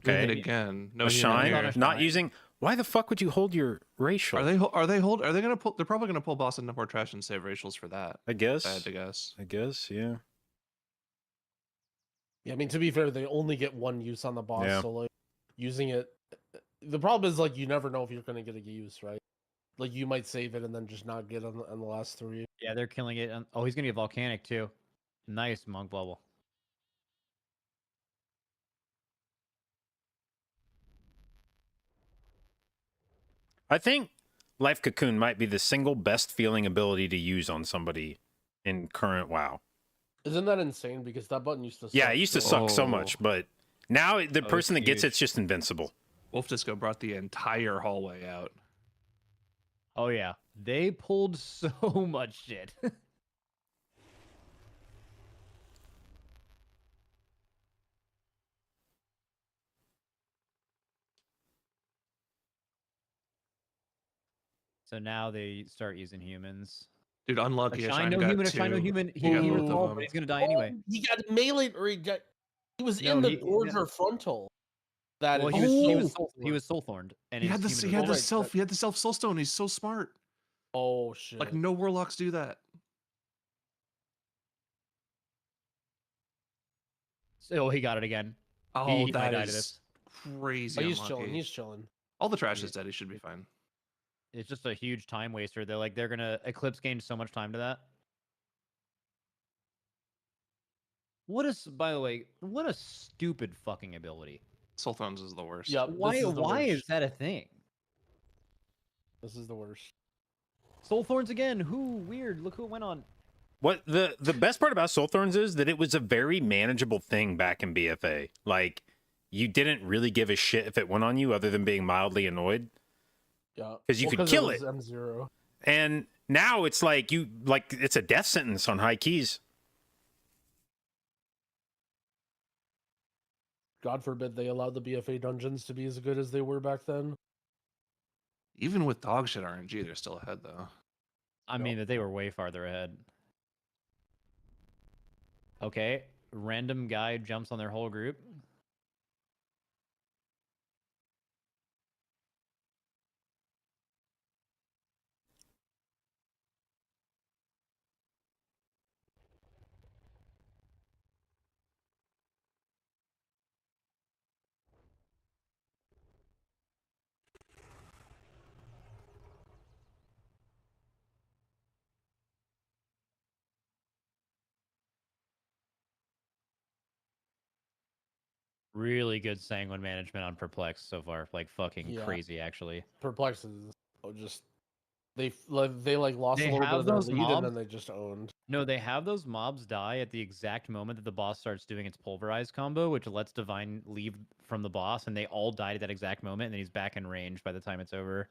Doing it Okay, again. No a human shine, here. On a not shine. using. Why the fuck would you hold your racial? Are they gonna pull? They're probably gonna pull boss and more trash and save racials for that. I guess. If I had to guess. I guess, yeah. Yeah, I mean, to be fair, they only get one use on the boss, Yeah. so like using it. The problem is like you never know if you're gonna get a use, right? Like you might save it and then just not get on the last 3. Yeah, they're killing it. Oh, he's gonna get volcanic too. Nice monk bubble. I think Life Cocoon might be the single best feeling ability to use on somebody in current WoW. Isn't that insane? Because that button used to. Yeah, suck it used to so suck much. so much, but now the it's person that gets huge. it's just invincible. Wolf Disco brought the entire hallway out. Oh yeah, they pulled so much shit. So now they start using humans. Dude, A unlucky. shine no got human, a shine no two. human. He got He both was of all, them. but he's gonna die anyway. He got melee, or he was No, in the he- gorge no. or frontal. That Well, is he so was soul thorned, and He his had the human he had was the right, self he had the self soulstone. He's so smart. Oh shit! Like no warlocks do that. So he got it again. Oh, he might that die to is this. crazy. Oh, he's unlucky. chilling. He's chilling. All the trash is dead. He should be fine. It's just a huge time waster. They're gonna Eclipse gain so much time to that. By the way, what a stupid fucking ability. Soul Thrones is the worst. Yeah. Why is that a thing? This is the worst. Soul Thorns again. Who weird. Look who it went on. What the best part about Soulthorns is that it was a very manageable thing back in BFA. Like, you didn't really give a shit if it went on you other than being mildly annoyed. Yeah. 'Cause you could kill it. M0. And now it's it's a death sentence on high keys. God forbid they allowed the BFA dungeons to be as good as they were back then. Even with dog shit RNG, they're still ahead though. I mean that they were way farther ahead. Okay, random guy jumps on their whole group. Really good sanguine management on Perplex so far. Like fucking Yeah. crazy, actually. Perplexes. Just they lost They a little bit have of their those lead mobs. and then they just owned. No, they have those mobs die at the exact moment that the boss starts doing its pulverize combo, which lets Divine leave from the boss, and they all died at that exact moment, and then he's back in range by the time it's over.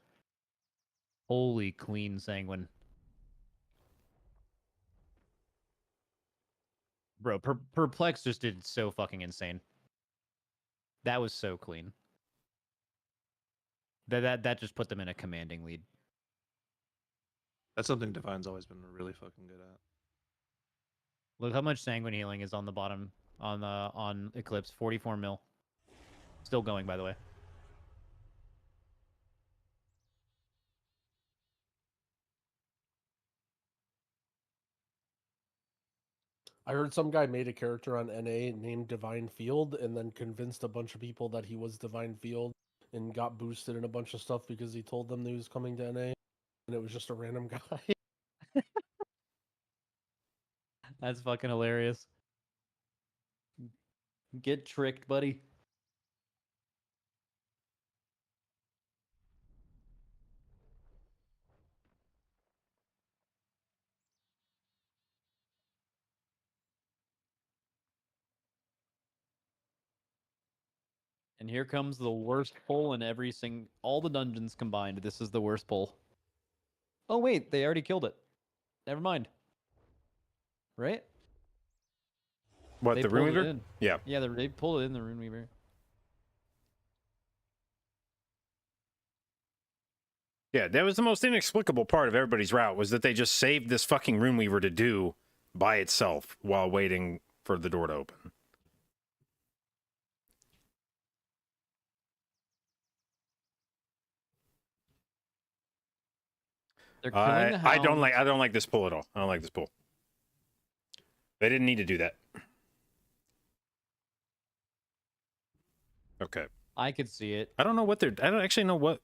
Holy clean sanguine. Bro, Perplex just did so fucking insane. That was so clean. That just put them in a commanding lead. That's something Divine's always been really fucking good at. Look how much sanguine healing is on the bottom on Eclipse. 44 mil. Still going, by the way. I heard some guy made a character on NA named Divine Field and then convinced a bunch of people that he was Divine Field and got boosted in a bunch of stuff because he told them that he was coming to NA and it was just a random guy. That's fucking hilarious. Get tricked, buddy. And here comes the worst pull in all the dungeons combined. This is the worst pull. Oh wait, they already killed it. Never mind. Right? What, They the pulled it Runeweaver? in. Yeah. Yeah, they pulled it in the Runeweaver. Yeah, that was the most inexplicable part of everybody's route, was that they just saved this fucking Runeweaver to do by itself while waiting for the door to open. They're killing the hounds. I don't like this pull at all. I don't like this pull. They didn't need to do that. Okay. I could see it. I don't know what they're. I don't actually know what.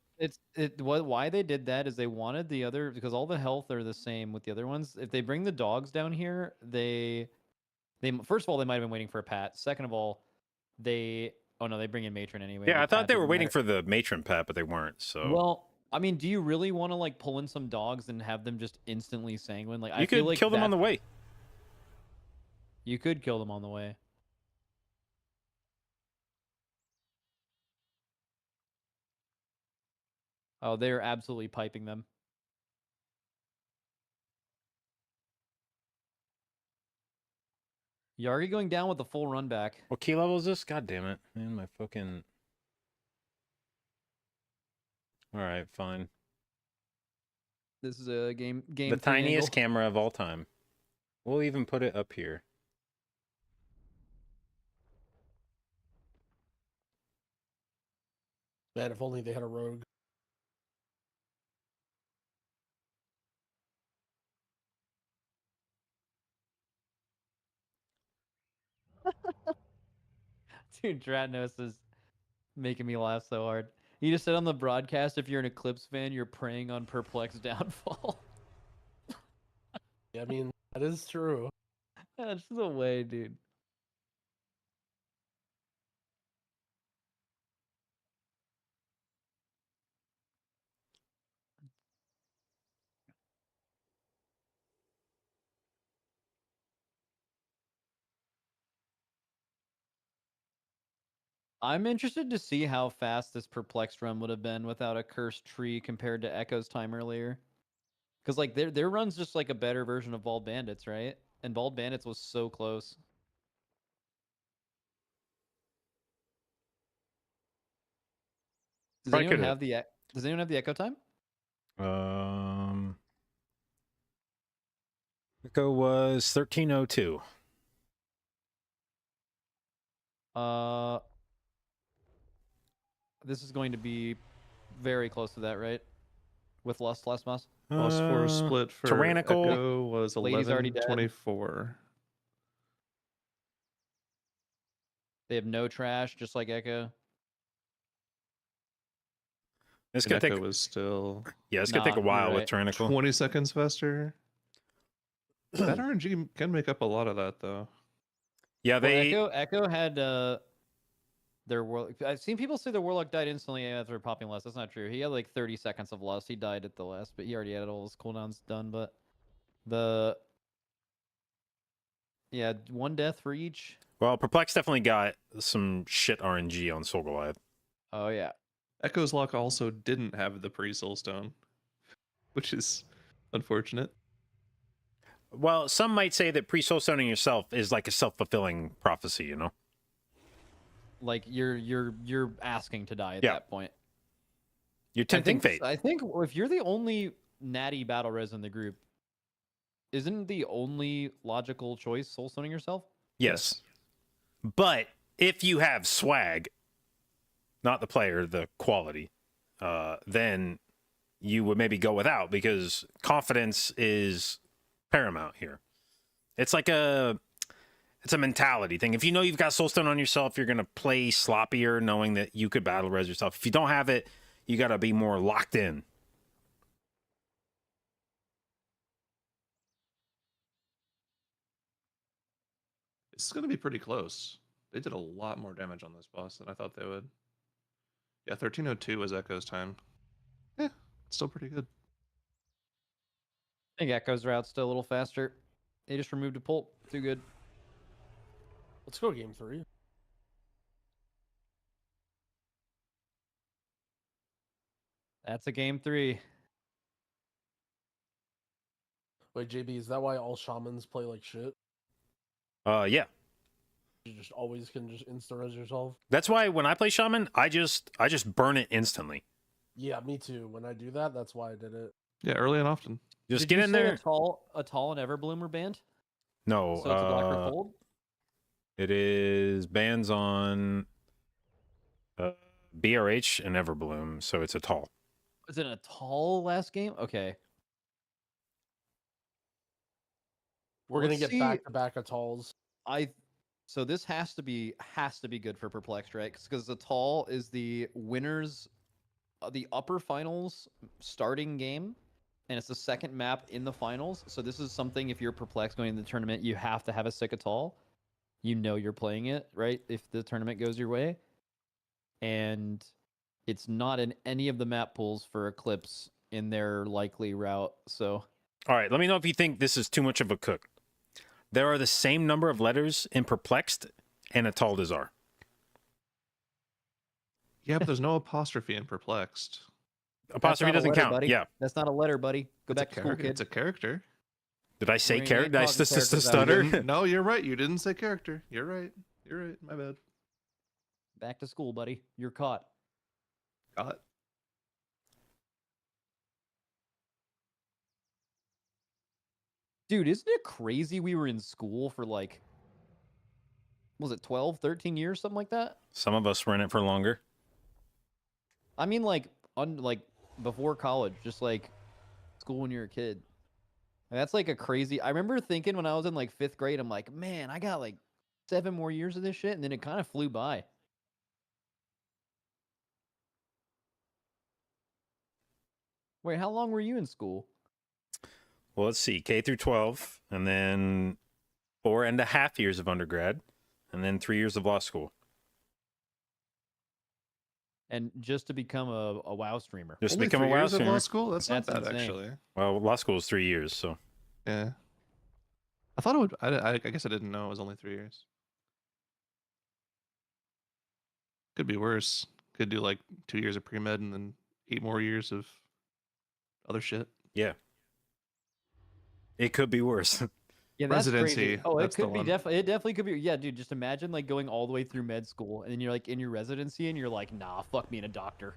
Why they did that is they wanted the other, because all the health are the same with the other ones. If they bring the dogs down here, they first of all, they might have been waiting for a pat. Second of all, they bring in matron anyway. Yeah, The I thought pat they were doesn't waiting matter. for the matron pat, but they weren't. So Well, I mean, do you really want to like pull in some dogs and have them just instantly sanguine? Like, I you feel could like kill them on the that- way. You could kill them on the way. Oh, they're absolutely piping them. Yari going down with the full run back. What key level is this? God damn it, man! My fucking. All right, fine. This is a game. The tiniest camera of all time. We'll even put it up here. Man, if only they had a rogue. Dude, Dratnos is making me laugh so hard. He just said on the broadcast, if you're an Eclipse fan, you're preying on Perplex downfall. Yeah, I mean, that is true. That's the way, dude. I'm interested to see how fast this perplexed run would have been without a cursed tree compared to Echo's time earlier. Because like their run's just like a better version of Bald Bandits, right? And Bald Bandits was so close. Does Probably anyone could've- have the Does anyone have the Echo time? Echo was 1302. This is going to be very close to that, right? With Lust last mouse. +4 split for Tyrannical. Echo was Lady's already dead. 1124. They have no trash, just like Echo. It's And gonna Echo take. was still Yeah, it's gonna take a Nah, you're while with right. Tyrannical. 20 seconds faster. That RNG can make up a lot of that, though. Yeah, Well, they. Echo had their war. I've seen people say the Warlock died instantly after popping Lust. That's not true. He had like 30 seconds of Lust. He died at the last, but he already had all his cooldowns done. But one death for each. Well, Perplex definitely got some shit RNG on Soul Goliath. Oh yeah. Echo's Lock also didn't have the pre-Soulstone, which is unfortunate. Well, some might say that pre-soulstoning yourself is like a self-fulfilling prophecy, you know? Like you're asking to die at Yeah. that point. You're tempting fate. I think if you're the only natty battle res in the group, isn't the only logical choice soulstoning yourself? Yes. But if you have swag, not the player, the quality, then you would maybe go without, because confidence is paramount here. It's like it's a mentality thing. If you know you've got Soulstone on yourself, you're gonna play sloppier, knowing that you could battle res yourself. If you don't have it, you gotta be more locked in. It's going to be pretty close. They did a lot more damage on this boss than I thought they would. Yeah, 1302 was Echo's time. Yeah, it's still pretty good. I think Echo's route's still a little faster. They just removed a pult. Too good. Let's go game 3. That's a game 3. Wait, JB, is that why all shamans play like shit? Yeah. You just always can just insta-res yourself? That's why when I play shaman, I just burn it instantly. Yeah, me too. When I do that, that's why I did it. Yeah, early and often. Just Did get you in say there. A tall and Everbloomer band. No, So it's a Black or Cold. it is bans on BRH and Everbloom, so it's a tall. Is it a tall last game? Okay. We're gonna Let's get see. back-to-back Atolls. So this has to be good for Perplexed, right? Because the tall is the winners, the upper finals starting game, and it's the second map in the finals. So this is something, if you're Perplexed going into the tournament, you have to have a sick Atoll. You know you're playing it, right? If the tournament goes your way. And it's not in any of the map pools for Eclipse in their likely route. So All right, let me know if you think this is too much of a cook. There are the same number of letters in Perplexed and Atoll as are. Yeah, but there's no apostrophe in perplexed. Apostrophe doesn't count. Buddy. Yeah. That's not a letter, buddy. Go It's back a to school, character. kid. It's a character. Did I say We're in character? Did I talking characters out stutter? here. No, you're right. You didn't say character. You're right. You're right. My bad. Back to school, buddy. You're caught. Got it. Dude, isn't it crazy we were in school for like, was it 12, 13 years, something like that? Some of us were in it for longer. I mean, like, like before college, just like school when you're a kid. And that's like a crazy. I remember thinking when I was in like 5th grade, I'm like, man, I got like 7 more years of this shit, and then it kind of flew by. Wait, how long were you in school? Well, let's see. K through 12, and then 4.5 years of undergrad, and then 3 years of law school. And just to become a WoW streamer. Just to Only become a 3 WoW years of streamer. law school? That's not That's bad, insane. actually. Well, law school is 3 years, so. Yeah. I thought it would. I guess I didn't know it was only 3 years. Could be worse. Could do like 2 years of pre med and then 8 more years of other shit. Yeah. It could be worse. Yeah, that's Residency, crazy. Oh, that's it the could be one. definitely. It definitely could be. Yeah, dude. Just imagine like going all the way through med school, and then you're like in your residency, and you're like, nah, fuck being a doctor.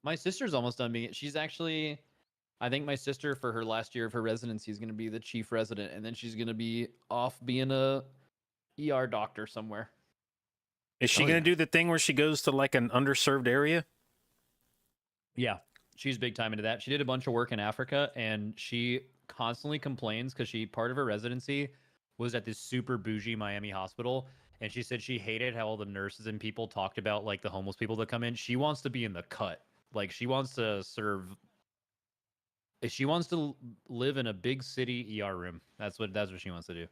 My sister's almost done being. She's actually, I think my sister for her last year of her residency is going to be the chief resident, and then she's going to be off being a ER doctor somewhere. Is she Oh, going yeah. to do the thing where she goes to like an underserved area? Yeah, she's big time into that. She did a bunch of work in Africa, and she constantly complains because part of her residency was at this super bougie Miami hospital, and she said she hated how all the nurses and people talked about like the homeless people that come in. She wants to be in the cut. Like she wants to serve. She wants to live in a big city ER room. That's what she wants to do.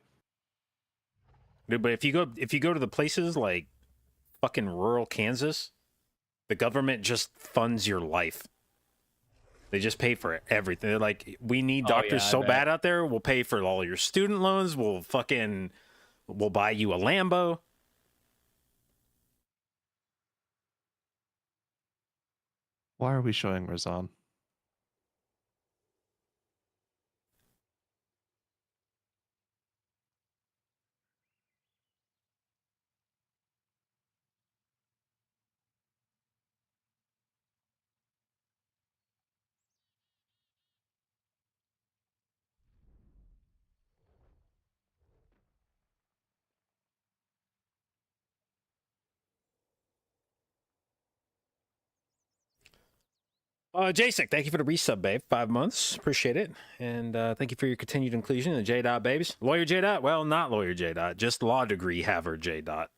Dude, but if you go to the places like fucking rural Kansas, the government just funds your life. They just pay for everything. They're like, we need doctors yeah, I so bet. bad out there. We'll pay for all your student loans. We'll buy you a Lambo. Why are we showing Razan? Jasek, thank you for the resub, babe. 5 months. Appreciate it. And thank you for your continued inclusion in the J Dot babies. Lawyer J Dot? Well, not Lawyer J Dot, just law degree haver J Dot.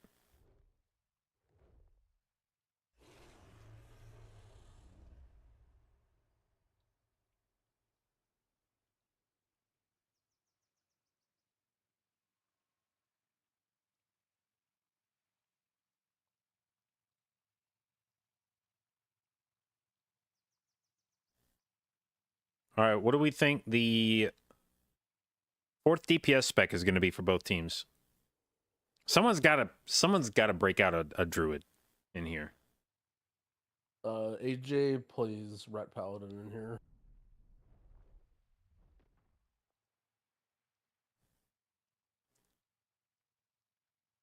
All right, what do we think the 4th DPS spec is going to be for both teams? Someone's gotta break out a druid in here. AJ plays Ret Paladin in here.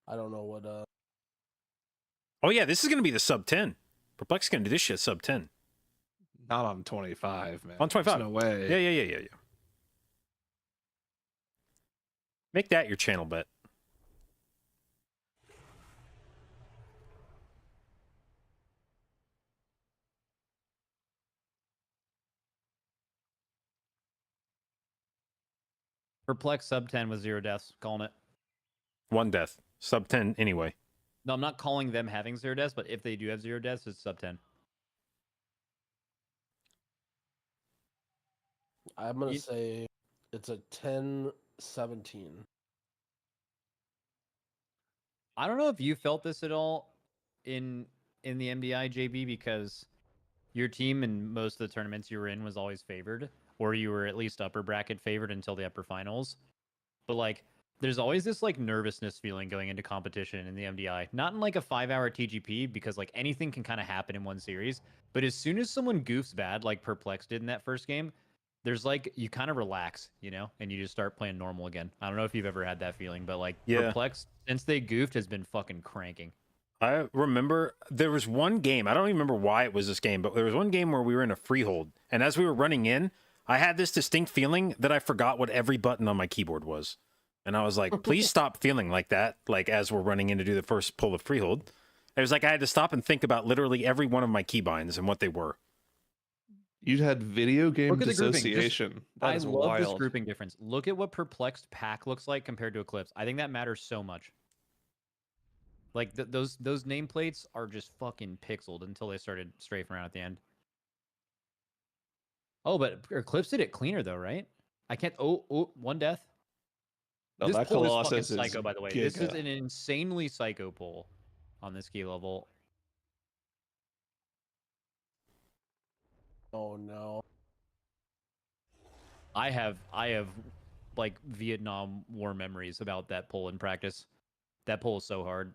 I don't know what Oh yeah, this is gonna be the sub 10. Perplex is gonna do this shit sub 10. Not on 25, man. On 25. There's no way. Yeah. Make that your channel bet. Perplex sub 10 with 0 deaths. Calling it. 1 death. Sub 10 anyway. No, I'm not calling them having 0 deaths, but if they do have 0 deaths, it's sub 10. I'm gonna say it's a 10-17. I don't know if you felt this at all in the MDI, JB, because your team in most of the tournaments you were in was always favored, or you were at least upper bracket favored until the upper finals. But like, there's always this like nervousness feeling going into competition in the MDI. Not in like a 5-hour TGP, because like anything can kind of happen in one series. But as soon as someone goofs bad, like Perplex did in that first game, there's like, you kind of relax, you know, and you just start playing normal again. I don't know if you've ever had that feeling, but like Perplex, since they goofed, has been fucking cranking. I remember there was one game, I don't even remember why it was this game, but there was one game where we were in a freehold, and as we were running in, I had this distinct feeling that I forgot what every button on my keyboard was. And I was like, please stop feeling like that, like as we're running in to do the first pull of freehold. It was like I had to stop and think about literally every one of my keybinds and what they were. You had video game Look at the grouping. dissociation. That I is love wild. this grouping difference. Look at what Perplexed pack looks like compared to Eclipse. I think that matters so much. Like those nameplates are just fucking pixeled until they started strafing around at the end. Oh, but Eclipse did it cleaner though, right? I can't. Oh, 1 death. No, This that pull is Colossus fucking is psycho, by the way. This is giga. an insanely psycho pull on this key level. Oh no. I have like Vietnam War memories about that pull in practice. That pull is so hard.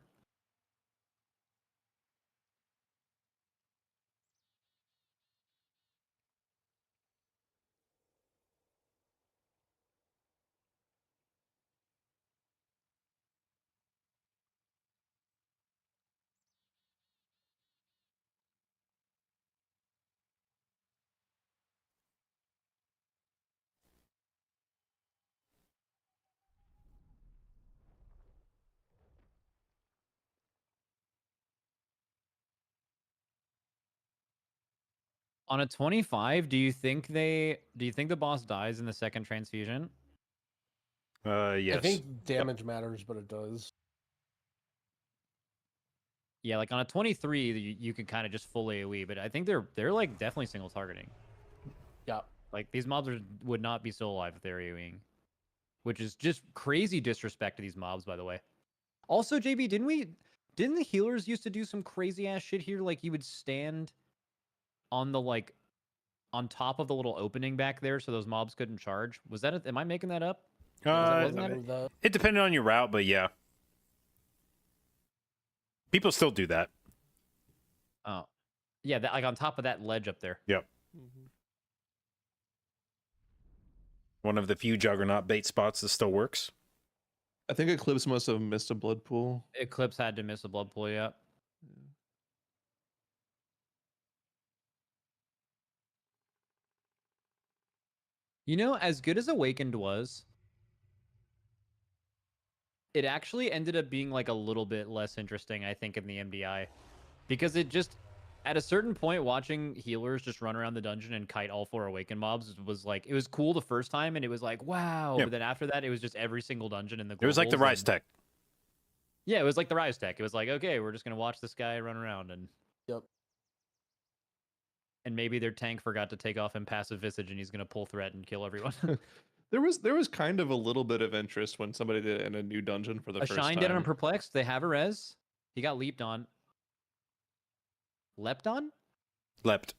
On a 25, do you think the boss dies in the second transfusion? Yes. I think damage matters, but it does. Yeah, like on a 23, you can kind of just full AoE, but I think they're like definitely single targeting. Yeah. Like these mobs would not be still alive if they're AoEing, which is just crazy disrespect to these mobs, by the way. Also, JB, didn't the healers used to do some crazy ass shit here? Like you would stand on the on top of the little opening back there so those mobs couldn't charge. Was that am I making that up? It depended on your route, but yeah. People still do that. Oh. Yeah, like on top of that ledge up there. Yep. One of the few Juggernaut bait spots that still works. I think Eclipse must have missed a blood pool. Eclipse had to miss a blood pool, yeah. You know, as good as Awakened was, it actually ended up being like a little bit less interesting, I think, in the MDI. Because it just, at a certain point, watching healers just run around the dungeon and kite all 4 Awakened mobs was like, it was cool the first time, and it was like, wow. Yeah. But then after that, it was just every single dungeon in the globals. It was like the Rise Tech. Yeah, it was like the Rise Tech. It was like, okay, we're just going to watch this guy run around and... Yep. And maybe their tank forgot to take off Impassive Visage and he's going to pull threat and kill everyone. There was kind of a little bit of interest when somebody did it in a new dungeon for the first Shine time. did it on Perplexed. They have a res. He got leaped on. Leapt on? Leapt.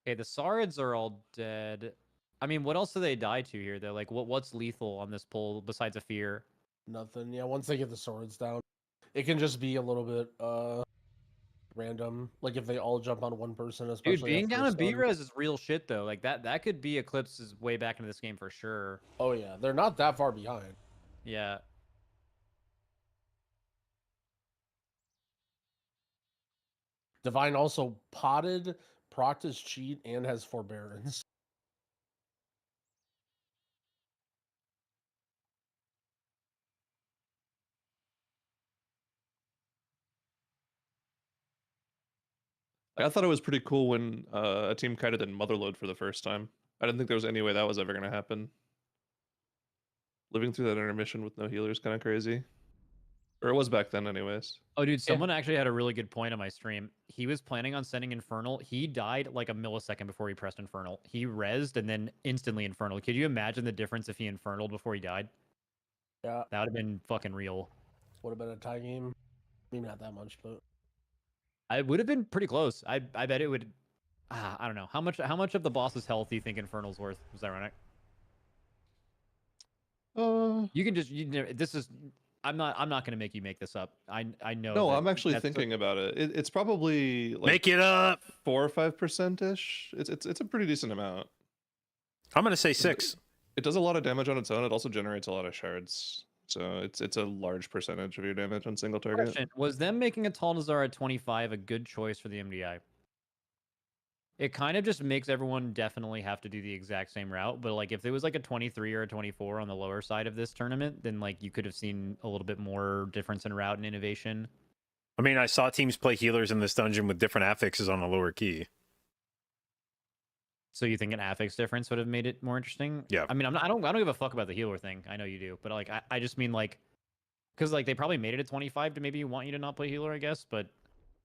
Okay, the Sarids are all dead. I mean, what else do they die to here though? Like, what's lethal on this pull besides a fear? Nothing. Yeah, once they get the swords down, it can just be a little bit random. Like if they all jump on one person, especially Dude, being after down a in B stun. res is real shit though. Like that could be Eclipse's way back into this game for sure. Oh yeah, they're not that far behind. Yeah. Divine also potted, procced his cheat, and has forbearance. I thought it was pretty cool when a team kited in Motherload for the first time. I didn't think there was any way that was ever going to happen. Living through that intermission with no healer is kind of crazy. Or it was back then anyways. Oh, dude, someone actually had a really good point on my stream. He was planning on sending Infernal. He died like a millisecond before he pressed Infernal. He rezzed and then instantly Infernal. Could you imagine the difference if he Infernaled before he died? Yeah, That would have been fucking real. would have been a tie game. Maybe not that much, but I would have been pretty close. I bet it would. I don't know how much of the boss's health do you think Infernal's worth? Was that right? You can just this is. I'm not gonna make you make this up. I know. No, that I'm actually that's thinking about it. It's probably like Make it up. 4 or 5% ish. It's a pretty decent amount. I'm gonna say 6. It does a lot of damage on its own. It also generates a lot of shards. So it's a large percentage of your damage on single target. Question: was them making a Talnazar at 25 a good choice for the MDI? It kind of just makes everyone definitely have to do the exact same route. But like if it was like a 23 or a 24 on the lower side of this tournament, then like you could have seen a little bit more difference in route and innovation. I mean, I saw teams play healers in this dungeon with different affixes on a lower key. So you think an affix difference would have made it more interesting? Yeah. I mean, I don't give a fuck about the healer thing. I know you do, but like I just mean like, because like they probably made it at 25 to maybe want you to not play healer, I guess. But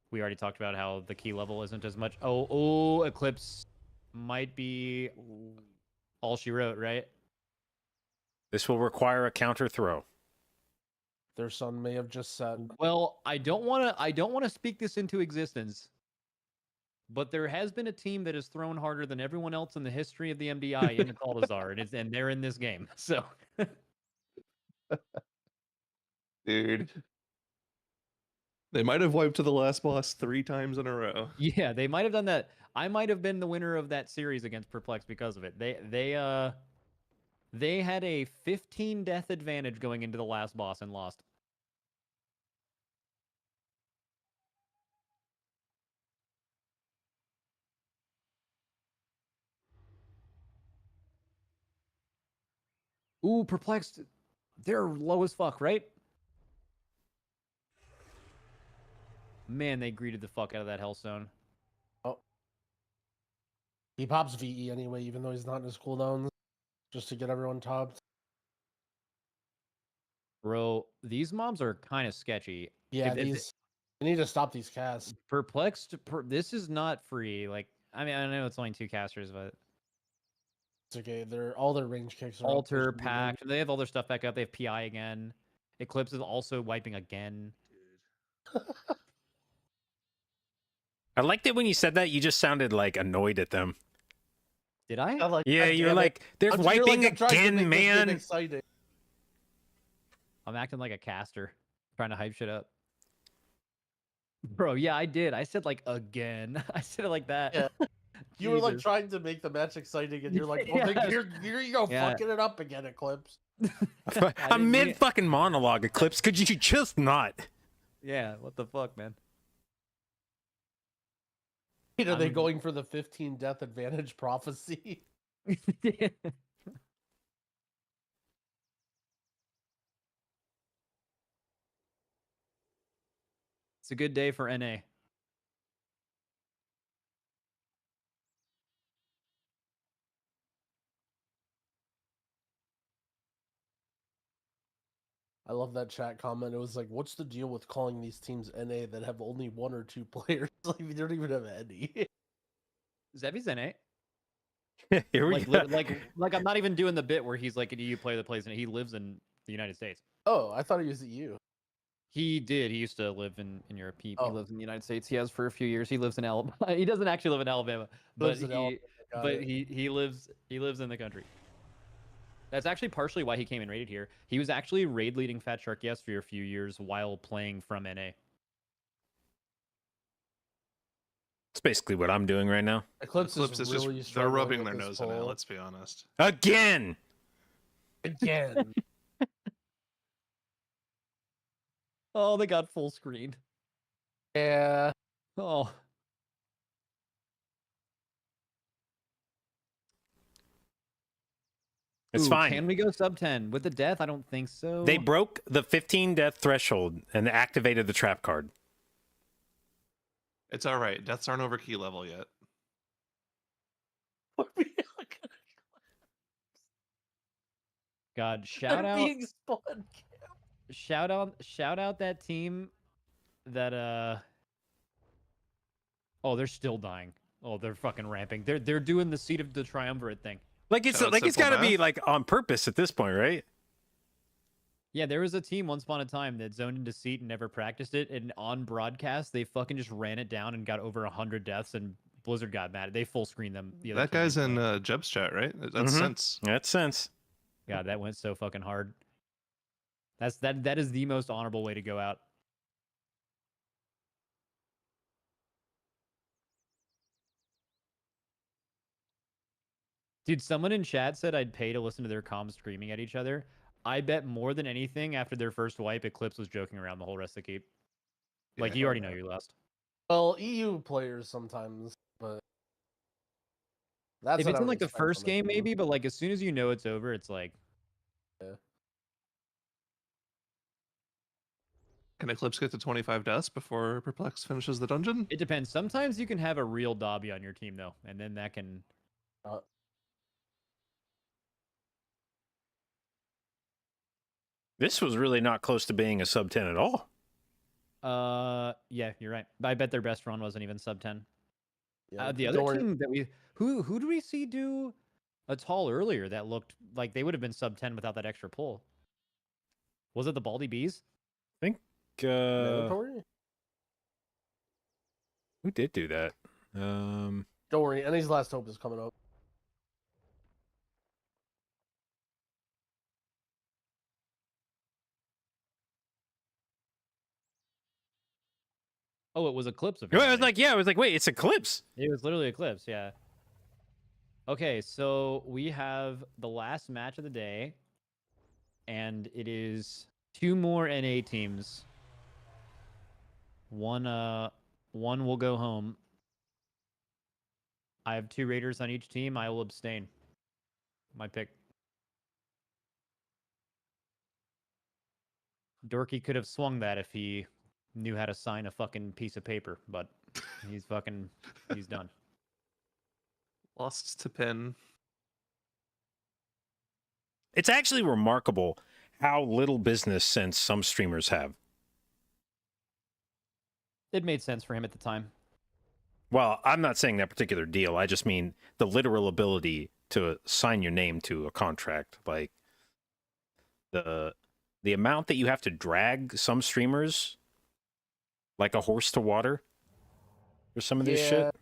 we already talked about how the key level isn't as much. Oh, Eclipse might be all she wrote, right? This will require a counter throw. their son may have just said, Well, I don't want to speak this into existence. But there has been a team that has thrown harder than everyone else in the history of the MDI in Baltazar, and they're in this game. So, Dude. They might have wiped to the last boss 3 times in a row. yeah, they might have done that. I might have been the winner of that series against Perplex because of it. They had a 15 death advantage going into the last boss and lost. Ooh, Perplexed. They're low as fuck, right? Man, they greeted the fuck out of that Hellstone. oh. He pops VE anyway, even though he's not in his cooldowns, just to get everyone topped. Bro, these mobs are kind of sketchy. Yeah, If- they need to stop these casts. Perplexed. This is not free. Like, I mean, I know it's only 2 casters, but It's okay. All their range kicks are up. Alter, There's no- Pact. They have all their stuff back up. They have PI again. Eclipse is also wiping again. I liked it when you said that. You just sounded like annoyed at them. Did I? I'm like, Yeah, "God you were damn it." like, they're I'm just- you're wiping I'm trying to again, make this game man. exciting. I'm acting like a caster, trying to hype shit up. Bro, yeah, I did. I said like again. I said it like that. Yeah. You were like Jesus. trying to make the match exciting, and you're like, well, Yeah. here you go, Yeah. fucking it up again, Eclipse. I'm didn't mean mid it. fucking monologue, Eclipse. Could you just not? Yeah, what the fuck, man? Are they I'm- going for the 15 death advantage prophecy? It's a good day for NA. I love that chat comment. It was like, what's the deal with calling these teams NA that have only 1 or 2 players? Like, they don't even have any. Zevy's NA. Here we Like, go. like I'm not even doing the bit where he's like an EU player that plays in it. He lives in the United States. Oh, I thought he was at you. He did. He used to live in Europe. He Oh. lives in the United States. He has for a few years. He lives in Alabama. He doesn't actually live in Alabama, but Lives in Alabama. Got but it. he lives in the country. That's actually partially why he came and raided here. He was actually raid leading Fat Shark Yes for a few years while playing from NA. It's basically what I'm doing right now. Eclipse, Eclipse is is really just they're struggling rubbing with their this nose in it. poll. Let's be honest. Again. Again. Oh, they got full screen. Yeah. Oh. It's Ooh, fine. Can we go sub 10 with the death? I don't think so. They broke the 15 death threshold and activated the trap card. It's all right. Deaths aren't over key level yet. God, shout out, Being spun. shout out that team that oh, they're still dying. Oh, they're fucking ramping. They're doing the seat of the triumvirate thing. Like it's So it's it's got to simple be math? like on purpose at this point, right? Yeah, there was a team once upon a time that zoned into seat and never practiced it, and on broadcast they fucking just ran it down and got over 100 deaths, and Blizzard got mad. They full screened them. The other That team guy's in anyway. Jeb's chat, right? That's Mhm. sense. That's sense. God, that went so fucking hard. That is the most honorable way to go out. Dude, someone in chat said I'd pay to listen to their comms screaming at each other. I bet more than anything after their first wipe, Eclipse was joking around the whole rest of the keep. Like, Yeah. you already know you lost. Well, EU players sometimes, but that's If what it's I in would like the expect first from a game, team. maybe, but like as soon as you know it's over, it's like, Can Eclipse get to 25 deaths before Perplex finishes the dungeon? it depends. Sometimes you can have a real Dobby on your team, though, and then that can. This was really not close to being a sub 10 at all. Yeah, you're right. I bet their best run wasn't even sub 10. Yeah, The don't other worry- team that who do we see do a tall earlier that looked like they would have been sub 10 without that extra pull? Was it the Baldy Bees? I think mandatory? who did do that? Don't worry, NA's Last Hope is coming up. Oh, it was Eclipse. I was Apparently. like, wait, it's Eclipse. It was literally Eclipse, yeah. Okay, so we have the last match of the day, and it is 2 more NA teams. One will go home. I have 2 Raiders on each team. I will abstain. My pick. Dorky could have swung that if he knew how to sign a fucking piece of paper, but he's done. Lost to Pin. It's actually remarkable how little business sense some streamers have. It made sense for him at the time. Well, I'm not saying that particular deal. I just mean the literal ability to sign your name to a contract. Like the amount that you have to drag some streamers like a horse to water for some of this shit.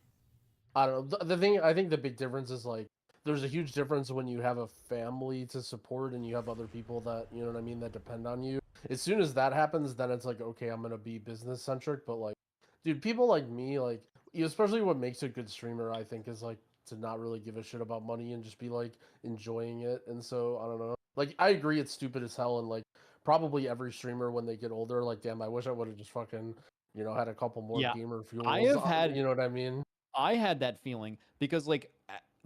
I don't know. The thing, I think the big difference is like there's a huge difference when you have a family to support and you have other people that, you know what I mean, that depend on you. As soon as that happens, then it's like, okay, I'm gonna be business centric. But like, dude, people like me, like, especially what makes a good streamer, I think, is like to not really give a shit about money and just be like enjoying it. And so I don't know. Like, I agree, it's stupid as hell, and like probably every streamer when they get older, like, damn, I wish I would have just fucking, you know, had a couple more Yeah, gamer fuels. I have had- you know what I mean? I had that feeling because like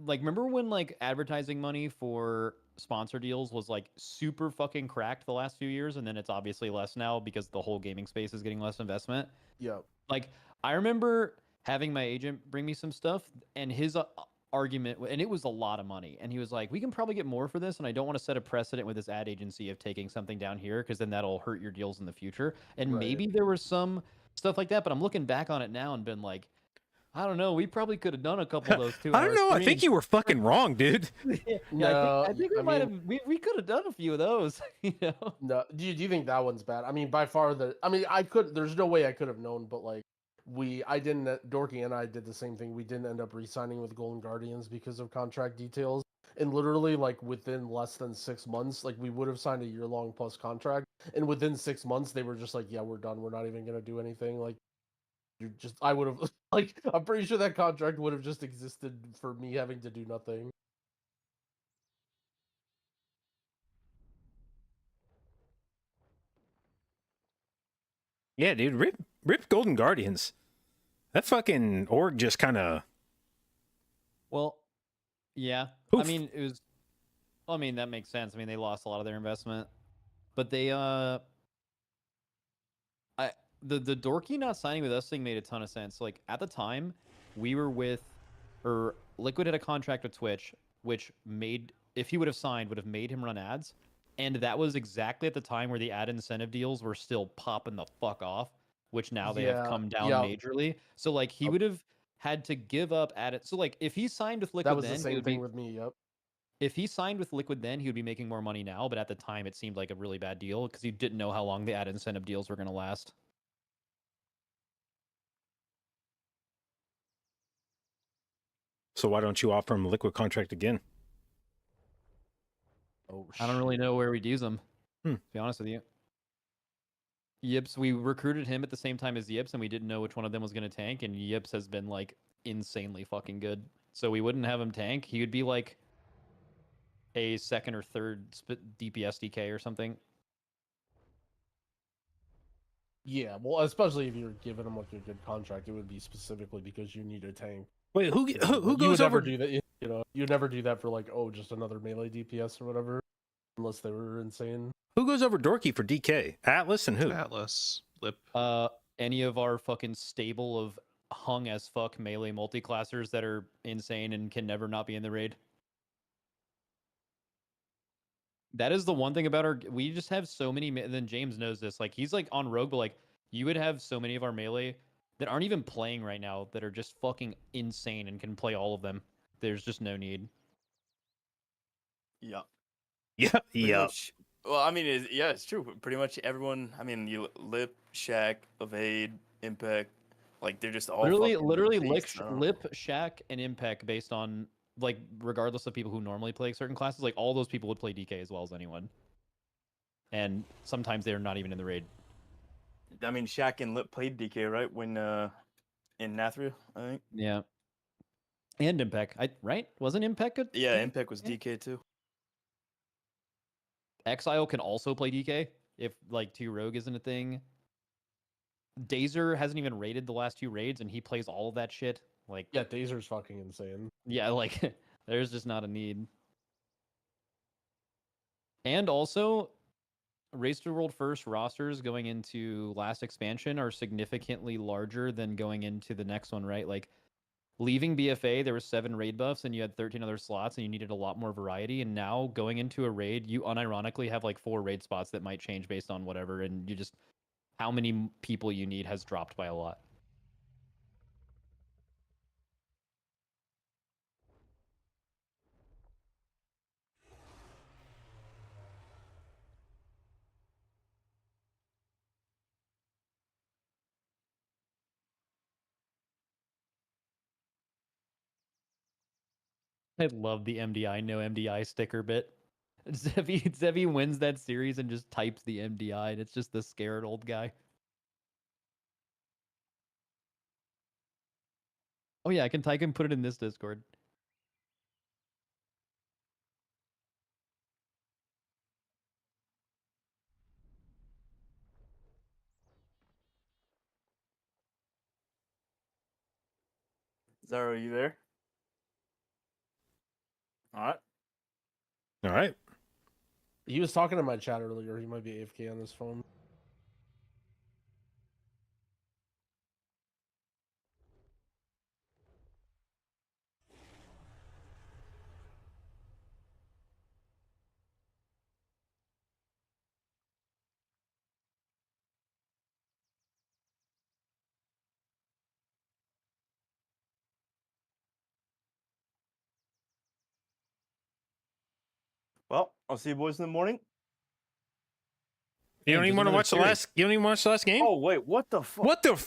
remember when like advertising money for sponsor deals was like super fucking cracked the last few years, and then it's obviously less now because the whole gaming space is getting less investment. Yeah. Like I remember having my agent bring me some stuff, and his argument, and it was a lot of money, and he was like, we can probably get more for this, and I don't want to set a precedent with this ad agency of taking something down here because then that'll hurt your deals in the future. And Right. maybe there was some stuff like that, but I'm looking back on it now and been like, I don't know. We probably could have done a couple of those too. I don't know. I think you were fucking wrong, dude. No, I think we I might mean- have. We could have done a few of those. You know. No, do you think that one's bad? I mean, by far I mean, I could. There's no way I could have known, but like Dorky and I did the same thing. We didn't end up re-signing with Golden Guardians because of contract details. And literally, like, within less than 6 months, like, we would have signed a year-long plus contract. And within 6 months, they were just like, yeah, we're done. We're not even going to do anything. Like, I would have, like, I'm pretty sure that contract would have just existed for me having to do nothing. Yeah, dude, rip Golden Guardians. That fucking org just kind of. Well, yeah. I Poof. mean, it was. Well, I mean, that makes sense. I mean, they lost a lot of their investment, but they the Dorky not signing with us thing made a ton of sense. Like at the time, we were with, or Liquid had a contract with Twitch, which made, if he would have signed, would have made him run ads, and that was exactly at the time where the ad incentive deals were still popping the fuck off, which now they have come down majorly. So like he would have had to give up at it. So like if he signed with Liquid, that was then the same thing with me. Yep. If he signed with Liquid then, he would be making more money now, but at the time it seemed like a really bad deal because you didn't know how long the ad incentive deals were going to last. So why don't you offer him a Liquid contract again? Oh, I don't really know where we'd use him, to be honest with you. Yips, we recruited him at the same time as Yips, and we didn't know which one of them was going to tank, and Yips has been, like, insanely fucking good. So we wouldn't have him tank. He would be, like, a second or third DPS DK or something. Yeah, well, especially if you're giving him like a good contract, it would be specifically because you need a tank. Wait, who You goes would never over? do that. You know, you'd never do that for like, oh, just another melee DPS or whatever, unless they were insane. Who goes over Dorky for DK? Atlas and who? Atlas, Lip. Any of our fucking stable of hung as fuck melee multiclassers that are insane and can never not be in the raid. That is the one thing about our. We just have so many. Then James knows this. Like he's like on rogue, but like you would have so many of our melee that aren't even playing right now that are just fucking insane and can play all of them. There's just no need. Yeah. Yeah, Pretty yeah. much- well, I mean, it's true. Pretty much everyone. I mean, you Lip, Shaq, Evade, Impact, like they're just all literally beasts, Lip, Shaq, and Impec based on like regardless of people who normally play certain classes, like all those people would play DK as well as anyone. And sometimes they're not even in the raid. I mean, Shaq and Lip played DK, right? When in Nathria, I think. Yeah. And Impec, right? Wasn't Impec good? Yeah, Impact was DK too. Exile can also play DK if like 2 rogue isn't a thing. Dazer hasn't even raided the last 2 raids and he plays all of that shit. Like Yeah, Dazer's fucking insane. yeah, like there's just not a need. And also Race to World First rosters going into last expansion are significantly larger than going into the next one, right? Like leaving BFA, there were 7 raid buffs and you had 13 other slots and you needed a lot more variety. And now going into a raid, you unironically have like 4 raid spots that might change based on whatever. And you just, how many people you need has dropped by a lot. I love the MDI, no MDI sticker bit. Zevi wins that series and just types the MDI, and it's just the scared old guy. Oh yeah, I can put it in this Discord. Zara, are you there? All right. All right. He was talking to my chat earlier. He might be AFK on his phone. Well, I'll see you boys in the morning. You don't even want to watch the last. You don't even watch the last game. Oh wait, what the fuck? What the?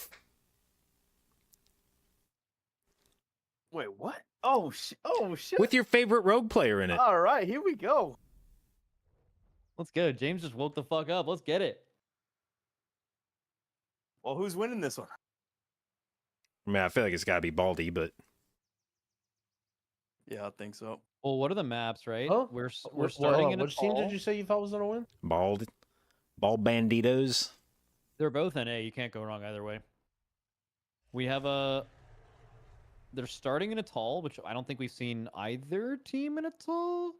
Wait, what? Oh shit! Oh shit! With your favorite rogue player in it. All right, here we go. Let's go. James just woke the fuck up. Let's get it. Well, who's winning this one? I mean, I feel like it's got to be Baldy, but Yeah, I think so. Well, what are the maps, right? Huh? We're Hold starting on, in a which team did tall. you say you thought was gonna win? Bald Banditos. They're both NA. You can't go wrong either way. We have a. They're starting in a tall, which I don't think we've seen either team in a tall.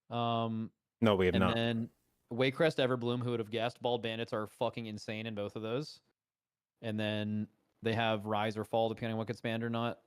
No, we have And not. then Waycrest Everbloom, who would have guessed, Bald Bandits are fucking insane in both of those. And then they have Rise or Fall, depending on what gets banned or not.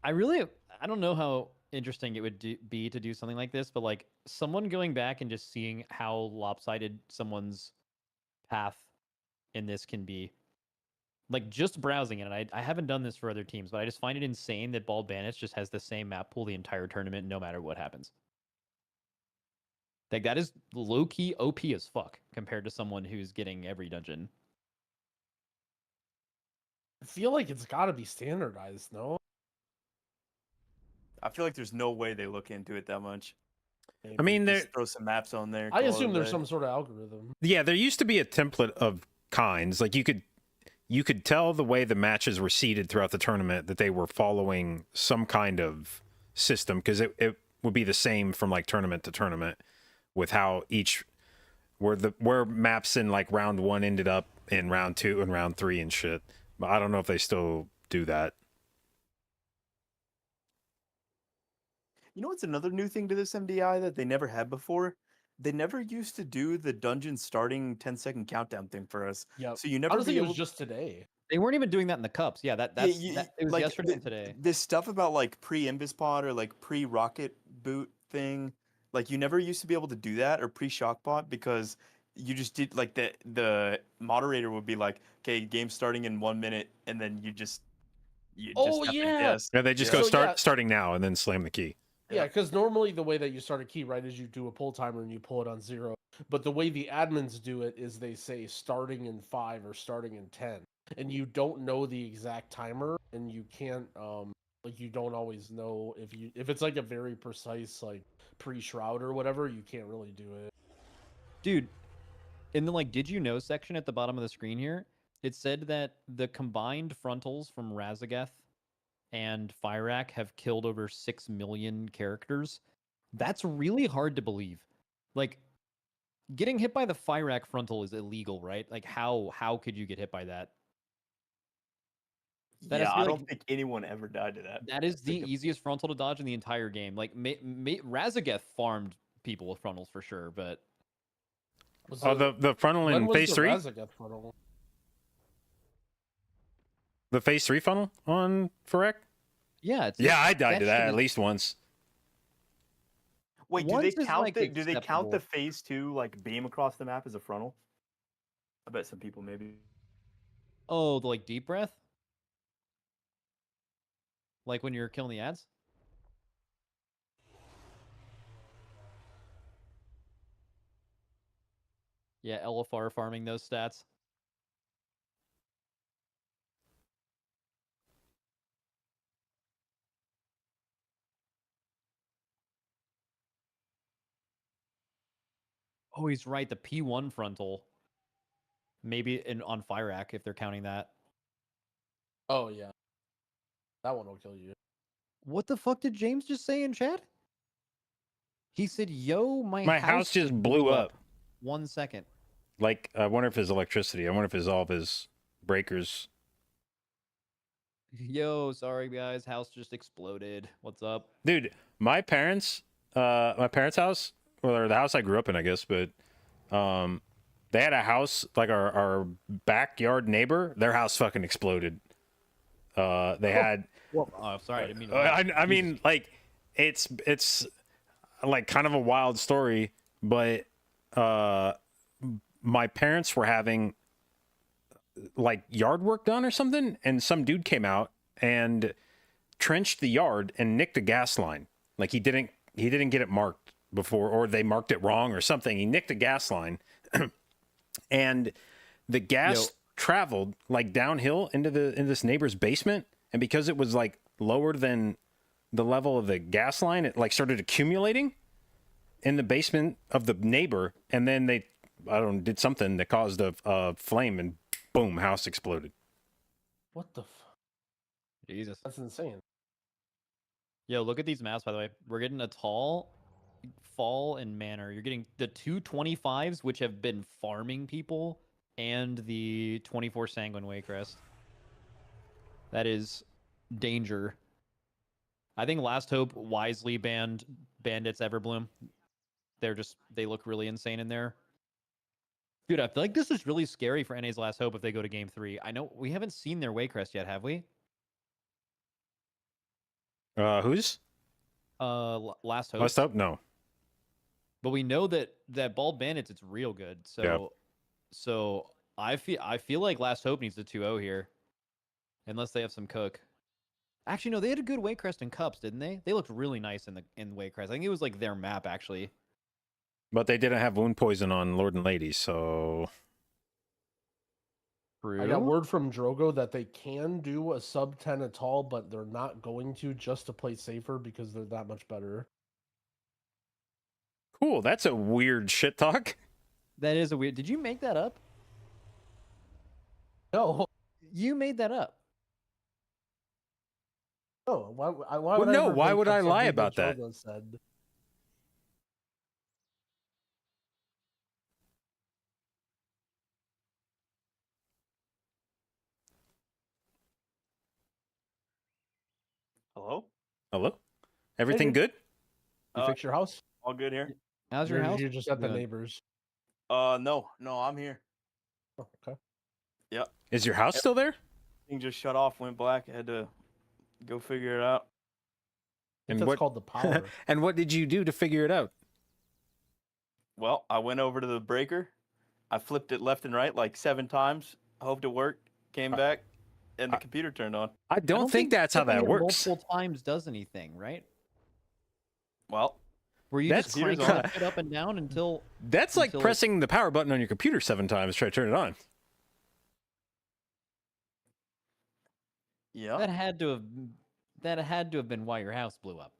I don't know how interesting it would be to do something like this, but like someone going back and just seeing how lopsided someone's path in this can be. Like just browsing it, and I haven't done this for other teams, but I just find it insane that Bald Bandits just has the same map pool the entire tournament, no matter what happens. Like that is low key OP as fuck compared to someone who's getting every dungeon. I feel like it's got to be standardized, no? I feel like there's no way they look into it that much. I mean, Just there. throw some maps on there. I call it assume a there's day. some sort of algorithm. Yeah, there used to be a template of kinds. Like you could tell the way the matches were seeded throughout the tournament that they were following some kind of system, because it would be the same from like tournament to tournament with how each where maps in like round 1 ended up in round 2 and round 3 and shit. But I don't know if they still do that. You know what's another new thing to this MDI that they never had before? They never used to do the dungeon starting 10-second countdown thing for us. Yeah. So you never Honestly, be it able was just today. They weren't even doing that in the cups. Yeah, it was like, yesterday and today. This stuff about like pre-Invis pod or like pre-rocket boot thing, like you never used to be able to do that, or pre-shock bot, because you just did like the moderator would be like, okay, game starting in 1 minute, and then you just Oh, have to yeah. guess. Yeah, they just Yeah. go So, yeah. starting now and then slam the key. Yeah, because normally the way that you start a key, right, is you do a pull timer and you pull it on 0. But the way the admins do it is they say starting in 5 or starting in 10. And you don't know the exact timer, and you can't like you don't always know if it's like a very precise like pre-shroud or whatever, you can't really do it. Dude, in the like did you know section at the bottom of the screen here, it said that the combined frontals from Razagath and Fyrak have killed over 6 million characters. That's really hard to believe. Like, getting hit by the Fyrak frontal is illegal, right? Like, how could you get hit by that? That has Yeah, to be, I like- don't think anyone ever died to that. That is the Think of- easiest frontal to dodge in the entire game. Like, Razagath farmed people with frontals for sure, but Was Oh, it- the frontal when in was phase the 3? Razagath funnel? The phase 3 funnel on Farek? yeah, it's Yeah, I died that to that shit at is- least once. Wait, do Once they is, count like, do they count the acceptable. phase 2 like beam across the map as a frontal? I bet some people maybe. Oh, the like deep breath? Like when you're killing the ads? Yeah, LFR farming those stats. Oh, he's right. The P1 frontal. Maybe on Fyrak if they're counting that. Oh yeah. That one will kill you. What the fuck did James just say in chat? He said, "Yo, My house just blew up. 1 second." Like, I wonder if it's electricity. I wonder if it's all of his breakers. Yo, sorry guys, house just exploded. What's up? Dude, my parents my parents' house, or the house I grew up in, I guess, but they had a house, like our backyard neighbor, their house fucking exploded. They had Well, oh, sorry, I didn't mean to laugh. I mean, like, it's like kind of a wild story, but my parents were having like yard work done or something, and some dude came out and trenched the yard and nicked a gas line. Like he didn't get it marked before, or they marked it wrong or something. He nicked a gas line, and the gas traveled like downhill into this neighbor's basement, and because it was like lower than the level of the gas line, it like started accumulating in the basement of the neighbor, and then they did something that caused a flame, and boom, house exploded. What the? Jesus. That's insane. Yo, look at these maps, by the way. We're getting a tall, fall, and manor. You're getting the 225s, which have been farming people, and the 24 sanguine waycrest. That is danger. I think Last Hope wisely banned Bandits Everbloom. They look really insane in there. Dude, I feel like this is really scary for NA's Last Hope if they go to game 3. I know we haven't seen their waycrest yet, have we? Who's? Last Hope. Last Hope? No. But we know that Bald Bandits, it's real good. So Yeah. so I feel like Last Hope needs a 2-0 here. Unless they have some cook. Actually, no, they had a good Waycrest and Cups, didn't they? They looked really nice in Waycrest. I think it was like their map, actually. But they didn't have wound poison on Lord and Lady, so... True. I got word from Drogo that they can do a sub 10 at all, but they're not going to, just to play safer because they're that much better. Cool, that's a weird shit talk. That is a weird... Did you make that up? No. You made that up. No, why Well, would I no, ever why make would up I lie something about that? Drogo said? Hello? Hello? Everything dude. good? You fix your house? All good here? How's your Or house? You're just at the doing? neighbors. No, I'm here. Oh, okay. Yep. Is your house still there? Thing just shut off, went black. I had to go figure it out. And And that's called the power. And what did you do to figure it out? Well, I went over to the breaker. I flipped it left and right like 7 times. Hoped it worked. Came back, and the computer turned on. I don't think that's how that flipping it works. Multiple times does anything, right? Well, Where you That's just crank like- it up and down until... That's like until it- pressing the power button on your computer 7 times to try to turn it on. yeah. That had to have been why your house blew up.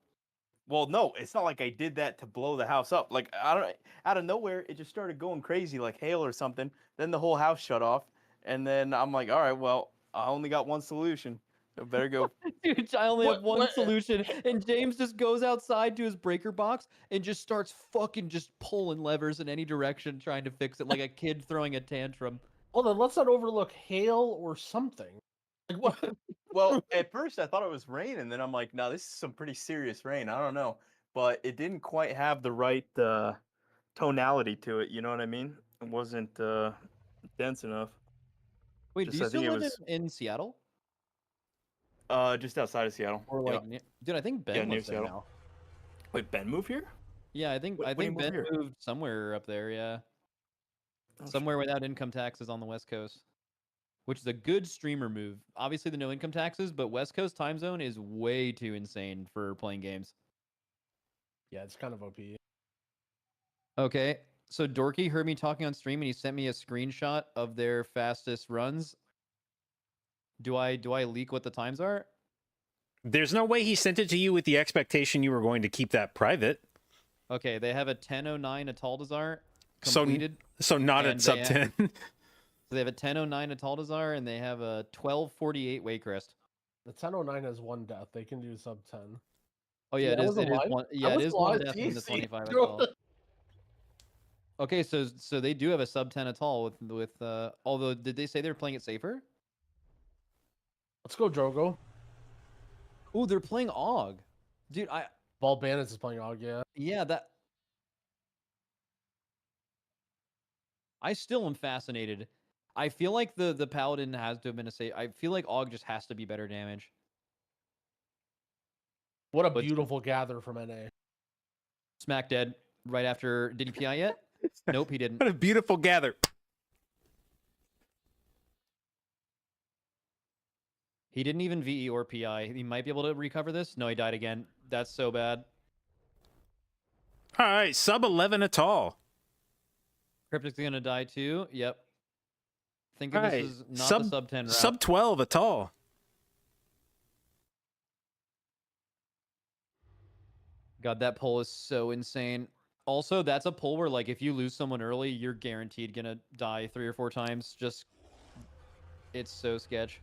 Well, no, it's not like I did that to blow the house up. Like out of nowhere, it just started going crazy, like hail or something. Then the whole house shut off, and then I'm like, all right, well, I only got one solution. I better go. Dude, I only have one What- solution, and James just goes outside to his breaker box and just starts fucking just pulling levers in any direction, trying to fix it like a kid throwing a tantrum. Hold on, let's not overlook hail or something. Like what? Well, at first I thought it was rain, and then I'm like, no, this is some pretty serious rain. I don't know, but it didn't quite have the right tonality to it. You know what I mean? It wasn't dense enough. Wait, Just do you I think still it live in Seattle? Just outside of Seattle. Or Yeah. like, dude, I think Ben Yeah, near lives there Seattle. now. Wait, Ben moved here? Yeah, I think When did he move Ben here? moved somewhere up there. Yeah, Oh, shit. somewhere without income taxes on the West Coast, which is a good streamer move. Obviously, the no income taxes, but West Coast time zone is way too insane for playing games. Yeah, it's kind of OP. Okay, so Dorky heard me talking on stream and he sent me a screenshot of their fastest runs. Do I leak what the times are? There's no way he sent it to you with the expectation you were going to keep that private. Okay, they have a 10:09 Ataldazar So- completed. So not And at sub they 10. So they have a 10:09 Ataldazar and they have a 12:48 Waycrest. The 1009 has one death. They can do sub 10. Oh yeah, that it is. was It is alive? one. That Yeah, it was is one alive? death in the Jeez, 25 bro. Atol. Okay, so they do have a sub 10 Atol with although did they say they're playing it safer? Let's go, Drogo. Oh, they're playing Og. Dude, Ball Bandits is playing Og, yeah. Yeah, that. I still am fascinated. I feel like the Paladin has to have been a safe. I feel like Og just has to be better damage. What a But- beautiful gather from NA. Smack dead right after. Did he PI yet? Nope, he didn't. What a beautiful gather. He didn't even VE or PI. He might be able to recover this. No, he died again. That's so bad. All right, sub 11 at all. Cryptic's gonna die too. Yep. Think All of right, this as not the sub 10 route. Sub 12 at all. God, that pull is so insane. Also, that's a pull where, like, if you lose someone early, you're guaranteed gonna die 3 or 4 times. Just, it's so sketch.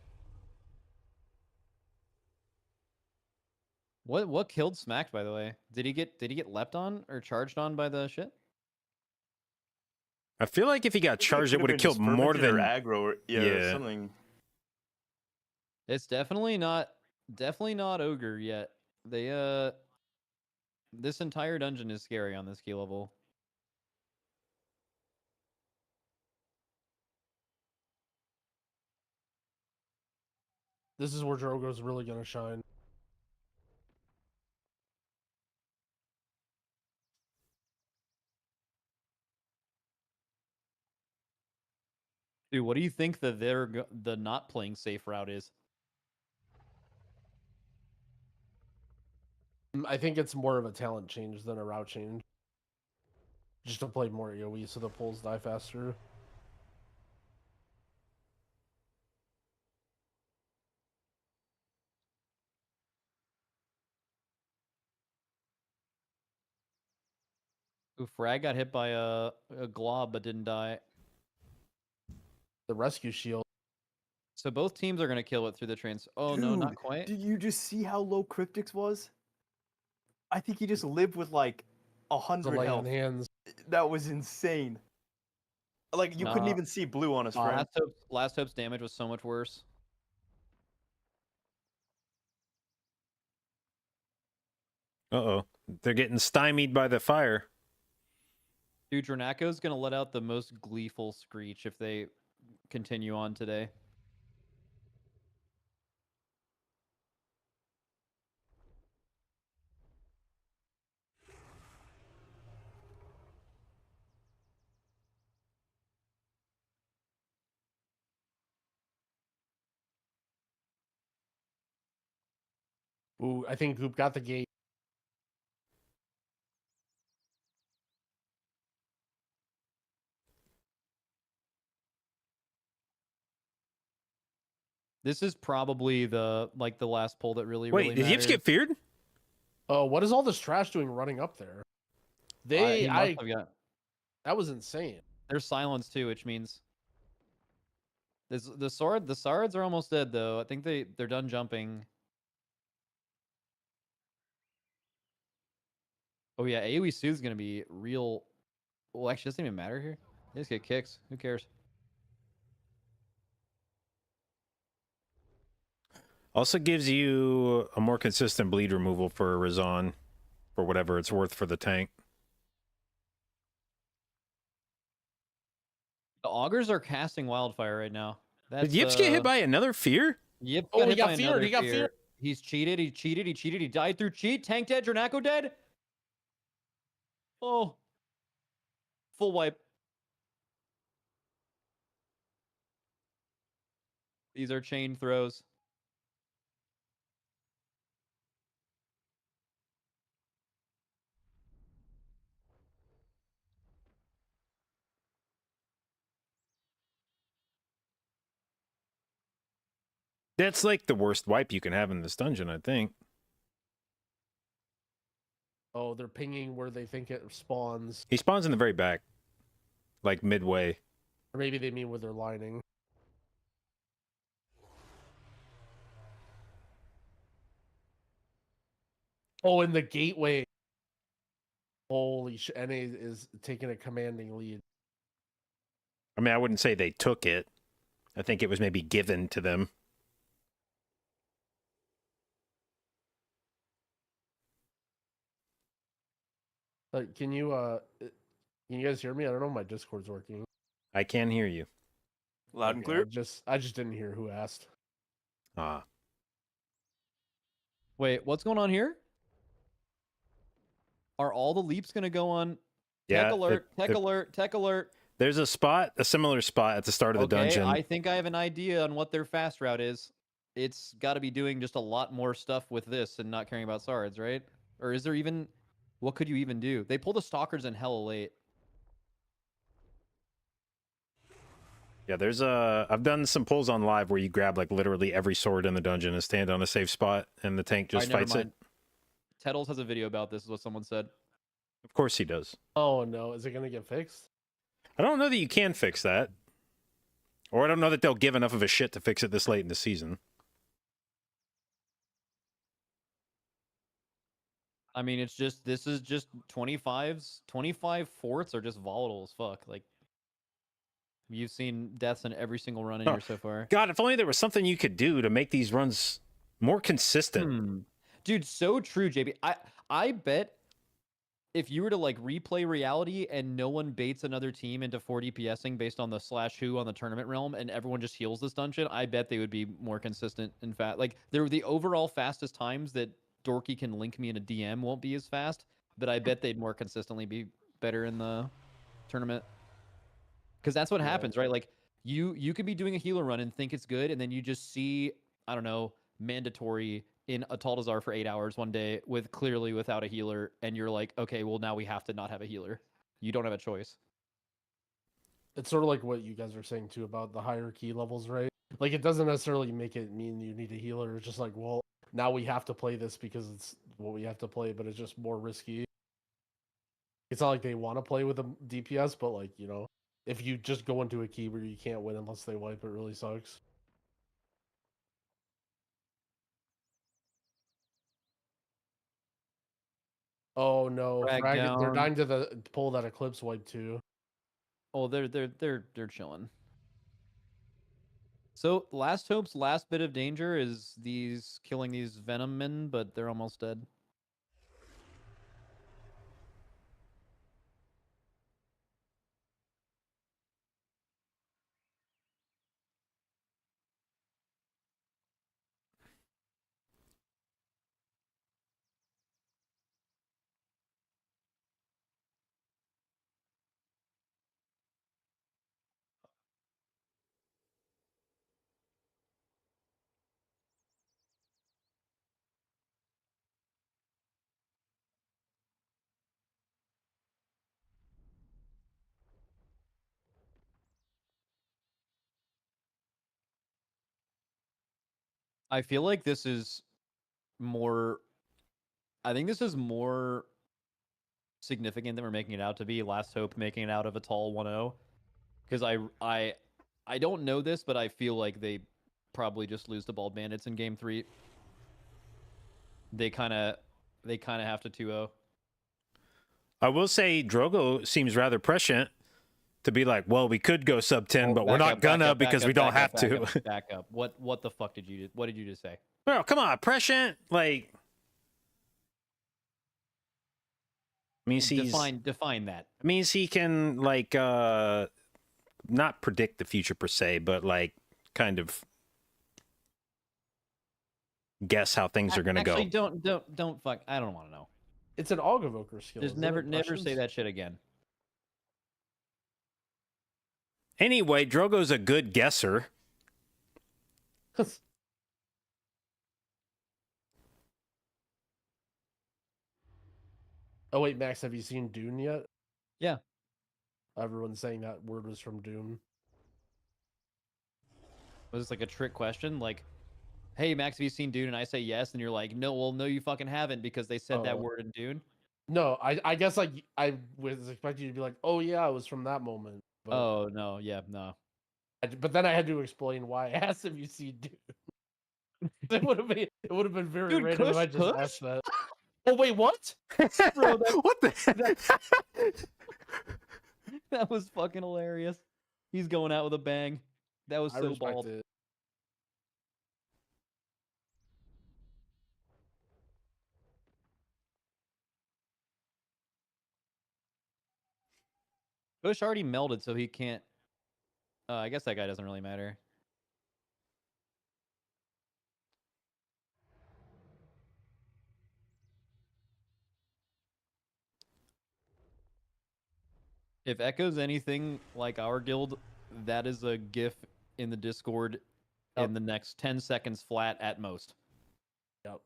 What killed Smacked, by the way? Did he get leapt on or charged on by the shit? I feel like if he got charged, it would have killed more Fermented than or aggro or, Yeah. something. It's definitely not ogre yet. They this entire dungeon is scary on this key level. This is where Drogo's really gonna shine. Dude, what do you think the not playing safe route is? I think it's more of a talent change than a route change. Just to play more AoE so the pulls die faster. Ooh, Frag got hit by a glob but didn't die. The rescue shield. So both teams are gonna kill it through the trans. Oh no, not Dude, quite. Did you just see how low Cryptic's was? I think he just lived with like The 100 lay health. on hands. That was insane. Like you couldn't Nah. even see blue on his frame. Last Hope's damage was so much worse. Uh-oh. They're getting stymied by the fire. Dude, Dranako's gonna let out the most gleeful screech if they continue on today. Ooh, I think Goop got the gate. This is probably the last pull that really Wait, really did Yips matters. get feared? Oh, what is all this trash doing running up there? He must have got- That was insane. There's silence too, which means the Sards are almost dead though. I think they're done jumping. Oh yeah, AoE Sue's gonna be real. Well, actually, it doesn't even matter here. They just get kicks. Who cares? Also gives you a more consistent bleed removal for Razan, for whatever it's worth for the tank. The augurs are casting wildfire right now. Did Yips get hit by another fear? Yep. Oh, he hit got by feared, another he got feared. He's cheated. He cheated. He cheated. He died through cheat. Tank dead. Dranako dead. Oh. Full wipe. These are chain throws. That's like the worst wipe you can have in this dungeon, I think. Oh, they're pinging where they think it spawns. He spawns in the very back, like midway. Or maybe they mean where they're lining. Oh, in the gateway. Holy shit. NA is taking a commanding lead. I mean, I wouldn't say they took it. I think it was maybe given to them. Can you guys hear me? I don't know if my Discord's working. I can hear you. Loud and Okay, clear. I just didn't hear who asked. Ah. Wait, what's going on here? Are all the leaps going to go on? Yeah, Tech alert, tech alert, tech alert. There's a similar spot at the start of the dungeon. I think I have an idea on what their fast route is. It's got to be doing just a lot more stuff with this and not caring about Sards, right? Or is there even... What could you even do? They pull the Stalkers in hella late. Yeah, there's I've done some pulls on live where you grab like literally every sword in the dungeon and stand on a safe spot, and the tank just never fights it. mind. Tettles has a video about this, is what someone said. Of course he does. Oh no, is it gonna get fixed? I don't know that you can fix that, or I don't know that they'll give enough of a shit to fix it this late in the season. I mean, it's just, this is just 25s. 25 forts are just volatile as fuck. Like, you've seen deaths in every single run in here so far. God, if only there was something you could do to make these runs more consistent. Dude, so true, JB. I bet if you were to like replay reality and no one baits another team into 4 DPSing based on the /who on the tournament realm and everyone just heals this dungeon, I bet they would be more consistent. In fact, like they're the overall fastest times that Dorky can link me in a DM won't be as fast, but I bet they'd more consistently be better in the tournament. Because that's what happens, right? Like you could be doing a healer run and think it's good, and then you just see, I don't know, mandatory in a Taldazar for 8 hours one day with clearly without a healer, and you're like, okay, well now we have to not have a healer. You don't have a choice. It's sort of like what you guys are saying too about the higher key levels, right? Like it doesn't necessarily make it mean you need a healer. It's just like, well, now we have to play this because it's what we have to play, but it's just more risky. It's not like they want to play with a DPS, but like, you know, if you just go into a key where you can't win unless they wipe, it really sucks. Oh no, they're dying to the pull that Eclipse wipe too. Oh, they're chilling. So Last Hope's last bit of danger is these killing these Venom men, but they're almost dead. I feel like this is more... I think this is more significant than we're making it out to be. Last Hope making it out of a tall 1-0. Because I don't know this, but I feel like they probably just lose to Bald Bandits in game 3. They kind of have to 2-0. I will say Drogo seems rather prescient to be like, well, we could go sub 10, but we're not gonna because we don't have to. Back up. What the fuck did you... What did you just say? Well, come on, prescient. Like, means he's define that. Means he can like not predict the future per se, but like kind of guess how things are gonna go. Actually, don't fuck. I don't want to know. It's an Aug Evoker skill. Just never say that shit again. Anyway, Drogo's a good guesser. Oh wait, Max, have you seen Dune yet? Yeah. Everyone's saying that word was from Dune. Was this like a trick question? Like, hey, Max, have you seen Dune? And I say yes, and you're like, no, well, no, you fucking haven't because they said that word in Dune. No, I guess like I was expecting you to be like, oh yeah, it was from that moment. But, oh no, yeah, no. But then I had to explain why I asked if you see Dune. it would have been very Dude, random if I just Kush? asked that. Oh wait, what? Bro, what the? That was fucking hilarious. He's going out with a bang. That was so bald. It. Bush already melded, so he can't. I guess that guy doesn't really matter. If Echo's anything like our guild, that is a GIF in the Discord in the next 10 seconds flat at most. Yep.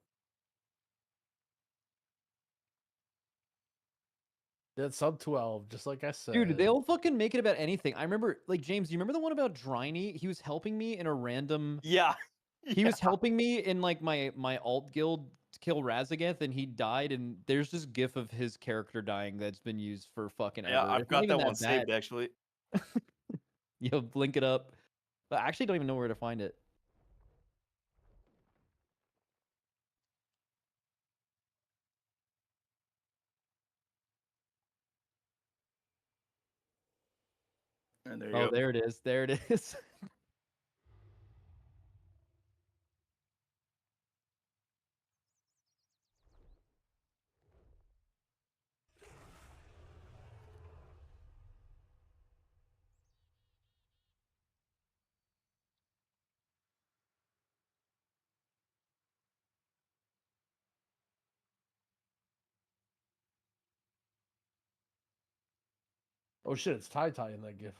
That's sub 12, just like I said. Dude, they'll fucking make it about anything. I remember, like, James, do you remember the one about Dryny? He was helping me in a random... Yeah. He was helping me in, like, my alt guild to kill Razagath, and he died, and there's this gif of his character dying that's been used for fucking ever. Yeah, I've It's not got even that one bad. saved actually. Yo, link it up. But I actually don't even know where to find it. And there you Oh, go. there it is. There it is. Oh shit, it's Tie Tie in that gif.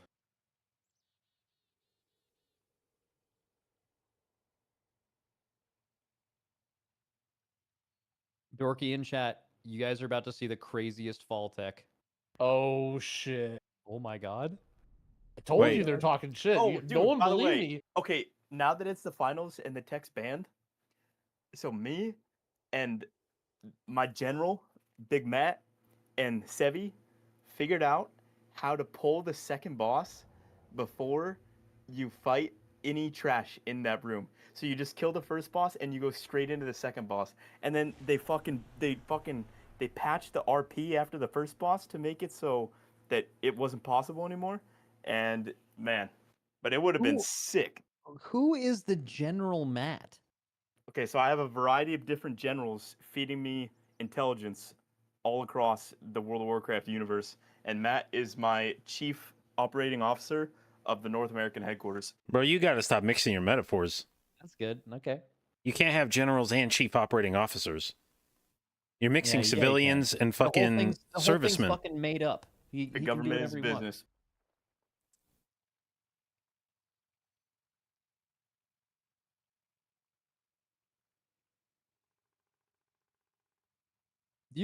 Dorky in chat, you guys are about to see the craziest fall tech. Oh shit. Oh my god. I told Wait. you they're talking shit. Oh, You- dude, no one by the believed way, me. okay, now that it's the finals and the tech's banned, so me and my general, Big Matt, and Sevi figured out how to pull the second boss before you fight any trash in that room. So you just kill the first boss and you go straight into the second boss. And then they patched the RP after the first boss to make it so that it wasn't possible anymore. And man, but it would have been Ooh. sick. Who is the General Matt? Okay, so I have a variety of different generals feeding me intelligence all across the World of Warcraft universe, and Matt is my chief operating officer of the North American headquarters. Bro, you got to stop mixing your metaphors. That's good. Okay. You can't have generals and chief operating officers. You're mixing Yeah, you civilians and The whole fucking thing's servicemen. fucking made up. He The can do government is whatever he wants. business.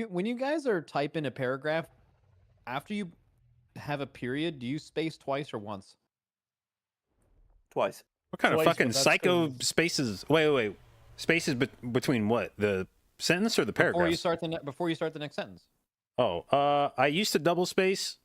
When you guys are typing a paragraph, after you have a period, do you space twice or once? Twice. What kind of Twice, fucking but that's psycho 'cause- spaces? Wait. Spaces between what? The sentence or the paragraph? Before you start the next sentence. Oh, I used to double space.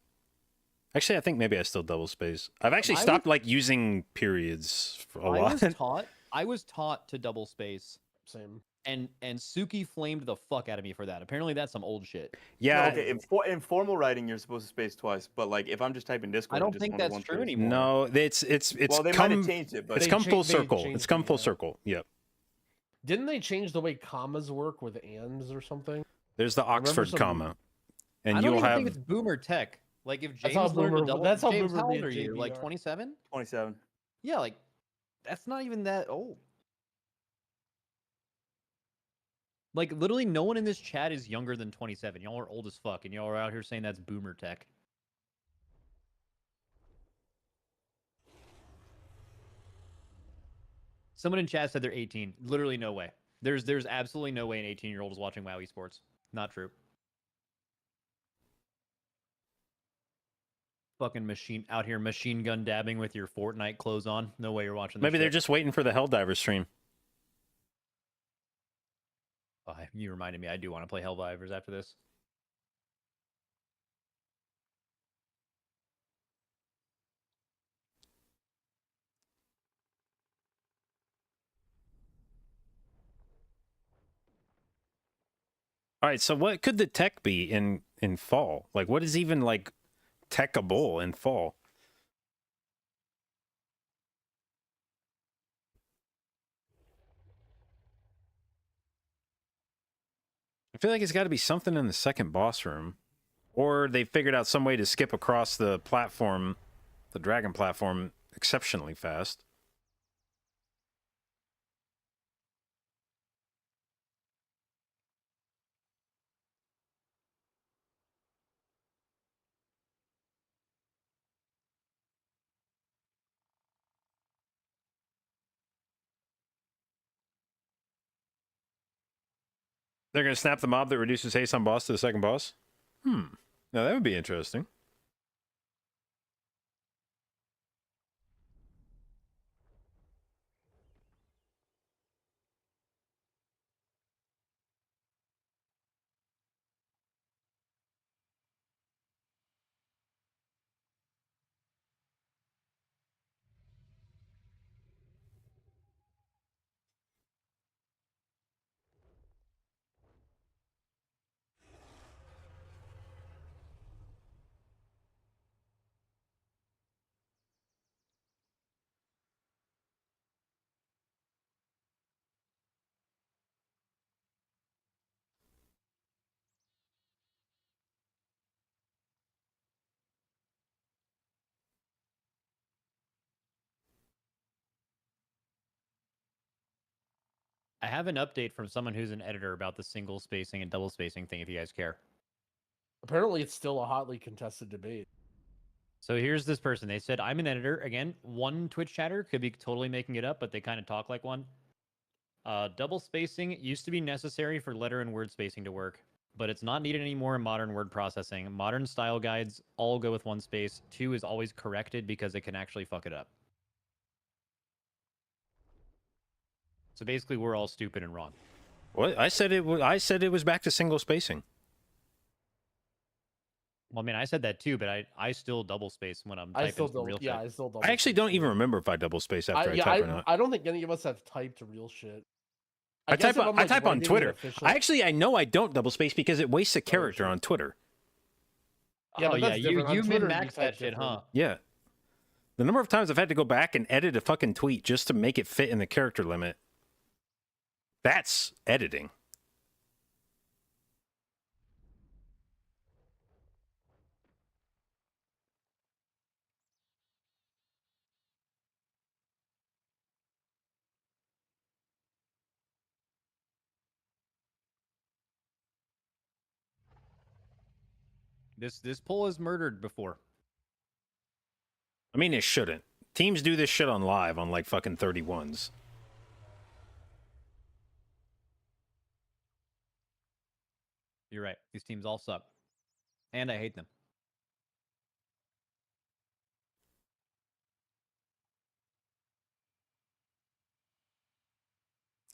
Actually, I think maybe I still double space. I've actually I stopped like using periods for a lot. I was taught to double space, Same. and Suki flamed the fuck out of me for that. Apparently, that's some old shit. Yeah. No, okay, in formal writing, you're supposed to space twice, but like if I'm just typing Discord, I don't just think only that's one true space. anymore. No, it's Well, they might come have changed it, but it's They come cha- full they circle. It's changed come it, full yeah. circle. Yep. Didn't they change the way commas work with ands or something? There's the remember Oxford some- comma, and I don't you'll even have think it's boomer tech. Like if That's James how learned to boomer- double, that's how James, boomer how me old and are you? Like JB are. 27? 27. Yeah, like that's not even that old. Like literally, no one in this chat is younger than 27. Y'all are old as fuck, and y'all are out here saying that's boomer tech. Someone in chat said they're 18. Literally no way. There's absolutely no way an 18-year-old is watching WoW esports. Not true. Fucking machine out here machine gun dabbing with your Fortnite clothes on. No way you're watching this maybe they're shit. just waiting for the Helldiver stream. Oh, you reminded me. I do want to play Helldivers after this. All right, so what could the tech be in fall? Like, what is even like techable in fall? I feel like it's got to be something in the second boss room, Or they figured out some way to skip across the platform, the Dragon platform, exceptionally fast. They're going to snap the mob that reduces haste on boss to the second boss? Now that would be interesting. I have an update from someone who's an editor about the single spacing and double spacing thing, if you guys care. Apparently, it's still a hotly contested debate. So here's this person. They said, I'm an editor. Again, one Twitch chatter could be totally making it up, but they kind of talk like one. Double spacing used to be necessary for letter and word spacing to work, but it's not needed anymore in modern word processing. Modern style guides all go with one space. Two is always corrected because it can actually fuck it up. So basically, we're all stupid and wrong. What? I said it was back to single spacing. Well, I mean, I said that too, but I still double space when I'm typing some real shit. I still double. I actually don't even remember if I double space after I type or not. I don't think any of us have typed real shit. I type on Twitter. I know I don't double space because it wastes a character on Twitter. Yeah, oh yeah, you Twitter, min-max that shit, huh? Yeah. The number of times I've had to go back and edit a fucking tweet just to make it fit in the character limit. That's editing. This poll is murdered before. I mean, it shouldn't. Teams do this shit on live on like fucking 31s. You're right. These teams all suck. And I hate them.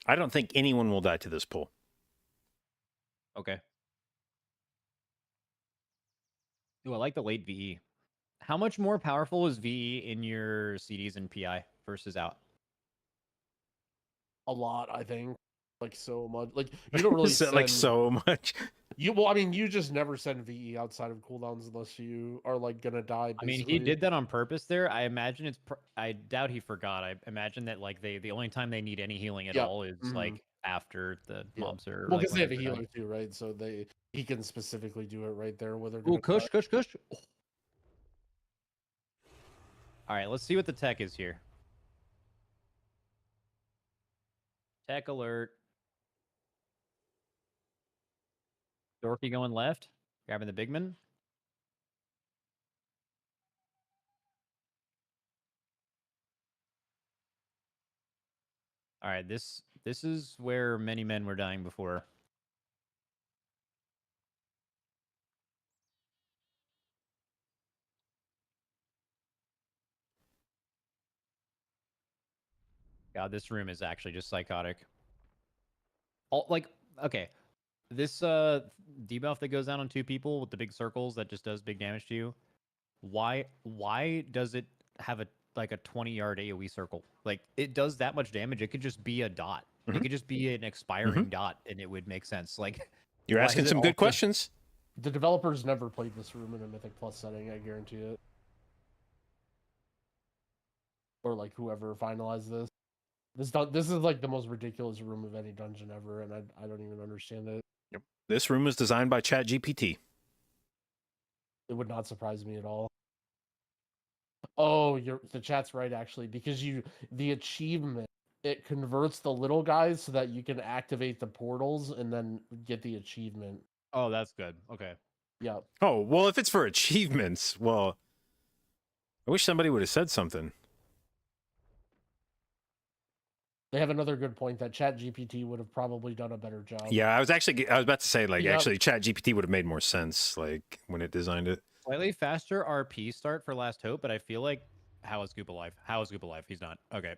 I don't think anyone will die to this poll. Okay. Ooh, I like the late VE. How much more powerful is VE in your CDs and PI versus out? A lot, I think. Like so much. Like you don't really send, like so much. I mean, you just never send VE outside of cooldowns unless you are like gonna die. Basically. I mean, he did that on purpose there. I imagine I doubt he forgot. I imagine that like the only time they need any healing at all is like after the mobs are. Well, because like, they have a healer too, right? So he can specifically do it right there where they're. Ooh, kush. Oh. All right, let's see what the tech is here. Tech alert. Dorky going left, grabbing the big man. All right, this is where many men were dying before. God, this room is actually just psychotic. Okay, this debuff that goes down on two people with the big circles that just does big damage to you. Why does it have a 20-yard AoE circle? Like, it does that much damage. It could just be a dot. It could just be an expiring dot, and it would make sense. Like, you're asking some good questions. The developers never played this room in a Mythic Plus setting. I guarantee it. Or like whoever finalized this. This is like the most ridiculous room of any dungeon ever, and I don't even understand it. Yep. This room was designed by ChatGPT. It would not surprise me at all. Oh, the chat's right actually, because the achievement, it converts the little guys so that you can activate the portals and then get the achievement. Oh, that's good. Okay. Yep. Oh, well, if it's for achievements, well, I wish somebody would have said something. They have another good point that ChatGPT would have probably done a better job. Yeah, I was about to say, like, Yep. actually, ChatGPT would have made more sense, like, when it designed it. Slightly faster RP start for Last Hope, but I feel like how is Goop alive? How is Goop alive? He's not. Okay.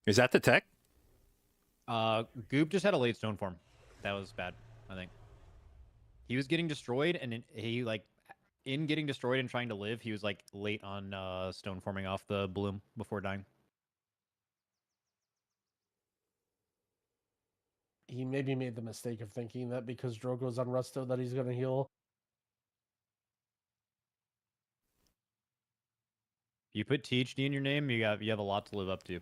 Is that the tech? Goop just had a late stone form. That was bad, I think. He was getting destroyed, and he like in getting destroyed and trying to live, he was like late on stone forming off the bloom before dying. He maybe made the mistake of thinking that because Drogo's on Rusto that he's going to heal. If you put THD in your name, you have a lot to live up to.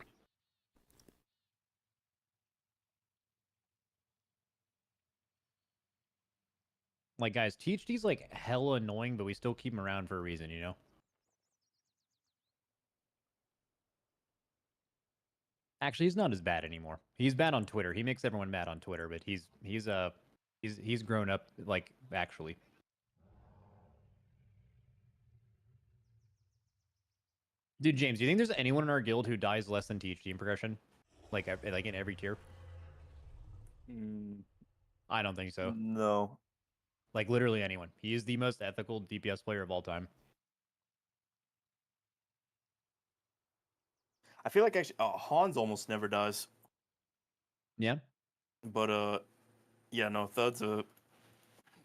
Like, guys, THD's like hella annoying, but we still keep him around for a reason, you know? Actually, he's not as bad anymore. He's bad on Twitter. He makes everyone mad on Twitter, but he's grown up, like, actually. Dude, James, do you think there's anyone in our guild who dies less than THD in progression? Like in every tier? I don't think so. No. Like, literally anyone. He is the most ethical DPS player of all time. I feel like actually Hans almost never dies. Yeah? But yeah, no, Thud's a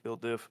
build diff.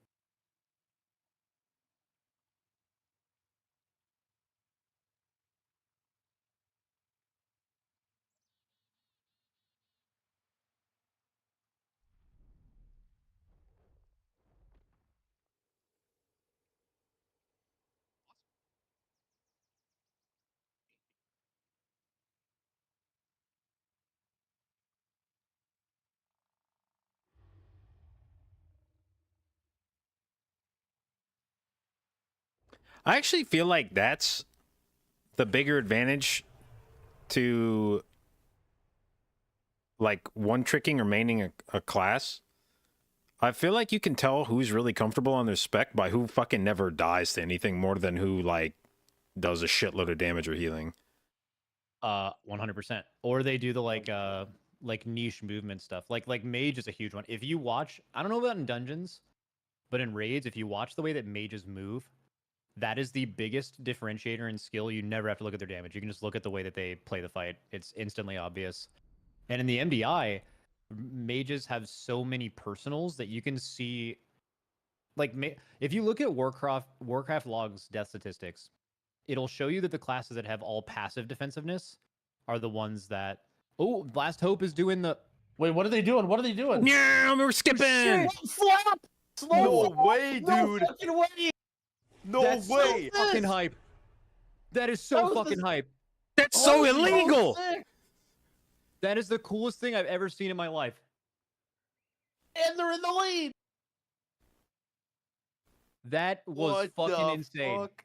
I actually feel like that's the bigger advantage to, like, one-tricking or maining a class. I feel like you can tell who's really comfortable on their spec by who fucking never dies to anything more than who, like, does a shitload of damage or healing. 100%. Or they do the like niche movement stuff. Like mage is a huge one. If you watch, I don't know about in dungeons, but in raids, if you watch the way that mages move, that is the biggest differentiator in skill. You never have to look at their damage. You can just look at the way that they play the fight. It's instantly obvious. And in the MDI, mages have so many personals that you can see. Like, if you look at Warcraft logs death statistics, it'll show you that the classes that have all passive defensiveness are the ones that. Oh, Last Hope is doing the. Wait, what are they doing? What are they doing? Yeah, we're skipping. Flap! No way, No dude. fucking way! No That's way. so fucking hype. That is so That was fucking hype. That's so Oh, illegal. sick. That is the coolest thing I've ever seen in my life. And they're in the lead. That was What fucking the insane. fuck?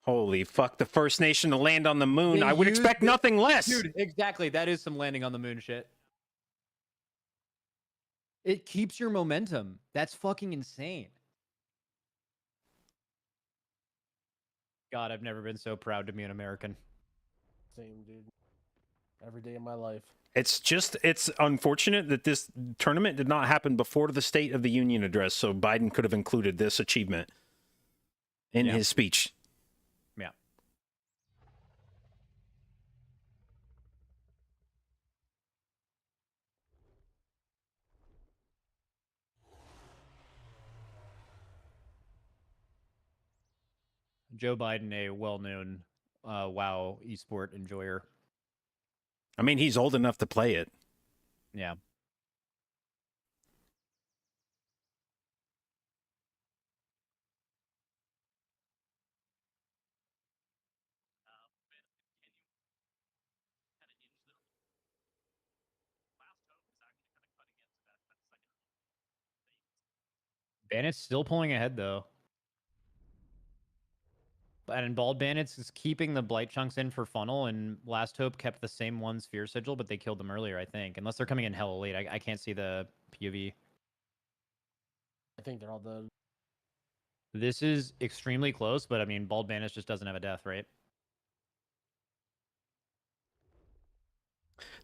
Holy fuck, the first nation to land on the moon. They I would used expect it- nothing less. Dude, exactly. That is some landing on the moon shit. It keeps your momentum. That's fucking insane. God, I've never been so proud to be an American. Same, dude. Every day of my life. It's unfortunate that this tournament did not happen before the State of the Union address, so Biden could have included this achievement in his speech. Yeah. Joe Biden, a well-known WoW esport enjoyer. I mean, he's old enough to play it. Yeah. Bandit's still pulling ahead though. And Bald Bandits is keeping the Blight chunks in for funnel, and Last Hope kept the same one Sphere Sigil, but they killed them earlier, I think. Unless they're coming in hella late. I can't see the POV. I think they're all dead. This is extremely close, but I mean, Bald Bandits just doesn't have a death, right?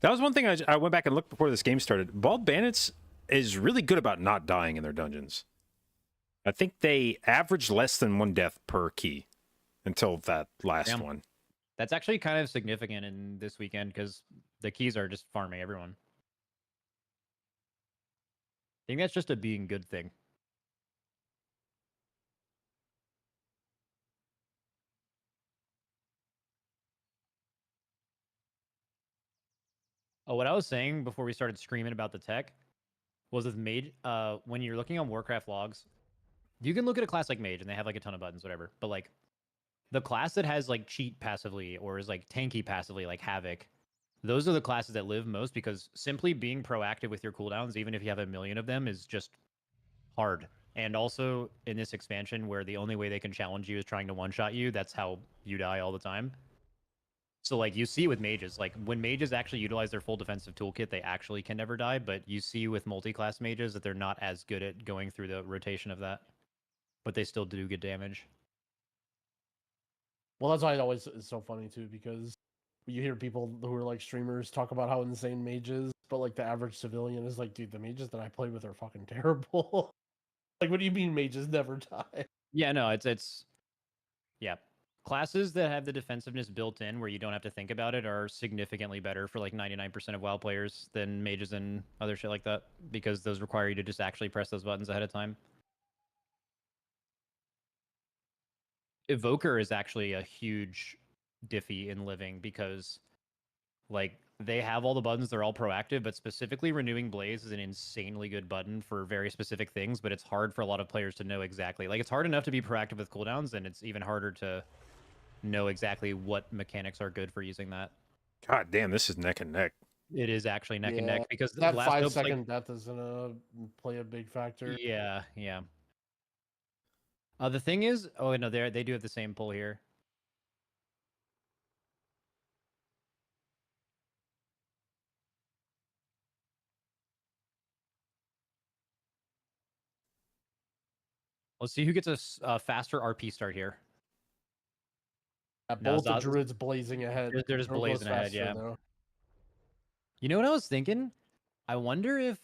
That was one thing I went back and looked before this game started. Bald Bandits is really good about not dying in their dungeons. I think they average less than 1 death per key until that last one. That's actually kind of significant in this weekend because the keys are just farming everyone. I think that's just a being good thing. Oh, what I was saying before we started screaming about the tech was with Mage, when you're looking on Warcraft logs, you can look at a class like Mage and they have like a ton of buttons, whatever. But like the class that has like cheat passively or is like tanky passively, like Havoc, those are the classes that live most because simply being proactive with your cooldowns, even if you have a million of them, is just hard. And also in this expansion where the only way they can challenge you is trying to one-shot you, that's how you die all the time. So like you see with mages, like when mages actually utilize their full defensive toolkit, they actually can never die, but you see with multi-class mages that they're not as good at going through the rotation of that. But they still do good damage. Well, that's why it always is so funny too, because you hear people who are like streamers talk about how insane mages, but like the average civilian is like, dude, the mages that I play with are fucking terrible. Like, what do you mean mages never die? Yeah, no, it's yeah. Classes that have the defensiveness built in where you don't have to think about it are significantly better for like 99% of WoW players than mages and other shit like that, because those require you to just actually press those buttons ahead of time. Evoker is actually a huge diffy in living because like they have all the buttons, they're all proactive, but specifically Renewing Blaze is an insanely good button for very specific things, but it's hard for a lot of players to know exactly. Like it's hard enough to be proactive with cooldowns, and it's even harder to know exactly what mechanics are good for using that. God damn, this is neck and neck. It is actually neck and neck because that Last 5 Hope's, second like, death is gonna play a big factor. yeah. The thing is, oh no, they do have the same pull here. Let's see who gets a faster RP start here. No, Both the Druids blazing ahead. They're just Druid goes blazing ahead, faster yeah. now. You know what I was thinking? I wonder if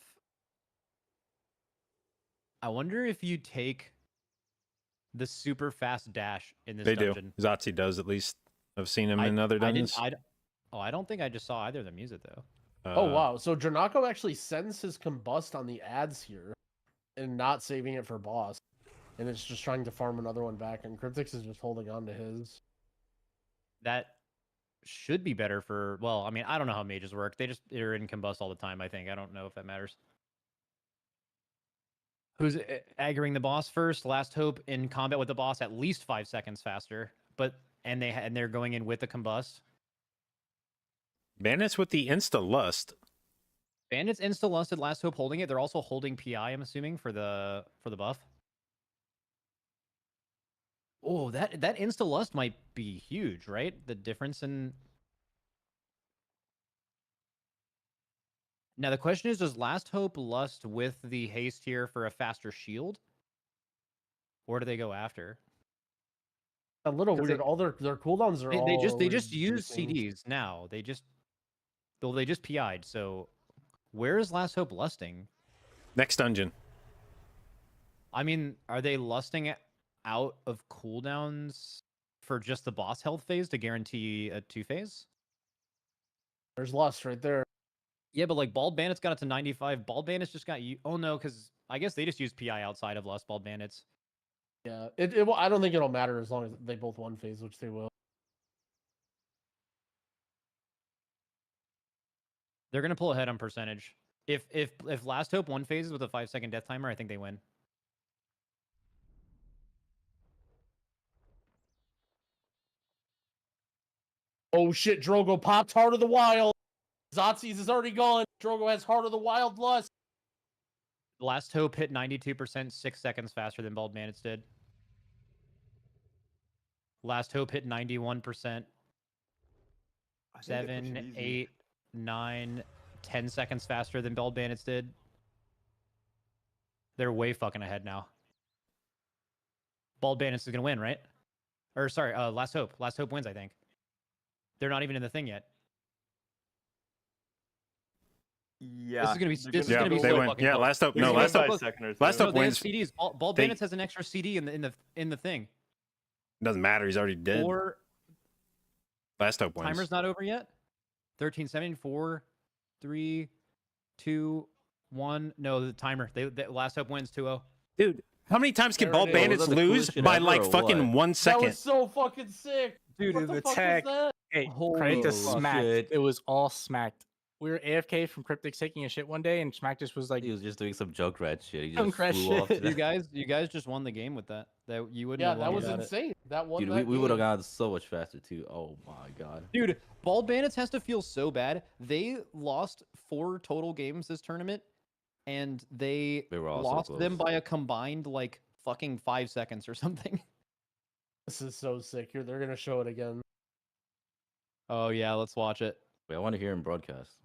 you take the super fast dash in this They dungeon. do. Zotzi does, at least. I've seen him in other dungeons. I don't think I just saw either of them use it though. Oh wow! So Dranako actually sends his combust on the ads here, and not saving it for boss, and it's just trying to farm another one back. And Cryptix is just holding on to his. That should be better for. Well, I mean, I don't know how mages work. They're in combust all the time. I think I don't know if that matters. Who's aggroing the boss first? Last Hope in combat with the boss at least 5 seconds faster, and they're going in with the combust. Bandits with the insta lust. Bandits insta lusted Last Hope holding it. They're also holding PI, I'm assuming, for the buff. Oh, that insta lust might be huge, right? The difference in. Now the question is, does Last Hope lust with the haste here for a faster shield? Or do they go after? A little weird. All their cooldowns are they just use reducing. CDs now. They just PI'd. So where is Last Hope lusting? Next dungeon. I mean, are they lusting out of cooldowns for just the boss health phase to guarantee a 2-phase? There's lust right there. Yeah, but like Bald Bandits got it to 95. Bald Bandits just got you. Oh no, because I guess they just use PI outside of Lust Bald Bandits. Yeah, I don't think it'll matter as long as they both one phase, which they will. They're gonna pull ahead on percentage. If Last Hope one phases with a 5-second death timer, I think they win. Oh shit! Drogo popped Heart of the Wild. Zotzi's is already gone. Drogo has Heart of the Wild lust. Last Hope hit 92%, 6 seconds faster than Bald Bandits did. Last Hope hit 91%, I think they push it 7, easy. 8, 9, 10 seconds faster than Bald Bandits did. They're way fucking ahead now. Bald Bandits is gonna win, right? Or sorry, Last Hope. Last Hope wins, I think. They're not even in the thing yet. Yeah. This is gonna be. they're This is Yeah, gonna be they so win. fucking Yeah, close. Last Hope. They're No, gonna Last win by Hope. a second or Last two. Hope No, they have wins. CDs. Bald They- Bandits has an extra CD in the thing. Doesn't matter. He's already dead. Or Last Hope wins. timer's not over yet. 13:17, 4, 3, 2, 1. No, the timer. They Last Hope wins 2-0. Dude, how many times can There Bald it is. Bandits Was that the lose coolest shit by ever like or fucking what? 1 That second? was so fucking sick. Dude, What the the fuck tech. was that? Hey, Holy credit to fuck. Smack. Shit. It was all smacked. We were AFK from Cryptic taking a shit one day, and Smack just was like, He was just doing some Junkrat shit. He just Junkrat flew off. shit. To You that. guys just won the game with that. That you wouldn't Yeah, have won that was without it. insane. That one. Dude, we would have gone so much faster too. Oh my god. Dude, Bald Bandits has to feel so bad. They lost 4 total games this tournament, and they They were all so lost them close. by a combined like fucking 5 seconds or something. This is so sick. Here, they're gonna show it again. Oh yeah, let's watch it. Wait, I want to hear him broadcast.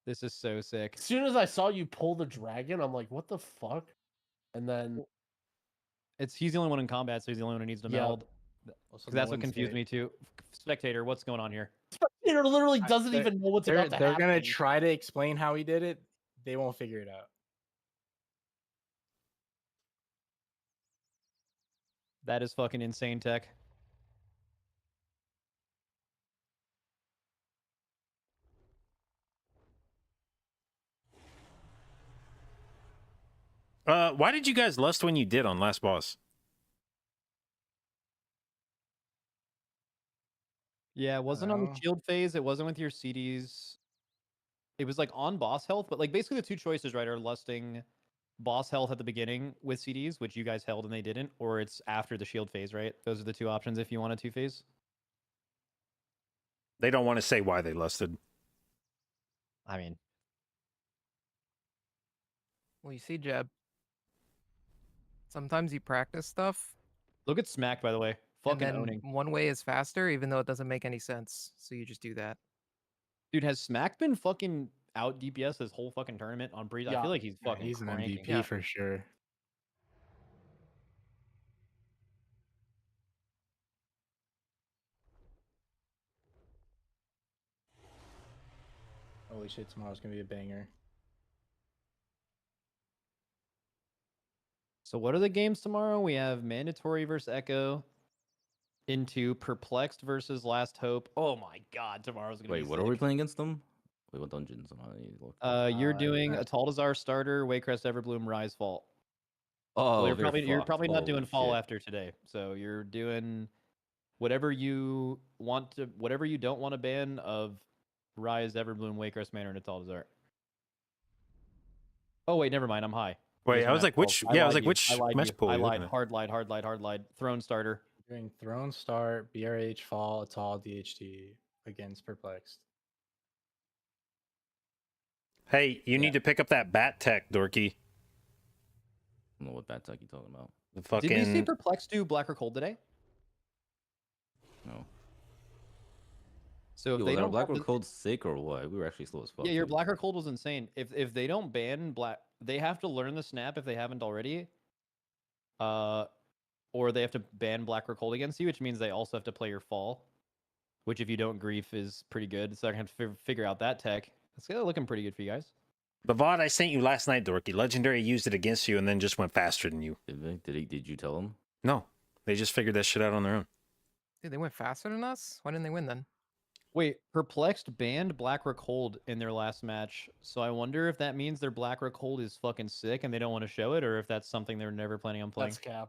This is so sick. As soon as I saw you pull the dragon, I'm like, what the fuck? And then He's the only one in combat, so he's the only one who needs to Yeah. meld. also Because that's what confused me too. Spectator, what's going on here? Spectator literally I- doesn't they're- even know what's They're about to they're happen. gonna try to explain how he did it. They won't figure it out. That is fucking insane tech. Why did you guys lust when you did on last boss? Yeah, it wasn't on the Oh. shield phase. It wasn't with your CDs. It was like on boss health, but like basically the two choices, right, are lusting boss health at the beginning with CDs, which you guys held and they didn't, or it's after the shield phase, right? Those are the two options if you want a 2-phase. They don't want to say why they lusted. I mean, Well, you see, Jeb. Sometimes you practice stuff, look at Smack, by the way. and Fucking then owning. one way is faster, even though it doesn't make any sense. So you just do that. Dude, has Smack been fucking out DPS this whole fucking tournament on Breeze? I Yeah. feel like he's Yeah, fucking he's an cranking. MVP Yeah. for sure. Holy shit, tomorrow's gonna be a banger. So what are the games tomorrow? We have Mandatory versus Echo. Into Perplexed versus Last Hope. Oh my god, tomorrow's gonna Wait, be what are we playing against them? Wait, what dungeons? I need to look. You're doing Uh, a Taldazar starter, Waycrest Everbloom, Rise Vault. Oh, Well, you're they're probably fucked. not doing Holy Fall shit. after today. So you're doing whatever you want to, whatever you don't want to ban of Rise, Everbloom, Waycrest Manor, and Taldazar. Oh wait, never mind. I'm high. Wait, Yes, I was Matt, like, which? I Yeah, I was lied like, to you. which I lied to match you. pool? I are you lied. looking at? Hard lied. Throne starter. Doing Throne Start, BRH, Fall, Atal, DHT against Perplexed. Hey, you need to pick up that bat tech, Dorky. I don't know what bad tech you talking about. The Did we see fucking Perplexed do Black or Cold today? No. So if Yo, they was our don't Black have the- Code sick or what? We were actually slow as fuck. Yeah, your too. Black or Cold was insane. If they don't ban Black, they have to learn the snap if they haven't already. Or they have to ban Black or Cold against you, which means they also have to play your Fall, which if you don't grief is pretty good. So I have to figure out that tech. It's looking pretty good for you guys. the VOD I sent you last night, Dorky. Legendary used it against you and then just went faster than you. Did you tell him? No, they just figured that shit out on their own. Dude, they went faster than us? Why didn't they win then? Wait, Perplexed banned Black or Cold in their last match, so I wonder if that means their Black or Cold is fucking sick and they don't want to show it, or if that's something they're never planning on playing. That's cap.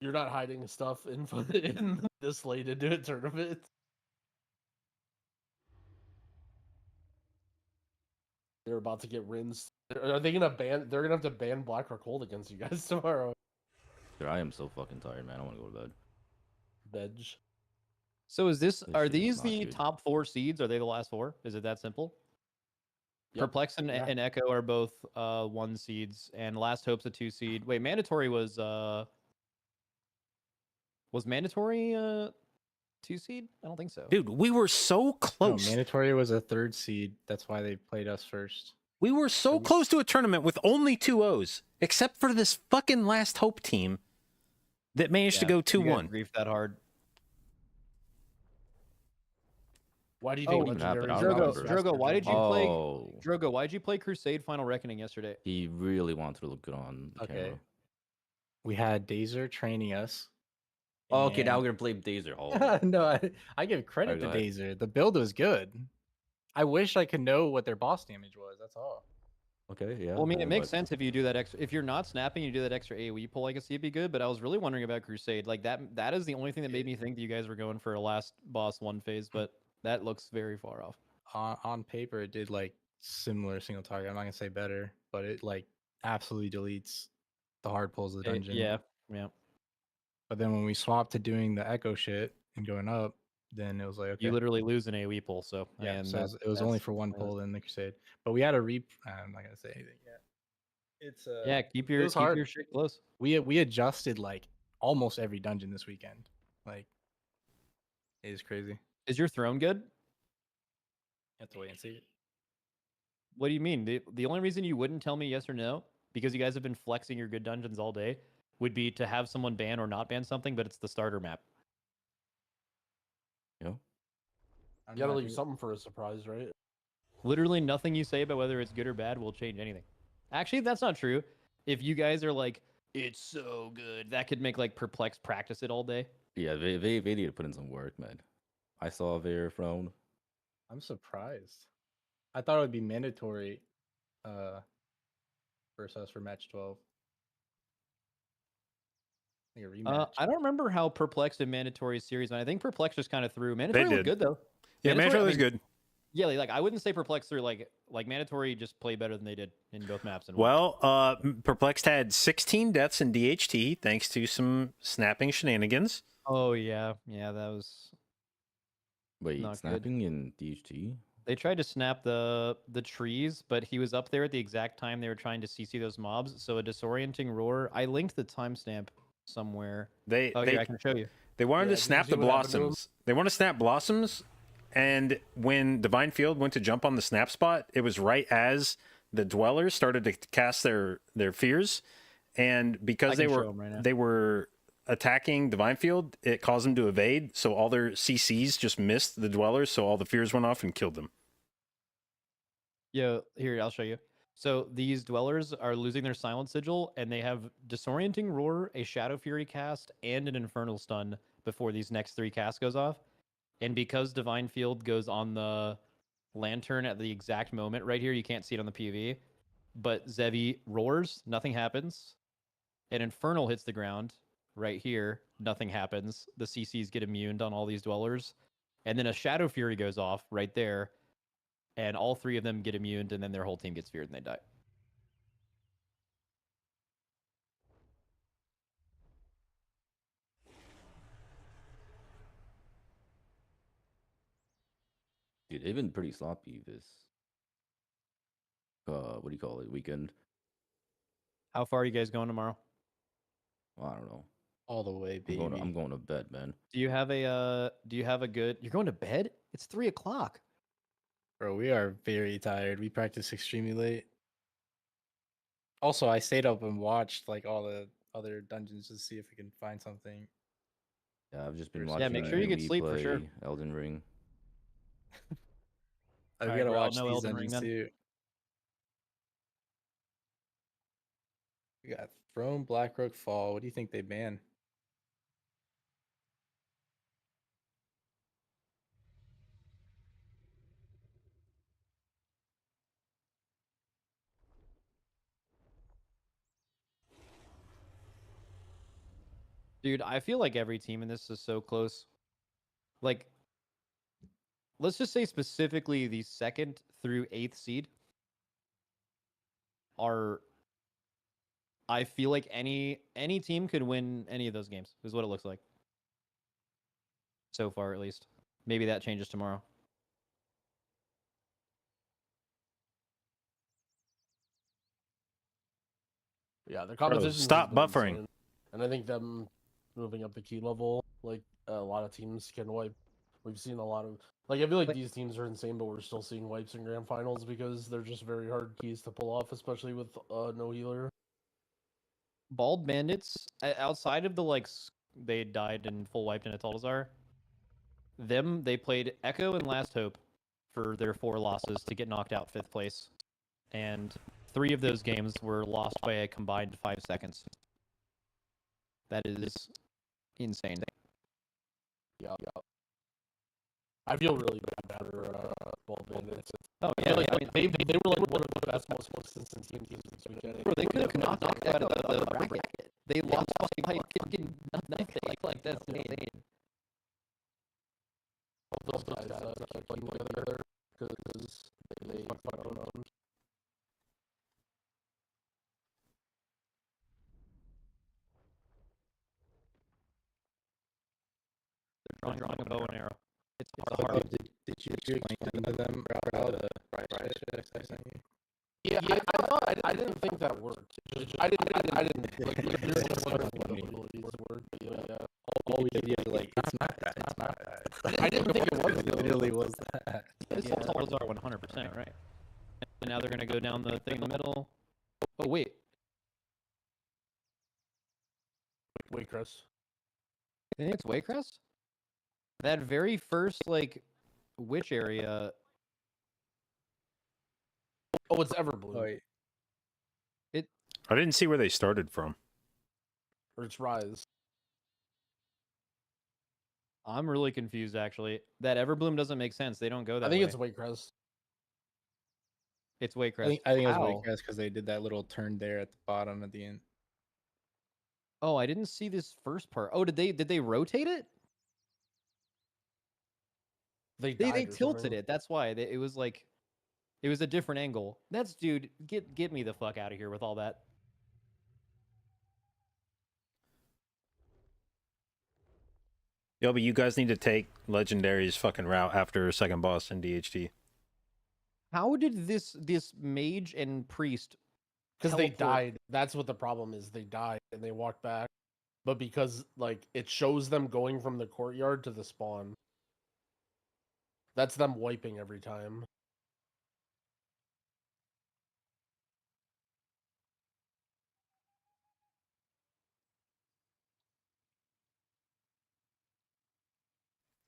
You're not hiding stuff in in this late into a tournament. They're about to get rinsed. Are they gonna ban? They're gonna have to ban Black or Cold against you guys tomorrow. Dude, I am so fucking tired, man. I want to go to bed. Bedge. So is this? This Are shit is these not the good. top 4 seeds? Are they the last 4? Is it that simple? Yep. Perplex and, Yeah. and Echo are both 1 seeds, and Last Hope's a 2 seed. Wait, Mandatory was Mandatory 2 seed? I don't think so. Dude, we were so No, close. Mandatory was a 3rd seed. That's why they played us first. We were so close to a tournament with only 2 O's, except for this fucking Last Hope team that managed to go you guys 2-1. griefed that hard. Why do you Oh, think what happened? I Legendary don't is remember. Drogo, why did you play? Oh, Drogo, why did you play Crusade Final Reckoning yesterday? he really wanted to look good on the Okay. camera. We had Dazer training us. Oh, okay, now and- we're gonna play Dazer. Oh, No, I give credit Alright, to go ahead. Dazer. The build was good. I wish I could know what their boss damage was. That's all. okay, yeah. Well, I mean, it makes but- sense if you do that extra. If you're not snapping, you do that extra AOE pull. I can see it'd be good, but I was really wondering about Crusade. Like that is the only thing that made me think that you guys were going for a last boss 1 phase, but that looks very far off. On paper, it did like similar single target. I'm not gonna say better, but it like absolutely deletes the hard pulls of the dungeon. Yeah. But then when we swapped to doing the echo shit and going up, then it was like okay. You literally lose an AOE pull, so Yeah, and so that- it was only that's for 1 pointless. pull in the crusade. But we had a I'm not gonna say anything yet. It's Yeah, keep it your was hard. shit close. We adjusted like almost every dungeon this weekend. Like it is crazy. Is your throne good? You have to wait and see. What do you mean? The only reason you wouldn't tell me yes or no, because you guys have been flexing your good dungeons all day, would be to have someone ban or not ban something, but it's the starter map. Yeah. I'm You gotta not leave really- something for a surprise, right? Literally nothing you say about whether it's good or bad will change anything. Actually, that's not true. If you guys are like, it's so good, that could make like Perplex practice it all day. Yeah, they need to put in some work, man. I saw their throne. I'm surprised. I thought it would be mandatory versus us for match 12. Like a rematch. I don't remember how Perplex and Mandatory series went. I think Perplex just kind of threw. Mandatory looked did. good though. Yeah, Mandatory I was mean, good. Yeah, like I wouldn't say Perplex threw like Mandatory just played better than they did in both maps. And Well, Perplexed had 16 deaths in DHT thanks to some snapping shenanigans. oh yeah, that was. Wait, Not good. snapping in DHT? They tried to snap the trees, but he was up there at the exact time they were trying to CC those mobs. So a disorienting roar. I linked the timestamp somewhere. They Oh, here I can show you. They wanted Yeah, to did you snap see the what happened to him? blossoms. They want to snap blossoms, and when Divine Field went to jump on the snap spot, it was right as the dwellers started to cast their fears, and because I they can were show 'em right now. they were attacking Divine Field, it caused them to evade. So all their CCs just missed the dwellers, so all the fears went off and killed them. Yeah, here I'll show you. So these dwellers are losing their silent sigil, and they have disorienting roar, a shadow fury cast, and an infernal stun before these next 3 casts goes off. And because divine field goes on the lantern at the exact moment right here, you can't see it on the PV. But Zevi roars, nothing happens. An infernal hits the ground right here, nothing happens. The CCs get immune on all these dwellers, and then a shadow fury goes off right there. And all 3 of them get immune, and then their whole team gets feared and they die. Dude, they've been pretty sloppy this what do you call it, weekend? How far are you guys going tomorrow? Well, I don't know. All the way, baby. I'm going to bed, man. Do you have a good? You're going to bed? It's 3:00. Bro, we are very tired. We practiced extremely late. Also, I stayed up and watched like all the other dungeons to see if we can find something. Yeah, I've just been Yeah, watching. make sure you get Lee sleep for sure. play Elden Ring. We Alright, gotta bro, watch no these Elden Ring dungeons then. too. We got Throne, Blackrook, Fall. What do you think they ban? Dude, I feel like every team in this is so close. Like, let's just say specifically the 2nd through 8th seed are. I feel like any team could win any of those games. Is what it looks like. so far at least. Maybe that changes tomorrow. Yeah, the Bro, competition. stop buffering. And I think them moving up the key level, like a lot of teams can wipe. We've seen a lot of I feel like these teams are insane, but we're still seeing wipes in grand finals because they're just very hard keys to pull off, especially with no healer. Bald Bandits, outside of the they died and full wiped in Ataldazar. They played Echo and Last Hope for their 4 losses to get knocked out 5th place, and 3 of those games were lost by a combined 5 seconds. That is insane. Yeah. I feel really bad for Bald Bandits. Oh I yeah, feel like, I mean, they were like one of the best, most consistent teams this weekend. bro, they could have knocked out of the bracket. They lost by fucking nothing. Like that's insane. Those guys keep playing together because they fucking own. They're drawing a bow and arrow. It's hard. Did you explain to them how the price I sent you? Yeah, I didn't think that worked. I didn't like there's one of the abilities work. Yeah. All we did is like it's not bad. It's not bad. I didn't think it was. It literally was that. This Totals are 100% right. And now they're gonna go down the thing in the middle. Oh wait, Wait, Chris. I think it's Waycrest. That very first witch area. Oh, it's Everblue. Oh, wait. I didn't see where they started from. Or it's Rise. I'm really confused actually. That Everbloom doesn't make sense. They don't go that I think way. it's Waycrest. It's Waycrest. I think it was How? Waycrest because they did that little turn there at the bottom at the end. Oh, I didn't see this first part. Oh, did they rotate it? They They died or tilted something. it. That's why it was it was a different angle. That's dude. Get me the fuck out of here with all that. Yo, but you guys need to take Legendary's fucking route after second boss in DHT. How did this mage and priest? Because they teleport? died. That's what the problem is. They died and they walked back. But because it shows them going from the courtyard to the spawn. That's them wiping every time.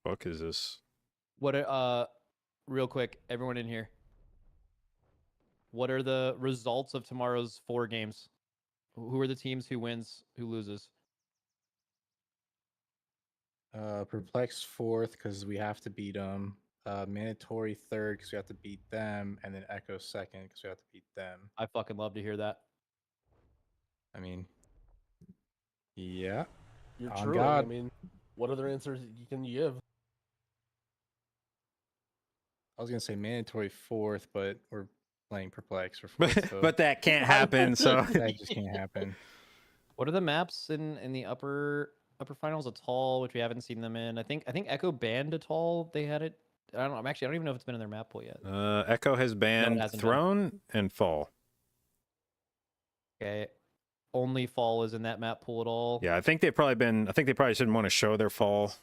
Fuck is this? What real quick, everyone in here. What are the results of tomorrow's 4 games? Who are the teams? Who wins? Who loses? Perplex 4th because we have to beat them. Mandatory 3rd because we have to beat them, and then Echo 2nd because we have to beat them. I fucking love to hear that. I mean, yeah. You're On true. God. I mean, what other answers can you give? I was gonna say mandatory 4th, but we're playing Perplex for 4th. But So but that can't happen. So that just can't happen. What are the maps in the upper finals? Atoll, which we haven't seen them in. I think Echo banned Atoll. They had it. I don't know. Actually, I don't even know if it's been in their map pool yet. Echo has banned hasn't been. Throne and Fall. Okay. Only Fall is in that map pool at all. Yeah, I think they've probably been. I think they probably didn't want to show their Fall.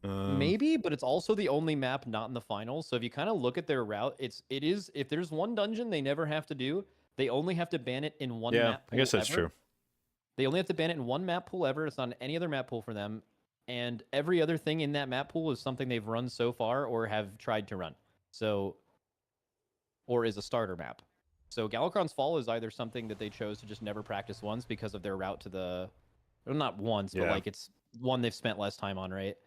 Maybe, but it's also the only map not in the finals. So if you kind of look at their route, it is if there's one dungeon they never have to do, they only have to ban it in one Yeah, map pool I guess that's ever. true. They only have to ban it in one map pool ever. It's not in any other map pool for them. And every other thing in that map pool is something they've run so far or have tried to run. So, or is a starter map. So Galakron's Fall is either something that they chose to just never practice once because of their route to the, well, not once, but Yeah. it's one they've spent less time on, right?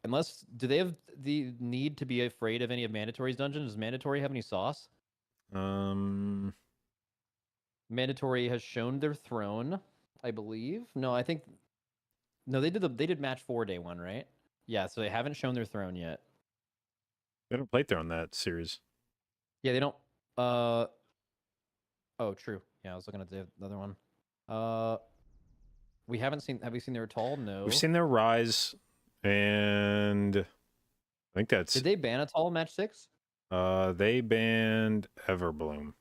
Unless, do they have the need to be afraid of any of Mandatory's dungeons? Does Mandatory have any sauce? Mandatory has shown their throne, I believe. No, I think no, they did match 4 day 1, right? Yeah, so they haven't shown their throne yet. They don't play Throne that series. Yeah, they don't. Oh, true. Yeah, I was looking at the other one. We haven't seen. Have we seen their tall? No. We've seen their rise, and I think that's. Did they ban a tall match 6? They banned Everbloom.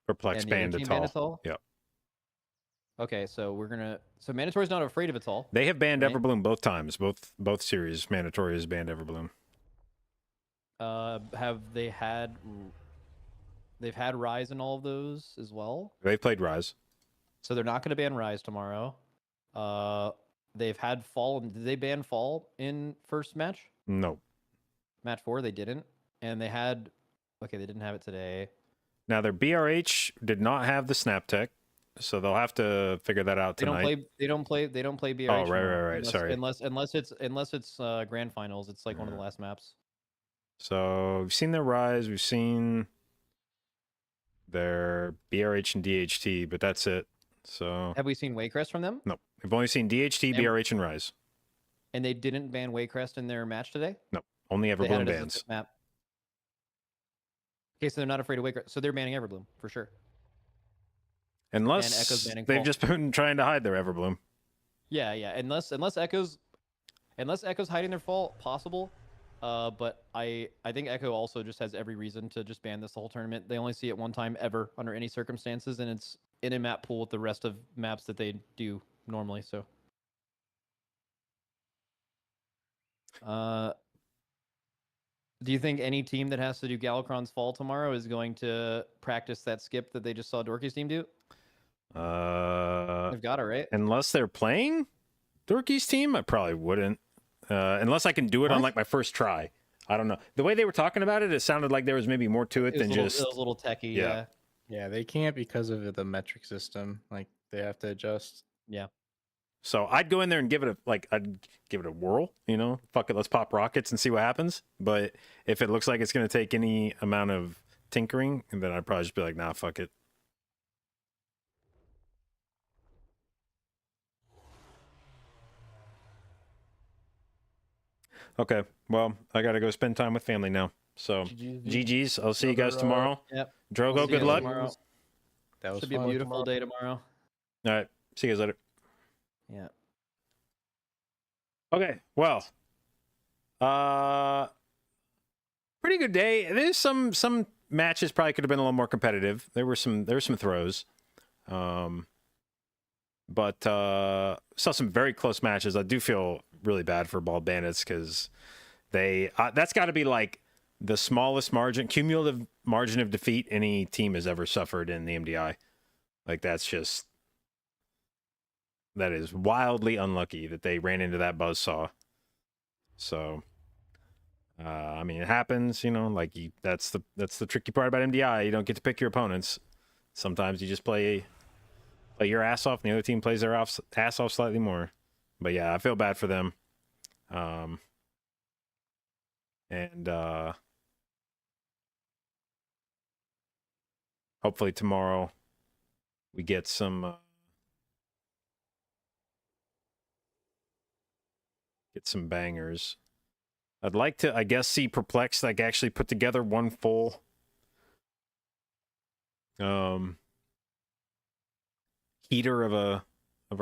Perplex And the other banned team banned Atal. Atal? Yep. Okay, so we're gonna. So Mandatory's not afraid of Atal. They have banned Right. Everbloom both times. Both series. Mandatory has banned Everbloom. Have they had? They've had Rise in all of those as well. They played Rise. So they're not going to ban Rise tomorrow. They've had Fall. Did they ban Fall in first match? No. Match 4, they didn't. And they had. Okay, they didn't have it today. Now their BRH did not have the snap tech, so they'll have to figure that out They tonight. don't play. They don't play BRH. Oh, right, tomorrow, right. Sorry. Unless it's grand finals. It's like one of the last maps. So we've seen their Rise. We've seen their BRH and DHT, but that's it. So Have we seen Waycrest from them? no, we've only seen DHT, And- BRH, and Rise. And they didn't ban Waycrest in their match today. No, only They had Everbloom it as a bans. fifth map. Okay, so they're not afraid of Waycrest. So they're banning Everbloom for sure. Unless Echo's banning they've Fall. just been trying to hide their Everbloom. Yeah. Unless Echo's hiding their Fall, possible. But I think Echo also just has every reason to just ban this whole tournament. They only see it one time ever under any circumstances, and it's in a map pool with the rest of maps that they do normally. So, do you think any team that has to do Galakron's Fall tomorrow is going to practice that skip that they just saw Dorky's team do? They've got it, right? Unless they're playing Dorky's team, I probably wouldn't. Unless I can do it on What? like my first try. I don't know. The way they were talking about it, it sounded like there was maybe more to it, It was than a little, just. it was a little techy, yeah. yeah. Yeah, they can't because of the metric system. Like they have to adjust. Yeah. So I'd go in there and I'd give it a whirl, you know, fuck it, let's pop rockets and see what happens. But if it looks like it's going to take any amount of tinkering, then I'd probably just be like, nah, fuck it. Okay, well, I got to go spend time with family now. So GG's. I'll see you guys tomorrow. Yep. Drogo, We'll see good you luck. tomorrow. That was Should be a fun. beautiful day tomorrow. All right, see you guys later. Yeah. Okay, well, pretty good day. There's some matches probably could have been a little more competitive. There were some throws, but saw some very close matches. I do feel really bad for Bald Bandits because they that's got to be like the smallest cumulative margin of defeat any team has ever suffered in the MDI. Like that is wildly unlucky that they ran into that buzzsaw. So, I mean, it happens, you know, like that's the tricky part about MDI. You don't get to pick your opponents. Sometimes you just play your ass off and the other team plays their ass off slightly more. But yeah, I feel bad for them. And hopefully tomorrow we get some bangers. I'd like to, I guess, see Perplexed like actually put together one full heater of a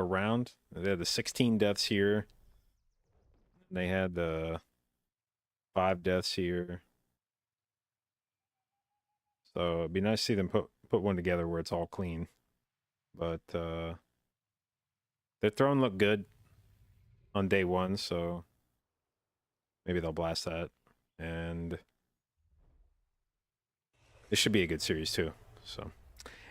round. They had the 16 deaths here. They had the 5 deaths here. So it'd be nice to see them put one together where it's all clean. But their throne looked good on day 1, so maybe they'll blast that. And this should be a good series too. So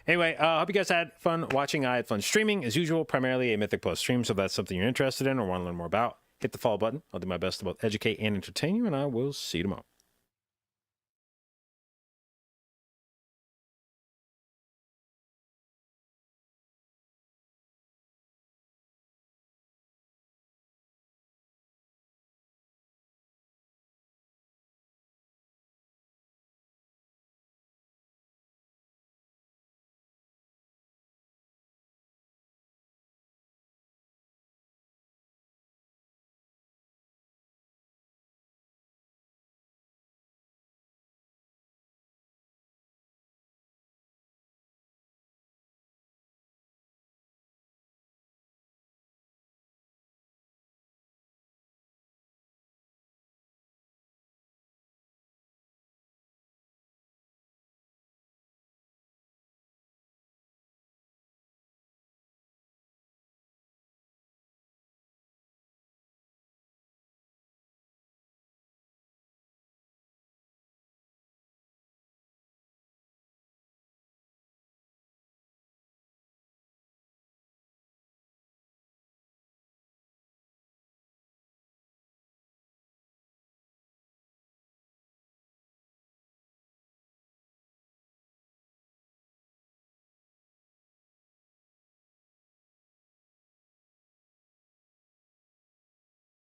anyway, hope you guys had fun watching. I had fun streaming as usual, primarily a Mythic Plus stream. So if that's something you're interested in or want to learn more about, hit the follow button. I'll do my best to both educate and entertain you, and I will see you tomorrow.